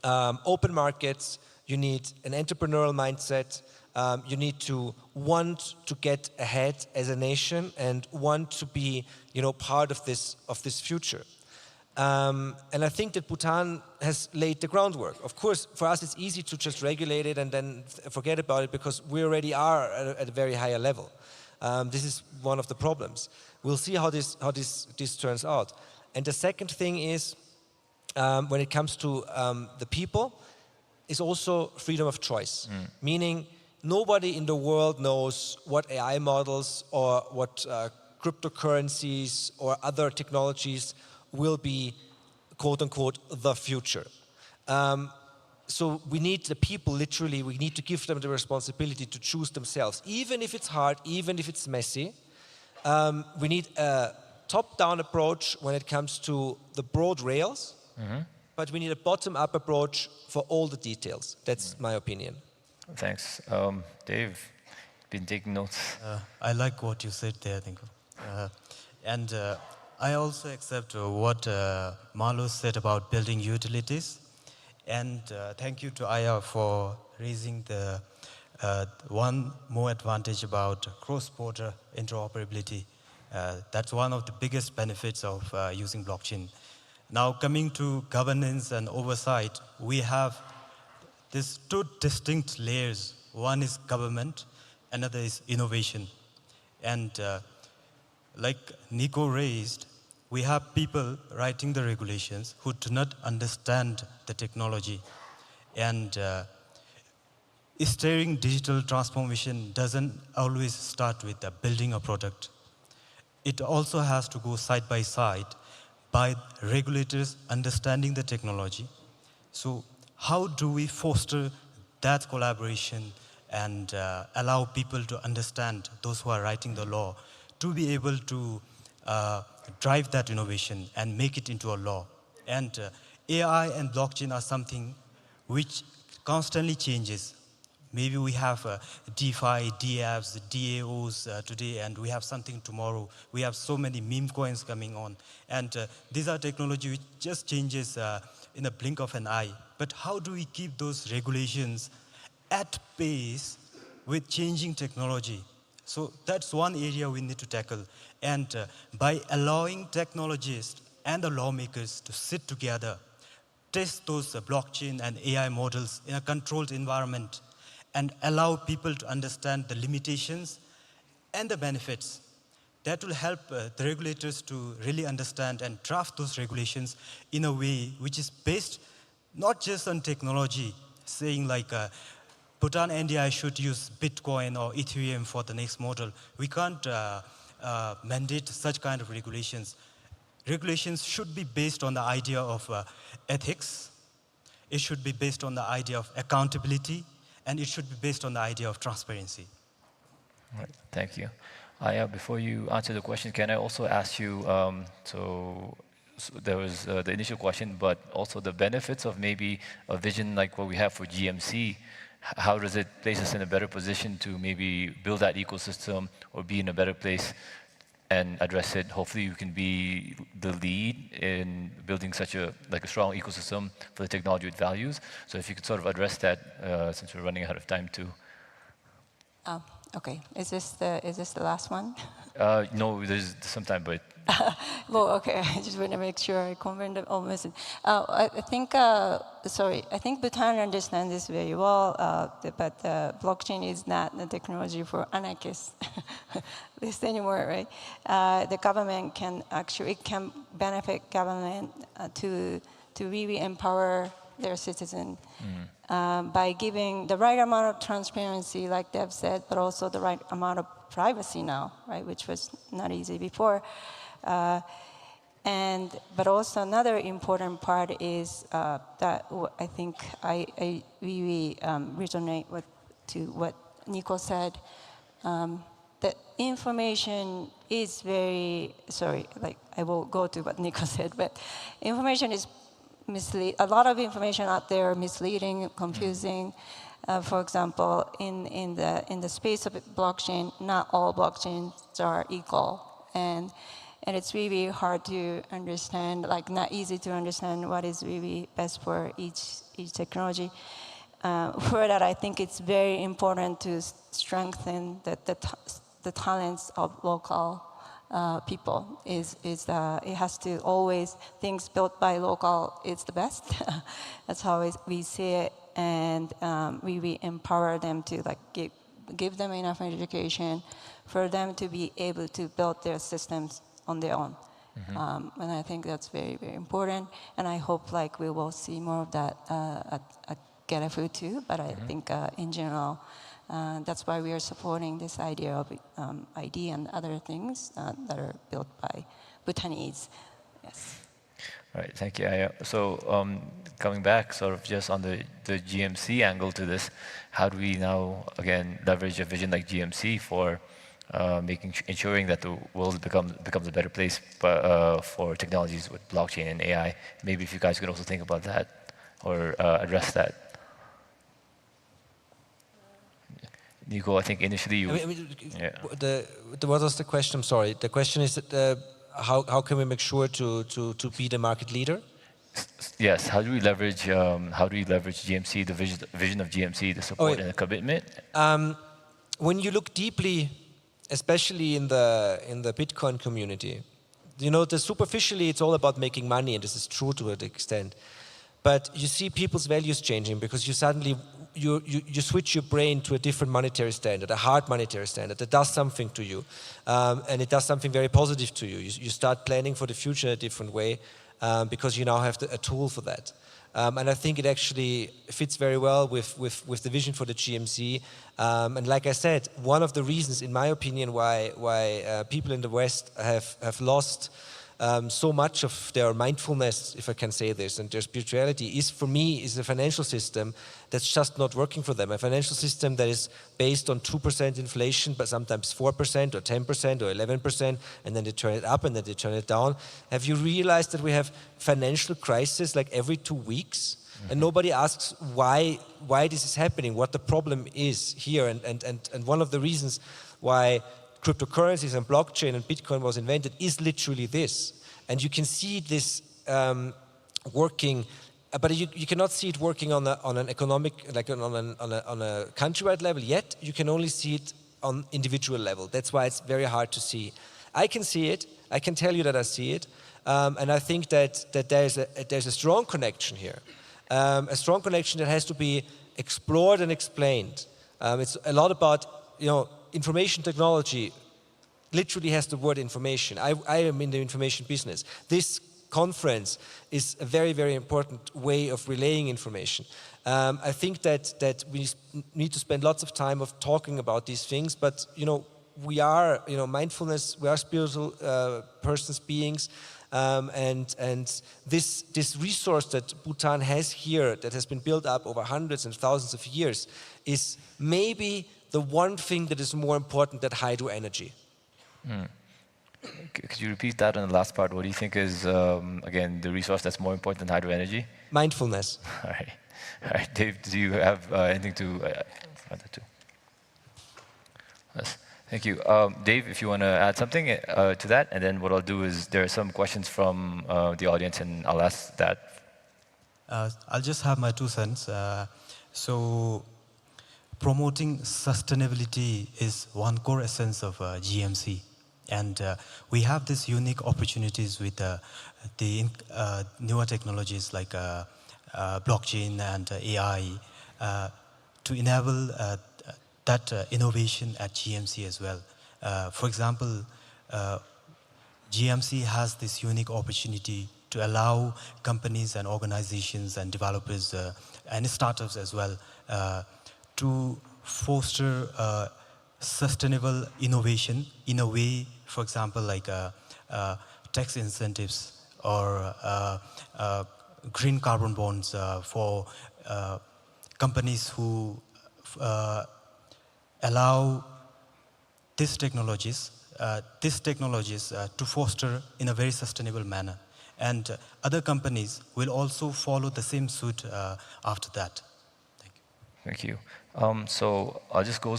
open markets, you need an entrepreneurial mindset, you need to want to get ahead as a nation and want to be, part of this future. And I think that Bhutan has laid the groundwork. Of course, for us it's easy to just regulate it and then forget about it because we already are at a very higher level. This is one of the problems. We'll see how this turns out. And the second thing is, when it comes to the people, is also freedom of choice. Meaning, nobody in the world knows what AI models or what cryptocurrencies or other technologies will be, quote unquote, the future. So we need the people, literally, we need to give them the responsibility to choose themselves. Even if it's hard, even if it's messy, we need a top-down approach when it comes to the broad rails, but we need a bottom-up approach for all the details. That's my opinion. Thanks. Dave, been taking notes. I like what you said there, Nico. And I also accept what Marlo said about building utilities. And thank you to Aya for raising the one more advantage about cross-border interoperability. That's one of the biggest benefits of using blockchain. Now, coming to governance and oversight, we have these two distinct layers. One is government, another is innovation. And like Nico raised, we have people writing the regulations who do not understand the technology. And steering digital transformation doesn't always start with building a product. It also has to go side by side by regulators understanding the technology. So how do we foster that collaboration and allow people to understand, those who are writing the law, to be able to drive that innovation and make it into a law. And AI and blockchain are something which constantly changes. Maybe we have DeFi, DApps, DAOs today, and we have something tomorrow. We have so many meme coins coming on. And these are technology which just changes in a blink of an eye. But how do we keep those regulations at pace with changing technology? So that's one area we need to tackle. And by allowing technologists and the lawmakers to sit together, test those blockchain and AI models in a controlled environment, and allow people to understand the limitations and the benefits, that will help the regulators to really understand and draft those regulations in a way which is based not just on technology, saying like Bhutan and India should use Bitcoin or Ethereum for the next model. We can't mandate such kind of regulations. Regulations should be based on the idea of ethics. It should be based on the idea of accountability, and it should be based on the idea of transparency. All right, thank you. Aya, before you answer the question, can I also ask you, so there was the initial question, but also the benefits of maybe a vision like what we have for GMC. How does it place us in a better position to maybe build that ecosystem or be in a better place and address it? Hopefully you can be the lead in building such a strong ecosystem for the technology with values. So if you could sort of address that, since we're running out of time too. Okay, is this the last one? No, there's some time, but. Well, okay, I just want to make sure I covered the whole message. I think Bhutan understands this very well, but blockchain is not the technology for anarchists, at least anymore, right? The government can benefit government to really empower their citizens by giving the right amount of transparency, like Dev said, but also the right amount of privacy now, right, which was not easy before. But also another important part is that I think I really resonate to what Nico said. That information is very, I will go to what Nico said, but information is a lot of information out there misleading, confusing. For example, in the space of blockchain, not all blockchains are equal, and it's really hard to understand, not easy to understand what is really best for each technology. For that, I think it's very important to strengthen the talents of local people. It has to always, things built by local is the best. That's how we see it, and we empower them to give them enough education for them to be able to build their systems on their own. And I think that's very, very important. And I hope we will see more of that at Getafu too. But I think in general, that's why we are supporting this idea of ID and other things that are built by Bhutanese. Yes. All right, thank you, Aya. So coming back sort of just on the GMC angle to this, how do we now, again, leverage a vision like GMC for ensuring that the world becomes a better place for technologies with blockchain and AI? Maybe if you guys could also think about that or address that. Nico, I think initially what was the question? I'm sorry. The question is how can we make sure to be the market leader? Yes. How do we leverage GMC, the vision of GMC, the support and the commitment? When you look deeply, especially in the Bitcoin community, superficially it's all about making money, and this is true to an extent. But you see people's values changing because you suddenly you switch your brain to a different monetary standard, a hard monetary standard that does something to you, and it does something very positive to you. You start planning for the future in a different way because you now have a tool for that. And I think it actually fits very well with the vision for the GMC. And like I said, one of the reasons, in my opinion, why people in the West have lost so much of their mindfulness, if I can say this, and their spirituality is, for me, is a financial system that's just not working for them. A financial system that is based on 2% inflation, but sometimes 4% or 10% or 11%, and then they turn it up and then they turn it down. Have you realized that we have financial crisis like every 2 weeks? And nobody asks why this is happening, what the problem is here. And one of the reasons why cryptocurrencies and blockchain and Bitcoin was invented is literally this. And you can see this working, but you cannot see it working on an economic, like on a countrywide level yet. You can only see it on individual level. That's why it's very hard to see. I can see it. I can tell you that I see it. And I think that there's a strong connection here. A strong connection that has to be explored and explained. It's a lot about, information technology literally has the word information. I am in the information business. This conference is a very, very important way of relaying information. I think that we need to spend lots of time of talking about these things, but, we are, mindfulness, we are spiritual persons, beings, and this resource that Bhutan has here, that has been built up over hundreds and thousands of years, is maybe the one thing that is more important than hydro energy. Could you repeat that on the last part? What do you think is, again, the resource that's more important than hydro energy? Mindfulness. All right. Dave, do you have anything to add that to? Yes. Thank you. Dave, if you want to add something to that, and then what I'll do is there are some questions from the audience, and I'll ask that. I'll just have my 2 cents. So promoting sustainability is one core essence of GMC. And we have these unique opportunities with the newer technologies like blockchain and AI to enable that innovation at GMC as well. For example, GMC has this unique opportunity to allow companies and organizations and developers and startups as well to foster sustainable innovation in a way, for example, like tax incentives or green carbon bonds for companies who allow these technologies to foster in a very sustainable manner. And other companies will also follow the same suit after that. Thank you. So I'll just go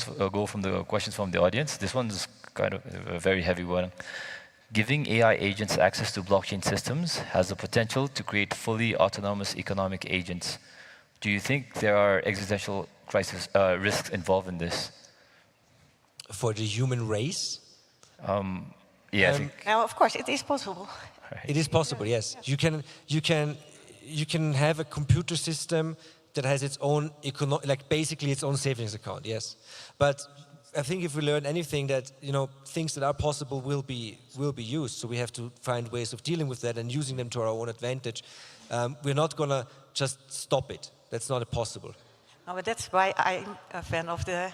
from the questions from the audience. This one's kind of a very heavy one. Giving AI agents access to blockchain systems has the potential to create fully autonomous economic agents. Do you think there are existential risks involved in this? For the human race? Yeah, I think. Now, of course, it is possible. It is possible, yes. You can have a computer system that has its own basically its own savings account, yes. But I think if we learn anything, that things that are possible will be used. So we have to find ways of dealing with that and using them to our own advantage. We're not gonna just stop it. That's not possible. No, but that's why I'm a fan of the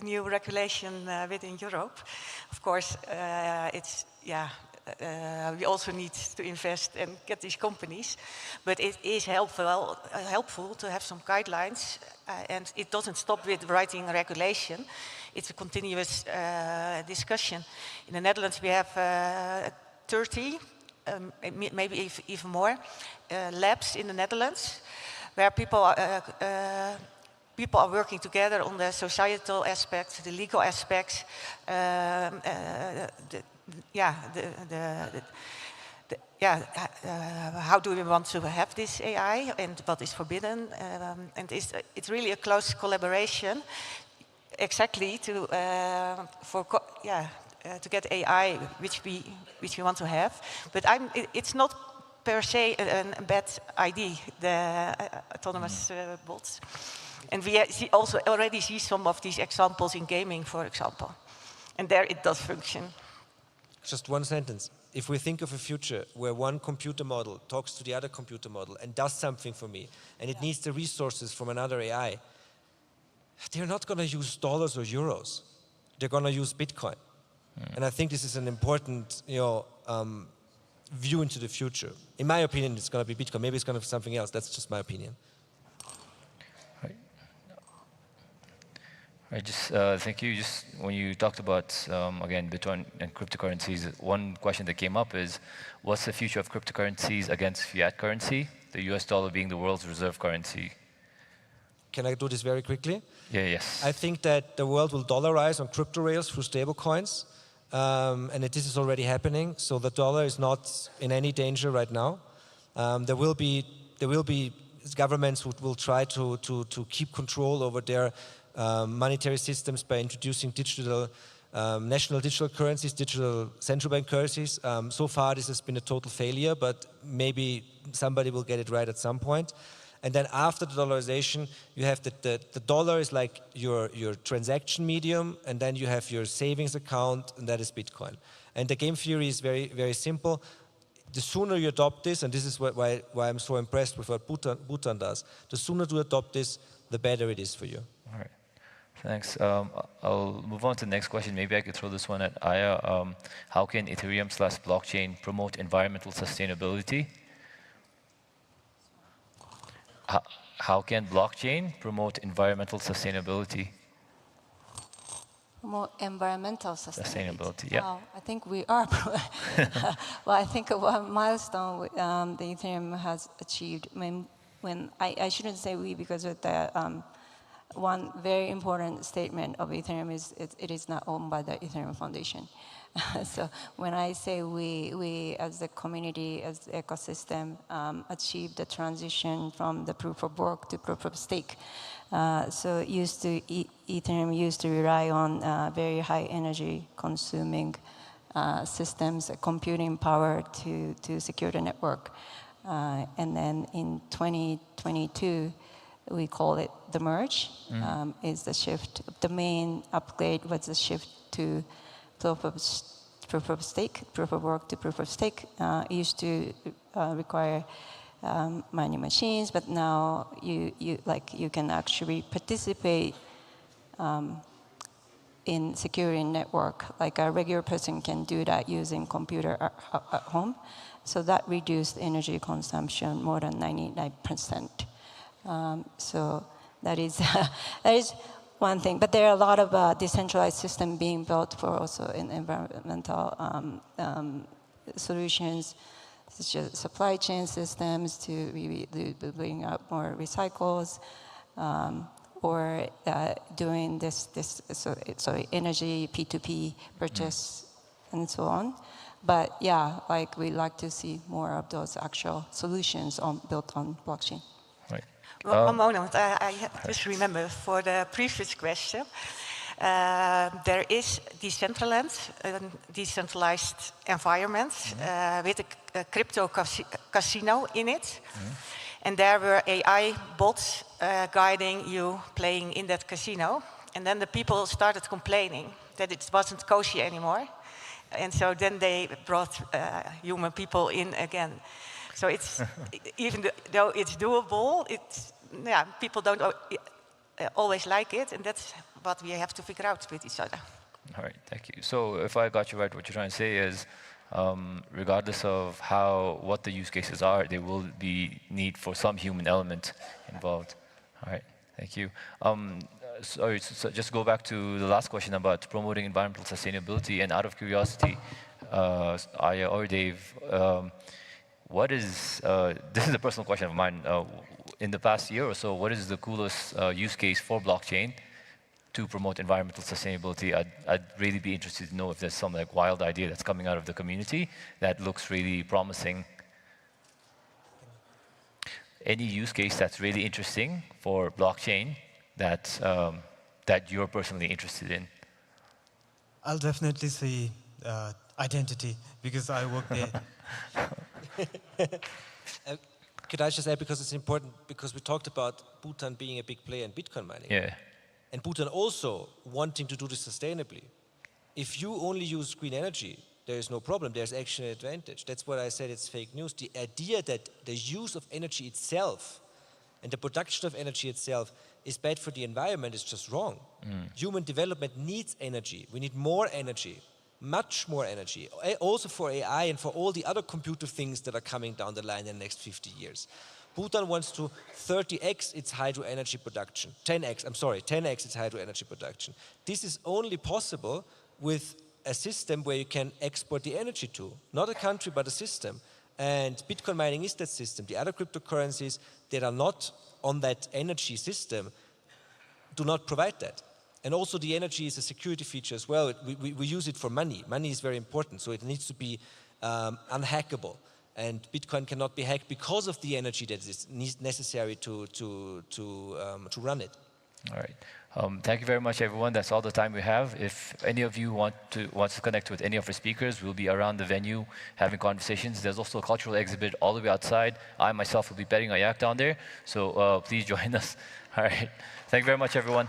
new regulation within Europe. Of course, we also need to invest and get these companies, but it is helpful to have some guidelines, and it doesn't stop with writing regulation. It's a continuous discussion. In the Netherlands, we have 30, maybe even more, labs in the Netherlands, where people are working together on the societal aspects, the legal aspects, how do we want to have this AI and what is forbidden, and it's really a close collaboration, exactly to get AI which we want to have. But it's not per se a bad idea, the autonomous bots, and we also already see some of these examples in gaming, for example, and there it does function. Just one sentence. If we think of a future where one computer model talks to the other computer model and does something for me, and it needs the resources from another AI, they're not going to use dollars or euros. They're going to use Bitcoin. And I think this is an important, view into the future. In my opinion, it's going to be Bitcoin. Maybe it's going to be something else. That's just my opinion. I just thank you. Just when you talked about again Bitcoin and cryptocurrencies, one question that came up is, what's the future of cryptocurrencies against fiat currency? The U.S. dollar being the world's reserve currency. Can I do this very quickly? Yeah. Yes. I think that the world will dollarize on crypto rails through stable coins, and this is already happening. So the dollar is not in any danger right now. There will be governments who will try to keep control over their monetary systems by introducing digital national digital currencies, digital central bank currencies. So far, this has been a total failure, but maybe somebody will get it right at some point. And then after the dollarization, you have the dollar is like your transaction medium, and then you have your savings account, and that is Bitcoin. And the game theory is very, very simple. The sooner you adopt this, and this is why I'm so impressed with what Bhutan does, the sooner you adopt this, the better it is for you. All right. Thanks. I'll move on to the next question. Maybe I could throw this one at Aya. How can Ethereum/blockchain promote environmental sustainability? How can blockchain promote environmental sustainability? More environmental sustainability. Yeah. Wow, I think we are. Well, I think one milestone the Ethereum has achieved when I shouldn't say we because of the one very important statement of Ethereum is it is not owned by the Ethereum Foundation. So when I say we as the community, as the ecosystem, achieved the transition from the proof of work to proof of stake. So Ethereum used to rely on very high energy consuming systems, computing power to secure the network. And then in 2022, we call it the merge, is the shift. The main upgrade was the shift to proof of stake, proof of work to proof of stake. It used to require mining machines, but now you can actually participate in securing network, like a regular person can do that using computer at home. So that reduced energy consumption more than 99%. So that is one thing. But there are a lot of decentralized systems being built for also in environmental solutions, such as supply chain systems to bring out more recycles, or doing energy P2P purchase and so on. But yeah, like we like to see more of those actual solutions built on blockchain. Right. One moment, I just remember for the previous question. There is decentralized environments with a crypto casino in it. And there were AI bots guiding you playing in that casino. And then the people started complaining that it wasn't kosher anymore. And so then they brought human people in again. So it's, even though it's doable, people don't always like it. And that's what we have to figure out with each other. All right, thank you. So if I got you right, what you're trying to say is, regardless of what the use cases are, there will be need for some human element involved. All right, thank you. Sorry, so just go back to the last question about promoting environmental sustainability. And out of curiosity, Aya or Dave, what is, this is a personal question of mine, in the past year or so, what is the coolest use case for blockchain to promote environmental sustainability? I'd really be interested to know if there's some like wild idea that's coming out of the community that looks really promising. Any use case that's really interesting for blockchain that that you're personally interested in? I'll definitely say identity, because I work there. Could I just add, because it's important, because we talked about Bhutan being a big player in Bitcoin mining. Yeah. And Bhutan also wanting to do this sustainably. If you only use green energy, there is no problem. There's actually an advantage. That's what I said, it's fake news. The idea that the use of energy itself and the production of energy itself is bad for the environment is just wrong. Human development needs energy. We need more energy. much more energy, also for AI and for all the other computer things that are coming down the line in the next 50 years. Bhutan wants to 30x its hydro energy production, 10x its hydro energy production. This is only possible with a system where you can export the energy to, not a country, but a system. And Bitcoin mining is that system. The other cryptocurrencies that are not on that energy system do not provide that. And also the energy is a security feature as well. We use it for money. Money is very important, so it needs to be unhackable. And Bitcoin cannot be hacked because of the energy that is necessary to run it. All right. Thank you very much, everyone. That's all the time we have. If any of you wants to connect with any of our speakers, we'll be around the venue having conversations. There's also a cultural exhibit all the way outside. I myself will be betting a yak down there, so please join us. All right. Thank you very much, everyone.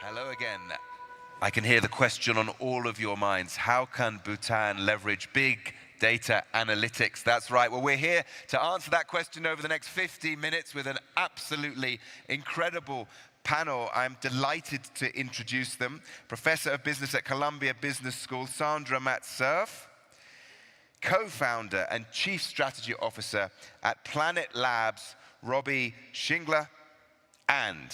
Hello again. I can hear the question on all of your minds. How can Bhutan leverage big data analytics? That's right. Well, we're here to answer that question over the next 50 minutes with an absolutely incredible panel. I'm delighted to introduce them. Professor of Business at Columbia Business School, Sandra Matsurf, co-founder and chief strategy officer at Planet Labs, Robbie Shingler, and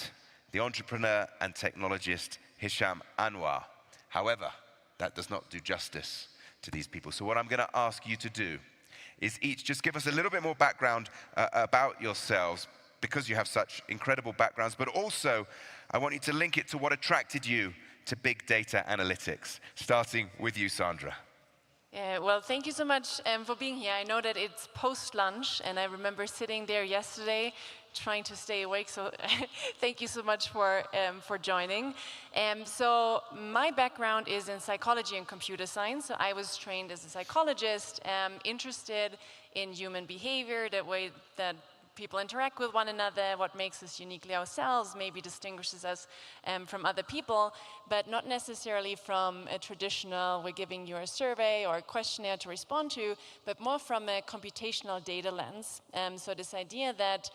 the entrepreneur and technologist, Hisham Anwar. However, that does not do justice to these people. So what I'm going to ask you to do is each just give us a little bit more background about yourselves, because you have such incredible backgrounds, but also I want you to link it to what attracted you to big data analytics, starting with you, Sandra. Well, thank you so much for being here. I know that it's post-lunch, and I remember sitting there yesterday trying to stay awake, so thank you so much for joining. So my background is in psychology and computer science. So I was trained as a psychologist, interested in human behavior, the way that people interact with one another, what makes us uniquely ourselves, maybe distinguishes us from other people, but not necessarily from a traditional, we're giving you a survey or a questionnaire to respond to, but more from a computational data lens. So this idea that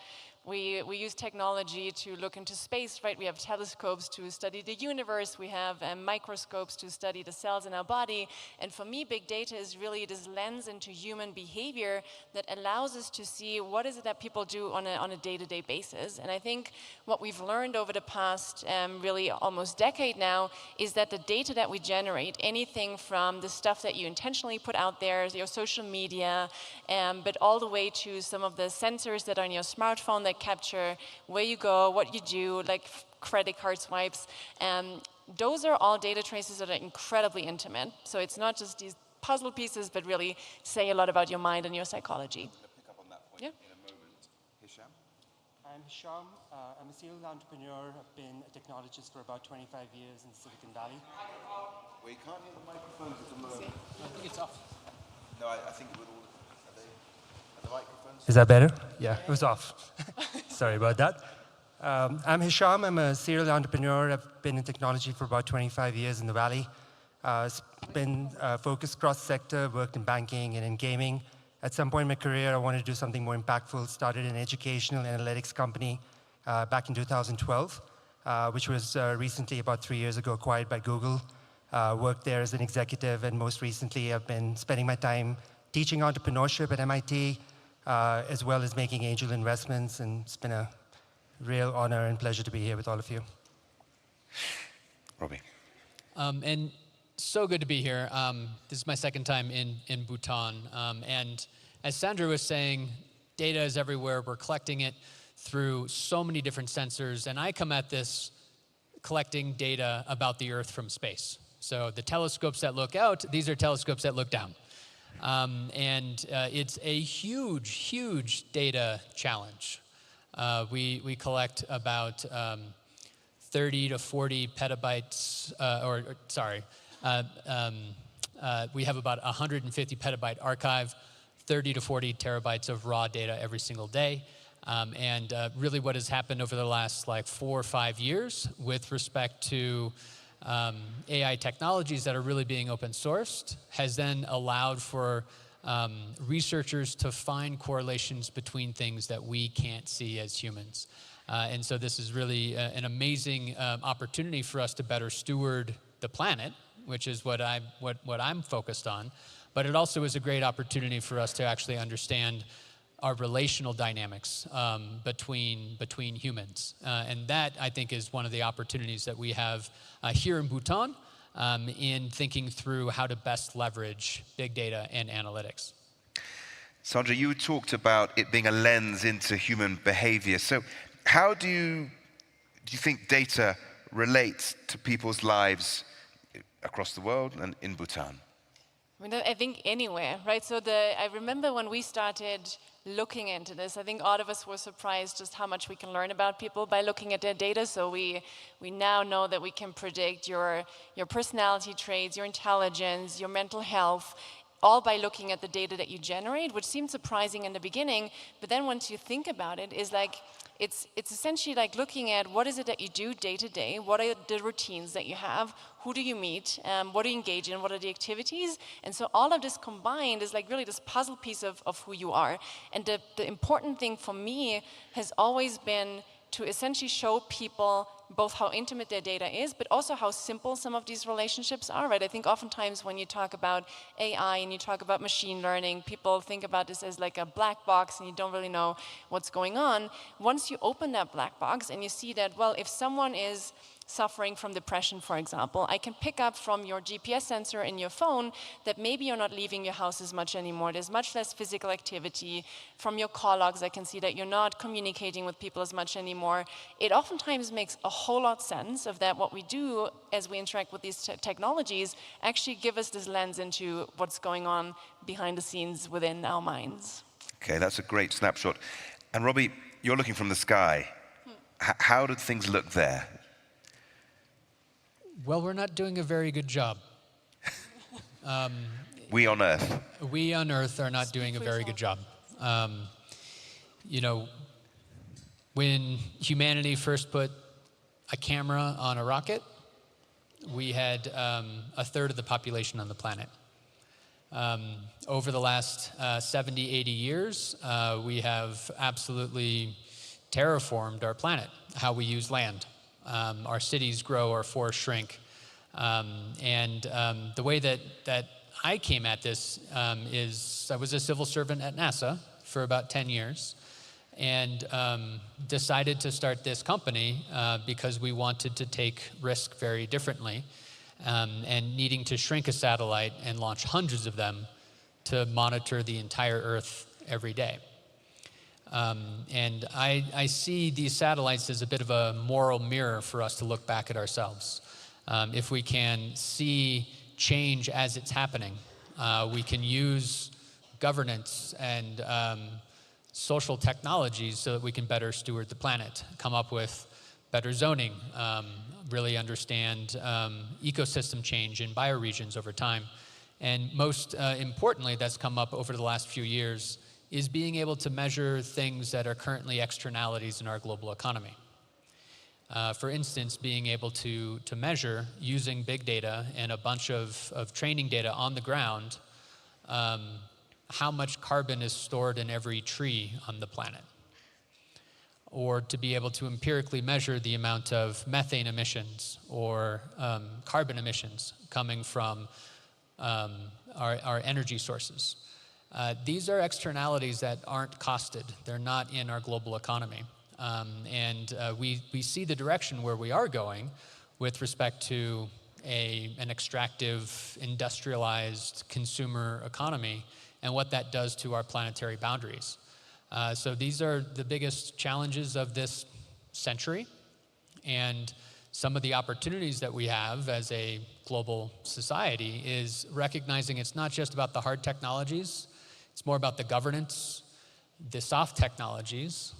we use technology to look into space, right? We have telescopes to study the universe. We have microscopes to study the cells in our body. And for me, big data is really this lens into human behavior that allows us to see what is it that people do on a day-to-day basis. And I think what we've learned over the past really almost decade now is that the data that we generate, anything from the stuff that you intentionally put out there, your social media, but all the way to some of the sensors that are in your smartphone that capture where you go, what you do, like credit card swipes. Those are all data traces that are incredibly intimate. So it's not just these puzzle pieces, but really say a lot about your mind and your psychology. Pick up on that point in a moment. Hisham? I'm Hisham. I'm a serial entrepreneur. I've been a technologist for about 25 years in Silicon Valley. We can't hear the microphones at the moment. I think it's off. No, I think it would all... The microphones? Is that better? Yeah, it was off. Sorry about that. I'm Hisham. I'm a serial entrepreneur. I've been in technology for about 25 years in the Valley. Been focused cross-sector, worked in banking and in gaming. At some point in my career, I wanted to do something more impactful, started an educational analytics company back in 2012, which was recently, about 3 years ago, acquired by Google. Worked there as an executive, and most recently I've been spending my time teaching entrepreneurship at MIT, as well as making angel investments, and it's been a real honor and pleasure to be here with all of you. Robbie. And so good to be here. This is my second time in Bhutan. And as Sandra was saying, data is everywhere. We're collecting it through so many different sensors. And I come at this collecting data about the Earth from space. So the telescopes that look out, these are telescopes that look down. It's a huge, huge data challenge. We collect about 30 to 40 petabytes, we have about 150 petabyte archive, 30 to 40 terabytes of raw data every single day. Really what has happened over the last 4 or 5 years with respect to AI technologies that are really being open sourced has then allowed for researchers to find correlations between things that we can't see as humans. So this is really an amazing opportunity for us to better steward the planet, which is what I'm focused on. But it also is a great opportunity for us to actually understand our relational dynamics between humans. And that, I think, is one of the opportunities that we have here in Bhutan in thinking through how to best leverage big data and analytics. Sandra, you talked about it being a lens into human behavior. So how do you think data relates to people's lives across the world and in Bhutan? I think anywhere, right? So I remember when we started looking into this, I think all of us were surprised just how much we can learn about people by looking at their data. So we now know that we can predict your personality traits, your intelligence, your mental health, all by looking at the data that you generate, which seemed surprising in the beginning. But then once you think about it, it's essentially like looking at what is it that you do day to day, what are the routines that you have, who do you meet, what do you engage in, what are the activities, and so all of this combined is like really this puzzle piece of who you are. And the important thing for me has always been to essentially show people both how intimate their data is, but also how simple some of these relationships are, right? I think oftentimes when you talk about AI and you talk about machine learning, people think about this as like a black box and you don't really know what's going on. Once you open that black box and you see that, well, if someone is suffering from depression, for example, I can pick up from your GPS sensor in your phone that maybe you're not leaving your house as much anymore. There's much less physical activity. From your call logs, I can see that you're not communicating with people as much anymore. It oftentimes makes a whole lot of sense of that what we do as we interact with these technologies actually give us this lens into what's going on behind the scenes within our minds. Okay, that's a great snapshot. And Robbie, you're looking from the sky. How did things look there? Well, we're not doing a very good job. We on Earth. We on Earth are not doing a very good job. When humanity first put a camera on a rocket, we had a third of the population on the planet. Over the last 70, 80 years, we have absolutely terraformed our planet, how we use land. Our cities grow, our forests shrink. The way that I came at this is I was a civil servant at NASA for about 10 years and decided to start this company because we wanted to take risk very differently and needing to shrink a satellite and launch hundreds of them to monitor the entire Earth every day. I see these satellites as a bit of a moral mirror for us to look back at ourselves. If we can see change as it's happening, we can use governance and social technologies so that we can better steward the planet, come up with better zoning, really understand ecosystem change in bioregions over time. And most importantly, that's come up over the last few years, is being able to measure things that are currently externalities in our global economy. For instance, being able to measure using big data and a bunch of training data on the ground how much carbon is stored in every tree on the planet. Or to be able to empirically measure the amount of methane emissions or carbon emissions coming from our energy sources. These are externalities that aren't costed. They're not in our global economy. We see the direction where we are going with respect to an extractive, industrialized consumer economy and what that does to our planetary boundaries. So these are the biggest challenges of this century, and some of the opportunities that we have as a global society is recognizing it's not just about the hard technologies, it's more about the governance, the soft technologies,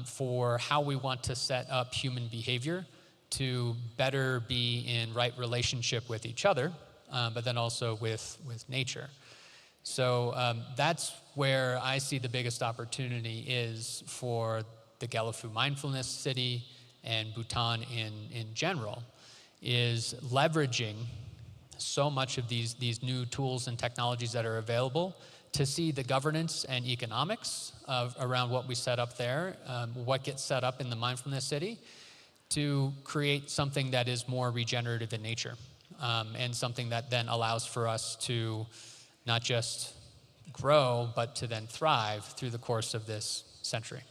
for how we want to set up human behavior to better be in right relationship with each other, but then also with nature. So that's where I see the biggest opportunity is for the Gellifu Mindfulness City and Bhutan in general, is leveraging so much of these new tools and technologies that are available to see the governance and economics around what we set up there, what gets set up in the Mindfulness City, to create something that is more regenerative in nature, and something that then allows for us to not just grow, but to then thrive through the course of this century.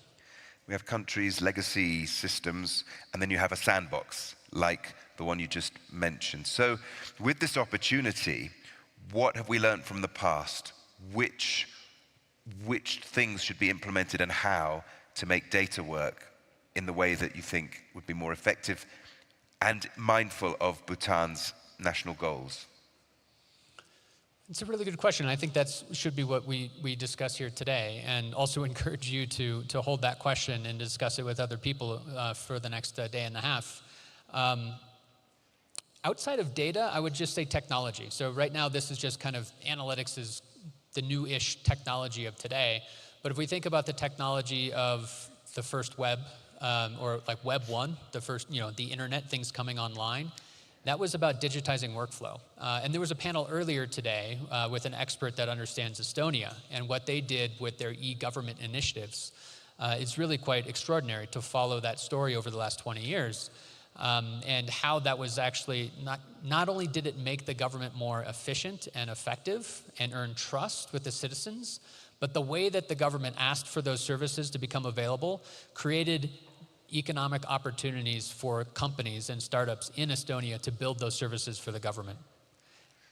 We have countries, legacy systems, and then you have a sandbox, like the one you just mentioned. So with this opportunity, what have we learned from the past? Which things should be implemented and how to make data work in the way that you think would be more effective and mindful of Bhutan's national goals? It's a really good question. I think that should be what we discuss here today, and also encourage you to hold that question and discuss it with other people for the next day and a half. Outside of data, I would just say technology. So right now, this is just kind of analytics is the new-ish technology of today. But if we think about the technology of the first web, or like Web 1, the first, the internet, things coming online, that was about digitizing workflow. And there was a panel earlier today with an expert that understands Estonia, and what they did with their e-government initiatives is really quite extraordinary to follow that story over the last 20 years. And how that was actually, not only did it make the government more efficient and effective and earn trust with the citizens, but the way that the government asked for those services to become available created economic opportunities for companies and startups in Estonia to build those services for the government.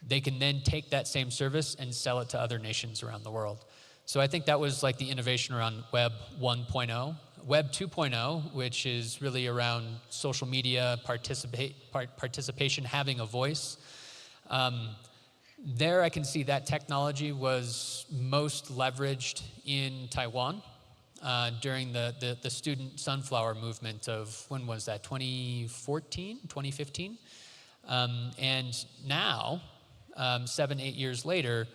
They can then take that same service and sell it to other nations around the world. So I think that was like the innovation around Web 1.0. Web 2.0, which is really around social media, participation, having a voice. There I can see that technology was most leveraged in Taiwan during the student sunflower movement of, when was that, 2014, 2015? And now, 7-8 years later,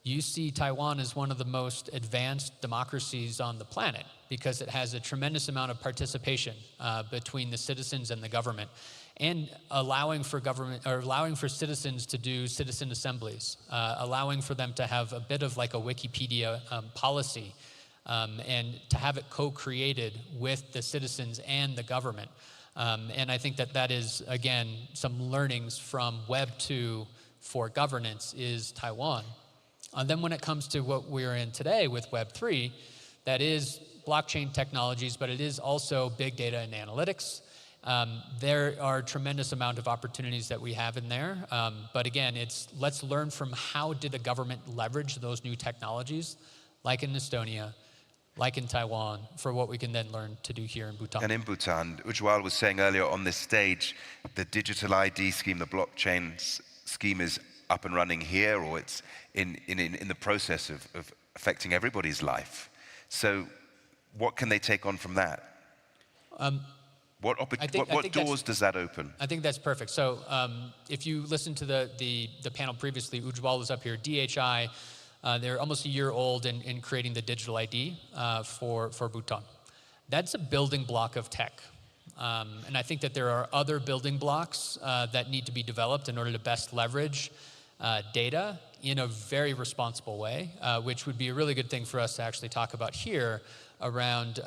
you see Taiwan as one of the most advanced democracies on the planet because it has a tremendous amount of participation between the citizens and the government, and allowing for citizens to do citizen assemblies, allowing for them to have a bit of like a Wikipedia policy, and to have it co-created with the citizens and the government. And I think that is, again, some learnings from Web 2 for governance is Taiwan. And then when it comes to what we're in today with Web 3, that is blockchain technologies, but it is also big data and analytics. There are a tremendous amount of opportunities that we have in there. But again, let's learn from how did the government leverage those new technologies, like in Estonia, like in Taiwan, for what we can then learn to do here in Bhutan. And in Bhutan, Ujwal was saying earlier on this stage, the digital ID scheme, the blockchain scheme is up and running here, or it's in the process of affecting everybody's life. So what can they take on from that? What doors does that open? I think that's perfect. So if you listen to the panel previously, Ujwal was up here, DHI, they're almost a year old in creating the digital ID for Bhutan. That's a building block of tech. And I think that there are other building blocks that need to be developed in order to best leverage data in a very responsible way, which would be a really good thing for us to actually talk about here around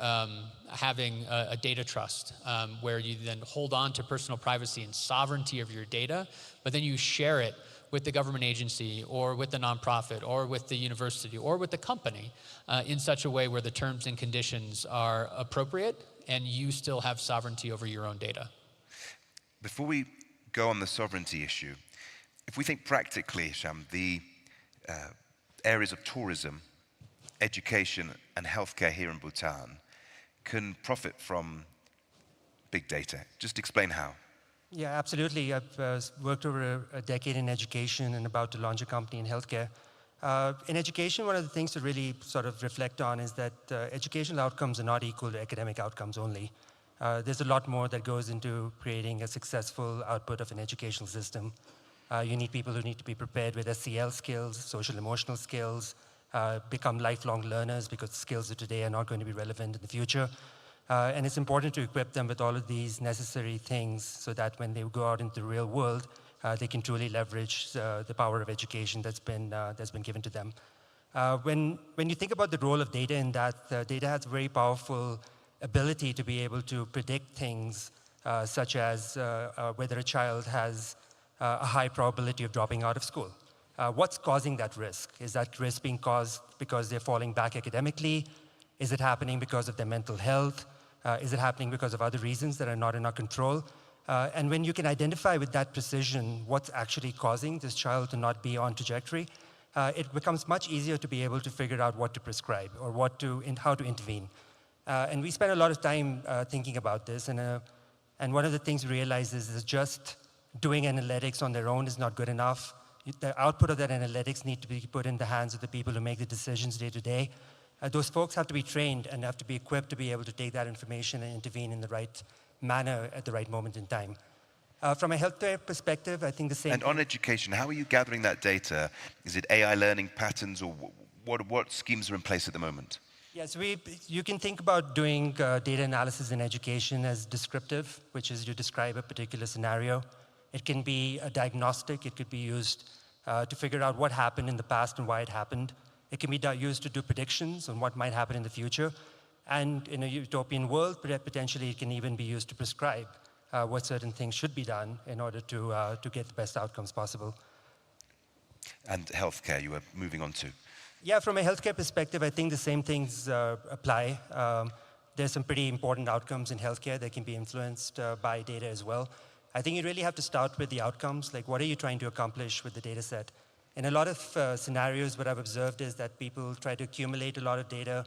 having a data trust, where you then hold on to personal privacy and sovereignty of your data, but then you share it with the government agency or with the nonprofit or with the university or with the company in such a way where the terms and conditions are appropriate and you still have sovereignty over your own data. Before we go on the sovereignty issue, if we think practically, Sham, the areas of tourism, education and healthcare here in Bhutan can profit from big data. Just explain how. Yeah, absolutely. I've worked over a decade in education and about to launch a company in healthcare. In education, one of the things to really sort of reflect on is that educational outcomes are not equal to academic outcomes only. There's a lot more that goes into creating a successful output of an educational system. You need people who need to be prepared with SEL skills, social emotional skills, become lifelong learners because skills of today are not going to be relevant in the future. And it's important to equip them with all of these necessary things so that when they go out into the real world, they can truly leverage the power of education that's been given to them. When you think about the role of data in that, data has a very powerful ability to be able to predict things such as whether a child has a high probability of dropping out of school. What's causing that risk? Is that risk being caused because they're falling back academically? Is it happening because of their mental health? Is it happening because of other reasons that are not in our control? And when you can identify with that precision what's actually causing this child to not be on trajectory, it becomes much easier to be able to figure out what to prescribe or how to intervene. And we spend a lot of time thinking about this, and one of the things we realize is just doing analytics on their own is not good enough. The output of that analytics need to be put in the hands of the people who make the decisions day to day. Those folks have to be trained and have to be equipped to be able to take that information and intervene in the right manner at the right moment in time. From a healthcare perspective, I think the same. And on education, how are you gathering that data? Is it AI learning patterns, or what schemes are in place at the moment? Yes, you can think about doing data analysis in education as descriptive, which is you describe a particular scenario. It can be a diagnostic. It could be used to figure out what happened in the past and why it happened. It can be used to do predictions on what might happen in the future. And in a utopian world, potentially it can even be used to prescribe what certain things should be done in order to get the best outcomes possible. And healthcare, you were moving on to. Yeah, from a healthcare perspective, I think the same things apply. There's some pretty important outcomes in healthcare that can be influenced by data as well. I think you really have to start with the outcomes, like what are you trying to accomplish with the data set? In a lot of scenarios, what I've observed is that people try to accumulate a lot of data,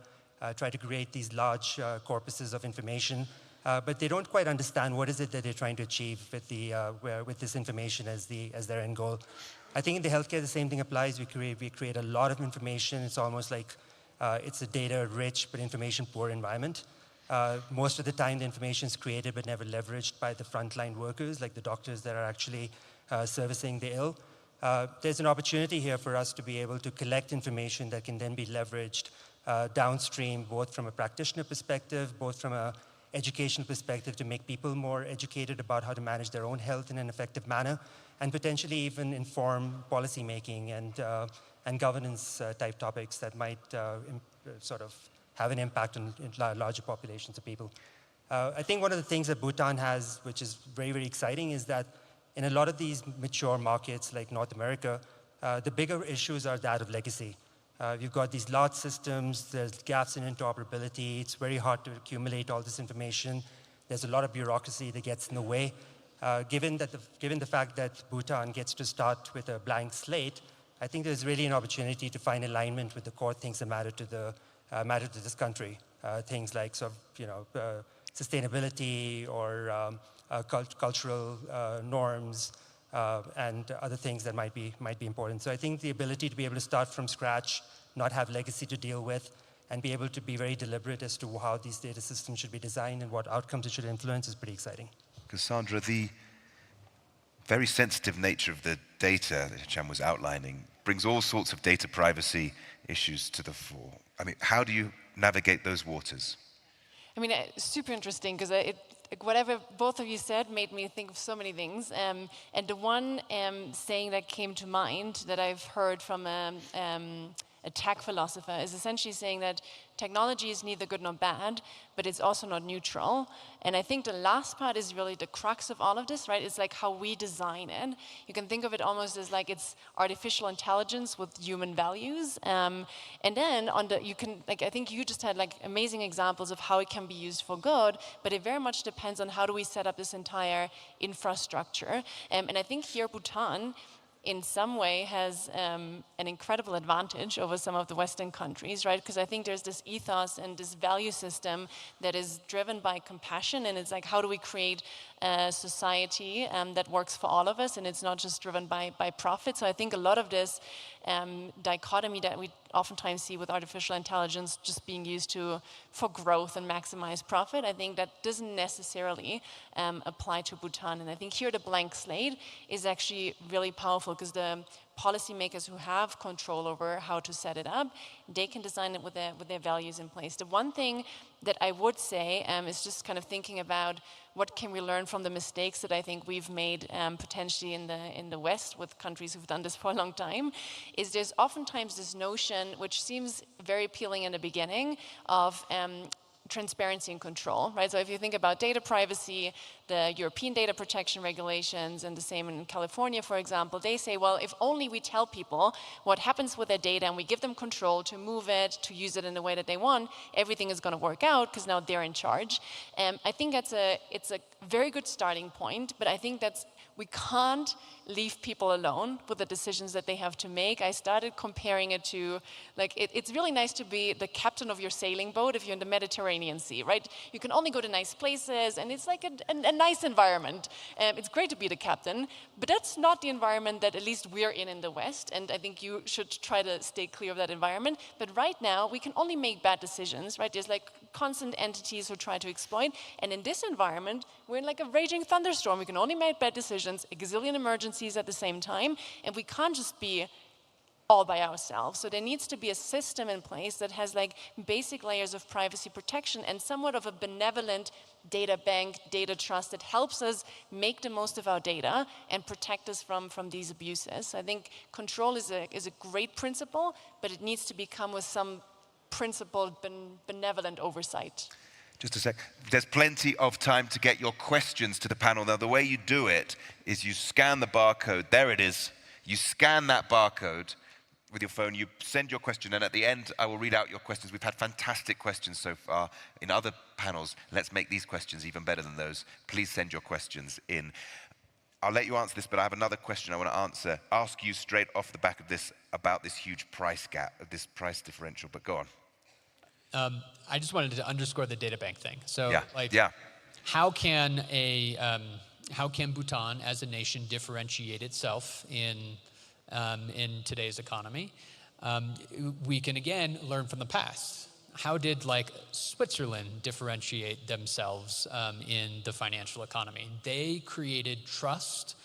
try to create these large corpuses of information, but they don't quite understand what is it that they're trying to achieve with this information as their end goal. I think in the healthcare, the same thing applies. We create a lot of information. It's almost like it's a data-rich but information-poor environment. Most of the time, the information is created but never leveraged by the frontline workers, like the doctors that are actually servicing the ill. There's an opportunity here for us to be able to collect information that can then be leveraged downstream, both from a practitioner perspective, both from an educational perspective to make people more educated about how to manage their own health in an effective manner, and potentially even inform policy making and governance type topics that might sort of have an impact on larger populations of people. I think one of the things that Bhutan has, which is very, very exciting, is that in a lot of these mature markets like North America, the bigger issues are that of legacy. You've got these large systems, there's gaps in interoperability, it's very hard to accumulate all this information. There's a lot of bureaucracy that gets in the way. Given the fact that Bhutan gets to start with a blank slate, I think there's really an opportunity to find alignment with the core things that matter to this country. Things like sustainability or cultural norms and other things that might be important. So I think the ability to be able to start from scratch, not have legacy to deal with, and be able to be very deliberate as to how these data systems should be designed and what outcomes it should influence is pretty exciting. Cassandra, the very sensitive nature of the data that Hicham was outlining brings all sorts of data privacy issues to the fore. I mean, how do you navigate those waters? I mean, super interesting, because whatever both of you said made me think of so many things. And the one saying that came to mind that I've heard from a tech philosopher is essentially saying that technology is neither good nor bad, but it's also not neutral. And I think the last part is really the crux of all of this, right? It's like how we design it. You can think of it almost as like it's artificial intelligence with human values. And then you can, like, I think you just had like amazing examples of how it can be used for good, but it very much depends on how do we set up this entire infrastructure. And I think here Bhutan, in some way, has an incredible advantage over some of the Western countries, right? Because I think there's this ethos and this value system that is driven by compassion, and it's like, how do we create a society that works for all of us, and it's not just driven by profit. So I think a lot of this dichotomy that we oftentimes see with artificial intelligence just being used for growth and maximize profit, I think that doesn't necessarily apply to Bhutan. And I think here the blank slate is actually really powerful because the policymakers who have control over how to set it up, they can design it with their values in place. The one thing that I would say is just kind of thinking about what can we learn from the mistakes that I think we've made potentially in the West with countries who've done this for a long time, is there's oftentimes this notion, which seems very appealing in the beginning, of transparency and control, right? So if you think about data privacy, the European data protection regulations, and the same in California, for example, they say, well, if only we tell people what happens with their data and we give them control to move it, to use it in the way that they want, everything is going to work out because now they're in charge. I think it's a very good starting point, but I think we can't leave people alone with the decisions that they have to make. I started comparing it to, like, it's really nice to be the captain of your sailing boat if you're in the Mediterranean Sea, right? You can only go to nice places, and it's like a nice environment. It's great to be the captain, but that's not the environment that at least we're in the West, and I think you should try to stay clear of that environment. But right now, we can only make bad decisions, right? There's like constant entities who try to exploit, and in this environment, we're in like a raging thunderstorm. We can only make bad decisions, a gazillion emergencies at the same time, and we can't just be all by ourselves. So there needs to be a system in place that has like basic layers of privacy protection and somewhat of a benevolent data bank, data trust that helps us make the most of our data and protect us from these abuses. So I think control is a great principle, but it needs to become with some principled, benevolent oversight. Just a sec. There's plenty of time to get your questions to the panel. Now, the way you do it is you scan the barcode. There it is. You scan that barcode with your phone. You send your question, and at the end, I will read out your questions. We've had fantastic questions so far in other panels. Let's make these questions even better than those. Please send your questions in. I'll let you answer this, but I have another question I want to ask you straight off the back of this about this huge price gap, this price differential, but go on. I just wanted to underscore the data bank thing. So, how can Bhutan as a nation differentiate itself in today's economy? We can again learn from the past. How did like Switzerland differentiate themselves in the financial economy? They created trust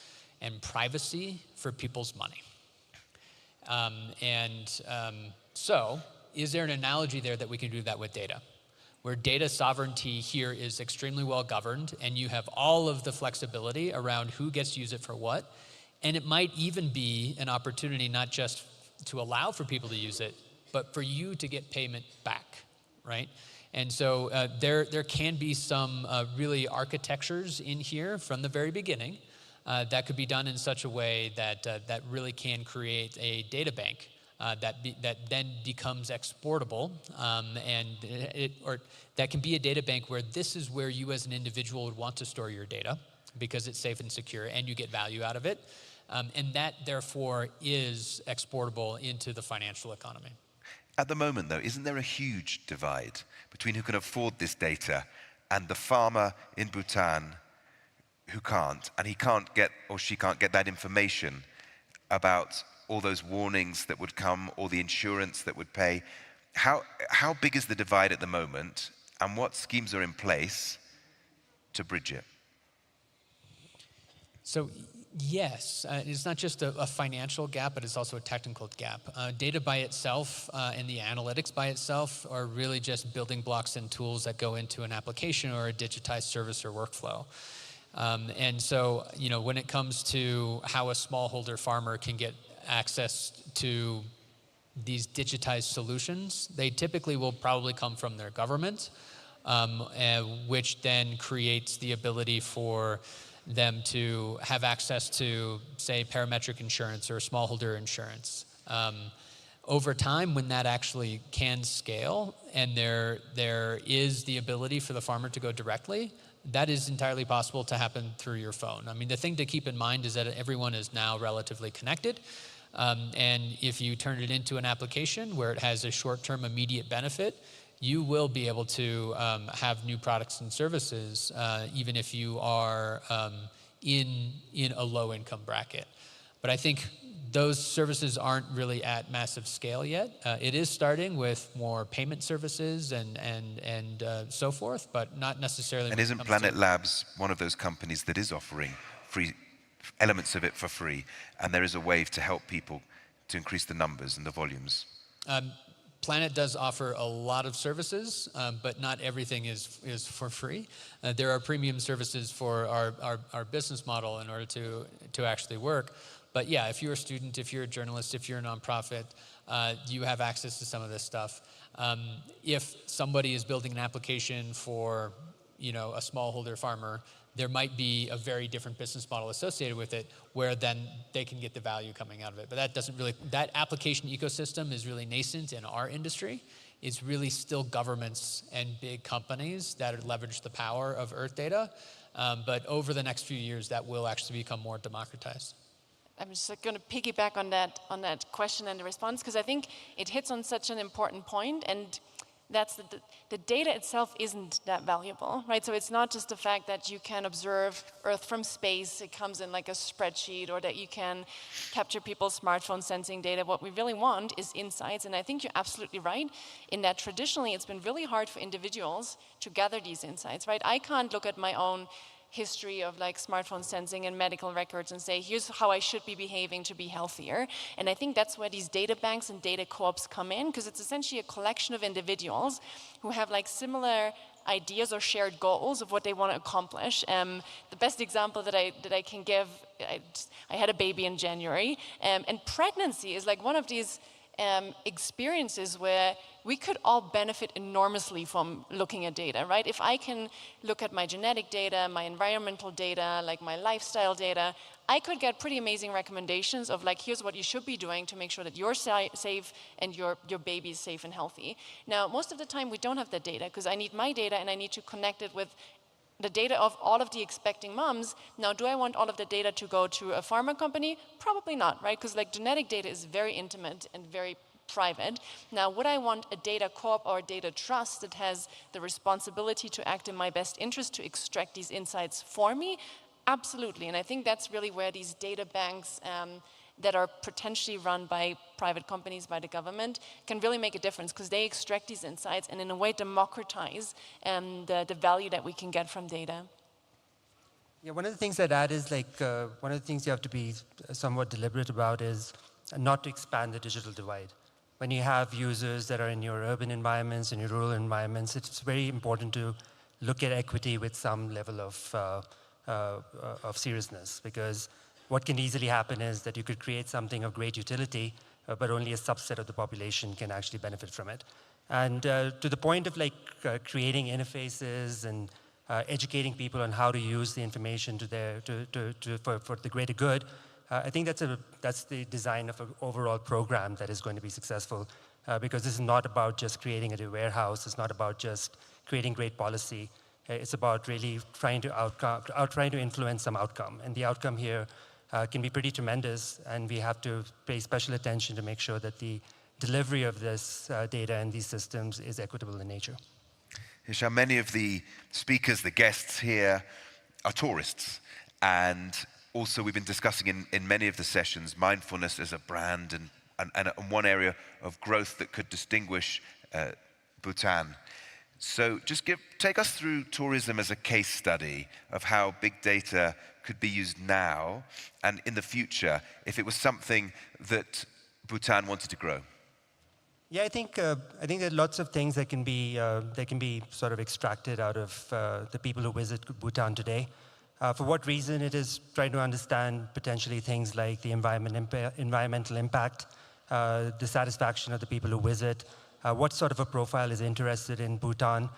and privacy for people's money. So, is there an analogy there that we can do that with data? Where data sovereignty here is extremely well governed, and you have all of the flexibility around who gets to use it for what, and it might even be an opportunity not just to allow for people to use it, but for you to get payment back, right? And so there can be some really architectures in here from the very beginning that could be done in such a way that really can create a data bank that then becomes exportable, or that can be a data bank where this is where you as an individual would want to store your data because it's safe and secure and you get value out of it. And that, therefore, is exportable into the financial economy. At the moment, though, isn't there a huge divide between who can afford this data and the farmer in Bhutan who can't, and he can't get, or she can't get that information about all those warnings that would come, or the insurance that would pay? How big is the divide at the moment, and what schemes are in place to bridge it? So Yes, it's not just a financial gap, but it's also a technical gap. Data by itself and the analytics by itself are really just building blocks and tools that go into an application or a digitized service or workflow. And so, when it comes to how a smallholder farmer can get access to these digitized solutions, they typically will probably come from their government, which then creates the ability for them to have access to, say, parametric insurance or smallholder insurance. Over time, when that actually can scale and there is the ability for the farmer to go directly, that is entirely possible to happen through your phone. I mean, the thing to keep in mind is that everyone is now relatively connected. And if you turn it into an application where it has a short-term immediate benefit, you will be able to have new products and services, even if you are in a low-income bracket. But I think those services aren't really at massive scale yet. It is starting with more payment services and so forth, but not necessarily. And isn't Planet Labs one of those companies that is offering free elements of it for free, and there is a way to help people to increase the numbers and the volumes? Planet does offer a lot of services, but not everything is for free. There are premium services for our business model in order to actually work. But yeah, if you're a student, if you're a journalist, if you're a nonprofit, you have access to some of this stuff. If somebody is building an application for a smallholder farmer, there might be a very different business model associated with it where then they can get the value coming out of it. But that application ecosystem is really nascent in our industry. It's really still governments and big companies that leverage the power of Earth data. But over the next few years, that will actually become more democratized. I'm just going to piggyback on that question and the response, because I think it hits on such an important point, and that's the data itself isn't that valuable, right? So it's not just the fact that you can observe Earth from space, it comes in like a spreadsheet, or that you can capture people's smartphone sensing data. What we really want is insights, and I think you're absolutely right in that traditionally it's been really hard for individuals to gather these insights, right? I can't look at my own history of like smartphone sensing and medical records and say, here's how I should be behaving to be healthier. And I think that's where these data banks and data co-ops come in, because it's essentially a collection of individuals who have like similar ideas or shared goals of what they want to accomplish. The best example that I can give, I had a baby in January, and pregnancy is like one of these experiences where we could all benefit enormously from looking at data, right? If I can look at my genetic data, my environmental data, like my lifestyle data, I could get pretty amazing recommendations of like, here's what you should be doing to make sure that you're safe and your baby is safe and healthy. Now, most of the time we don't have that data because I need my data and I need to connect it with the data of all of the expecting moms. Now, do I want all of the data to go to a pharma company? Probably not, right? Because like genetic data is very intimate and very private. Now, would I want a data corp or a data trust that has the responsibility to act in my best interest to extract these insights for me? Absolutely, and I think that's really where these data banks that are potentially run by private companies, by the government, can really make a difference because they extract these insights and in a way democratize the value that we can get from data. Yeah, one of the things I'd add is like, one of the things you have to be somewhat deliberate about is not to expand the digital divide. When you have users that are in your urban environments and your rural environments, it's very important to look at equity with some level of seriousness, because what can easily happen is that you could create something of great utility, but only a subset of the population can actually benefit from it. And to the point of like creating interfaces and educating people on how to use the information for the greater good, I think that's the design of an overall program that is going to be successful, because this is not about just creating a data warehouse. It's not about just creating great policy. It's about really trying to influence some outcome. And the outcome here can be pretty tremendous, and we have to pay special attention to make sure that the delivery of this data and these systems is equitable in nature. Hisham, many of the speakers, the guests here, are tourists. And also we've been discussing in many of the sessions mindfulness as a brand and one area of growth that could distinguish Bhutan. So just take us through tourism as a case study of how big data could be used now and in the future if it was something that Bhutan wanted to grow? Yeah, I think there are lots of things that can be sort of extracted out of the people who visit Bhutan today. For what reason? It is trying to understand potentially things like the environmental impact, the satisfaction of the people who visit, what sort of a profile is interested in Bhutan,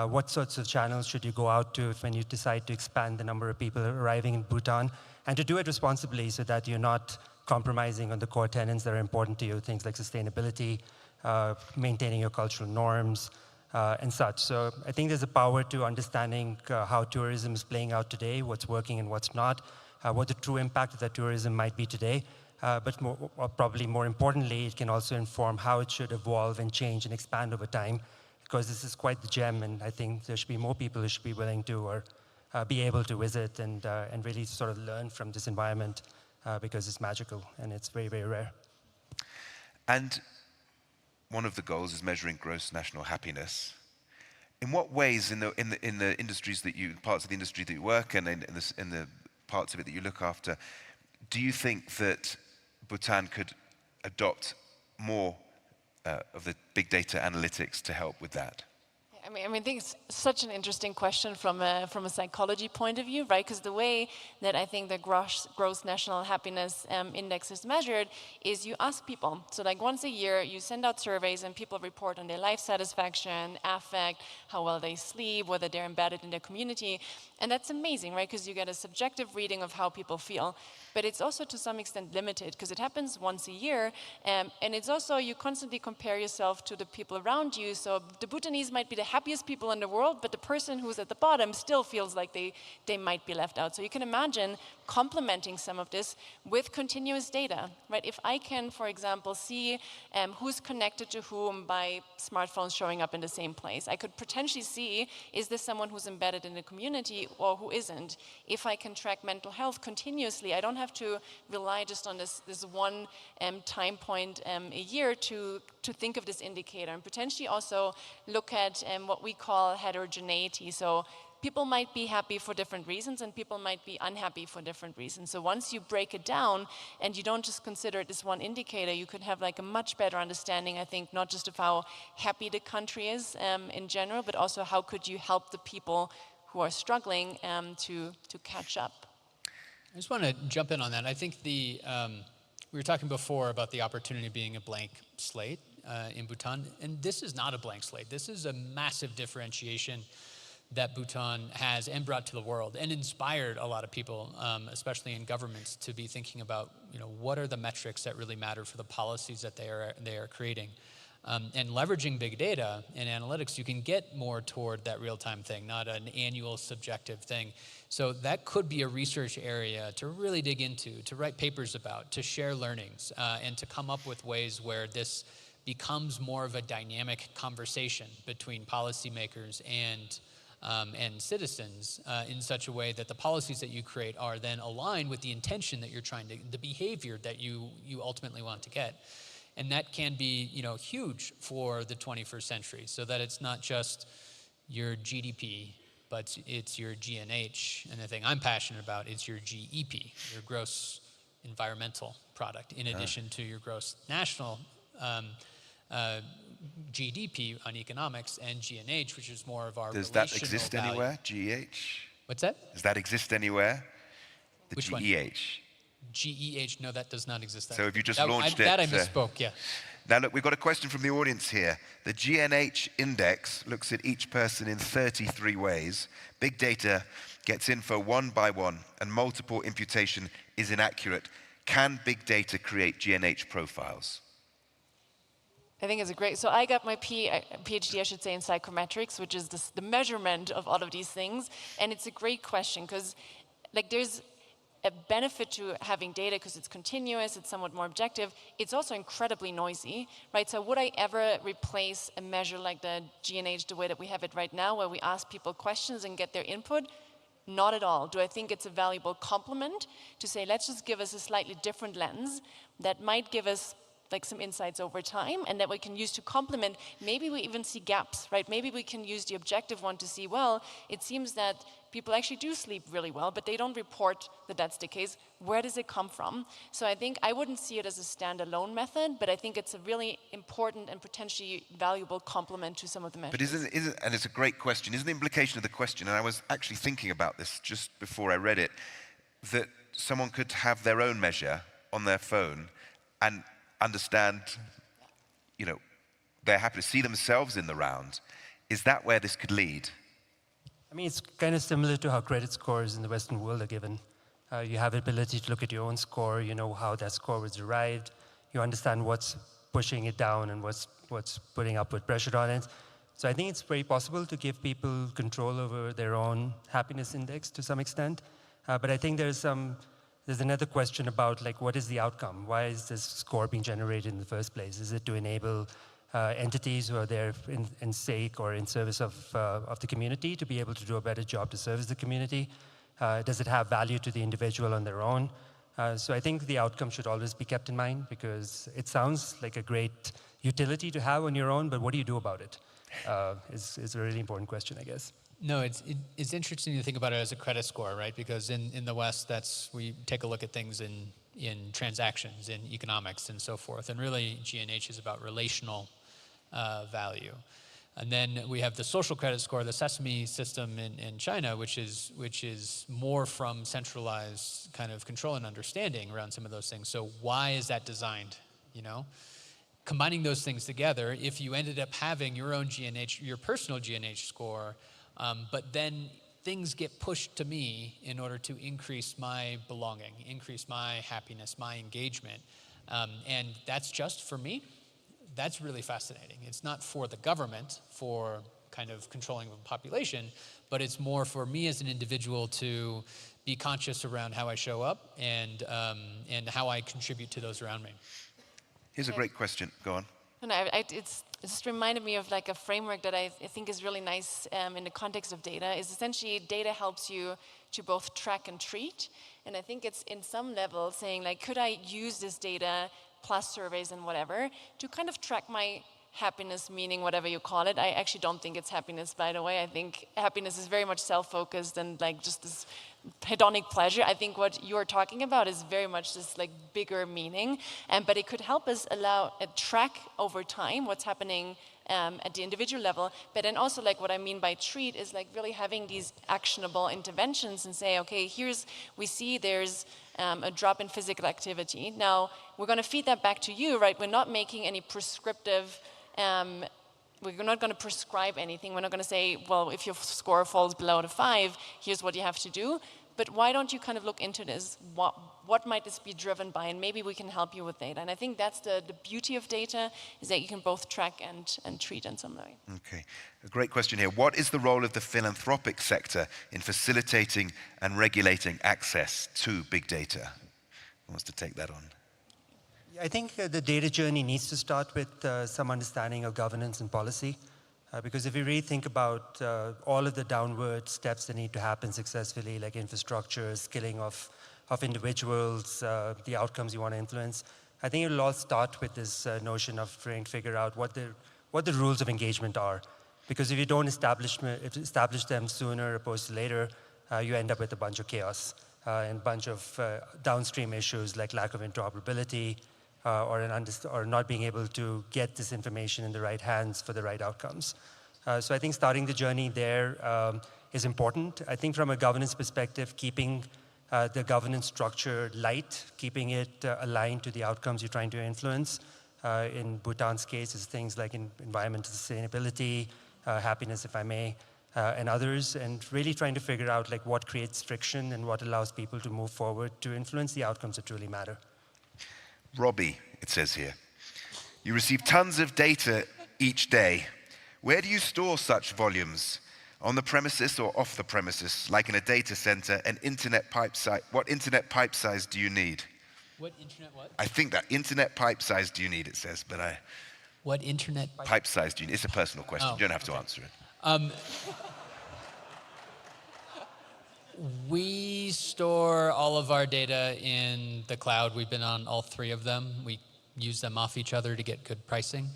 what sorts of channels should you go out to when you decide to expand the number of people arriving in Bhutan, and to do it responsibly so that you're not compromising on the core tenets that are important to you, things like sustainability, maintaining your cultural norms, and such. So I think there's a power to understanding how tourism is playing out today, what's working and what's not, what the true impact of that tourism might be today. But probably more importantly, it can also inform how it should evolve and change and expand over time, because this is quite the gem, and I think there should be more people who should be willing to or be able to visit and really sort of learn from this environment because it's magical and it's very, very rare. And one of the goals is measuring gross national happiness. In what ways, in the industries that parts of the industry that you work in the parts of it that you look after, do you think that Bhutan could adopt more of the big data analytics to help with that? I think it's such an interesting question from a psychology point of view, right? Because the way that I think the gross national happiness index is measured is you ask people. So like once a year, you send out surveys and people report on their life satisfaction, affect, how well they sleep, whether they're embedded in their community. And that's amazing, right? Because you get a subjective reading of how people feel. But it's also to some extent limited because it happens once a year. And it's also, you constantly compare yourself to the people around you. So the Bhutanese might be the happiest people in the world, but the person who's at the bottom still feels like they might be left out. So you can imagine complementing some of this with continuous data, right? If I can, for example, see who's connected to whom by smartphones showing up in the same place, I could potentially see, is this someone who's embedded in the community or who isn't? If I can track mental health continuously, I don't have to rely just on this one time point a year to think of this indicator, and potentially also look at what we call heterogeneity. So people might be happy for different reasons and people might be unhappy for different reasons. So once you break it down and you don't just consider it as one indicator, you could have like a much better understanding, I think, not just of how happy the country is in general, but also how could you help the people who are struggling to catch up. I just want to jump in on that. I think we were talking before about the opportunity being a blank slate in Bhutan, and this is not a blank slate. This is a massive differentiation that Bhutan has and brought to the world and inspired a lot of people, especially in governments, to be thinking about, what are the metrics that really matter for the policies that they are creating. And leveraging big data and analytics, you can get more toward that real-time thing, not an annual subjective thing. So that could be a research area to really dig into, to write papers about, to share learnings, and to come up with ways where this becomes more of a dynamic conversation between policymakers and citizens in such a way that the policies that you create are then aligned with the intention that you're the behavior that you ultimately want to get. And that can be, huge for the 21st century, so that it's not just your GDP, but it's your GNH. And the thing I'm passionate about is your GEP, your gross environmental product, in addition to your gross national GDP on economics, and GNH, which is more of our Does relational that exist value. anywhere, GEH? What's that? Does that exist anywhere? The Which one? GEH. GEH, no, that does not exist. So if you just launched it... That I misspoke, yeah. Now look, we've got a question from the audience here. The GNH index looks at each person in 33 ways. Big data gets info one by one, and multiple imputation is inaccurate. Can big data create GNH profiles? I think it's a great, so I got my PhD, I should say, in psychometrics, which is the measurement of all of these things. And it's a great question because there's a benefit to having data because it's continuous, it's somewhat more objective. It's also incredibly noisy, right? So would I ever replace a measure like the GNH the way that we have it right now, where we ask people questions and get their input? Not at all. Do I think it's a valuable complement to say, let's just give us a slightly different lens that might give us like some insights over time, and that we can use to complement. Maybe we even see gaps, right? Maybe we can use the objective one to see, well, it seems that people actually do sleep really well, but they don't report that that's the case. Where does it come from? So I think I wouldn't see it as a standalone method, but I think it's a really important and potentially valuable complement to some of the measures. But isn't, and it's a great question, isn't the implication of the question, and I was actually thinking about this just before I read it, that someone could have their own measure on their phone and understand, you know, they're happy to see themselves in the round. Is that where this could lead? I mean, it's kind of similar to how credit scores in the Western world are given. You have the ability to look at your own score, you know how that score was derived, you understand what's pushing it down and what's putting upward pressure on it. So I think it's very possible to give people control over their own happiness index to some extent. But I think there's another question about, like, what is the outcome? Why is this score being generated in the first place? Is it to enable entities who are there in sake or in service of the community to be able to do a better job to service the community? Does it have value to the individual on their own? So I think the outcome should always be kept in mind, because it sounds like a great utility to have on your own, but what do you do about it? Is a really important question, I guess. No, it's interesting to think about it as a credit score, right? Because in the West, we take a look at things in transactions, in economics, and so forth. And really, G&H is about relational value. And then we have the social credit score, the Sesame system in China, which is more from centralized kind of control and understanding around some of those things. So why is that designed, you know? Combining those things together, if you ended up having your own G&H, your personal G&H score, but then things get pushed to me in order to increase my belonging, increase my happiness, my engagement, and that's just for me, that's really fascinating. It's not for the government, for kind of controlling the population, but it's more for me as an individual to be conscious around how I show up and how I contribute to those around me. Here's a great question. Go on. And it just reminded me of like a framework that I think is really nice in the context of data. Is essentially data helps you to both track and treat. And I think it's in some level saying, like, could I use this data plus surveys and whatever to kind of track my happiness, meaning whatever you call it. I actually don't think it's happiness, by the way. I think happiness is very much self-focused and like just this hedonic pleasure. I think what you're talking about is very much this like bigger meaning, but it could help us track over time what's happening at the individual level. But then also, like, what I mean by treat is like really having these actionable interventions and say, okay, we see there's a drop in physical activity. Now, we're going to feed that back to you, right? We're not making any prescriptive, we're not going to prescribe anything. We're not going to say, well, if your score falls below the 5, here's what you have to do. But why don't you kind of look into this? What might this be driven by? And maybe we can help you with data. And I think that's the beauty of data, is that you can both track and treat in some way. Okay, a great question here. What is the role of the philanthropic sector in facilitating and regulating access to big data? Who wants to take that on? I think the data journey needs to start with some understanding of governance and policy. Because if you really think about all of the downward steps that need to happen successfully, like infrastructure, skilling of individuals, the outcomes you want to influence, I think it'll all start with this notion of trying to figure out what the rules of engagement are. Because if you don't establish them sooner opposed to later, you end up with a bunch of chaos and a bunch of downstream issues like lack of interoperability, or not being able to get this information in the right hands for the right outcomes. So I think starting the journey there is important. I think from a governance perspective, keeping the governance structure light, keeping it aligned to the outcomes you're trying to influence. In Bhutan's case, it's things like environmental sustainability, happiness, if I may, and others, and really trying to figure out like what creates friction and what allows people to move forward to influence the outcomes that truly matter. Robbie, it says here, you receive tons of data each day. Where do you store such volumes? On the premises or off the premises, like in a data center, an internet pipe size? What internet pipe size do you need? What internet what? I think that internet pipe size do you need, it says, but What internet pipe size do you need? It's a personal question. You don't have to answer it. We store all of our data in the cloud. We've been on all 3 of them. We use them off each other to get good pricing.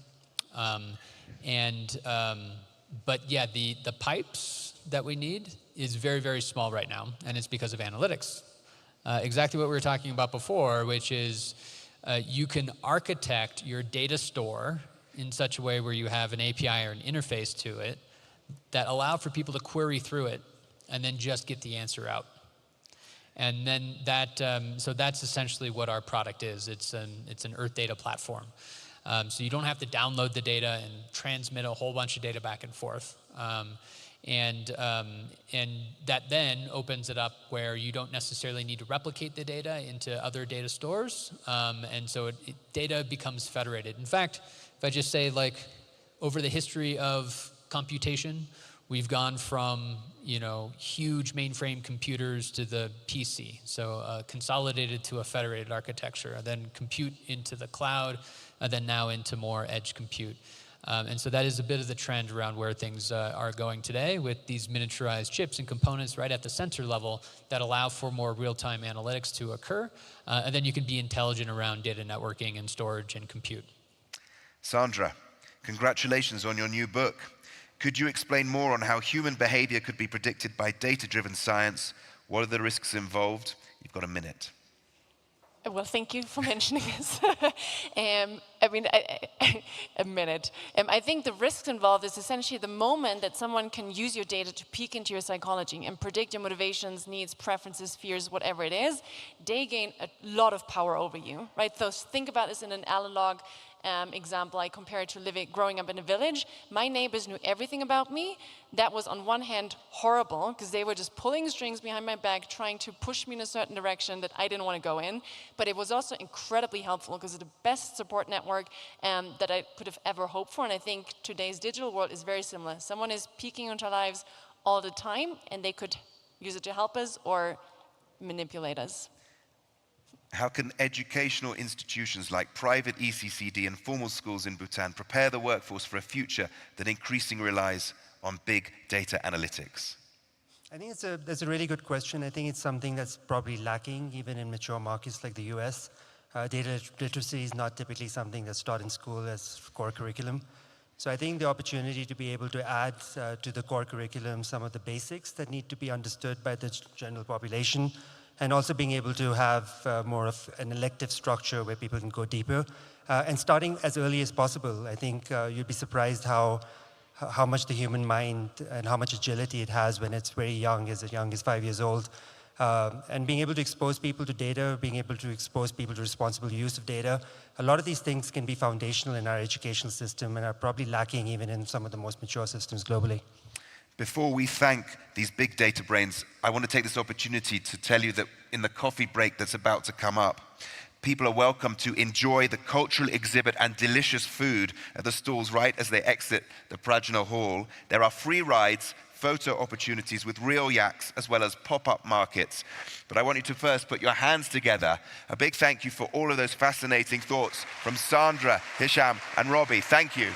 But yeah, the pipes that we need is very, very small right now, and it's because of analytics. Exactly what we were talking about before, which is you can architect your data store in such a way where you have an API or an interface to it that allow for people to query through it and then just get the answer out. And then so that's essentially what our product is. It's an Earth data platform. So you don't have to download the data and transmit a whole bunch of data back and forth. And that then opens it up where you don't necessarily need to replicate the data into other data stores. And so data becomes federated. In fact, if I just say, like, over the history of computation, we've gone from, huge mainframe computers to the PC. So consolidated to a federated architecture, then compute into the cloud, and then now into more edge compute. And so that is a bit of the trend around where things are going today, with these miniaturized chips and components right at the sensor level that allow for more real-time analytics to occur. And then you can be intelligent around data networking and storage and compute. Sandra, congratulations on your new book. Could you explain more on how human behavior could be predicted by data-driven science? What are the risks involved? You've got a minute. Well, thank you for mentioning this. A minute. I think the risks involved is essentially the moment that someone can use your data to peek into your psychology and predict your motivations, needs, preferences, fears, whatever it is, they gain a lot of power over you, right? So think about this in an analog example. I compare it to growing up in a village. My neighbors knew everything about me. That was on one hand horrible, because they were just pulling strings behind my back, trying to push me in a certain direction that I didn't want to go in. But it was also incredibly helpful, because it's the best support network that I could have ever hoped for. And I think today's digital world is very similar. Someone is peeking into our lives all the time, and they could use it to help us or manipulate us. How can educational institutions like private ECCD and formal schools in Bhutan prepare the workforce for a future that increasingly relies on big data analytics? I think that's a really good question. I think it's something that's probably lacking even in mature markets like the US. Data literacy is not typically something that's taught in school as core curriculum. So I think the opportunity to be able to add to the core curriculum some of the basics that need to be understood by the general population, and also being able to have more of an elective structure where people can go deeper. And starting as early as possible. I think you'd be surprised how much the human mind and how much agility it has when it's very young as 5 years old. And being able to expose people to data, being able to expose people to responsible use of data, a lot of these things can be foundational in our educational system and are probably lacking even in some of the most mature systems globally. Before we thank these big data brains, I want to take this opportunity to tell you that in the coffee break that's about to come up, people are welcome to enjoy the cultural exhibit and delicious food at the stalls right as they exit the Prajna Hall. There are free rides, photo opportunities with real yaks, as well as pop-up markets. But I want you to first put your hands together. A big thank you for all of those fascinating thoughts from Sandra, Hisham, and Robbie. Thank you.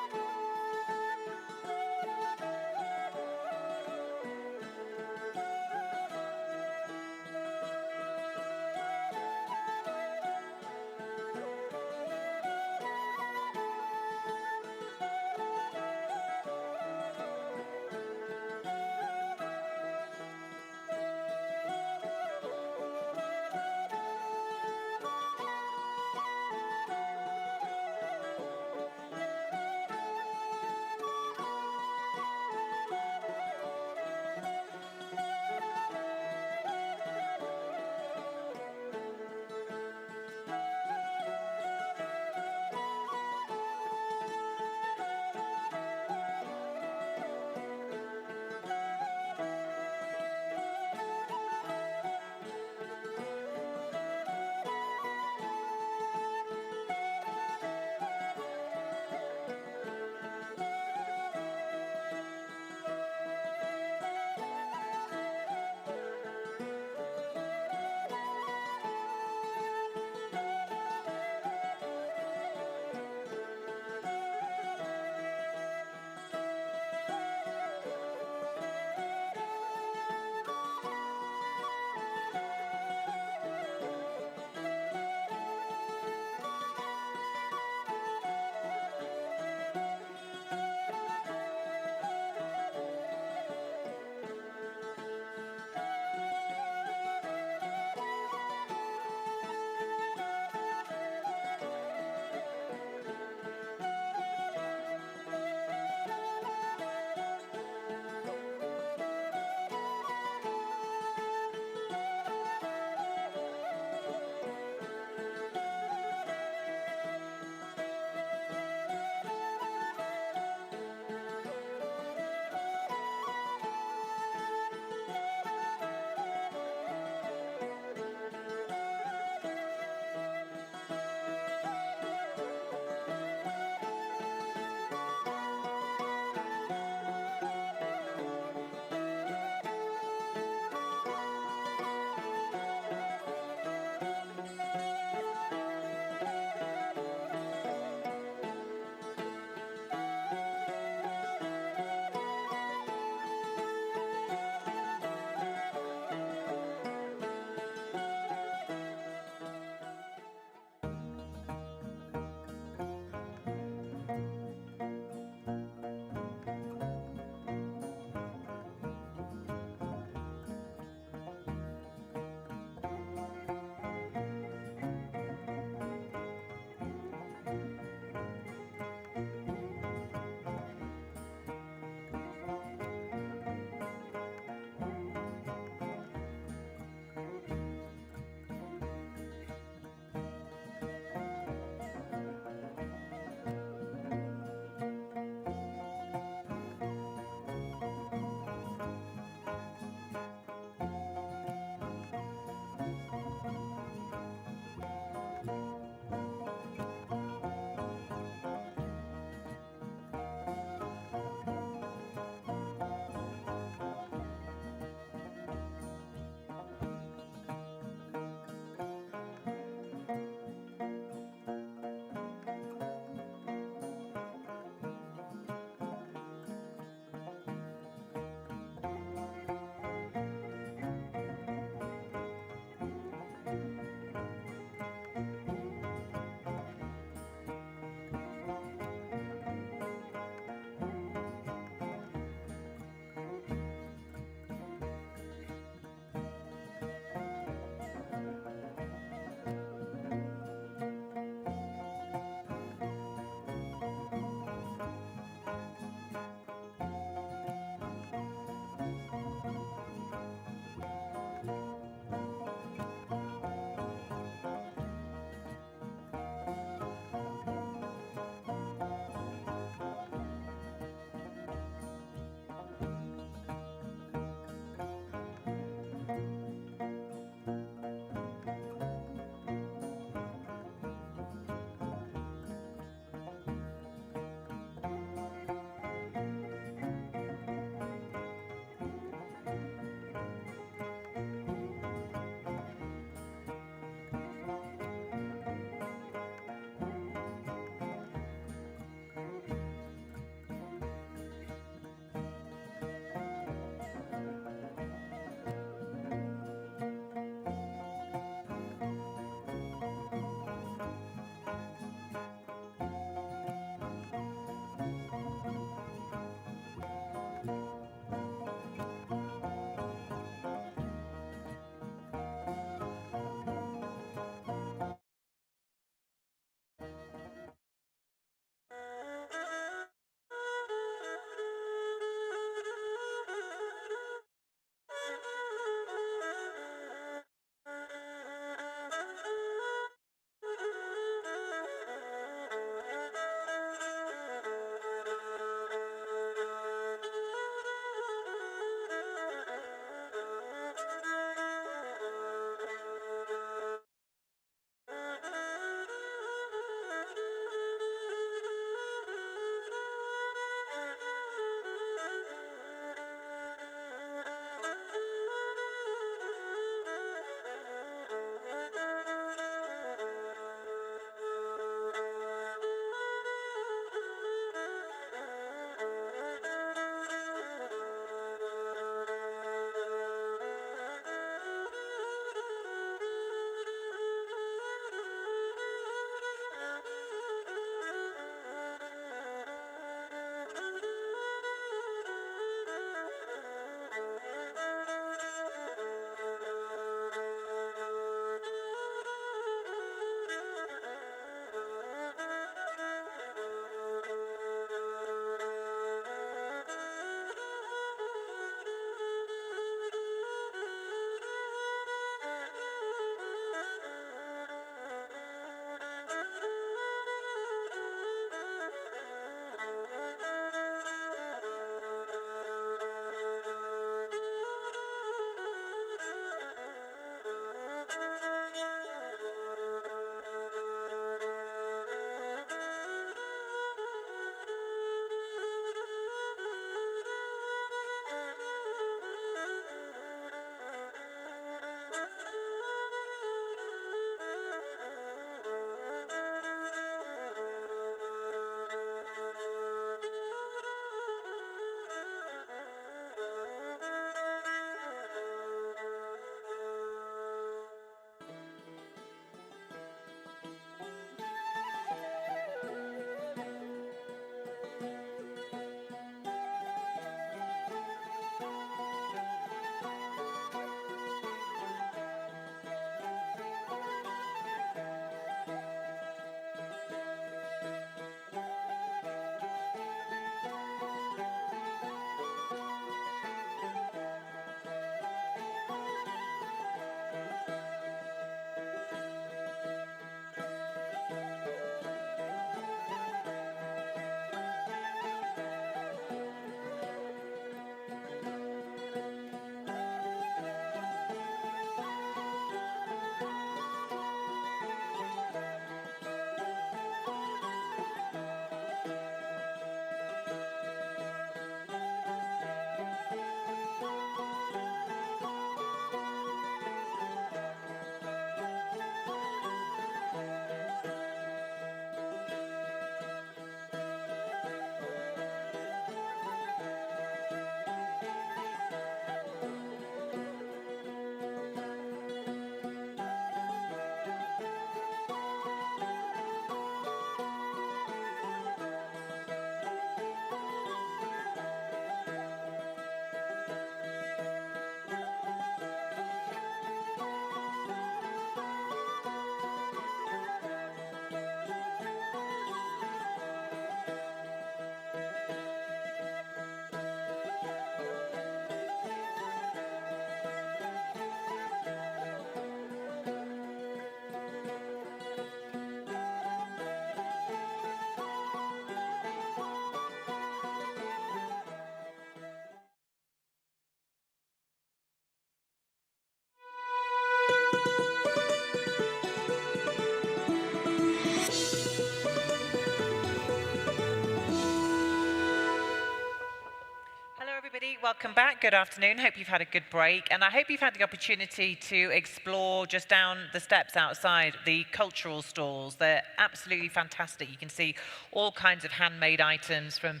welcome back. Good afternoon. Hope you've had a good break. And I hope you've had the opportunity to explore just down the steps outside the cultural stalls. They're absolutely fantastic. You can see all kinds of handmade items from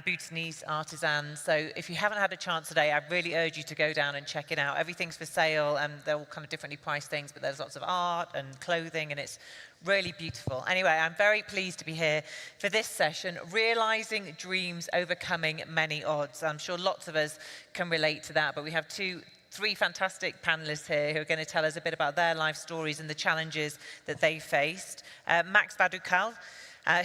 Bhutanese artisans. So if you haven't had a chance today, I really urge you to go down and check it out. Everything's for sale and they're all kind of differently priced things, but there's lots of art and clothing and it's really beautiful. Anyway, I'm very pleased to be here for this session, Realising Dreams, Overcoming Many Odds. I'm sure lots of us can relate to that, but we have three fantastic panelists here who are going to tell us a bit about their life stories and the challenges that they faced. Max Vadukal,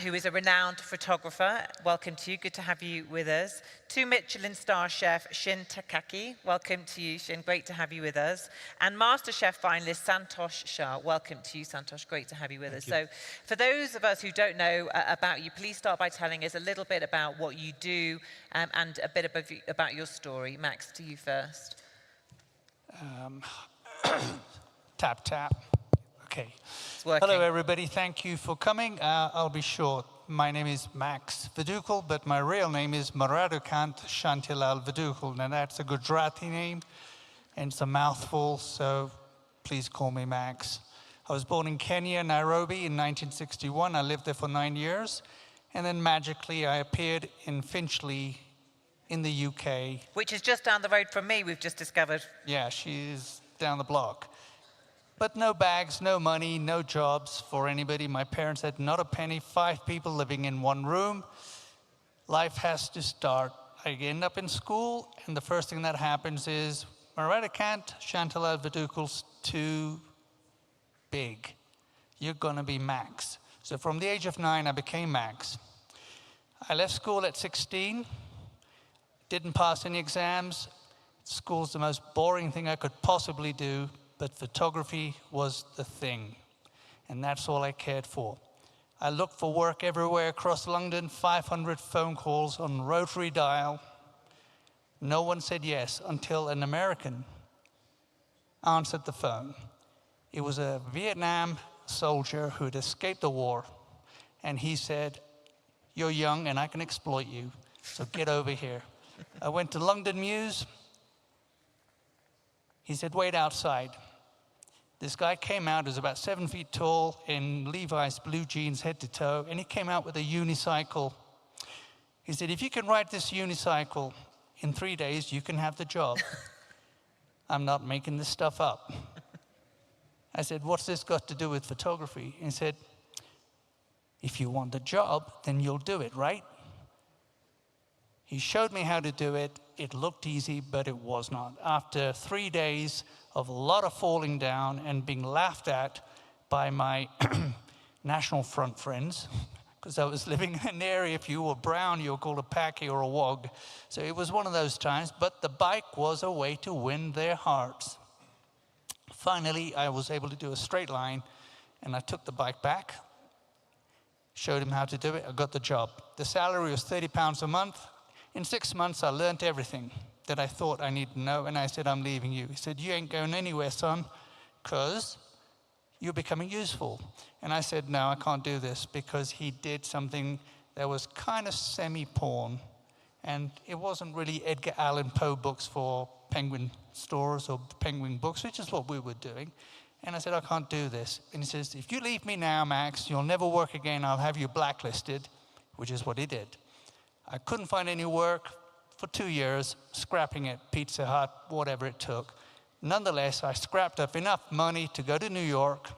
who is a renowned photographer. Welcome to you. Good to have you with us. Two Michelin star chef, Shin Takaki. Welcome to you, Shin. Great to have you with us. And Master Chef finalist, Santosh Shah. Welcome to you, Santosh. Great to have you with us. So for those of us who don't know about you, please start by telling us a little bit about what you do and a bit about your story. Max, to you first. Tap, tap. Okay. Hello, everybody. Thank you for coming. I'll be short. My name is Max Vadukal, but my real name is Maradukant Shantilal Vadukal. Now, that's a Gujarati name, and it's a mouthful, so please call me Max. I was born in Kenya, Nairobi, in 1961. I lived there for 9 years, and then magically I appeared in Finchley in the UK. Which is just down the road from me, we've just discovered. Yeah, she's down the block. But no bags, no money, no jobs for anybody. My parents had not a penny, 5 people living in one room. Life has to start. I end up in school, and the first thing that happens is, Maradukant Shantilal Vadukal's too big. You're gonna be Max. So from the age of 9, I became Max. I left school at 16, didn't pass any exams. School's the most boring thing I could possibly do. But photography was the thing, and that's all I cared for. I looked for work everywhere across London, 500 phone calls on rotary dial. No one said yes until an American answered the phone. It was a Vietnam soldier who had escaped the war, and he said, "You're young and I can exploit you, so get over here." I went to London Muse. He said, "Wait outside." This guy came out, he was about 7 feet tall, in Levi's blue jeans head to toe, and he came out with a unicycle. He said, "If you can ride this unicycle in 3 days, you can have the job." I'm not making this stuff up. I said, "What's this got to do with photography?" He said, "If you want the job, then you'll do it, right?" He showed me how to do it. It looked easy, but it was not. After 3 days of a lot of falling down and being laughed at by my National Front friends, because I was living in an area, if you were brown, you were called a Paki or a Wog. So it was one of those times, but the bike was a way to win their hearts. Finally, I was able to do a straight line, and I took the bike back, showed him how to do it, I got the job. The salary was £30 a month. In 6 months, I learned everything that I thought I needed to know, and I said, "I'm leaving you." He said, "You ain't going anywhere, son, because you're becoming useful." And I said, "No, I can't do this," because he did something that was kind of semi-porn, and it wasn't really Edgar Allan Poe books for Penguin stores or Penguin books, which is what we were doing. And I said, "I can't do this." And he says, "If you leave me now, Max, you'll never work again. I'll have you blacklisted," which is what he did. I couldn't find any work for 2 years, scrapping at Pizza Hut, whatever it took. Nonetheless, I scrapped up enough money to go to New York,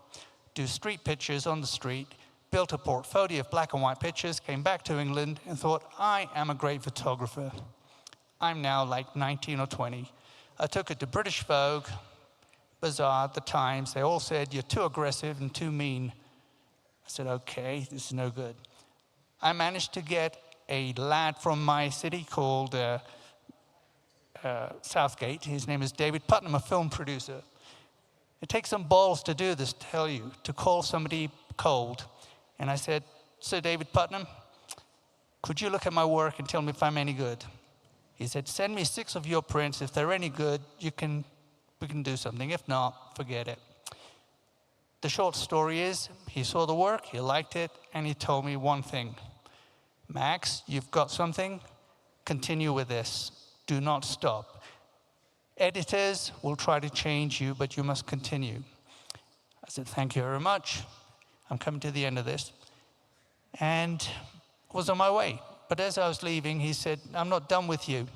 do street pictures on the street, built a portfolio of black and white pictures, came back to England and thought, I am a great photographer. I'm now like 19 or 20. I took it to British Vogue, Bazaar, The Times. They all said, "You're too aggressive and too mean." I said, "Okay, this is no good." I managed to get a lad from my city called Southgate. His name is David Putnam, a film producer. It takes some balls to do this, tell you, to call somebody cold. And I said, "Sir David Putnam, could you look at my work and tell me if I'm any good?" He said, "Send me 6 of your prints. If they're any good, we can do something. If not, forget it." The short story is, he saw the work, he liked it, and he told me one thing: "Max, you've got something, continue with this. Do not stop. Editors will try to change you, but you must continue. I said, thank you very much. I'm coming to the end of this. And was on my way. But as I was leaving, he said, I'm not done with you.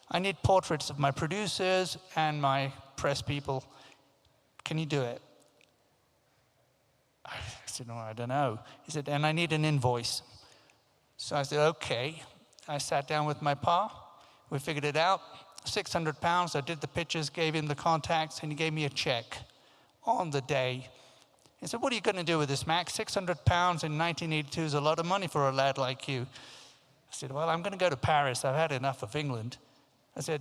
I need portraits of my producers and my press people. Can you do it? I said, no, I don't know. He said, and I need an invoice. So I said, okay. I sat down with my pa. We figured it out. £600. I did the pictures, gave him the contacts, and he gave me a check on the day. He said, what are you going to do with this, Max? £600 in 1982 is a lot of money for a lad like you. I said, well, I'm going to go to Paris. I've had enough of England. I said,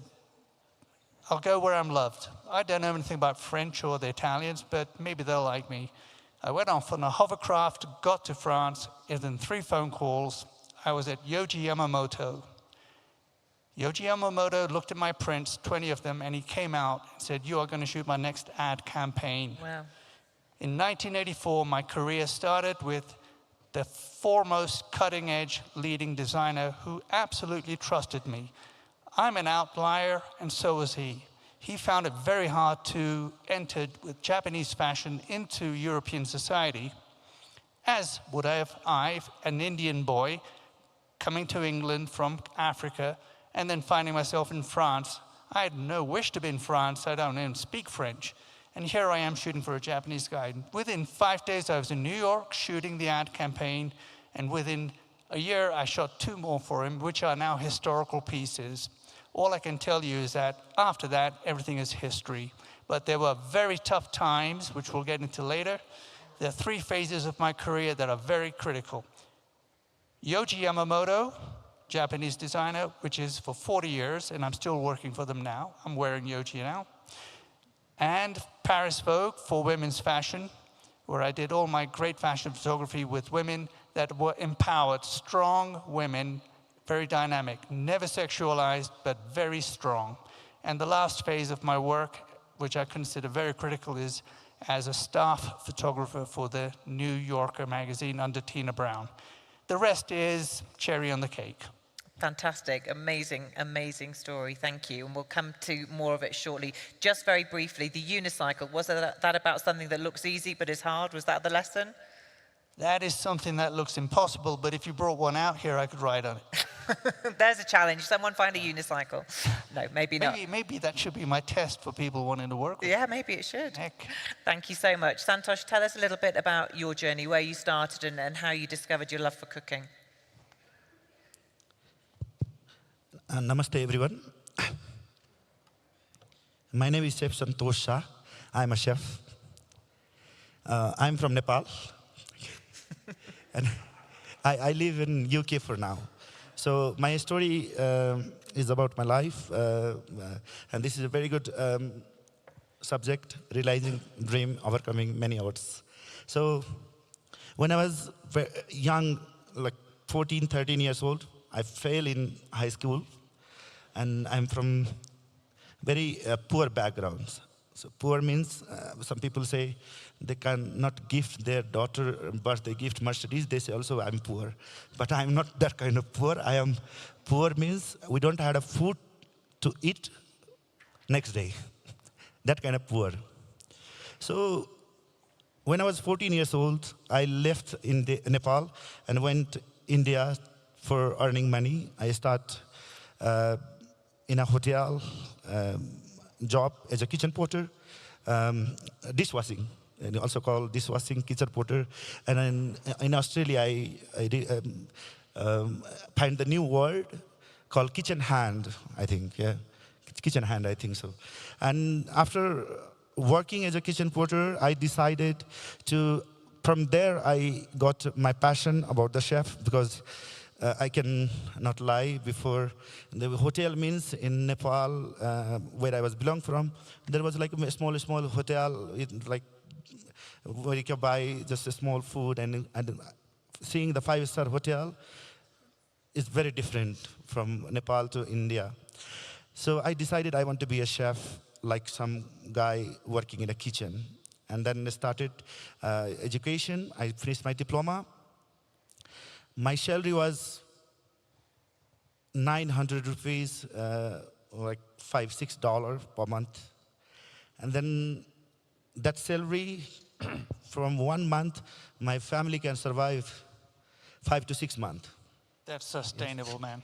I'll go where I'm loved. I don't know anything about French or the Italians, but maybe they'll like me. I went off on a hovercraft, got to France, and in 3 phone calls, I was at Yoji Yamamoto. Yoji Yamamoto looked at my prints, 20 of them, and he came out and said, you are going to shoot my next ad campaign. Wow. In 1984, my career started with the foremost cutting-edge leading designer who absolutely trusted me. I'm an outlier, and so was he. He found it very hard to enter with Japanese fashion into European society, as would have I, an Indian boy, coming to England from Africa, and then finding myself in France. I had no wish to be in France. I don't even speak French. And here I am shooting for a Japanese guy. Within 5 days, I was in New York shooting the ad campaign, and within a year, I shot 2 more for him, which are now historical pieces. All I can tell you is that after that, everything is history. But there were very tough times, which we'll get into later. There are 3 phases of my career that are very critical. Yoji Yamamoto, Japanese designer, which is for 40 years, and I'm still working for them now. I'm wearing Yoji now. And Paris Vogue for women's fashion, where I did all my great fashion photography with women that were empowered, strong women, very dynamic, never sexualized, but very strong. And the last phase of my work, which I consider very critical, is as a staff photographer for the New Yorker magazine under Tina Brown. The rest is cherry on the cake. Fantastic, amazing, amazing story. Thank you. And we'll come to more of it shortly. Just very briefly, the unicycle, was that about something that looks easy but is hard? Was that the lesson? That is something that looks impossible, but if you brought one out here, I could ride on it. There's a challenge. Someone find a unicycle. No, maybe not. Maybe that should be my test for people wanting to work with. Yeah, maybe it should. Heck. Thank you so much. Santosh, tell us a little bit about your journey, where you started and how you discovered your love for cooking. Namaste, everyone. My name is Chef Santosh Shah. I'm a chef. I'm from Nepal. And I live in UK for now. So my story is about my life. And this is a very good subject, realizing dream, overcoming many odds. So when I was young, like 14, 13 years old, I failed in high school. And I'm from very poor backgrounds. So poor means, some people say they cannot gift their daughter birthday gift Mercedes. They say also I'm poor. But I'm not that kind of poor. I am poor means we don't have a food to eat next day. That kind of poor. So when I was 14 years old, I left Nepal and went to India for earning money. I start in a hotel job as a kitchen porter, dishwashing, and also called dishwashing kitchen porter. And then in Australia, I find the new word called kitchen hand, I think, yeah. Kitchen hand, I think so. And after working as a kitchen porter, I decided to, from there I got my passion about the chef, because I can not lie, before the hotel means in Nepal, where I was belong from, there was like a small hotel, like where you can buy just a small food, and seeing the 5-star hotel is very different from Nepal to India. So I decided I want to be a chef, like some guy working in a kitchen. And then I started education. I finished my diploma. My salary was 900 rupees, like $5-6 per month. And then that salary, from 1 month, my family can survive 5 to 6 months. That's sustainable, man.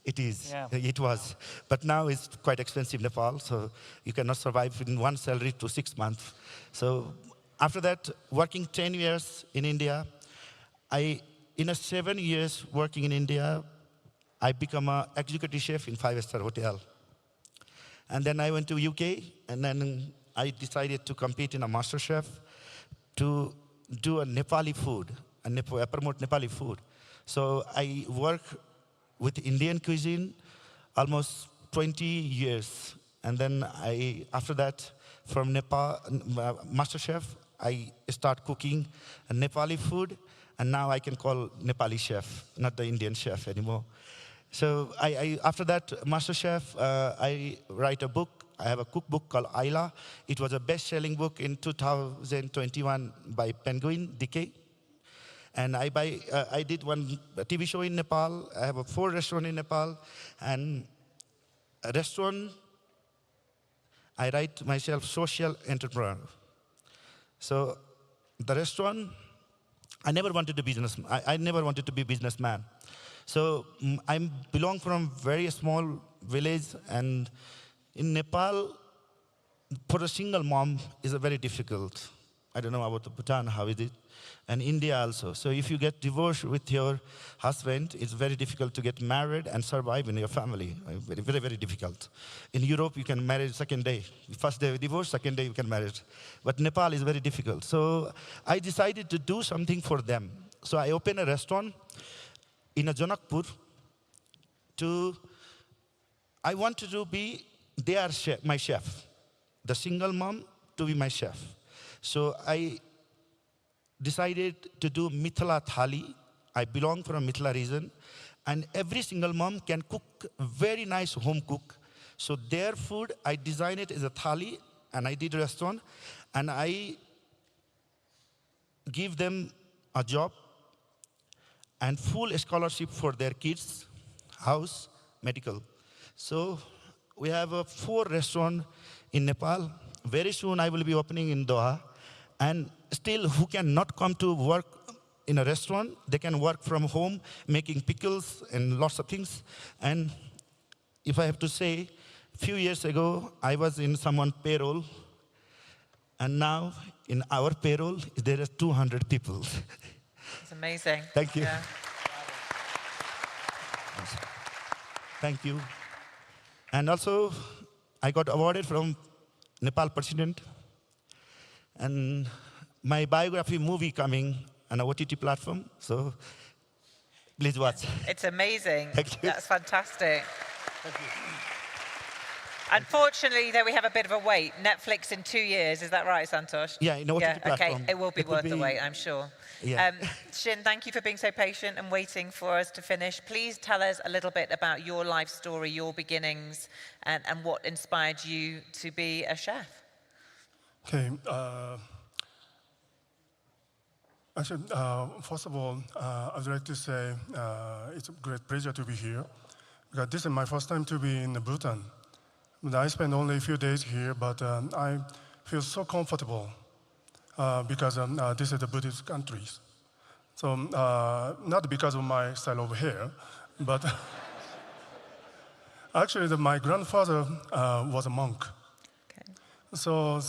It is. Yeah. It was. But now it's quite expensive, Nepal, so you cannot survive in one salary to 6 months. So after that, working 10 years in India, in a 7 years working in India, I become an executive chef in 5-star hotel. And then I went to UK, and then I decided to compete in a master chef to do a Nepali food, promote Nepali food. So I work with Indian cuisine almost 20 years. And then after that, from Nepal, master chef, I start cooking Nepali food, and now I can call Nepali chef, not the Indian chef anymore. So after that master chef, I write a book. I have a cookbook called Ayla. It was a best-selling book in 2021 by Penguin DK. And I did one TV show in Nepal. I have 4 restaurants in Nepal. And a restaurant, I write myself social entrepreneur. So the restaurant, I never wanted to be businessman. I never wanted to be businessman. So I belong from a very small village, and in Nepal, for a single mom is a very difficult. I don't know about the Bhutan, how is it? And India also. So if you get divorced with your husband, it's very difficult to get married and survive in your family. Very, very, very difficult. In Europe, you can marry second day. First day divorce, second day you can marry. But Nepal is very difficult. So I decided to do something for them. So I opened a restaurant in Janakpur. I wanted to be my chef. The single mom to be my chef. So I decided to do Mithila Thali. I belong from Mithila region. And every single mom can cook very nice home cook. So their food, I designed it as a thali, and I did a restaurant. And I give them a job and full scholarship for their kids, house, medical. So we have 4 restaurants in Nepal. Very soon I will be opening in Doha. And still, who cannot come to work in a restaurant, they can work from home, making pickles and lots of things. And if I have to say, a few years ago, I was in someone's payroll. And now, in our payroll, there are 200 people. It's amazing. Thank you. Yeah. Thank you. And also, I got awarded from Nepal President. And my biography movie coming on a OTT platform, so please watch. It's amazing. Thank you. That's fantastic. Unfortunately, though, we have a bit of a wait. Netflix in 2 years, is that right, Santosh? Yeah, in OTT platform. Okay, it will be worth the wait, I'm sure. Yeah. Shin, thank you for being so patient and waiting for us to finish. Please tell us a little bit about your life story, your beginnings, and what inspired you to be a chef. Okay. Actually, first of all, I'd like to say it's a great pleasure to be here, because this is my first time to be in Bhutan. I spent only a few days here, but I feel so comfortable because this is the Buddhist countries. So not because of my style of hair, but actually my grandfather was a monk. Okay. So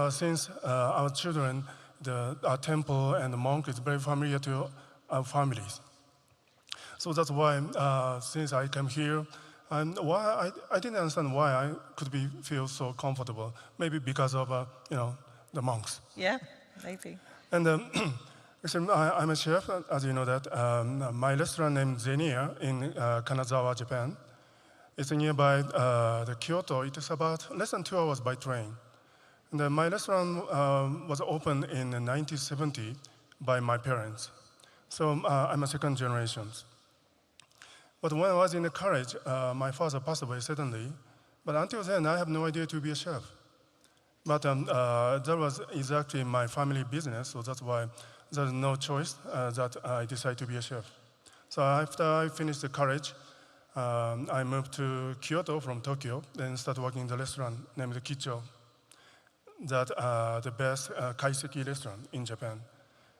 since our children, our temple and the monk is very familiar to our families. So that's why since I came here, and why I didn't understand why I could feel so comfortable. Maybe because of the monks. Yeah, maybe. And actually, I'm a chef, as you know that. My restaurant named Zenia in Kanazawa, Japan. It's nearby the Kyoto. It is about less than 2 hours by train. And my restaurant was opened in 1970 by my parents. So I'm a second generation. But when I was in college, my father passed away suddenly. But until then, I have no idea to be a chef. But that was exactly my family business, so that's why there's no choice that I decided to be a chef. So after I finished the college, I moved to Kyoto from Tokyo, then started working in the restaurant named Kicho, that the best kaiseki restaurant in Japan.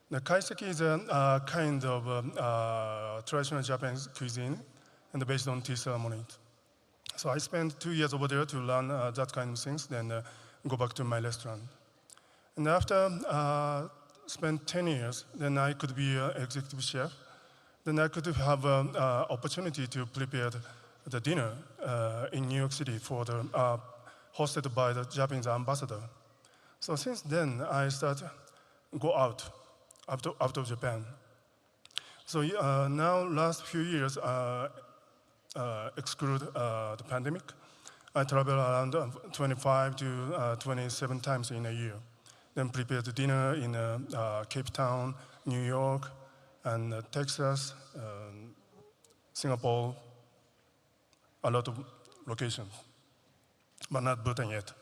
The kaiseki is a kind of traditional Japanese cuisine and based on tea ceremony. So I spent 2 years over there to learn that kind of things, then go back to my restaurant. And after spent 10 years, then I could be an executive chef. Then I could have an opportunity to prepare the dinner in New York City for the hosted by the Japanese ambassador. So since then, I started go out of Japan. So now, last few years, exclude the pandemic, I travel around 25 to 27 times in a year. Then prepare the dinner in Cape Town, New York, and Texas, Singapore, a lot of locations, but not Bhutan yet.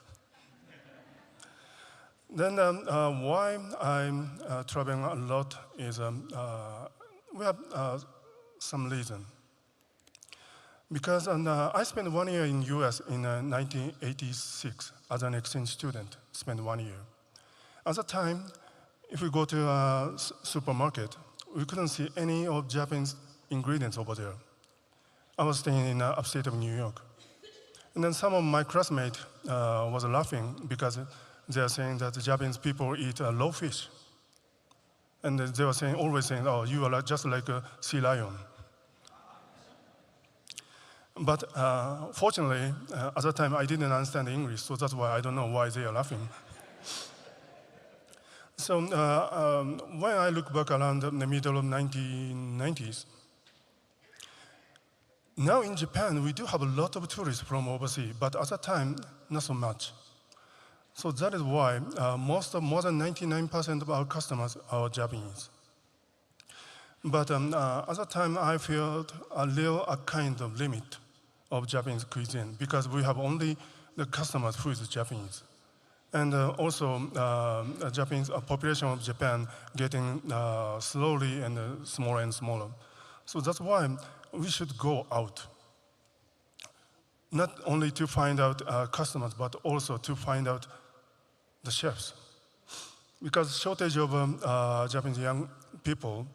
Then why I'm traveling a lot is we have some reason. Because I spent 1 year in US in 1986 as an exchange student, spent 1 year. At the time, if we go to a supermarket, we couldn't see any of Japanese ingredients over there. I was staying in upstate of New York. And then some of my classmates was laughing because they are saying that the Japanese people eat raw fish. And they were saying, always saying, oh, you are just like a sea lion. But fortunately, at that time, I didn't understand English, so that's why I don't know why they are laughing. So when I look back around the middle of 1990s, now in Japan, we do have a lot of tourists from overseas, but at that time, not so much. So that is why more than 99% of our customers are Japanese. But at that time, I felt a kind of limit of Japanese cuisine because we have only the customers who is Japanese. And also, the Japanese population of Japan getting slowly and smaller and smaller. So that's why we should go out. Not only to find out customers, but also to find out the chefs. Because shortage of Japanese young people,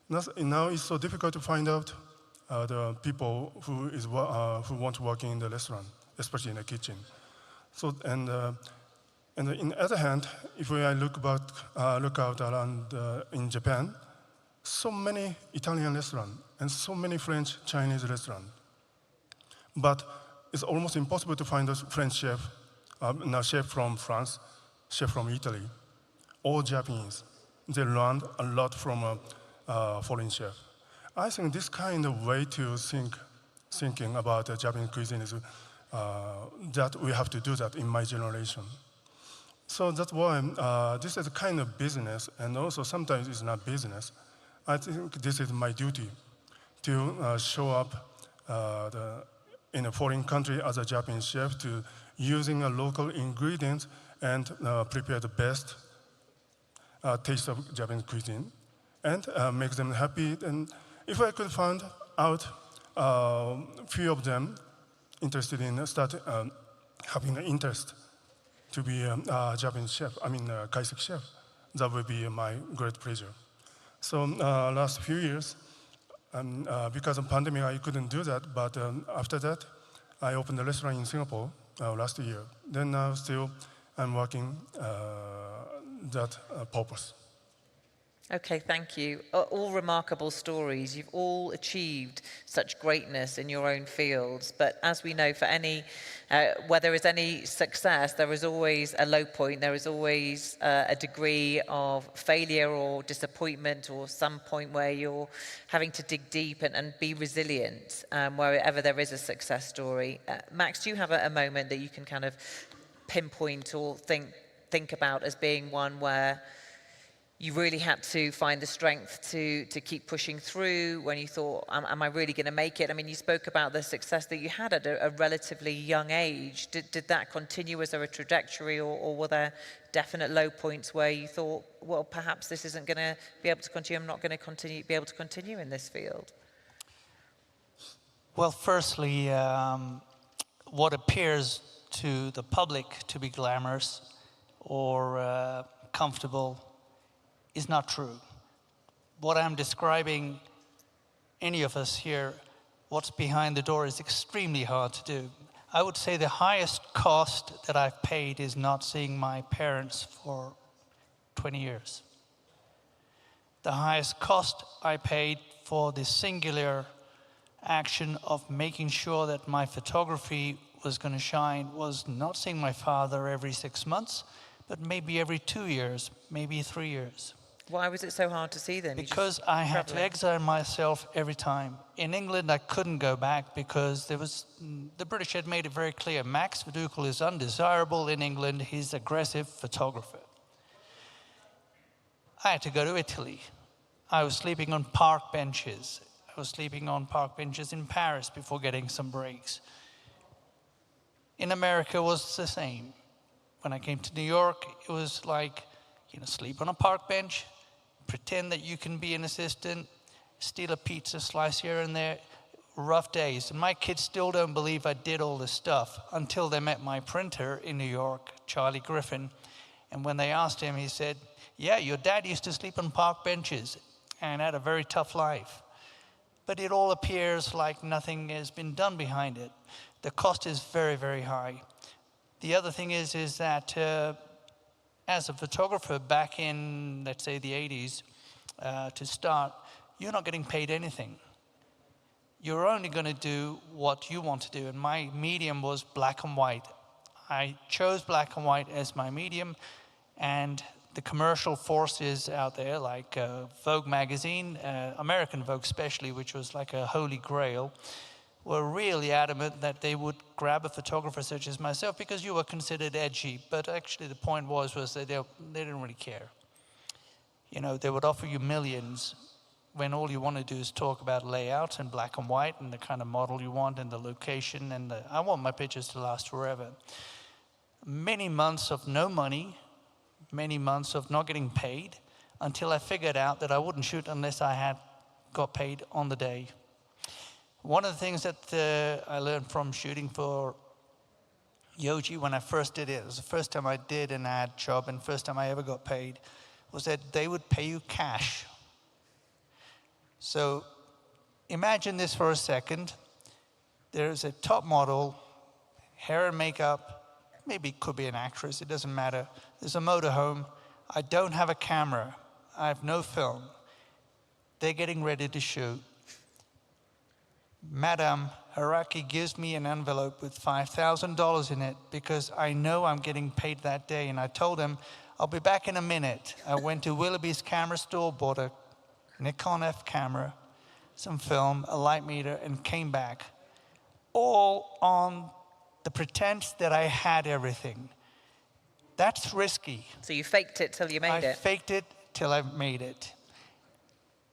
now it's so difficult to find out the people who want to work in the restaurant, especially in the kitchen. So, and on the other hand, if I look out around in Japan, so many Italian restaurants and so many French, Chinese restaurants. But it's almost impossible to find a French chef, chef from France, chef from Italy, all Japanese. They learned a lot from a foreign chef. I think this kind of way to thinking about Japanese cuisine is that we have to do that in my generation. So that's why this is a kind of business, and also sometimes it's not business. I think this is my duty to show up in a foreign country as a Japanese chef to using a local ingredients and prepare the best taste of Japanese cuisine and make them happy. And if I could find out few of them interested in having an interest to be a Japanese chef, kaiseki chef, that would be my great pleasure. So last few years, because of pandemic, I couldn't do that. But after that, I opened a restaurant in Singapore last year. Then now still, I'm working that purpose. Okay, thank you. All remarkable stories. You've all achieved such greatness in your own fields. But as we know, for where there is any success, there is always a low point. There is always a degree of failure or disappointment or some point where you're having to dig deep and be resilient wherever there is a success story. Max, do you have a moment that you can kind of pinpoint or think about as being one where you really had to find the strength to keep pushing through when you thought, am I really going to make it? I mean, you spoke about the success that you had at a relatively young age. Did that continue? Was there a trajectory or were there definite low points where you thought, well, perhaps this isn't going to be able to continue, I'm not going to be able to continue in this field? Well, firstly, what appears to the public to be glamorous or comfortable is not true. What I'm describing, any of us here, what's behind the door is extremely hard to do. I would say the highest cost that I've paid is not seeing my parents for 20 years. The highest cost I paid for the singular action of making sure that my photography was going to shine was not seeing my father every 6 months, but maybe every 2 years, maybe 3 years. Why was it so hard to see them? Because I had to exile myself every time. In England, I couldn't go back because the British had made it very clear, Max Vadukul is undesirable in England, he's an aggressive photographer. I had to go to Italy. I was sleeping on park benches. I was sleeping on park benches in Paris before getting some breaks. In America, it was the same. When I came to New York, it was like, sleep on a park bench, pretend that you can be an assistant, steal a pizza slice here and there, rough days. And my kids still don't believe I did all this stuff until they met my printer in New York, Charlie Griffin. And when they asked him, he said, yeah, your dad used to sleep on park benches and had a very tough life. But it all appears like nothing has been done behind it. The cost is very, very high. The other thing is that as a photographer back in, let's say, the 80s, to start, you're not getting paid anything. You're only going to do what you want to do. And my medium was black and white. I chose black and white as my medium, and the commercial forces out there, like Vogue magazine, American Vogue especially, which was like a holy grail, were really adamant that they would grab a photographer such as myself because you were considered edgy. But actually the point was that they didn't really care. They would offer you millions when all you want to do is talk about layouts and black and white and the kind of model you want and the location and I want my pictures to last forever. Many months of no money, many months of not getting paid until I figured out that I wouldn't shoot unless I had got paid on the day. One of the things that I learned from shooting for Yoji when I first did it was the first time I did an ad job and first time I ever got paid, was that they would pay you cash. So imagine this for a second. There's a top model, hair and makeup, maybe it could be an actress, it doesn't matter. There's a motorhome. I don't have a camera. I have no film. They're getting ready to shoot. Madam Haraki gives me an envelope with $5,000 in it because I know I'm getting paid that day. And I told him, I'll be back in a minute. I went to Willoughby's camera store, bought a Nikon F camera, some film, a light meter, and came back. All on the pretense that I had everything. That's risky. So you faked it till you made it? I faked it till I made it.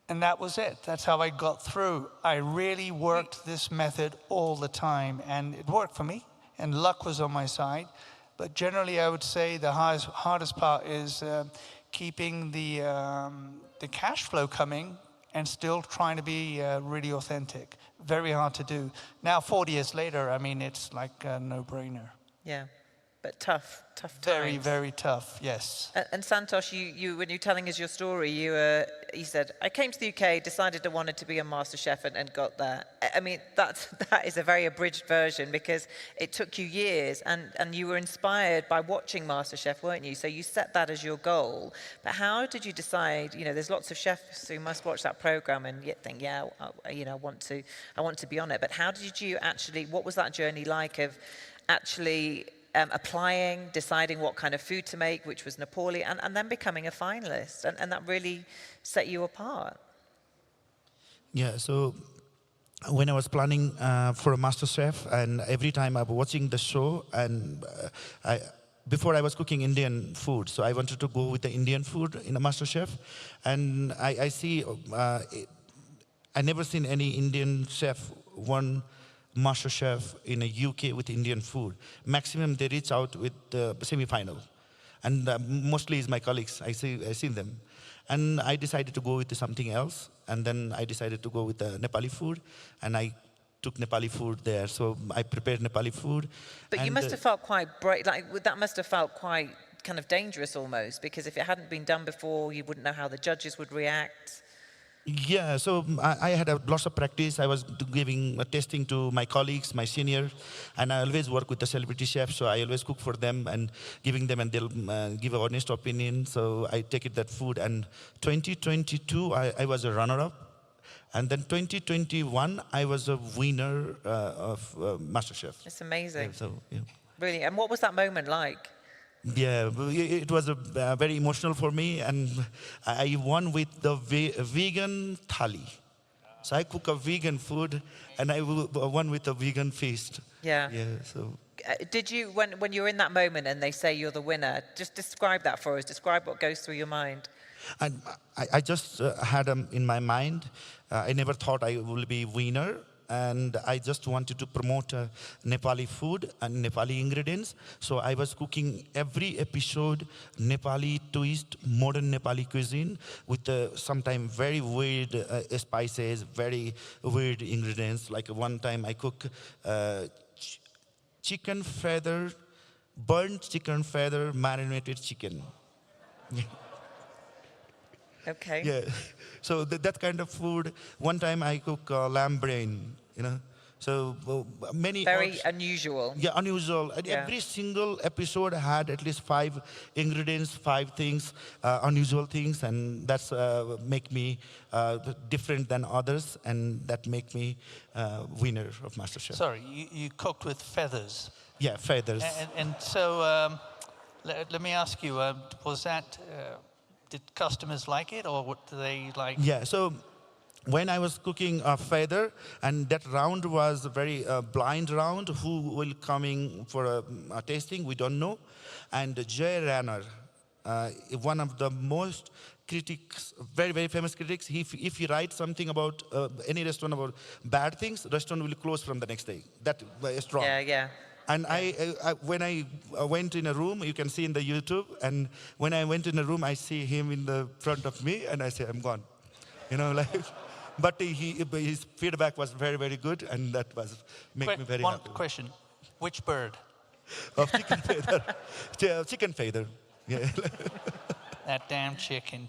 And that was it. That's how I got through. I really worked this method all the time, and it worked for me, and luck was on my side. But generally, I would say the hardest part is keeping the cash flow coming and still trying to be really authentic. Very hard to do. Now, 40 years later, I mean, it's like a no-brainer. Yeah, but tough times. Very, very tough, yes. And Santosh, you when you're telling us your story, you said, I came to the UK, decided I wanted to be a master chef and got there. I mean, that is a very abridged version because it took you years and you were inspired by watching MasterChef, weren't you? So you set that as your goal. But how did you decide, there's lots of chefs who must watch that program and yet think, yeah, I want to be on it. But how did you actually, what was that journey like of actually applying, deciding what kind of food to make, which was Nepali, and then becoming a finalist, and that really set you apart? Yeah, so when I was planning for a MasterChef, and every time I was watching the show, and before I was cooking Indian food, so I wanted to go with the Indian food in a MasterChef, and I see, I never seen any Indian chef won MasterChef in a UK with Indian food. Maximum they reach out with the semi-final. And mostly is my colleagues, I see them. And I decided to go with something else. And then I decided to go with the Nepali food. And I took Nepali food there. So I prepared Nepali food. But you must have felt quite brave, like that must have felt quite kind of dangerous almost, because if it hadn't been done before, you wouldn't know how the judges would react. Yeah, so I had a lots of practice. I was giving testing to my colleagues, my seniors, and I always work with the celebrity chefs. So I always cook for them and giving them, and they'll give an honest opinion. So I take it that food. And 2022, I was a runner-up, and then 2021, I was a winner of MasterChef. It's amazing. Yeah, so yeah. Really, and what was that moment like? Yeah, it was very emotional for me, and I won with the vegan thali. So I cook a vegan food, and I won with a vegan feast. Yeah. Yeah. So. Did you, when you're in that moment and they say you're the winner, just describe that for us. Describe what goes through your mind. And I just had in my mind. I never thought I will be winner. And I just wanted to promote Nepali food and Nepali ingredients. So I was cooking every episode Nepali twist, modern Nepali cuisine with sometimes very weird spices, very weird ingredients. Like one time I cook chicken feather, burnt chicken feather, marinated chicken. Okay. Yeah, so that kind of food. One time I cook lamb brain, you know. So many. Very unusual. Yeah, unusual. And Yeah. every single episode had at least 5 ingredients, 5 things, unusual things, and that's make me different than others, and that make me winner of MasterChef. Sorry, you cooked with feathers. Yeah, feathers. And so let me ask you, was that, did customers like it, or what do they like? Yeah, so when I was cooking a feather, and that round was a very blind round, who will coming for a tasting, we don't know. And Jay Ranner, one of the most critics, very, very famous critics, if he writes something about any restaurant about bad things, restaurant will close from the next day. That is strong. Yeah, yeah. And when I went in a room, you can see in the YouTube, and when I went in a room, I see him in the front of me, and I say, I'm gone. You know, like, but his feedback was very, very good, and that was make me very happy. One question, which bird? Of chicken feather. Yeah, chicken feather, yeah. That damn chicken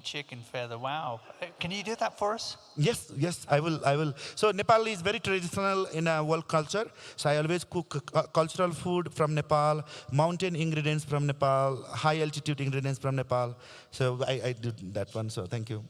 feather, wow. Can you do that for us? Yes, yes, I will. So Nepal is very traditional in world culture. So I always cook cultural food from Nepal, mountain ingredients from Nepal, high altitude ingredients from Nepal. So I did that one, so thank you.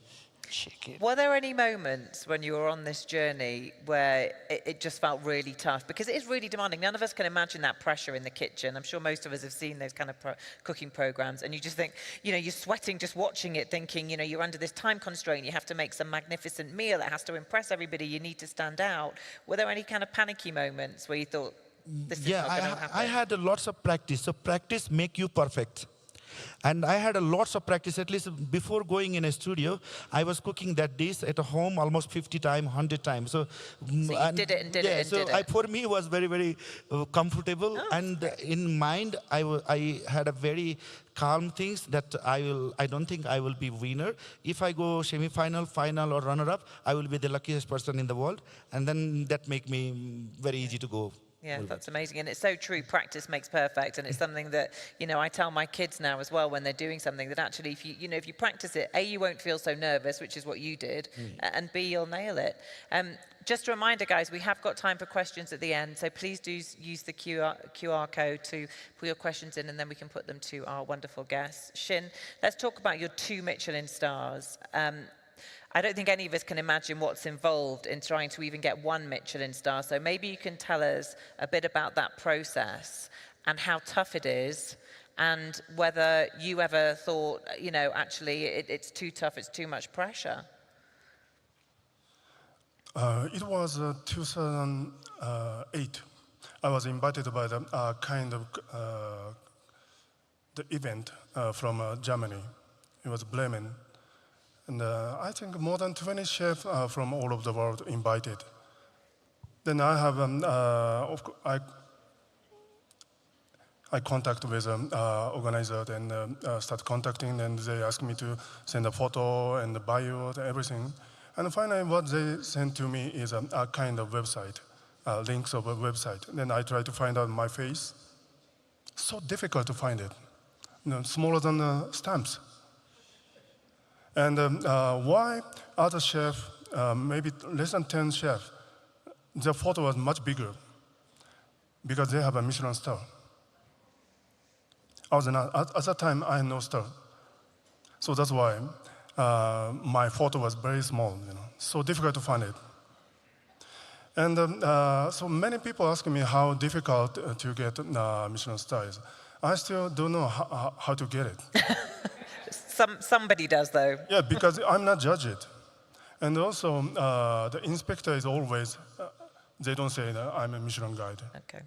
Chicken. Were there any moments when you were on this journey where it just felt really tough? Because it is really demanding. None of us can imagine that pressure in the kitchen. I'm sure most of us have seen those kind of cooking programs, and you just think, you know, you're sweating just watching it, thinking, you know, you're under this time constraint. You have to make some magnificent meal that has to impress everybody. You need to stand out. Were there any kind of panicky moments where you thought, this is not going to happen? I had lots of practice. So practice make you perfect. And I had lots of practice. At least before going in a studio, I was cooking that dish at home almost 50 times, 100 times. So you did it and did it and did it. For me, it was very, very comfortable. Oh, and in mind, I had a very calm things that I don't think I will be winner. If I go semi-final, final, or runner-up, I will be the luckiest person in the world. And then that make me very easy to go. Yeah, that's amazing. And it's so true, practice makes perfect. And it's something that, you know, I tell my kids now as well when they're doing something that actually, if you practice it, A, you won't feel so nervous, which is what you did, and B, you'll nail it. Just a reminder, guys, we have got time for questions at the end, so please do use the QR code to put your questions in, and then we can put them to our wonderful guests. Shin, let's talk about your 2 Michelin stars. I don't think any of us can imagine what's involved in trying to even get 1 Michelin star. So maybe you can tell us a bit about that process and how tough it is, and whether you ever thought, you know, actually it's too tough, it's too much pressure. It was 2008. I was invited by the the event from Germany. It was Bremen. And I think more than 20 chefs from all over the world invited. Then I have I contact with organizer and start contacting, and they ask me to send a photo and the bio and everything. And finally, what they sent to me is a kind of website links of a website. Then I try to find out my face. So difficult to find it. Smaller than stamps. And why other chef, maybe less than 10 chefs, their photo was much bigger because they have a Michelin star. At that time, I had no star. So that's why my photo was very small, so difficult to find it. And so many people ask me how difficult to get Michelin stars. I still don't know how to get it. Somebody does, though. Yeah, because I'm not judged it. And also, the inspector is always, they don't say that I'm a Michelin guide. Okay.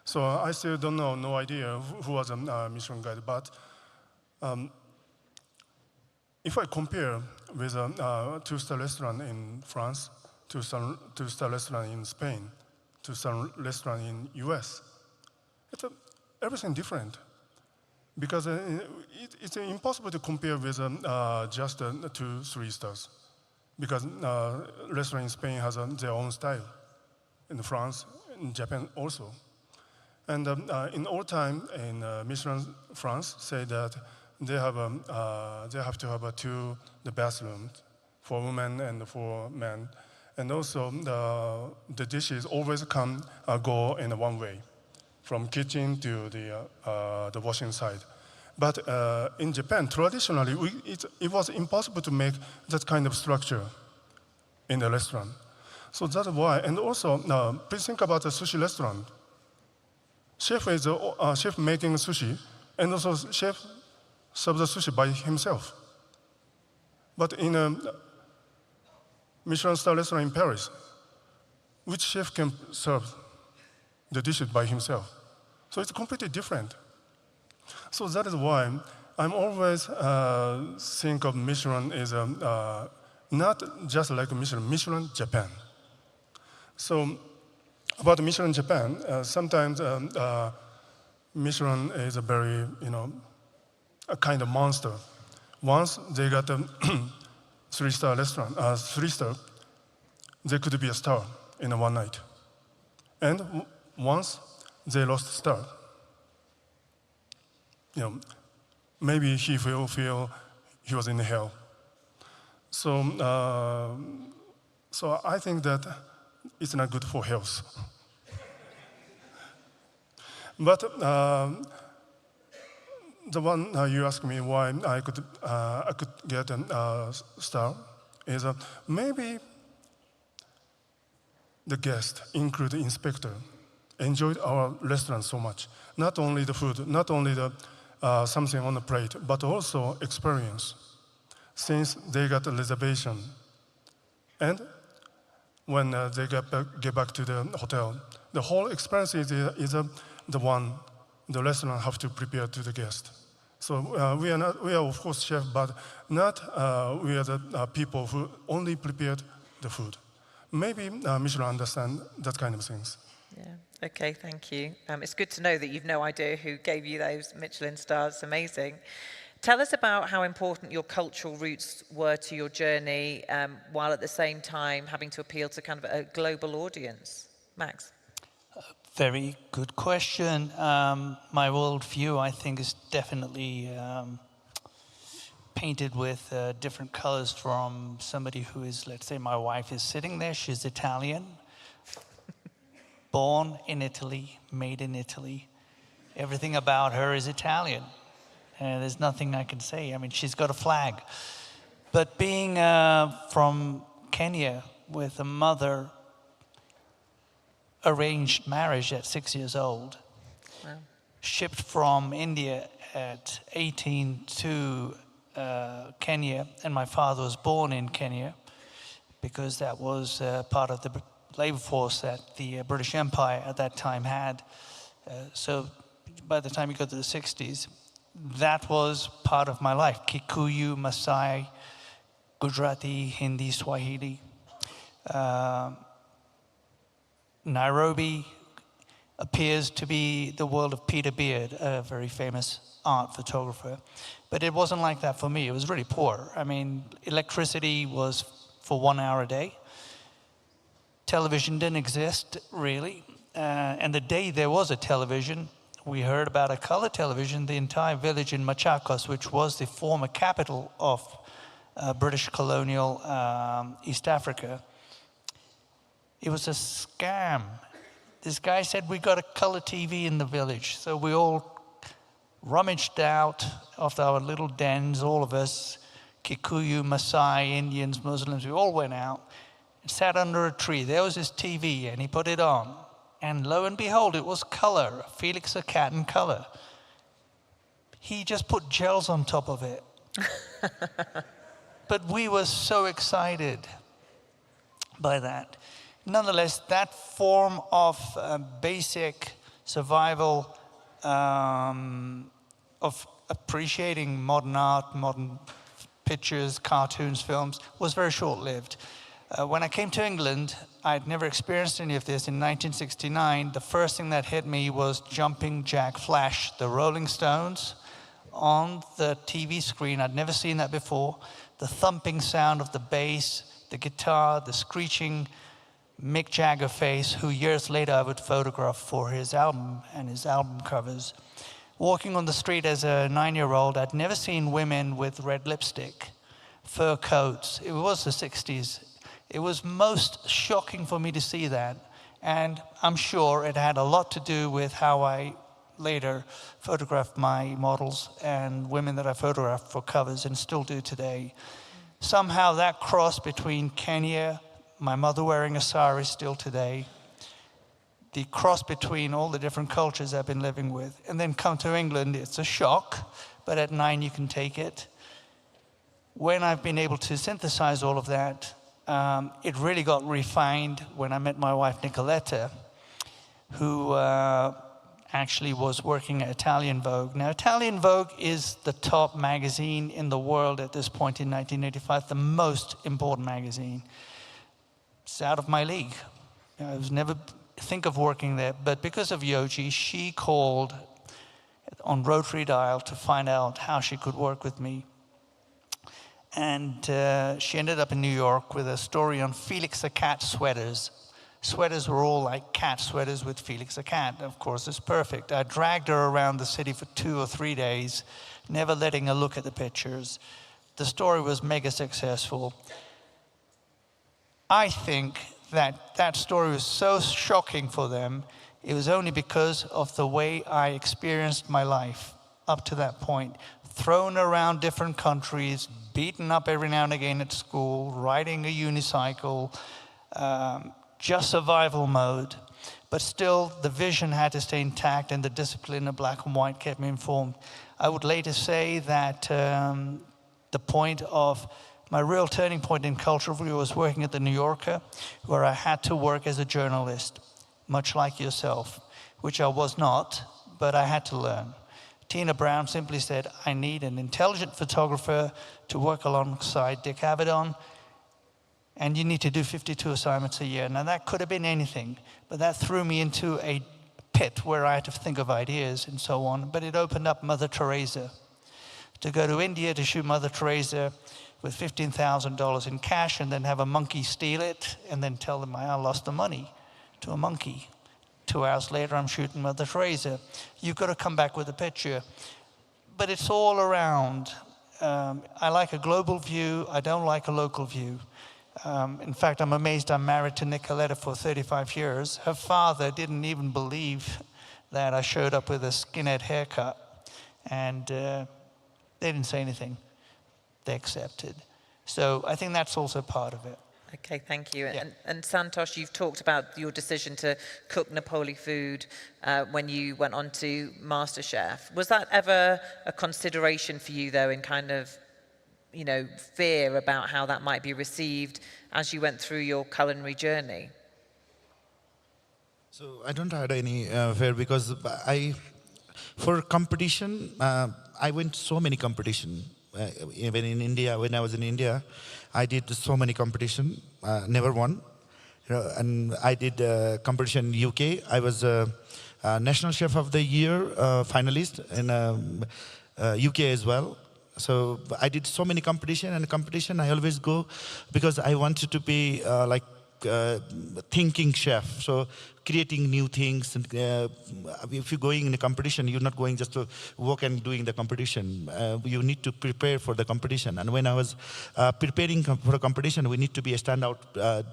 So I still don't know, no idea who was a Michelin guide. But if I compare with a two-star restaurant in France, two-star restaurant in Spain, two-star restaurant in US, it's everything different. Because it's impossible to compare with just 2-3 stars. Because restaurant in Spain has their own style. In France, in Japan also. And in old time, in Michelin France, say that they have to have the bathrooms for women and for men. And also the dishes always go in one way, from kitchen to the washing side. But in Japan, traditionally, it was impossible to make that kind of structure in the restaurant. So that's why. And also, please think about a sushi restaurant. Chef is chef making sushi, and also chef serves the sushi by himself. But in a Michelin star restaurant in Paris, which chef can serve the dishes by himself? So it's completely different. So that is why I'm always think of Michelin as not just like Michelin Japan. So about Michelin Japan, sometimes Michelin is a very, a kind of monster. Once they got a 3-star restaurant, 3-star, they could be a star in one night. And once they lost star, maybe he feel he was in hell. So, so I think that it's not good for health. But the one you asked me why I could get a star is maybe the guest, including inspector, enjoyed our restaurant so much. Not only the food, not only the something on the plate, but also experience. Since they got a reservation, and when they get back to the hotel, the whole experience is the one the restaurant have to prepare to the guest. So we are of course chef, but not we are the people who only prepared the food. Maybe Michelin understand that kind of things. Yeah. Okay, thank you. It's good to know that you've no idea who gave you those Michelin stars. It's amazing. Tell us about how important your cultural roots were to your journey, while at the same time having to appeal to kind of a global audience. Max? Very good question. My worldview, I think, is definitely painted with different colors from somebody who is, let's say my wife is sitting there, she's Italian, born in Italy, made in Italy. Everything about her is Italian. There's nothing I can say. I mean, she's got a flag. But being from Kenya with a mother, arranged marriage at 6 years old, wow. Shipped from India at 18 to Kenya, and my father was born in Kenya because that was part of the labor force that the British Empire at that time had. So by the time you go to the 60s, that was part of my life. Kikuyu, Maasai, Gujarati, Hindi, Swahili. Nairobi appears to be the world of Peter Beard, a very famous art photographer. But it wasn't like that for me. It was really poor. I mean, electricity was for 1 hour a day. television didn't exist, really. And the day there was a television, we heard about a color television. The entire village in Machakos, which was the former capital of British colonial East Africa, it was a scam. This guy said, we got a color TV in the village. So we all rummaged out of our little dens, all of us, Kikuyu, Maasai, Indians, Muslims, we all went out and sat under a tree. There was his TV, and he put it on. And lo and behold, it was color, Felix the Cat in color. He just put gels on top of it. But we were so excited by that. Nonetheless, that form of basic survival, of appreciating modern art, modern pictures, cartoons, films, was very short-lived. When I came to England, I'd never experienced any of this. In 1969, the first thing that hit me was Jumping Jack Flash, the Rolling Stones, on the TV screen. I'd never seen that before. The thumping sound of the bass, the guitar, the screeching Mick Jagger face, who years later I would photograph for his album and his album covers. Walking on the street as a 9-year-old, I'd never seen women with red lipstick, fur coats. It was the 60s. It was most shocking for me to see that. And I'm sure it had a lot to do with how I later photographed my models and women that I photographed for covers and still do today. Somehow that cross between Kenya, my mother wearing a sari still today, the cross between all the different cultures I've been living with, and then come to England, it's a shock, but at 9 you can take it. When I've been able to synthesize all of that, it really got refined when I met my wife Nicoletta, who actually was working at Italian Vogue. Now, Italian Vogue is the top magazine in the world at this point in 1985, the most important magazine. It's out of my league. I was never think of working there, but because of Yoji, she called on rotary dial to find out how she could work with me. And she ended up in New York with a story on Felix the Cat sweaters. Sweaters were all like cat sweaters with Felix the Cat. Of course, it's perfect. I dragged her around the city for 2 or 3 days, never letting her look at the pictures. The story was mega successful. I think that that story was so shocking for them, it was only because of the way I experienced my life up to that point. Thrown around different countries, beaten up every now and again at school, riding a unicycle, just survival mode. But still, the vision had to stay intact, and the discipline of black and white kept me informed. I would later say that the point of my real turning point in culture was working at the New Yorker, where I had to work as a journalist, much like yourself, which I was not, but I had to learn. Tina Brown simply said, I need an intelligent photographer to work alongside Dick Avedon, and you need to do 52 assignments a year. Now, that could have been anything, but that threw me into a pit where I had to think of ideas and so on, but it opened up Mother Teresa. To go to India to shoot Mother Teresa with $15,000 in cash and then have a monkey steal it and then tell them I lost the money to a monkey. 2 hours later, I'm shooting Mother Teresa. You've got to come back with a picture. But it's all around. I like a global view. I don't like a local view. In fact, I'm amazed I'm married to Nicoletta for 35 years. Her father didn't even believe that I showed up with a skinhead haircut. And they didn't say anything. They accepted. So I think that's also part of it. Okay, thank you. Yeah. And Santosh, you've talked about your decision to cook Nepali food when you went on to MasterChef. Was that ever a consideration for you, though, in kind of, you know, fear about how that might be received as you went through your culinary journey? So I don't have any fear because for competition, I went so many competition. Even in India, when I was in India, I did so many competition, never won. And I did competition in UK. I was National Chef of the Year finalist in UK as well. So I did so many competition, and competition I always go because I wanted to be like thinking chef. So creating new things. And, if you're going in a competition, you're not going just to walk and doing the competition. You need to prepare for the competition. And when I was preparing for a competition, we need to be a standout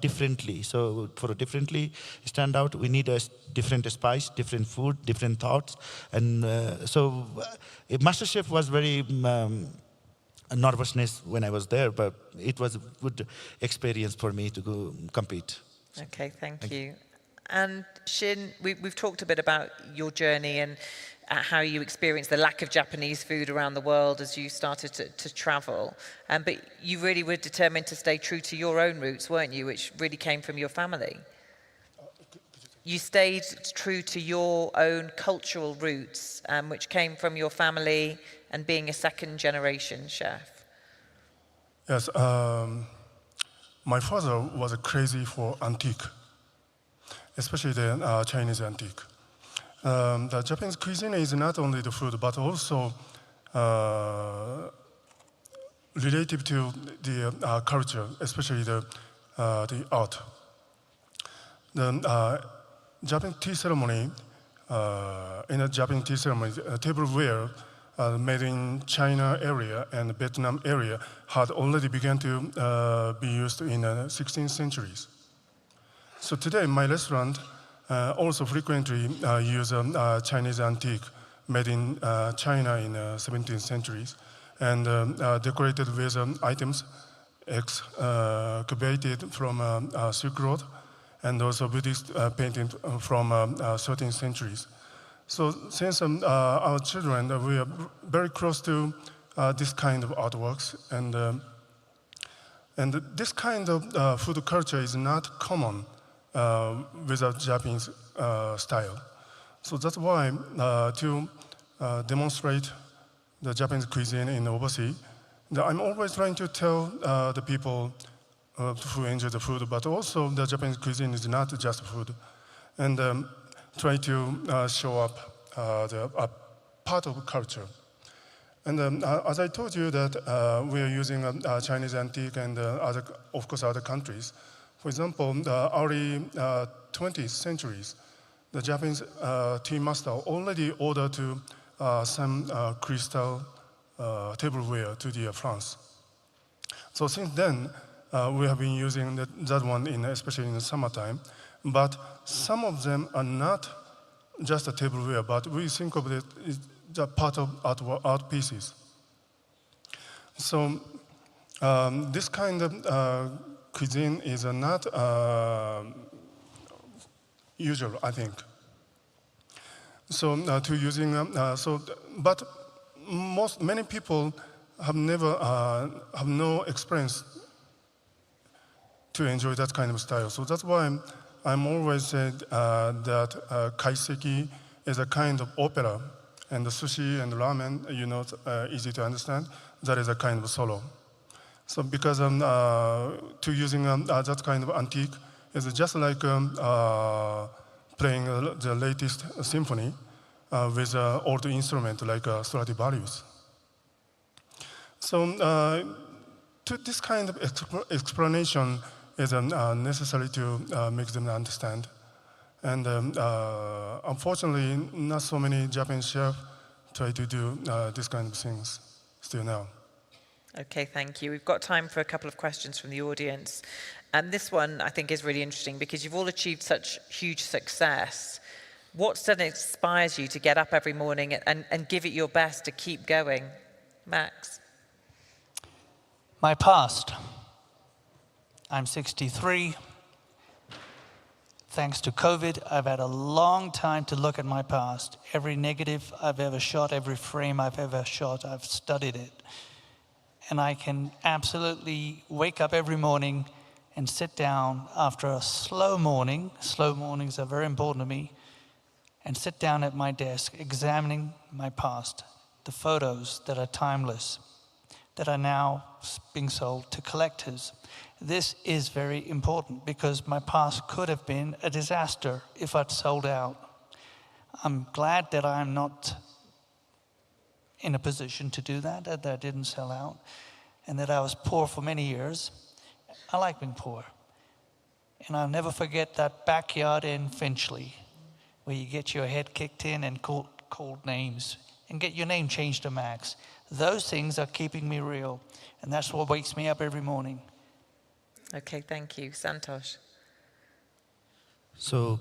differently. So for a differently stand out, we need a different spice, different food, different thoughts. And so MasterChef was very nervousness when I was there, but it was a good experience for me to go compete. Okay, thank you. And Shin, we've talked a bit about your journey and how you experienced the lack of Japanese food around the world as you started to travel. But you really were determined to stay true to your own roots, weren't you, which really came from your family? You stayed true to your own cultural roots, which came from your family and being a second-generation chef. Yes, my father was crazy for antique, especially the Chinese antique. The Japanese cuisine is not only the food, but also related to the culture, especially the art. The Japanese tea ceremony, in a Japanese tea ceremony, tableware made in China area and Vietnam area had already begun to be used in the 16th centuries. So today, my restaurant also frequently use Chinese antique made in China in 17th centuries and decorated with items excavated from Silk Road and also Buddhist painting from 13th centuries. So since our children, we are very close to this kind of artworks, and this kind of food culture is not common with a Japanese style. So that's why to demonstrate the Japanese cuisine in overseas, I'm always trying to tell the people who enjoy the food, but also the Japanese cuisine is not just food, and try to show up a part of culture. And as I told you that we are using Chinese antique and of course other countries. For example, the early 20th centuries, the Japanese tea master already ordered to some crystal tableware to the France. So since then, we have been using that one, especially in the summertime. But some of them are not just a tableware, but we think of it as a part of art pieces. So this kind of cuisine is not usual, I think. So to using but many people have never have no experience to enjoy that kind of style. So that's why I'm always said that kaiseki is a kind of opera, and the sushi and ramen, easy to understand. That is a kind of solo. So because to using that kind of antique is just like playing the latest symphony with old instrument like Stradivarius. So to this kind of explanation is necessary to make them understand. And unfortunately, not so many Japanese chefs try to do this kind of things still now. Okay, thank you. We've got time for a couple of questions from the audience. And this one, I think, is really interesting because you've all achieved such huge success. What suddenly inspires you to get up every morning and give it your best to keep going? Max? My past. I'm 63. Thanks to COVID, I've had a long time to look at my past. Every negative I've ever shot, every frame I've ever shot, I've studied it. And I can absolutely wake up every morning and sit down after a slow morning. Slow mornings are very important to me. And sit down at my desk examining my past, the photos that are timeless, that are now being sold to collectors. This is very important because my past could have been a disaster if I'd sold out. I'm glad that I'm not in a position to do that I didn't sell out, and that I was poor for many years. I like being poor. And I'll never forget that backyard in Finchley, where you get your head kicked in and called names and get your name changed to Max. Those things are keeping me real, and that's what wakes me up every morning. Okay, thank you. Santosh. So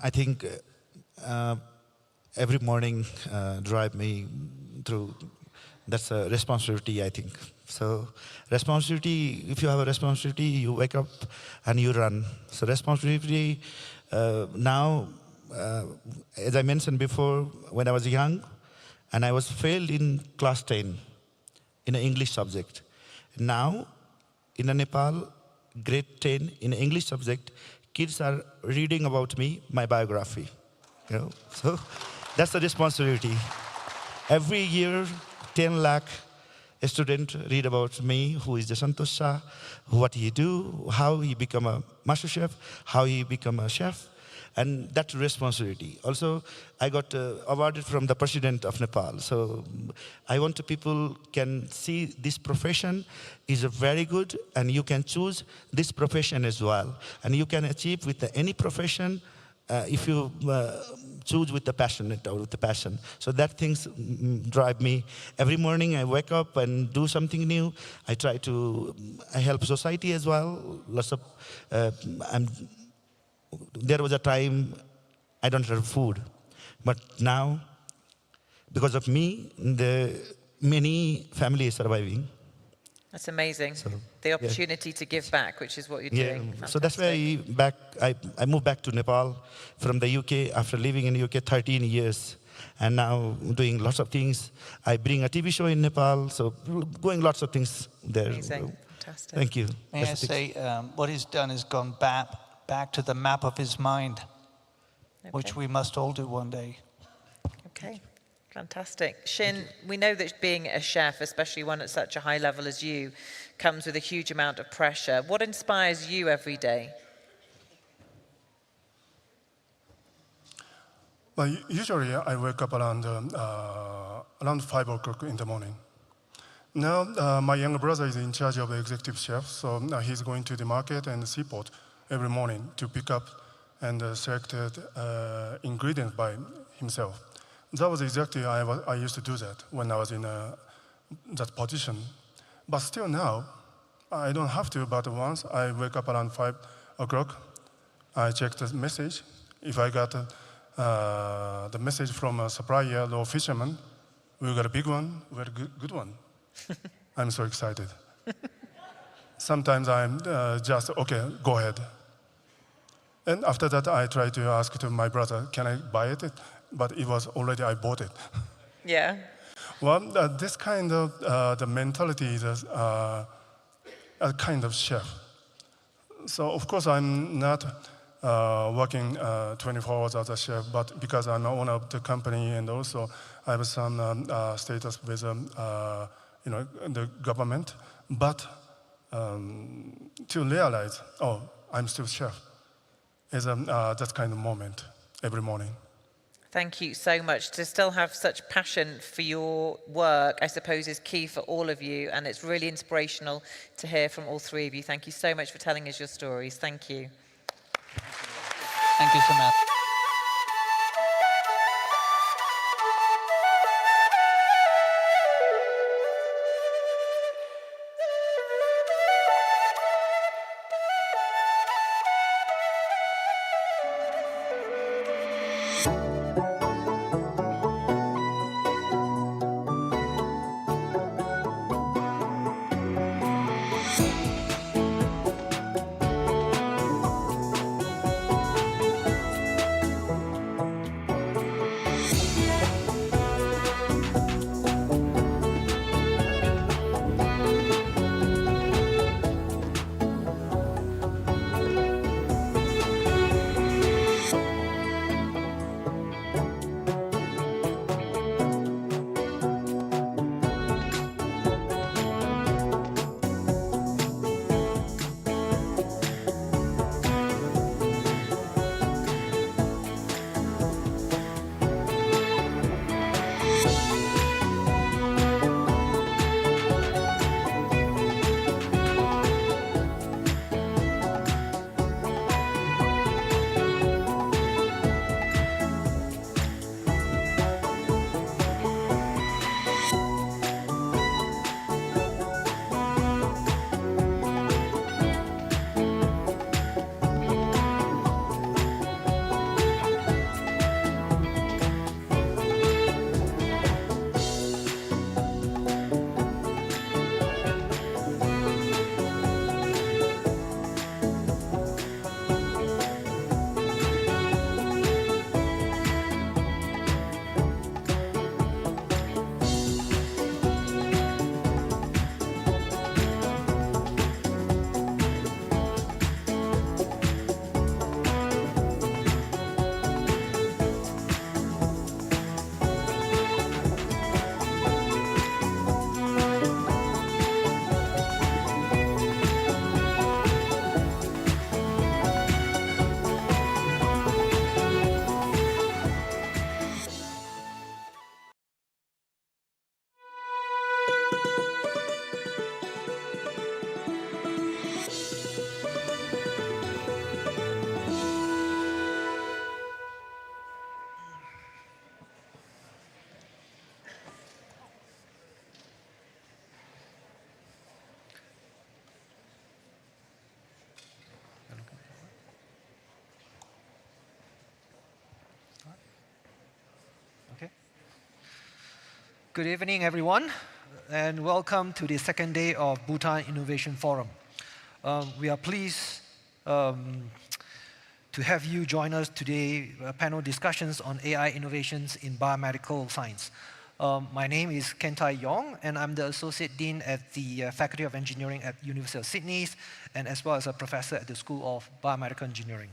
I think every morning drive me through, that's a responsibility, I think. So responsibility, if you have a responsibility, you wake up and you run. So responsibility now, as I mentioned before, when I was young, and I was failed in class 10 in an English subject. Now, in Nepal, grade 10, in an English subject, kids are reading about me, my biography. You know? So that's the responsibility. Every year, 10 lakh students read about me, who is the Santosh Shah, what he do, how he become a master chef, how he become a chef, and that responsibility. Also, I got awarded from the president of Nepal. So I want to people can see this profession is very good, and you can choose this profession as well. And you can achieve with any profession if you choose with the passionate or with the passion. So that things drive me. Every morning I wake up and do something new. I try to I help society as well. Lots of there was a time I don't have food, but now, because of me, many families surviving. That's amazing. So, the opportunity to give back, which is what you're doing. So that's why I moved back to Nepal from the UK after living in UK 13 years. And now doing lots of things. I bring a TV show in Nepal, so going lots of things there. Amazing. Fantastic. Thank you. May I say, what he's done is gone back to the map of his mind, which we must all do one day. Okay, fantastic. Shin, we know that being a chef, especially one at such a high level as you, comes with a huge amount of pressure. What inspires you every day? Well, usually I wake up around 5 o'clock in the morning. Now my younger brother is in charge of the executive chef, so he's going to the market and the seaport every morning to pick up and selected ingredients by himself. That was exactly I used to do that when I was in that position. But still now, I don't have to, but once I wake up around 5 o'clock, I check the message. If I got the message from a supplier or fisherman, we got a big one, we got a good one. I'm so excited. Sometimes I'm just, okay, go ahead. And after that, I try to ask to my brother, can I buy it? But it was already, I bought it. Yeah. Well, this kind of, the mentality is a kind of chef. So of course, I'm not working 24 hours as a chef, but because I'm the owner of the company and also I have some status with the government. But to realize, oh, I'm still chef, is that kind of moment every morning. Thank you so much. To still have such passion for your work, I suppose, is key for all of you, and it's really inspirational to hear from all three of you. Thank you so much for telling us your stories. Thank you. Thank you so much. Good evening, everyone, and welcome to the second day of Bhutan Innovation Forum. We are pleased to have you join us today, panel discussions on AI innovations in biomedical science. My name is Kentai Yong, and I'm the Associate Dean at the Faculty of Engineering at University of Sydney, and as well as a professor at the School of Biomedical Engineering.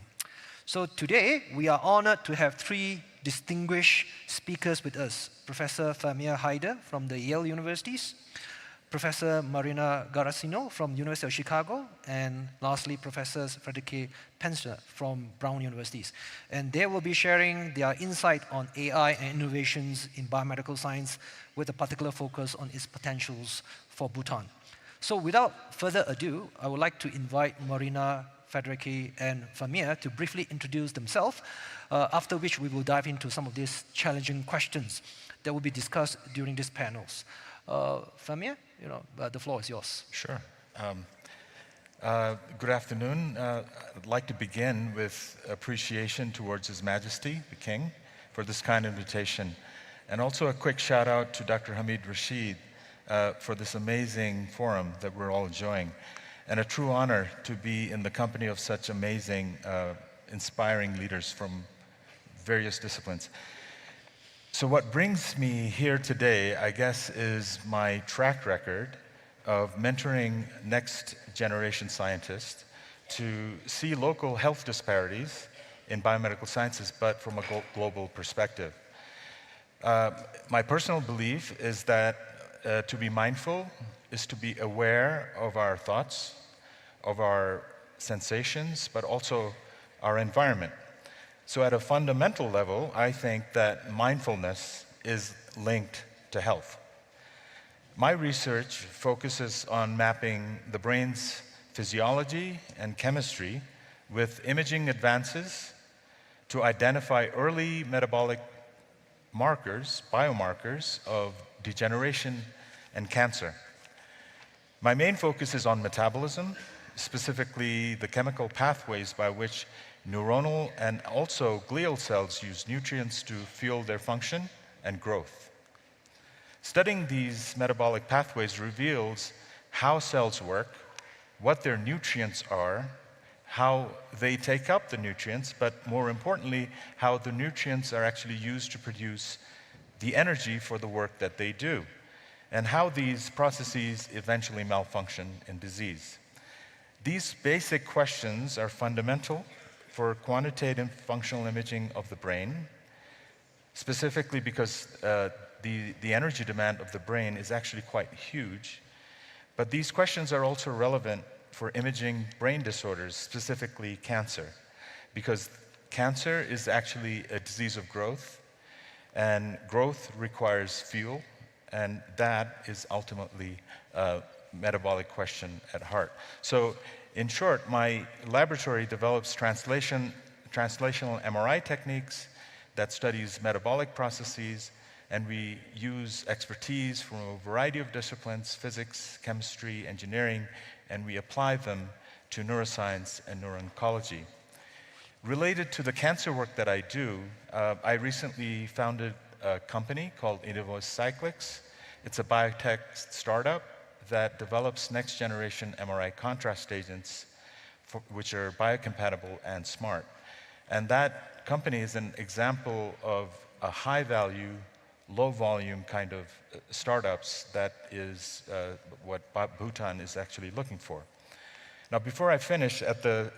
So today, we are honored to have three distinguished speakers with us. Professor Famir Haider from the Yale Universities, Professor Marina Garasino from University of Chicago, and lastly, Professor Frederick Pensler from Brown Universities. And they will be sharing their insight on AI and innovations in biomedical science with a particular focus on its potentials for Bhutan. So without further ado, I would like to invite Marina, Frederick, and Famir to briefly introduce themselves, after which we will dive into some of these challenging questions that will be discussed during these panels. Famir, the floor is yours. Sure. Good afternoon. I'd like to begin with appreciation towards His Majesty, the King, for this kind invitation. And also a quick shout out to Dr. Hamid Rashid for this amazing forum that we're all enjoying. And a true honor to be in the company of such amazing, inspiring leaders from various disciplines. So what brings me here today, I guess, is my track record of mentoring next generation scientists to see local health disparities in biomedical sciences, but from a global perspective. My personal belief is that to be mindful is to be aware of our thoughts, of our sensations, but also our environment. So at a fundamental level, I think that mindfulness is linked to health. My research focuses on mapping the brain's physiology and chemistry with imaging advances to identify early metabolic markers, biomarkers of degeneration and cancer. My main focus is on metabolism, specifically the chemical pathways by which neuronal and also glial cells use nutrients to fuel their function and growth. Studying these metabolic pathways reveals how cells work, what their nutrients are, how they take up the nutrients, but more importantly, how the nutrients are actually used to produce the energy for the work that they do, and how these processes eventually malfunction in disease. These basic questions are fundamental for quantitative functional imaging of the brain, specifically because the energy demand of the brain is actually quite huge. But these questions are also relevant for imaging brain disorders, specifically cancer, because cancer is actually a disease of growth, and growth requires fuel, and that is ultimately a metabolic question at heart. So in short, my laboratory develops translational MRI techniques that studies metabolic processes, and we use expertise from a variety of disciplines, physics, chemistry, engineering, and we apply them to neuroscience and neuro-oncology. Related to the cancer work that I do, I recently founded a company called Innovos Cyclics. It's a biotech startup that develops next-generation MRI contrast agents which are biocompatible and smart. And that company is an example of a high-value, low-volume kind of startups that is what Bhutan is actually looking for. Now, before I finish, at the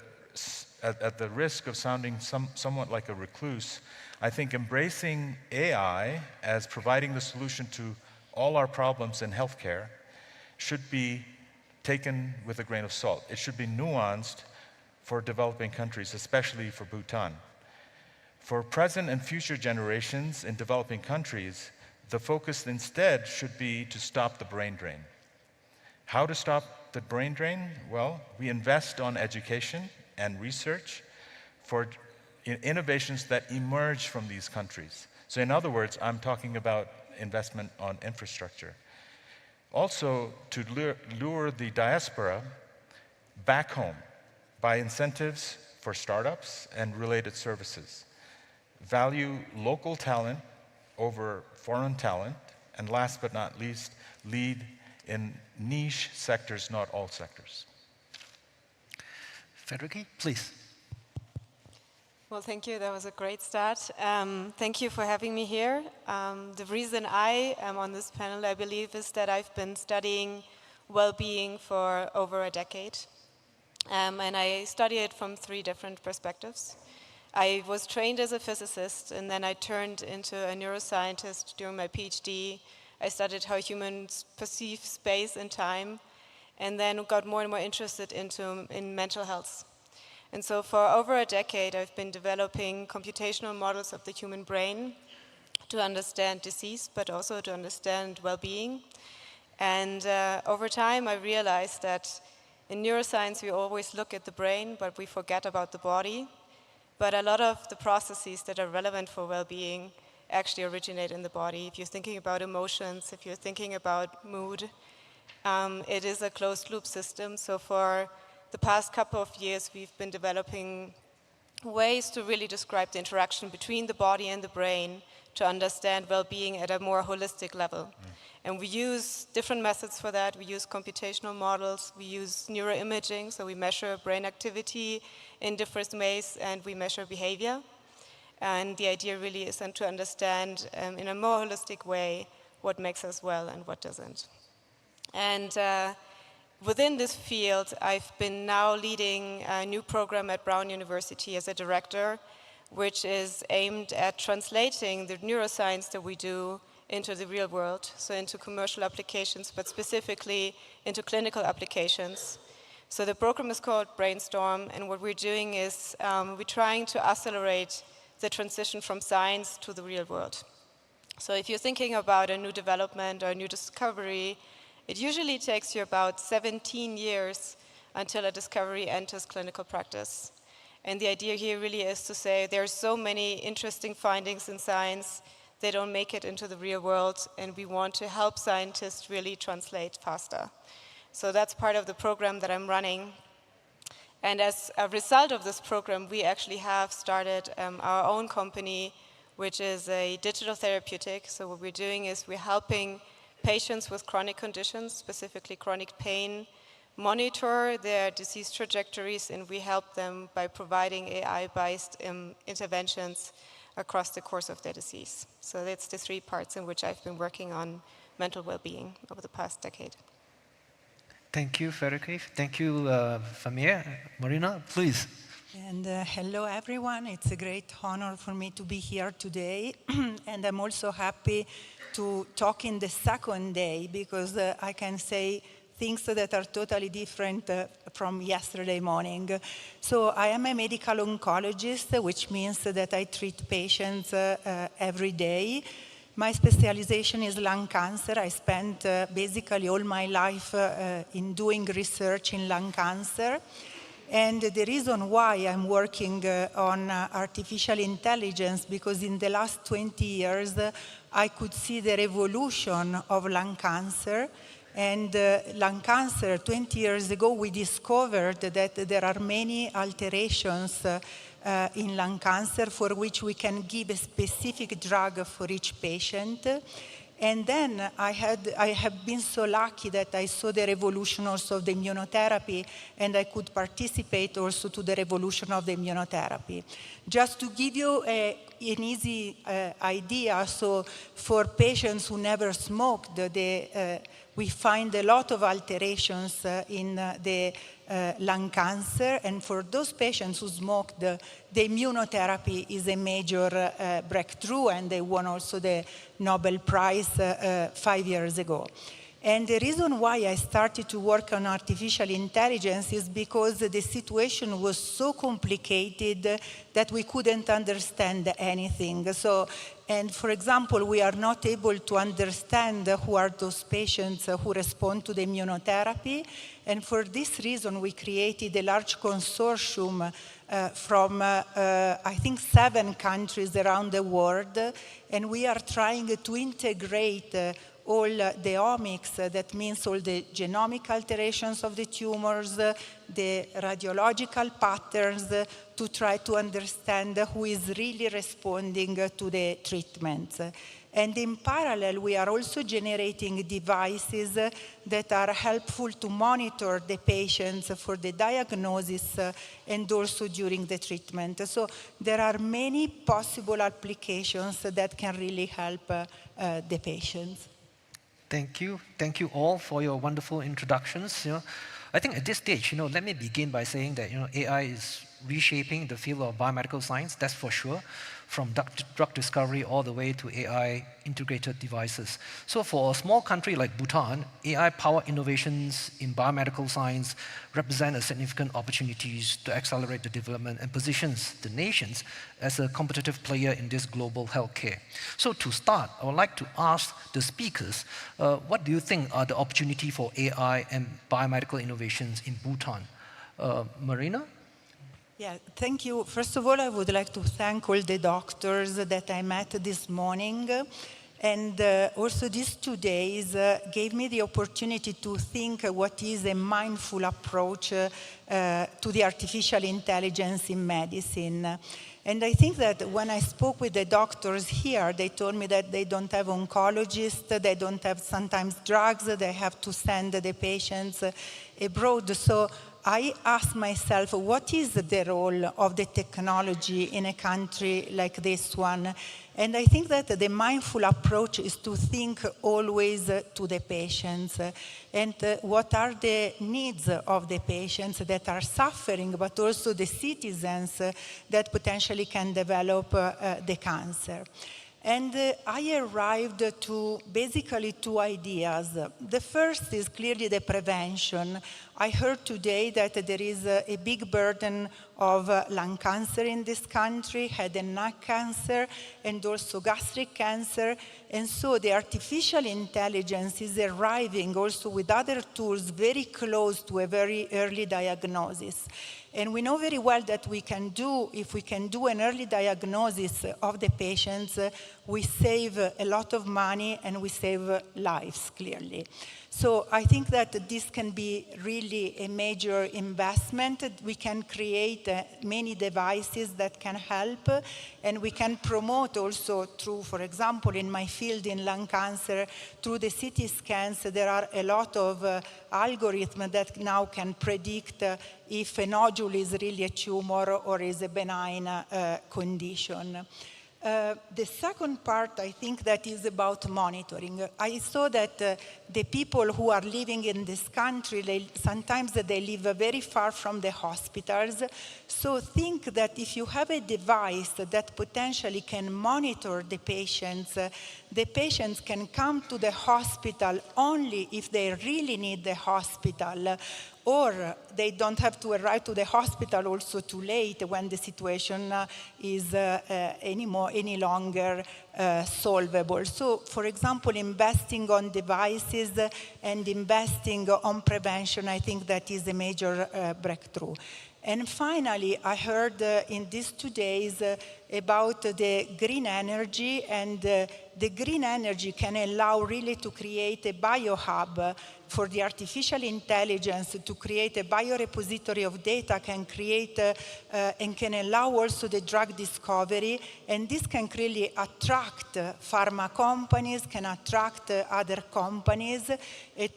risk of sounding somewhat like a recluse, I think embracing AI as providing the solution to all our problems in healthcare should be taken with a grain of salt. It should be nuanced for developing countries, especially for Bhutan. For present and future generations in developing countries, the focus instead should be to stop the brain drain. How to stop the brain drain? Well, we invest on education and research for innovations that emerge from these countries. So in other words, I'm talking about investment on infrastructure. Also, to lure the diaspora back home by incentives for startups and related services. Value local talent over foreign talent and last but not least, lead in niche sectors, not all sectors. Frederica, please. Well, thank you. That was a great start. Thank you for having me here. The reason I am on this panel, I believe, is that I've been studying well-being for over a decade. And I study it from 3 different perspectives. I was trained as a physicist, and then I turned into a neuroscientist during my PhD. I studied how humans perceive space and time, and then got more and more interested in mental health. And so for over a decade, I've been developing computational models of the human brain to understand disease, but also to understand well-being. And over time, I realized that in neuroscience, we always look at the brain, but we forget about the body. But a lot of the processes that are relevant for well-being actually originate in the body. If you're thinking about emotions, if you're thinking about mood, it is a closed loop system. So for the past couple of years, we've been developing ways to really describe the interaction between the body and the brain to understand well-being at a more holistic level. And we use different methods for that. We use computational models, we use neuroimaging, so we measure brain activity in different ways, and we measure behavior. And the idea really is then to understand in a more holistic way what makes us well and what doesn't. And within this field, I've been now leading a new program at Brown University as a director, which is aimed at translating the neuroscience that we do into the real world, so into commercial applications, but specifically into clinical applications. So the program is called Brainstorm, and what we're doing is we're trying to accelerate the transition from science to the real world. So if you're thinking about a new development or a new discovery, it usually takes you about 17 years until a discovery enters clinical practice. And the idea here really is to say there are so many interesting findings in science, they don't make it into the real world, and we want to help scientists really translate faster. So that's part of the program that I'm running. And as a result of this program, we actually have started our own company, which is a digital therapeutic. So what we're doing is we're helping patients with chronic conditions, specifically chronic pain, monitor their disease trajectories, and we help them by providing AI-based interventions across the course of their disease. So that's the 3 parts in which I've been working on mental well-being over the past decade. Thank you, Frederica. Thank you, Famir. Marina, please. And hello, everyone. It's a great honor for me to be here today. And I'm also happy to talk in the second day because I can say things that are totally different from yesterday morning. So I am a medical oncologist, which means that I treat patients every day. My specialization is lung cancer. I spent basically all my life in doing research in lung cancer. And the reason why I'm working on artificial intelligence, because in the last 20 years, I could see the revolution of lung cancer. And lung cancer, 20 years ago, we discovered that there are many alterations in lung cancer for which we can give a specific drug for each patient. And then I have been so lucky that I saw the revolution also of the immunotherapy, and I could participate also to the revolution of the immunotherapy. Just to give you an easy idea, so for patients who never smoked, we find a lot of alterations in the lung cancer, and for those patients who smoked, the immunotherapy is a major breakthrough, and they won also the Nobel Prize 5 years ago. And the reason why I started to work on artificial intelligence is because the situation was so complicated that we couldn't understand anything. So, and for example, we are not able to understand who are those patients who respond to the immunotherapy. And for this reason, we created a large consortium from, I think, 7 countries around the world. And we are trying to integrate all the omics, that means all the genomic alterations of the tumors, the radiological patterns, to try to understand who is really responding to the treatments. And in parallel, we are also generating devices that are helpful to monitor the patients for the diagnosis and also during the treatment. So there are many possible applications that can really help the patients. Thank you. Thank you all for your wonderful introductions. I think at this stage, let me begin by saying that AI is reshaping the field of biomedical science, that's for sure, from drug discovery all the way to AI integrated devices. So for a small country like Bhutan, AI-powered innovations in biomedical science represent a significant opportunities to accelerate the development and positions the nations as a competitive player in this global healthcare. So to start, I would like to ask the speakers, what do you think are the opportunity for AI and biomedical innovations in Bhutan? Marina? Yeah, thank you. First of all, I would like to thank all the doctors that I met this morning. And also these 2 days gave me the opportunity to think what is a mindful approach to the artificial intelligence in medicine. And I think that when I spoke with the doctors here, they told me that they don't have oncologists, they don't have sometimes drugs, they have to send the patients abroad. So I asked myself, what is the role of the technology in a country like this one? And I think that the mindful approach is to think always to the patients and what are the needs of the patients that are suffering, but also the citizens that potentially can develop the cancer. And I arrived to basically 2 ideas. The first is clearly the prevention. I heard today that there is a big burden of lung cancer in this country, head and neck cancer, and also gastric cancer. And so the artificial intelligence is arriving also with other tools very close to a very early diagnosis. And we know very well that if we can do an early diagnosis of the patients, we save a lot of money and we save lives, clearly. So I think that this can be really a major investment. We can create many devices that can help, and we can promote also through, for example, in my field in lung cancer, through the CT scans, there are a lot of algorithms that now can predict if a nodule is really a tumor or is a benign condition. The second part, I think that is about monitoring. I saw that the people who are living in this country, sometimes they live very far from the hospitals. So think that if you have a device that potentially can monitor the patients can come to the hospital only if they really need the hospital, or they don't have to arrive to the hospital also too late when the situation is any longer solvable. So, for example, investing on devices and investing on prevention, I think that is a major breakthrough. And finally, I heard in these 2 days about the green energy, and the green energy can allow really to create a biohub for the artificial intelligence, to create a biorepository of data, can create and can allow also the drug discovery, and this can really attract pharma companies, can attract other companies.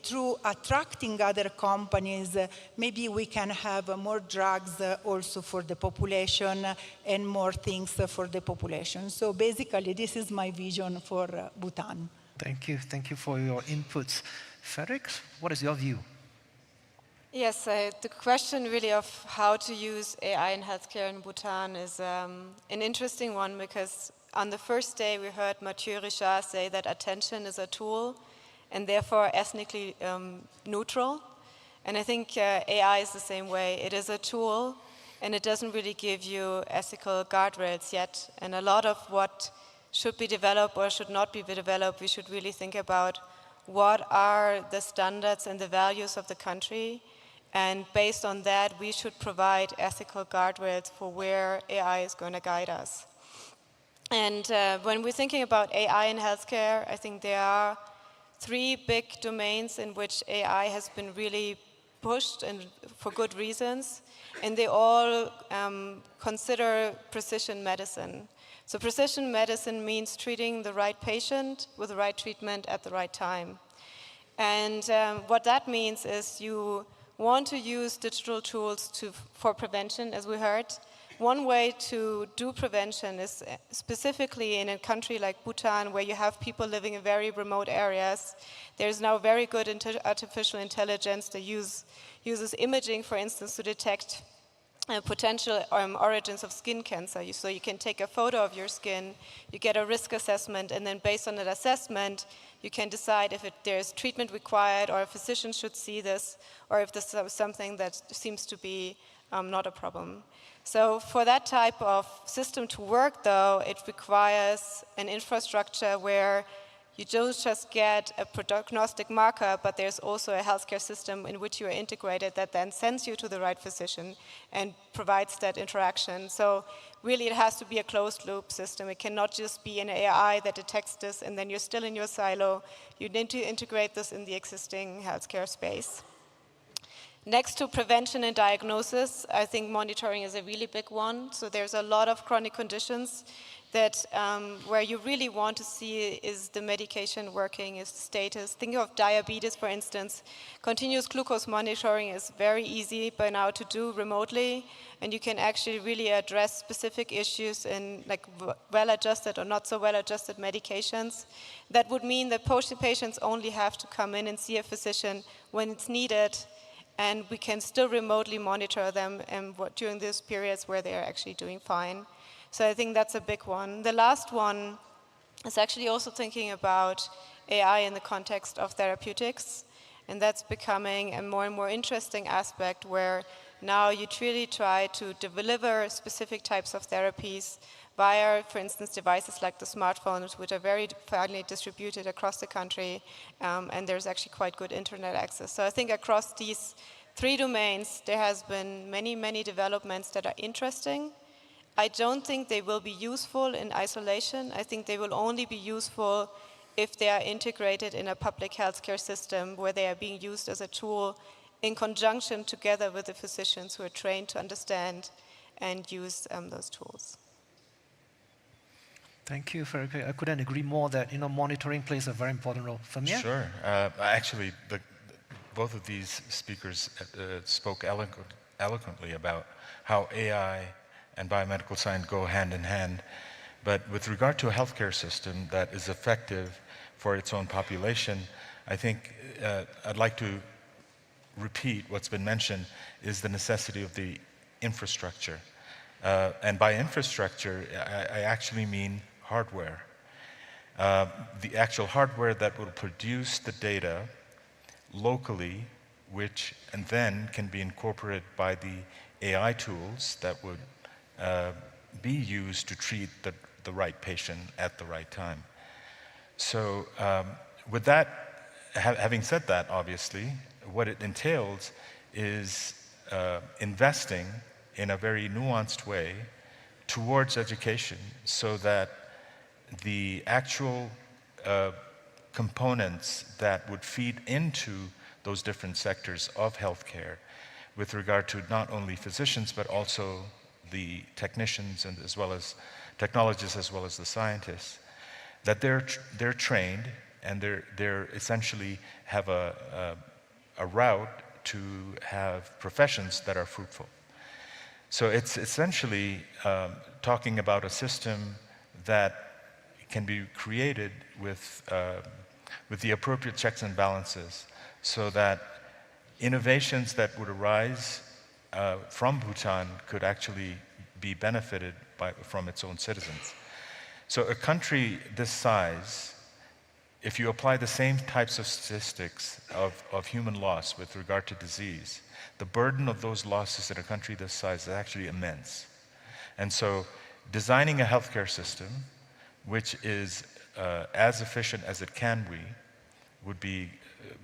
Through attracting other companies, maybe we can have more drugs also for the population and more things for the population. So basically, this is my vision for Bhutan. Thank you. Thank you for your inputs. Frederick, what is your view? Yes, the question really of how to use AI in healthcare in Bhutan is an interesting one, because on the first day we heard Mathieu Richard say that attention is a tool and therefore ethnically neutral. And I think AI is the same way. It is a tool and it doesn't really give you ethical guardrails yet. And a lot of what should be developed or should not be developed, we should really think about what are the standards and the values of the country, and based on that we should provide ethical guardrails for where AI is going to guide us. And when we're thinking about AI in healthcare, I think there are three big domains in which AI has been really pushed, and for good reasons, and they all consider precision medicine. So precision medicine means treating the right patient with the right treatment at the right time. And what that means is you want to use digital tools for prevention, as we heard. One way to do prevention is specifically in a country like Bhutan, where you have people living in very remote areas. There's now very good artificial intelligence that uses imaging, for instance, to detect potential origins of skin cancer. So you can take a photo of your skin, you get a risk assessment, and then based on that assessment, you can decide if there's treatment required, or a physician should see this, or if this is something that seems to be not a problem. So for that type of system to work, though, it requires an infrastructure where you don't just get a prognostic marker, but there's also a healthcare system in which you are integrated that then sends you to the right physician and provides that interaction. So really it has to be a closed loop system. It cannot just be an AI that detects this and then you're still in your silo. You need to integrate this in the existing healthcare space. Next to prevention and diagnosis, I think monitoring is a really big one. So there's a lot of chronic conditions that where you really want to see is the medication working, is the status. Think of diabetes, for instance. Continuous glucose monitoring is very easy by now to do remotely, and you can actually really address specific issues in like well-adjusted or not so well-adjusted medications. That would mean that patients only have to come in and see a physician when it's needed, and we can still remotely monitor them during these periods where they are actually doing fine. So I think that's a big one. The last one is actually also thinking about AI in the context of therapeutics, and that's becoming a more and more interesting aspect where now you really try to deliver specific types of therapies via, for instance, devices like the smartphones, which are very finely distributed across the country, and there's actually quite good internet access. So I think across these three domains, there has been many, many developments that are interesting. I don't think they will be useful in isolation. I think they will only be useful if they are integrated in a public healthcare system where they are being used as a tool in conjunction together with the physicians who are trained to understand and use those tools. Thank you, Frederica. I couldn't agree more that monitoring plays a very important role. Famir? Sure. Actually, both of these speakers spoke eloquently about how AI and biomedical science go hand in hand. But with regard to a healthcare system that is effective for its own population, I think I'd like to repeat what's been mentioned is the necessity of the infrastructure. And by infrastructure, I actually mean hardware. The actual hardware that will produce the data locally, which and then can be incorporated by the AI tools that would be used to treat the right patient at the right time. So with that, having said that, obviously, what it entails is investing in a very nuanced way towards education so that the actual components that would feed into those different sectors of healthcare with regard to not only physicians but also the technicians and as well as technologists as well as the scientists, that they're trained and they're essentially have a route to have professions that are fruitful. So it's essentially talking about a system that can be created with the appropriate checks and balances so that innovations that would arise from Bhutan could actually be benefited from its own citizens. So a country this size, if you apply the same types of statistics of human loss with regard to disease, the burden of those losses in a country this size is actually immense. And so designing a healthcare system which is as efficient as it can be would be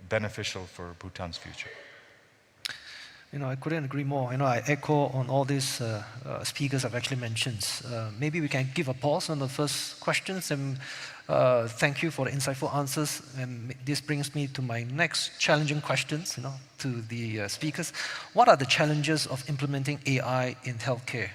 beneficial for Bhutan's future. I couldn't agree more. I echo on all these speakers have actually mentioned. Maybe we can give a pause on the first questions, and thank you for the insightful answers. And this brings me to my next challenging questions, to the speakers. What are the challenges of implementing AI in healthcare?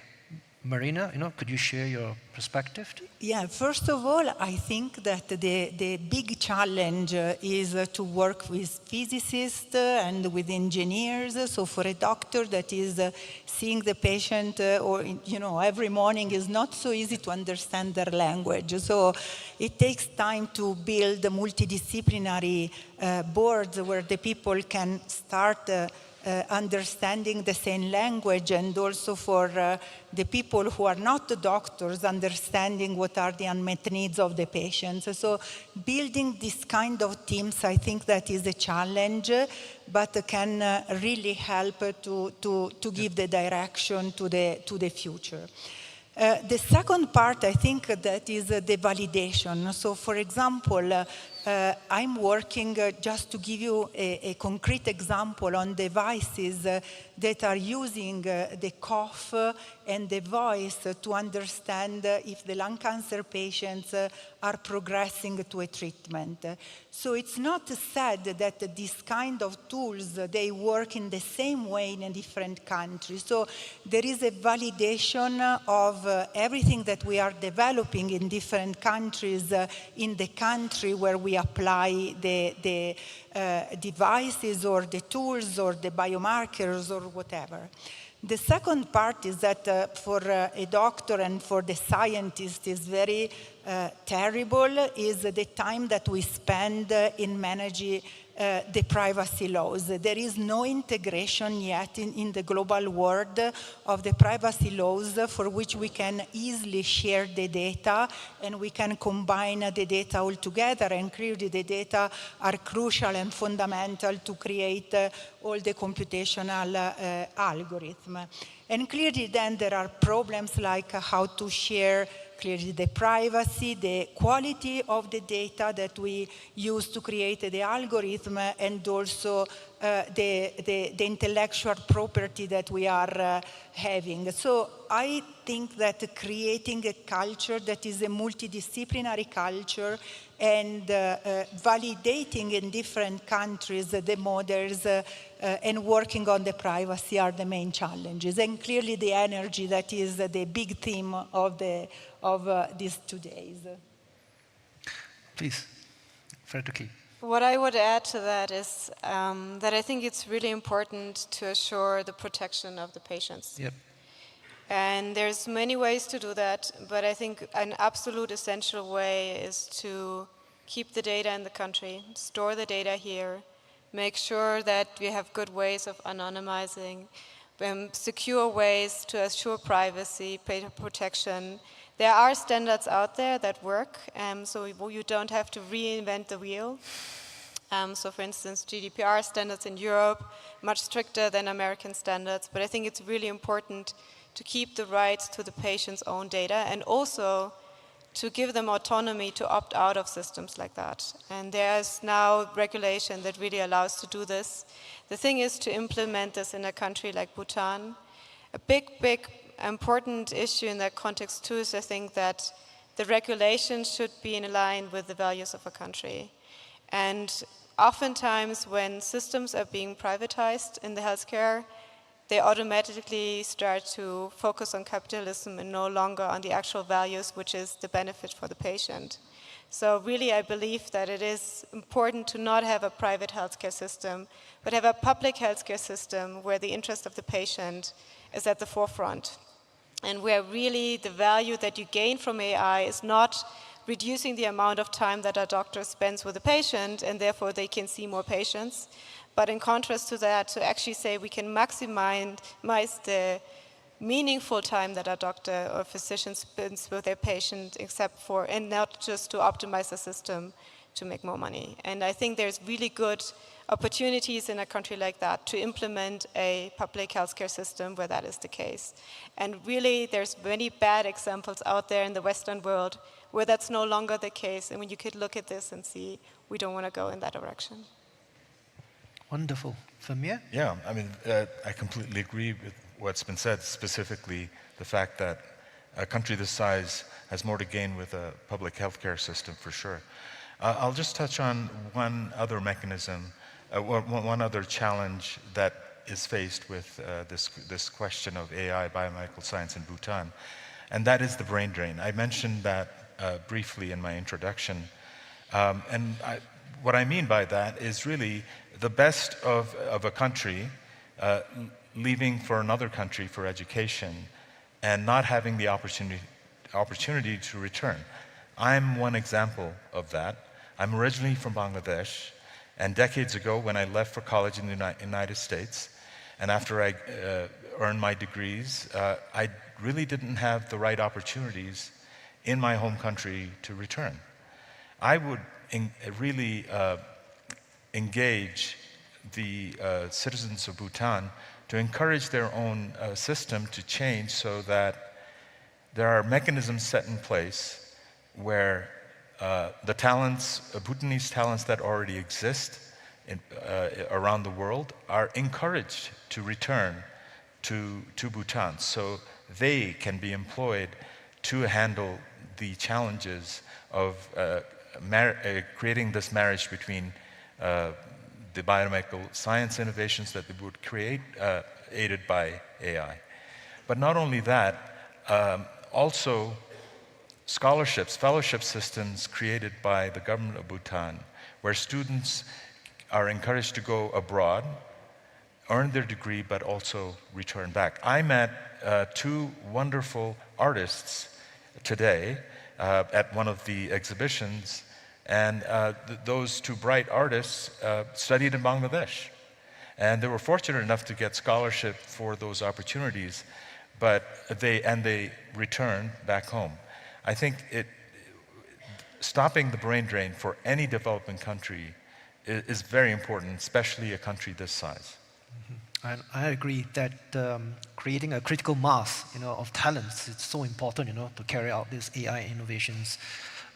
Marina, could you share your perspective? Yeah, first of all, I think that the big challenge is to work with physicists and with engineers. So for a doctor that is seeing the patient every morning is not so easy to understand their language. So it takes time to build multidisciplinary boards where the people can start understanding the same language, and also for the people who are not the doctors understanding what are the unmet needs of the patients. So building this kind of teams, I think that is a challenge, but can really help to give the direction to the future. The second part, I think, that is the validation. So, for example, I'm working, just to give you a concrete example, on devices that are using the cough and the voice to understand if the lung cancer patients are progressing to a treatment. So it's not said that these kind of tools, they work in the same way in different countries. So there is a validation of everything that we are developing in different countries in the country where we apply the devices or the tools or the biomarkers or whatever. The second part is that for a doctor and for the scientist is very terrible, is the time that we spend in managing the privacy laws. There is no integration yet in the global world of the privacy laws for which we can easily share the data and we can combine the data all together, and clearly the data are crucial and fundamental to create all the computational algorithm. And clearly then there are problems like how to share clearly the privacy, the quality of the data that we use to create the algorithm, and also the intellectual property that we are having. So I think that creating a culture that is a multidisciplinary culture and validating in different countries the models and working on the privacy are the main challenges. And clearly the energy that is the big theme of these 2 days. Please, Frederick. What I would add to that is that I think it's really important to assure the protection of the patients. Yep. And there's many ways to do that, but I think an absolute essential way is to keep the data in the country, store the data here, make sure that we have good ways of anonymizing, secure ways to assure privacy, data protection. There are standards out there that work, so you don't have to reinvent the wheel. So for instance, GDPR standards in Europe, much stricter than American standards, but I think it's really important to keep the rights to the patient's own data and also to give them autonomy to opt out of systems like that. And there's now regulation that really allows to do this. The thing is to implement this in a country like Bhutan. A big important issue in that context too is I think that the regulation should be in line with the values of a country. And oftentimes when systems are being privatized in the healthcare, they automatically start to focus on capitalism and no longer on the actual values, which is the benefit for the patient. So really, I believe that it is important to not have a private healthcare system, but have a public healthcare system where the interest of the patient is at the forefront. And where really the value that you gain from AI is not reducing the amount of time that a doctor spends with a patient, and therefore they can see more patients. But in contrast to that, to actually say we can maximize the meaningful time that a doctor or physician spends with their patient, and not just to optimize the system to make more money. And I think there's really good opportunities in a country like that to implement a public healthcare system where that is the case. And really, there's many bad examples out there in the Western world where that's no longer the case. And when you could look at this and see, we don't want to go in that direction. Wonderful. Samir? Yeah, I mean, I completely agree with what's been said, specifically the fact that a country this size has more to gain with a public healthcare system, for sure. I'll just touch on one other mechanism, one other challenge that is faced with this question of AI, biomedical science in Bhutan, and that is the brain drain. I mentioned that briefly in my introduction, what I mean by that is really the best of a country leaving for another country for education and not having the opportunity to return. I'm one example of that. I'm originally from Bangladesh, and decades ago when I left for college in the United States, and after I earned my degrees, I really didn't have the right opportunities in my home country to return. I would really engage the citizens of Bhutan to encourage their own system to change so that there are mechanisms set in place where the talents, Bhutanese talents that already exist around the world are encouraged to return to Bhutan so they can be employed to handle the challenges of creating this marriage between the biomedical science innovations that they would create, aided by AI. But not only that, also scholarships, fellowship systems created by the government of Bhutan, where students are encouraged to go abroad, earn their degree, but also return back. I met two wonderful artists today at one of the exhibitions, and those two bright artists studied in Bangladesh. And they were fortunate enough to get scholarship for those opportunities, but they returned back home. I think stopping the brain drain for any developing country is very important, especially a country this size. And I agree that creating a critical mass, of talents is so important, to carry out these AI innovations,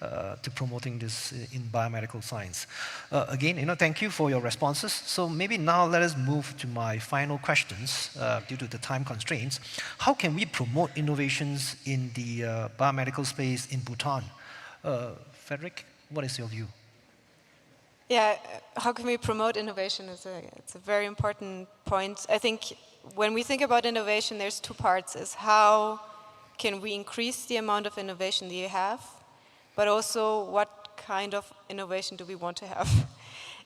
to promoting this in biomedical science. Again, thank you for your responses. So maybe now let us move to my final questions due to the time constraints. How can we promote innovations in the biomedical space in Bhutan? Frederick, what is your view? Yeah, how can we promote innovation? It's a very important point. I think when we think about innovation, there's two parts. Is how can we increase the amount of innovation that you have, but also what kind of innovation do we want to have?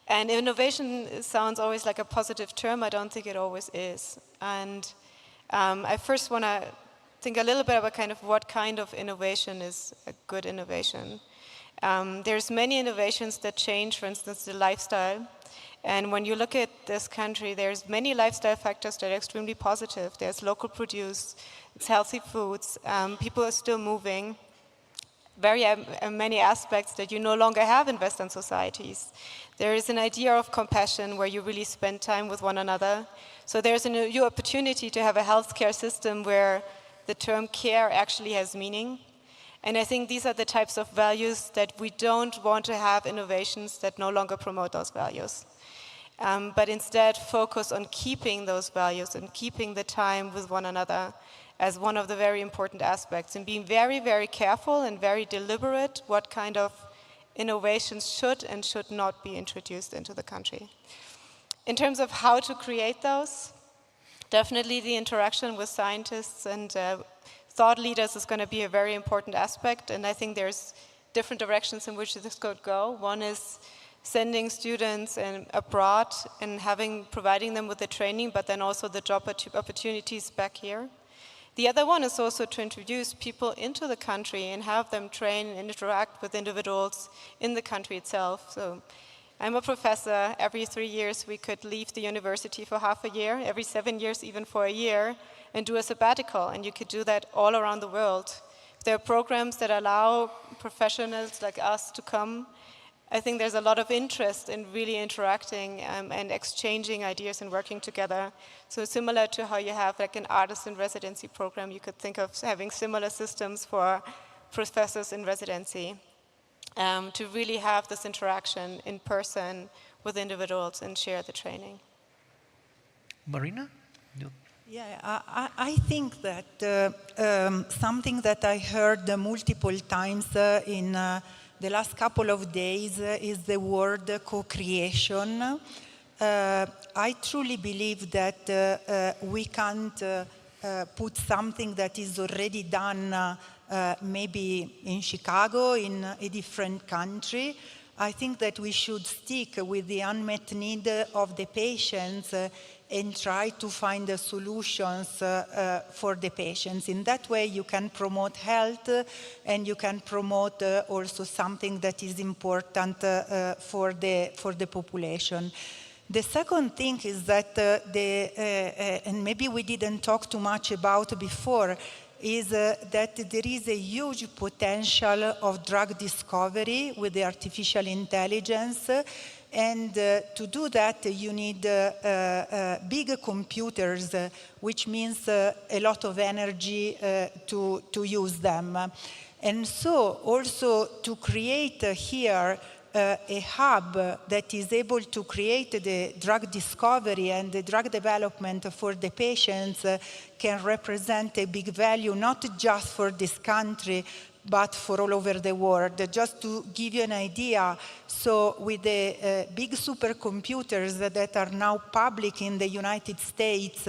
And innovation sounds always like a positive term. I don't think it always is. And I first want to think a little bit about kind of what kind of innovation is a good innovation. There's many innovations that change, for instance, the lifestyle. And when you look at this country, there's many lifestyle factors that are extremely positive. There's local produce, it's healthy foods, people are still moving. Very many aspects that you no longer have in Western societies. There is an idea of compassion where you really spend time with one another. So there's a new opportunity to have a healthcare system where the term care actually has meaning. And I think these are the types of values that we don't want to have innovations that no longer promote those values. But instead focus on keeping those values and keeping the time with one another as one of the very important aspects, and being very, very careful and very deliberate what kind of innovations should and should not be introduced into the country. In terms of how to create those, definitely the interaction with scientists and thought leaders is going to be a very important aspect, and I think there's different directions in which this could go. One is sending students abroad and providing them with the training, but then also the job opportunities back here. The other one is also to introduce people into the country and have them train and interact with individuals in the country itself. So I'm a professor. Every 3 years we could leave the university for half a year, every 7 years even for a year, and do a sabbatical, and you could do that all around the world. There are programs that allow professionals like us to come. I think there's a lot of interest in really interacting and exchanging ideas and working together. So similar to how you have like an artist in residency program, you could think of having similar systems for professors in residency to really have this interaction in person with individuals and share the training. Marina? Yeah, I think that something that I heard multiple times in the last couple of days is the word co-creation. I truly believe that we can't put something that is already done maybe in Chicago, in a different country. I think that we should stick with the unmet need of the patients and try to find the solutions for the patients. In that way, you can promote health and you can promote also something that is important for the population. The second thing is that, and maybe we didn't talk too much about before, is that there is a huge potential of drug discovery with the artificial intelligence. And to do that, you need big computers, which means a lot of energy to use them. And so also to create here a hub that is able to create the drug discovery and the drug development for the patients can represent a big value, not just for this country, but for all over the world. Just to give you an idea, so with the big supercomputers that are now public in the United States,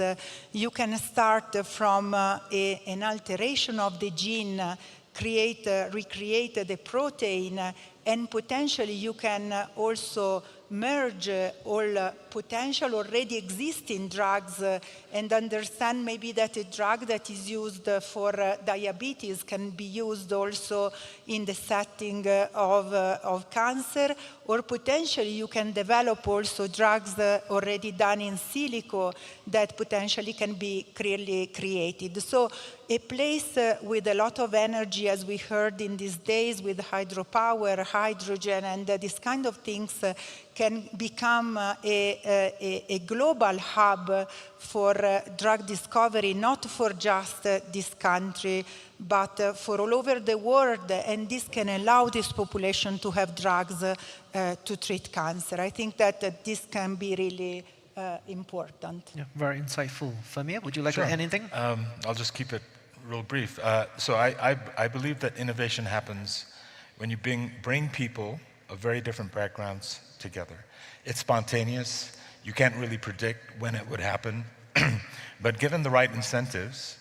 you can start from an alteration of the gene, recreate the protein, and potentially you can also merge all potential already existing drugs and understand maybe that a drug that is used for diabetes can be used also in the setting of cancer, or potentially you can develop also drugs already done in silico that potentially can be clearly created. So a place with a lot of energy, as we heard in these days, with hydropower, hydrogen, and these kind of things can become a global hub for drug discovery, not for just this country, but for all over the world. And this can allow this population to have drugs to treat cancer. I think that this can be really important. Yeah, very insightful. Famir, would you like to add anything? I'll just keep it real brief. So I believe that innovation happens when you bring people of very different backgrounds together. It's spontaneous. You can't really predict when it would happen. But given the right incentives,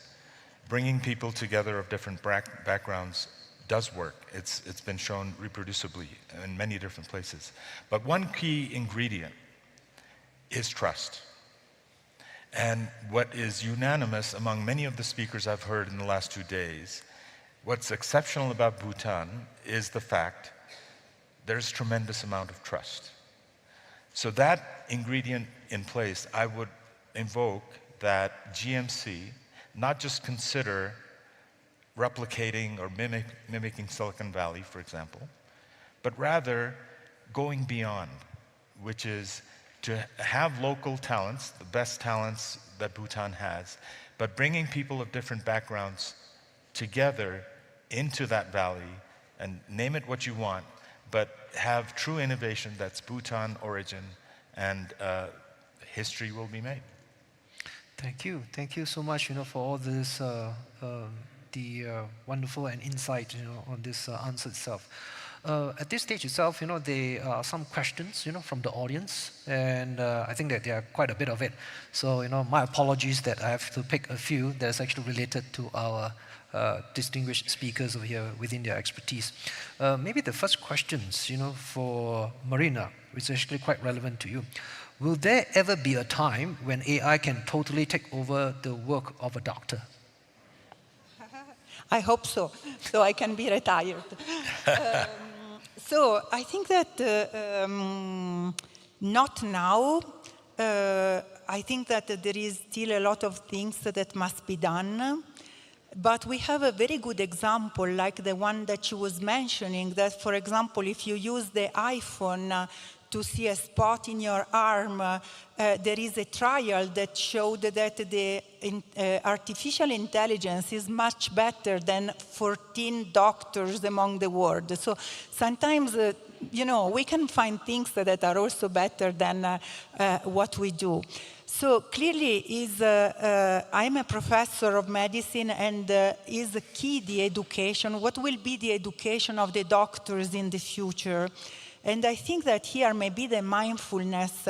bringing people together of different backgrounds does work. It's been shown reproducibly in many different places. But one key ingredient is trust. And what is unanimous among many of the speakers I've heard in the last 2 days, what's exceptional about Bhutan is the fact there's tremendous amount of trust. So that ingredient in place, I would invoke that GMC not just consider replicating or mimicking Silicon Valley, for example, but rather going beyond, which is to have local talents, the best talents that Bhutan has, but bringing people of different backgrounds together into that valley, and name it what you want, but have true innovation that's Bhutan origin, and history will be made. Thank you. Thank you so much, for all this, wonderful and insight, on this answer itself. At this stage itself, there are some questions, from the audience, and I think that there are quite a bit of it. So, my apologies that I have to pick a few that's actually related to our distinguished speakers over here within their expertise. Maybe the first questions, for Marina, which is actually quite relevant to you. Will there ever be a time when AI can totally take over the work of a doctor? I hope so, so I can be retired. So I think that not now. I think that there is still a lot of things that must be done. But we have a very good example, like the one that she was mentioning, that, for example, if you use the iPhone to see a spot in your arm, there is a trial that showed that the artificial intelligence is much better than 14 doctors among the world. So sometimes, we can find things that are also better than what we do. So clearly, I'm a professor of medicine, and is key the education. What will be the education of the doctors in the future? And I think that here maybe the mindfulness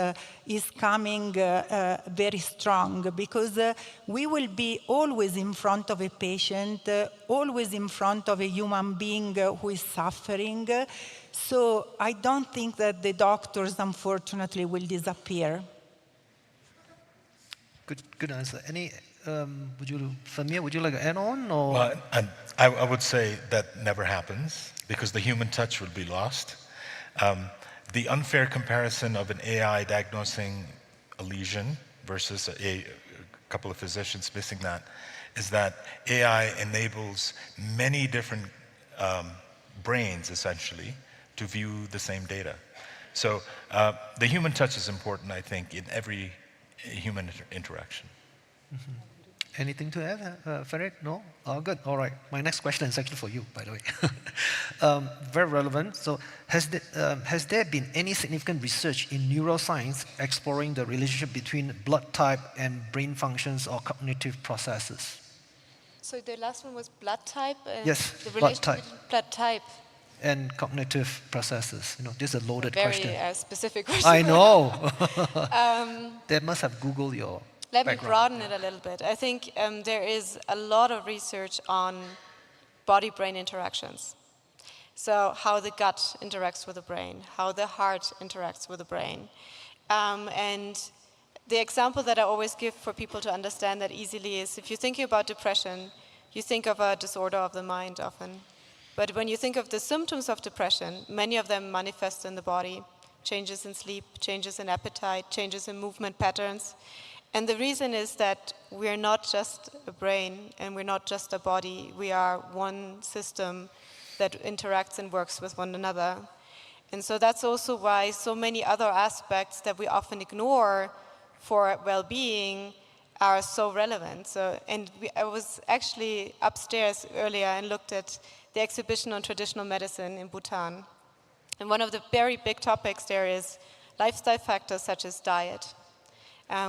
is coming very strong, because we will be always in front of a patient, always in front of a human being who is suffering. So I don't think that the doctors, unfortunately, will disappear. Good answer. Samir, would you like to add on? Or? Well, I would say that never happens, because the human touch will be lost. The unfair comparison of an AI diagnosing a lesion versus a couple of physicians missing that is that AI enables many different brains, essentially, to view the same data. So the human touch is important, I think, in every human interaction. Mm-hmm. Anything to add, Farid? No? Oh, good. All right. My next question is actually for you, by the way. Very relevant. So has there been any significant research in neuroscience exploring the relationship between blood type and brain functions or cognitive processes? So the last one was blood type? Yes, the blood relationship type. between blood type. And cognitive processes. This is a loaded Very, question. specific question. I know. They must have Googled your Let background. me broaden it a little bit. I think there is a lot of research on body-brain interactions. So how the gut interacts with the brain, how the heart interacts with the brain. And the example that I always give for people to understand that easily is, if you're thinking about depression, you think of a disorder of the mind often. But when you think of the symptoms of depression, many of them manifest in the body. Changes in sleep, changes in appetite, changes in movement patterns. And the reason is that we're not just a brain and we're not just a body. We are one system that interacts and works with one another. And so that's also why so many other aspects that we often ignore for well-being are so relevant. I was actually upstairs earlier and looked at the exhibition on traditional medicine in Bhutan. And one of the very big topics there is lifestyle factors such as diet,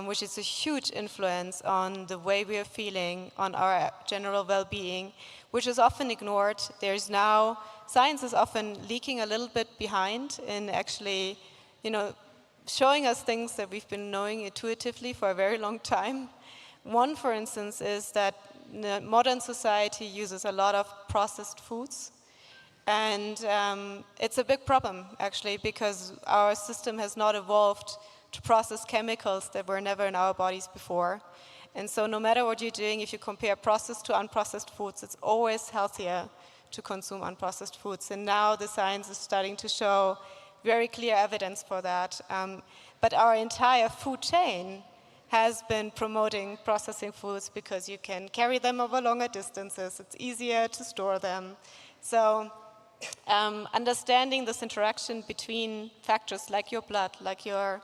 which is a huge influence on the way we are feeling, on our general well-being, which is often ignored. Science is often leaking a little bit behind in actually, showing us things that we've been knowing intuitively for a very long time. One, for instance, is that modern society uses a lot of processed foods. And it's a big problem, actually, because our system has not evolved to process chemicals that were never in our bodies before. And so no matter what you're doing, if you compare processed to unprocessed foods, it's always healthier to consume unprocessed foods. And now the science is starting to show very clear evidence for that. But our entire food chain has been promoting processing foods because you can carry them over longer distances. It's easier to store them. So understanding this interaction between factors like your blood, like your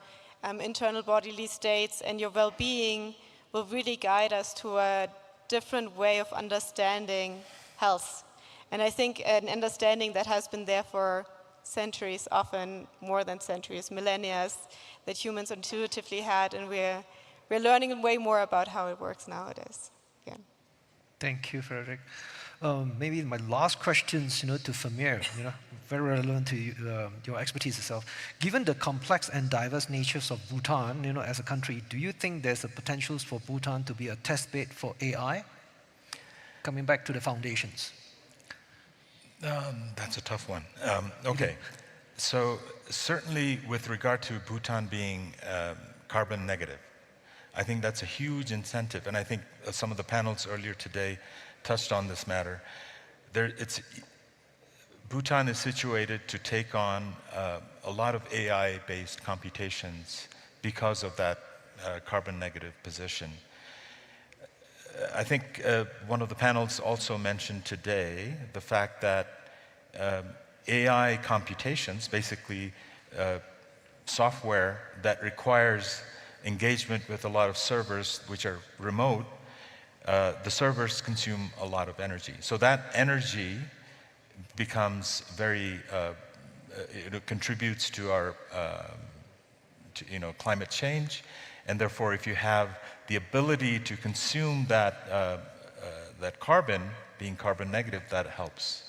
internal bodily states and your well-being will really guide us to a different way of understanding health. And I think an understanding that has been there for centuries, often more than centuries, millennia, that humans intuitively had, and we're learning way more about how it works nowadays. Again. Thank you, Frederick. Maybe my last questions, to Samir, very relevant to your expertise itself. Given the complex and diverse natures of Bhutan, as a country, do you think there's a potential for Bhutan to be a test bed for AI? Coming back to the foundations. That's a tough one. Okay, so certainly with regard to Bhutan being carbon negative, I think that's a huge incentive, and I think some of the panels earlier today touched on this matter. Bhutan is situated to take on a lot of AI-based computations because of that carbon negative position. I think one of the panels also mentioned today the fact that AI computations, basically software that requires engagement with a lot of servers which are remote, the servers consume a lot of energy. So that energy becomes very, it contributes to our climate change, and therefore if you have the ability to consume that, that carbon, being carbon negative, that helps.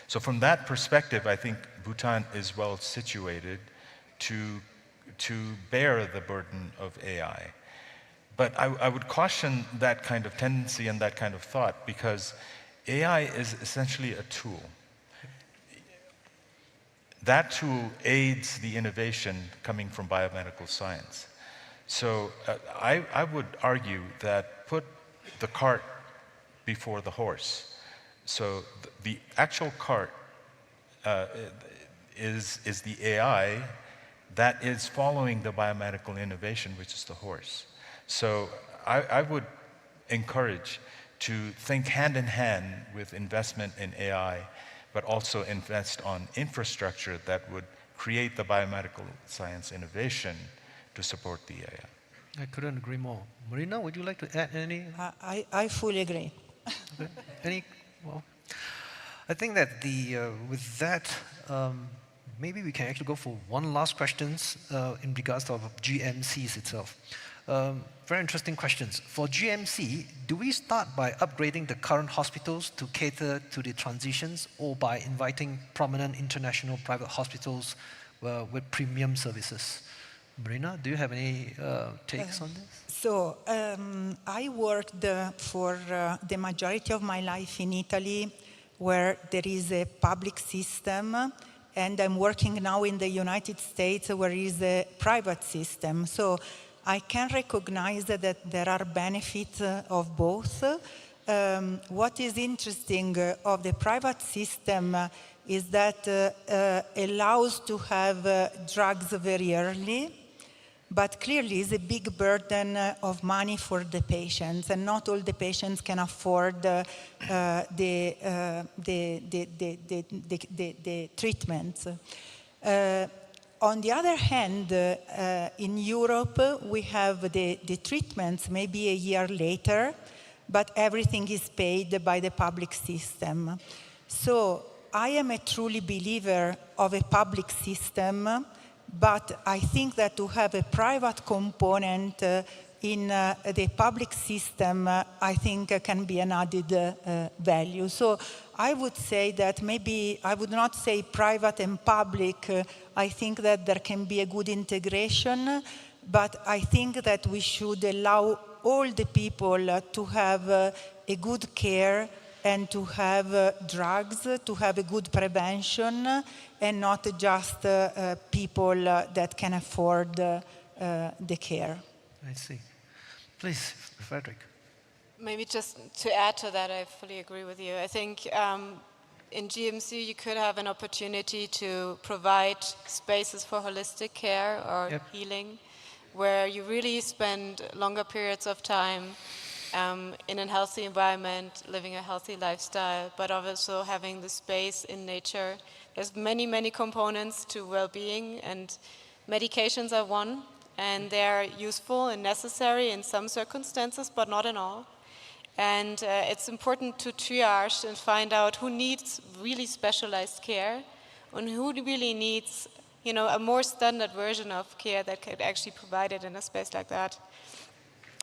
So from that perspective, I think Bhutan is well situated to bear the burden of AI. But I would caution that kind of tendency and that kind of thought, because AI is essentially a tool. That tool aids the innovation coming from biomedical science. So I would argue that put the cart before the horse. So the actual cart is the AI that is following the biomedical innovation, which is the horse. So I would encourage to think hand in hand with investment in AI, but also invest on infrastructure that would create the biomedical science innovation to support the AI. I couldn't agree more. Marina, would you like to add any? I fully agree. Okay. Any? Well, I think that with that, maybe we can actually go for one last question in regards to GMCs itself. Very interesting questions. For GMC, do we start by upgrading the current hospitals to cater to the transitions, or by inviting prominent international private hospitals with premium services? Marina, do you have any takes on this? So I worked for the majority of my life in Italy, where there is a public system, and I'm working now in the United States, where there is a private system. So I can recognize that there are benefits of both. What is interesting of the private system is that allows to have drugs very early, but clearly is a big burden of money for the patients, and not all the patients can afford the treatments. On the other hand, in Europe, we have the treatments maybe a year later, but everything is paid by the public system. So I am a truly believer of a public system, but I think that to have a private component in the public system, I think can be an added value. So I would say that maybe, I would not say private and public. I think that there can be a good integration, but I think that we should allow all the people to have a good care and to have drugs, to have a good prevention, and not just people that can afford the care. I see. Please, Frederick. Maybe just to add to that, I fully agree with you. I think in GMC you could have an opportunity to provide spaces for holistic care or healing, where you really spend longer periods of time in a healthy environment, living a healthy lifestyle, but also having the space in nature. There's many, many components to well-being, and medications are one, and they're useful and necessary in some circumstances, but not in all. And it's important to triage and find out who needs really specialized care and who really needs, a more standard version of care that could actually provide it in a space like that.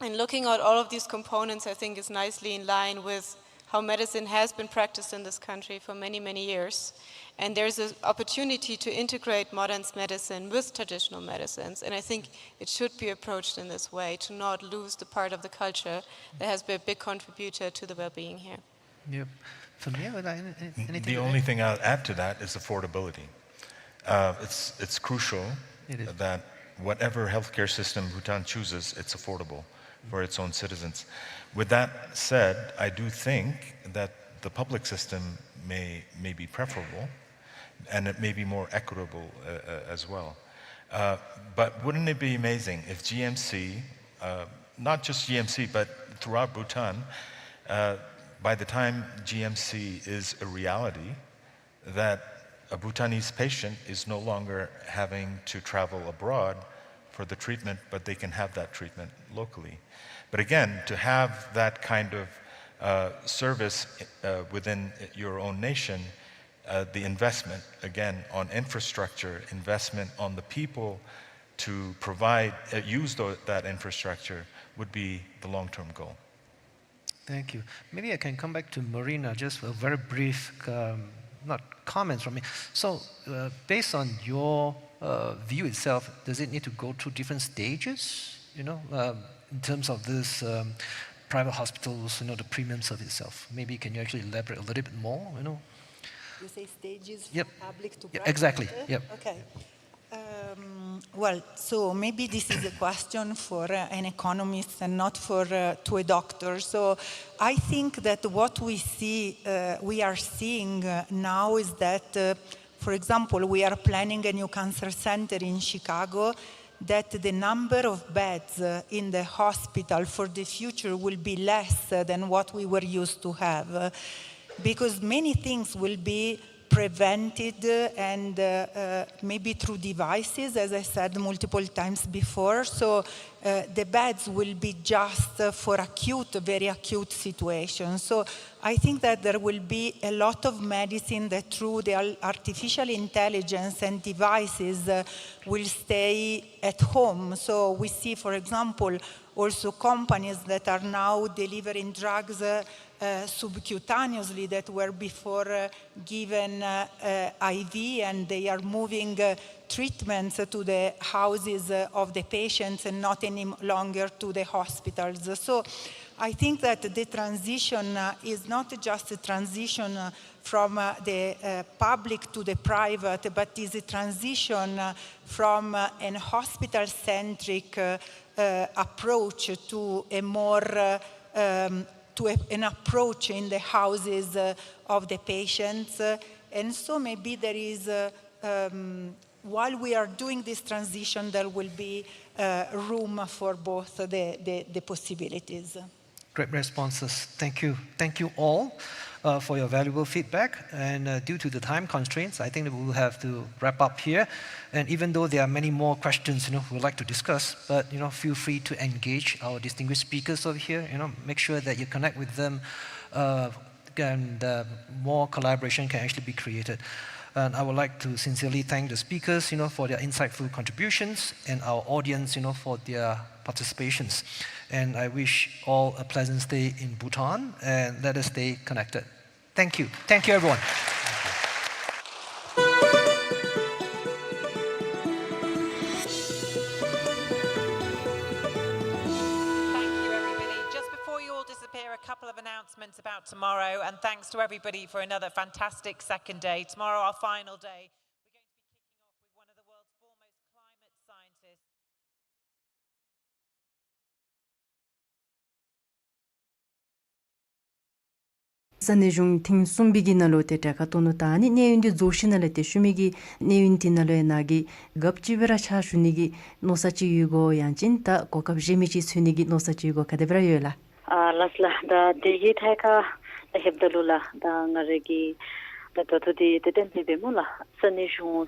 And looking at all of these components, I think, is nicely in line with how medicine has been practiced in this country for many, many years. And there's an opportunity to integrate modern medicine with traditional medicines. And I think it should be approached in this way, to not lose the part of the culture that has been a big contributor to the well-being here. Yep. Anything the only thing I'll add to that is affordability. It's crucial that whatever healthcare system Bhutan chooses, it's affordable for its own citizens. With that said, I do think that the public system may be preferable, and it may be more equitable as well. But wouldn't it be amazing if GMC, not just GMC, but throughout Bhutan, by the time GMC is a reality, that a Bhutanese patient is no longer having to travel abroad for the treatment, but they can have that treatment locally. But again, to have that kind of service within your own nation, the investment, again, on infrastructure, investment on the people to provide, use that infrastructure would be the long-term goal. Thank you. Maybe I can come back to Marina, just a very brief, not comments from me. So based on your view itself, does it need to go through different stages, in terms of this private hospitals, the premium service itself? Maybe can you actually elaborate a little bit more, You say stages Yep. from public to Yeah, private? exactly, yep. Okay. Well, so maybe this is a question for an economist and not for to a doctor. So I think that what we see, we are seeing now is that, for example, we are planning a new cancer center in Chicago, that the number of beds in the hospital for the future will be less than what we were used to have, because many things will be prevented and maybe through devices, as I said multiple times before. So the beds will be just for acute, very acute situations. So I think that there will be a lot of medicine that through the artificial intelligence and devices will stay at home. So we see, for example, also companies that are now delivering drugs subcutaneously that were before given IV, and they are moving treatments to the houses of the patients and not any longer to the hospitals. So I think that the transition is not just a transition from the public to the private, but is a transition from an hospital-centric approach to a more an approach in the houses of the patients. And so maybe there is, while we are doing this transition, there will be room for both the possibilities. Great responses. Thank you. Thank you all for your valuable feedback. And due to the time constraints, I think that we will have to wrap up here. And even though there are many more questions, we'd like to discuss, but feel free to engage our distinguished speakers over here. Make sure that you connect with them, and more collaboration can actually be created. And I would like to sincerely thank the speakers, for their insightful contributions, and our audience, for their participations. And I wish all a pleasant stay in Bhutan, and let us stay connected. Thank you. Thank you, everyone. A couple of announcements about tomorrow, and thanks to everybody for another fantastic second day. Tomorrow, our final day, we're going to be kicking off with one of the world's foremost climate scientists. Sanejung ting sumbigi nalo te taka tono tani neyundi zoshinale te shumigi neyundi nalo enagi gapchibira chashunigi nosachi yugo yanchin ta kokab jemichi sunigi nosachi yugo kadebra yola. Lasla da digi thaka da hebdalula da ngaregi da totudi teten bemula sanejung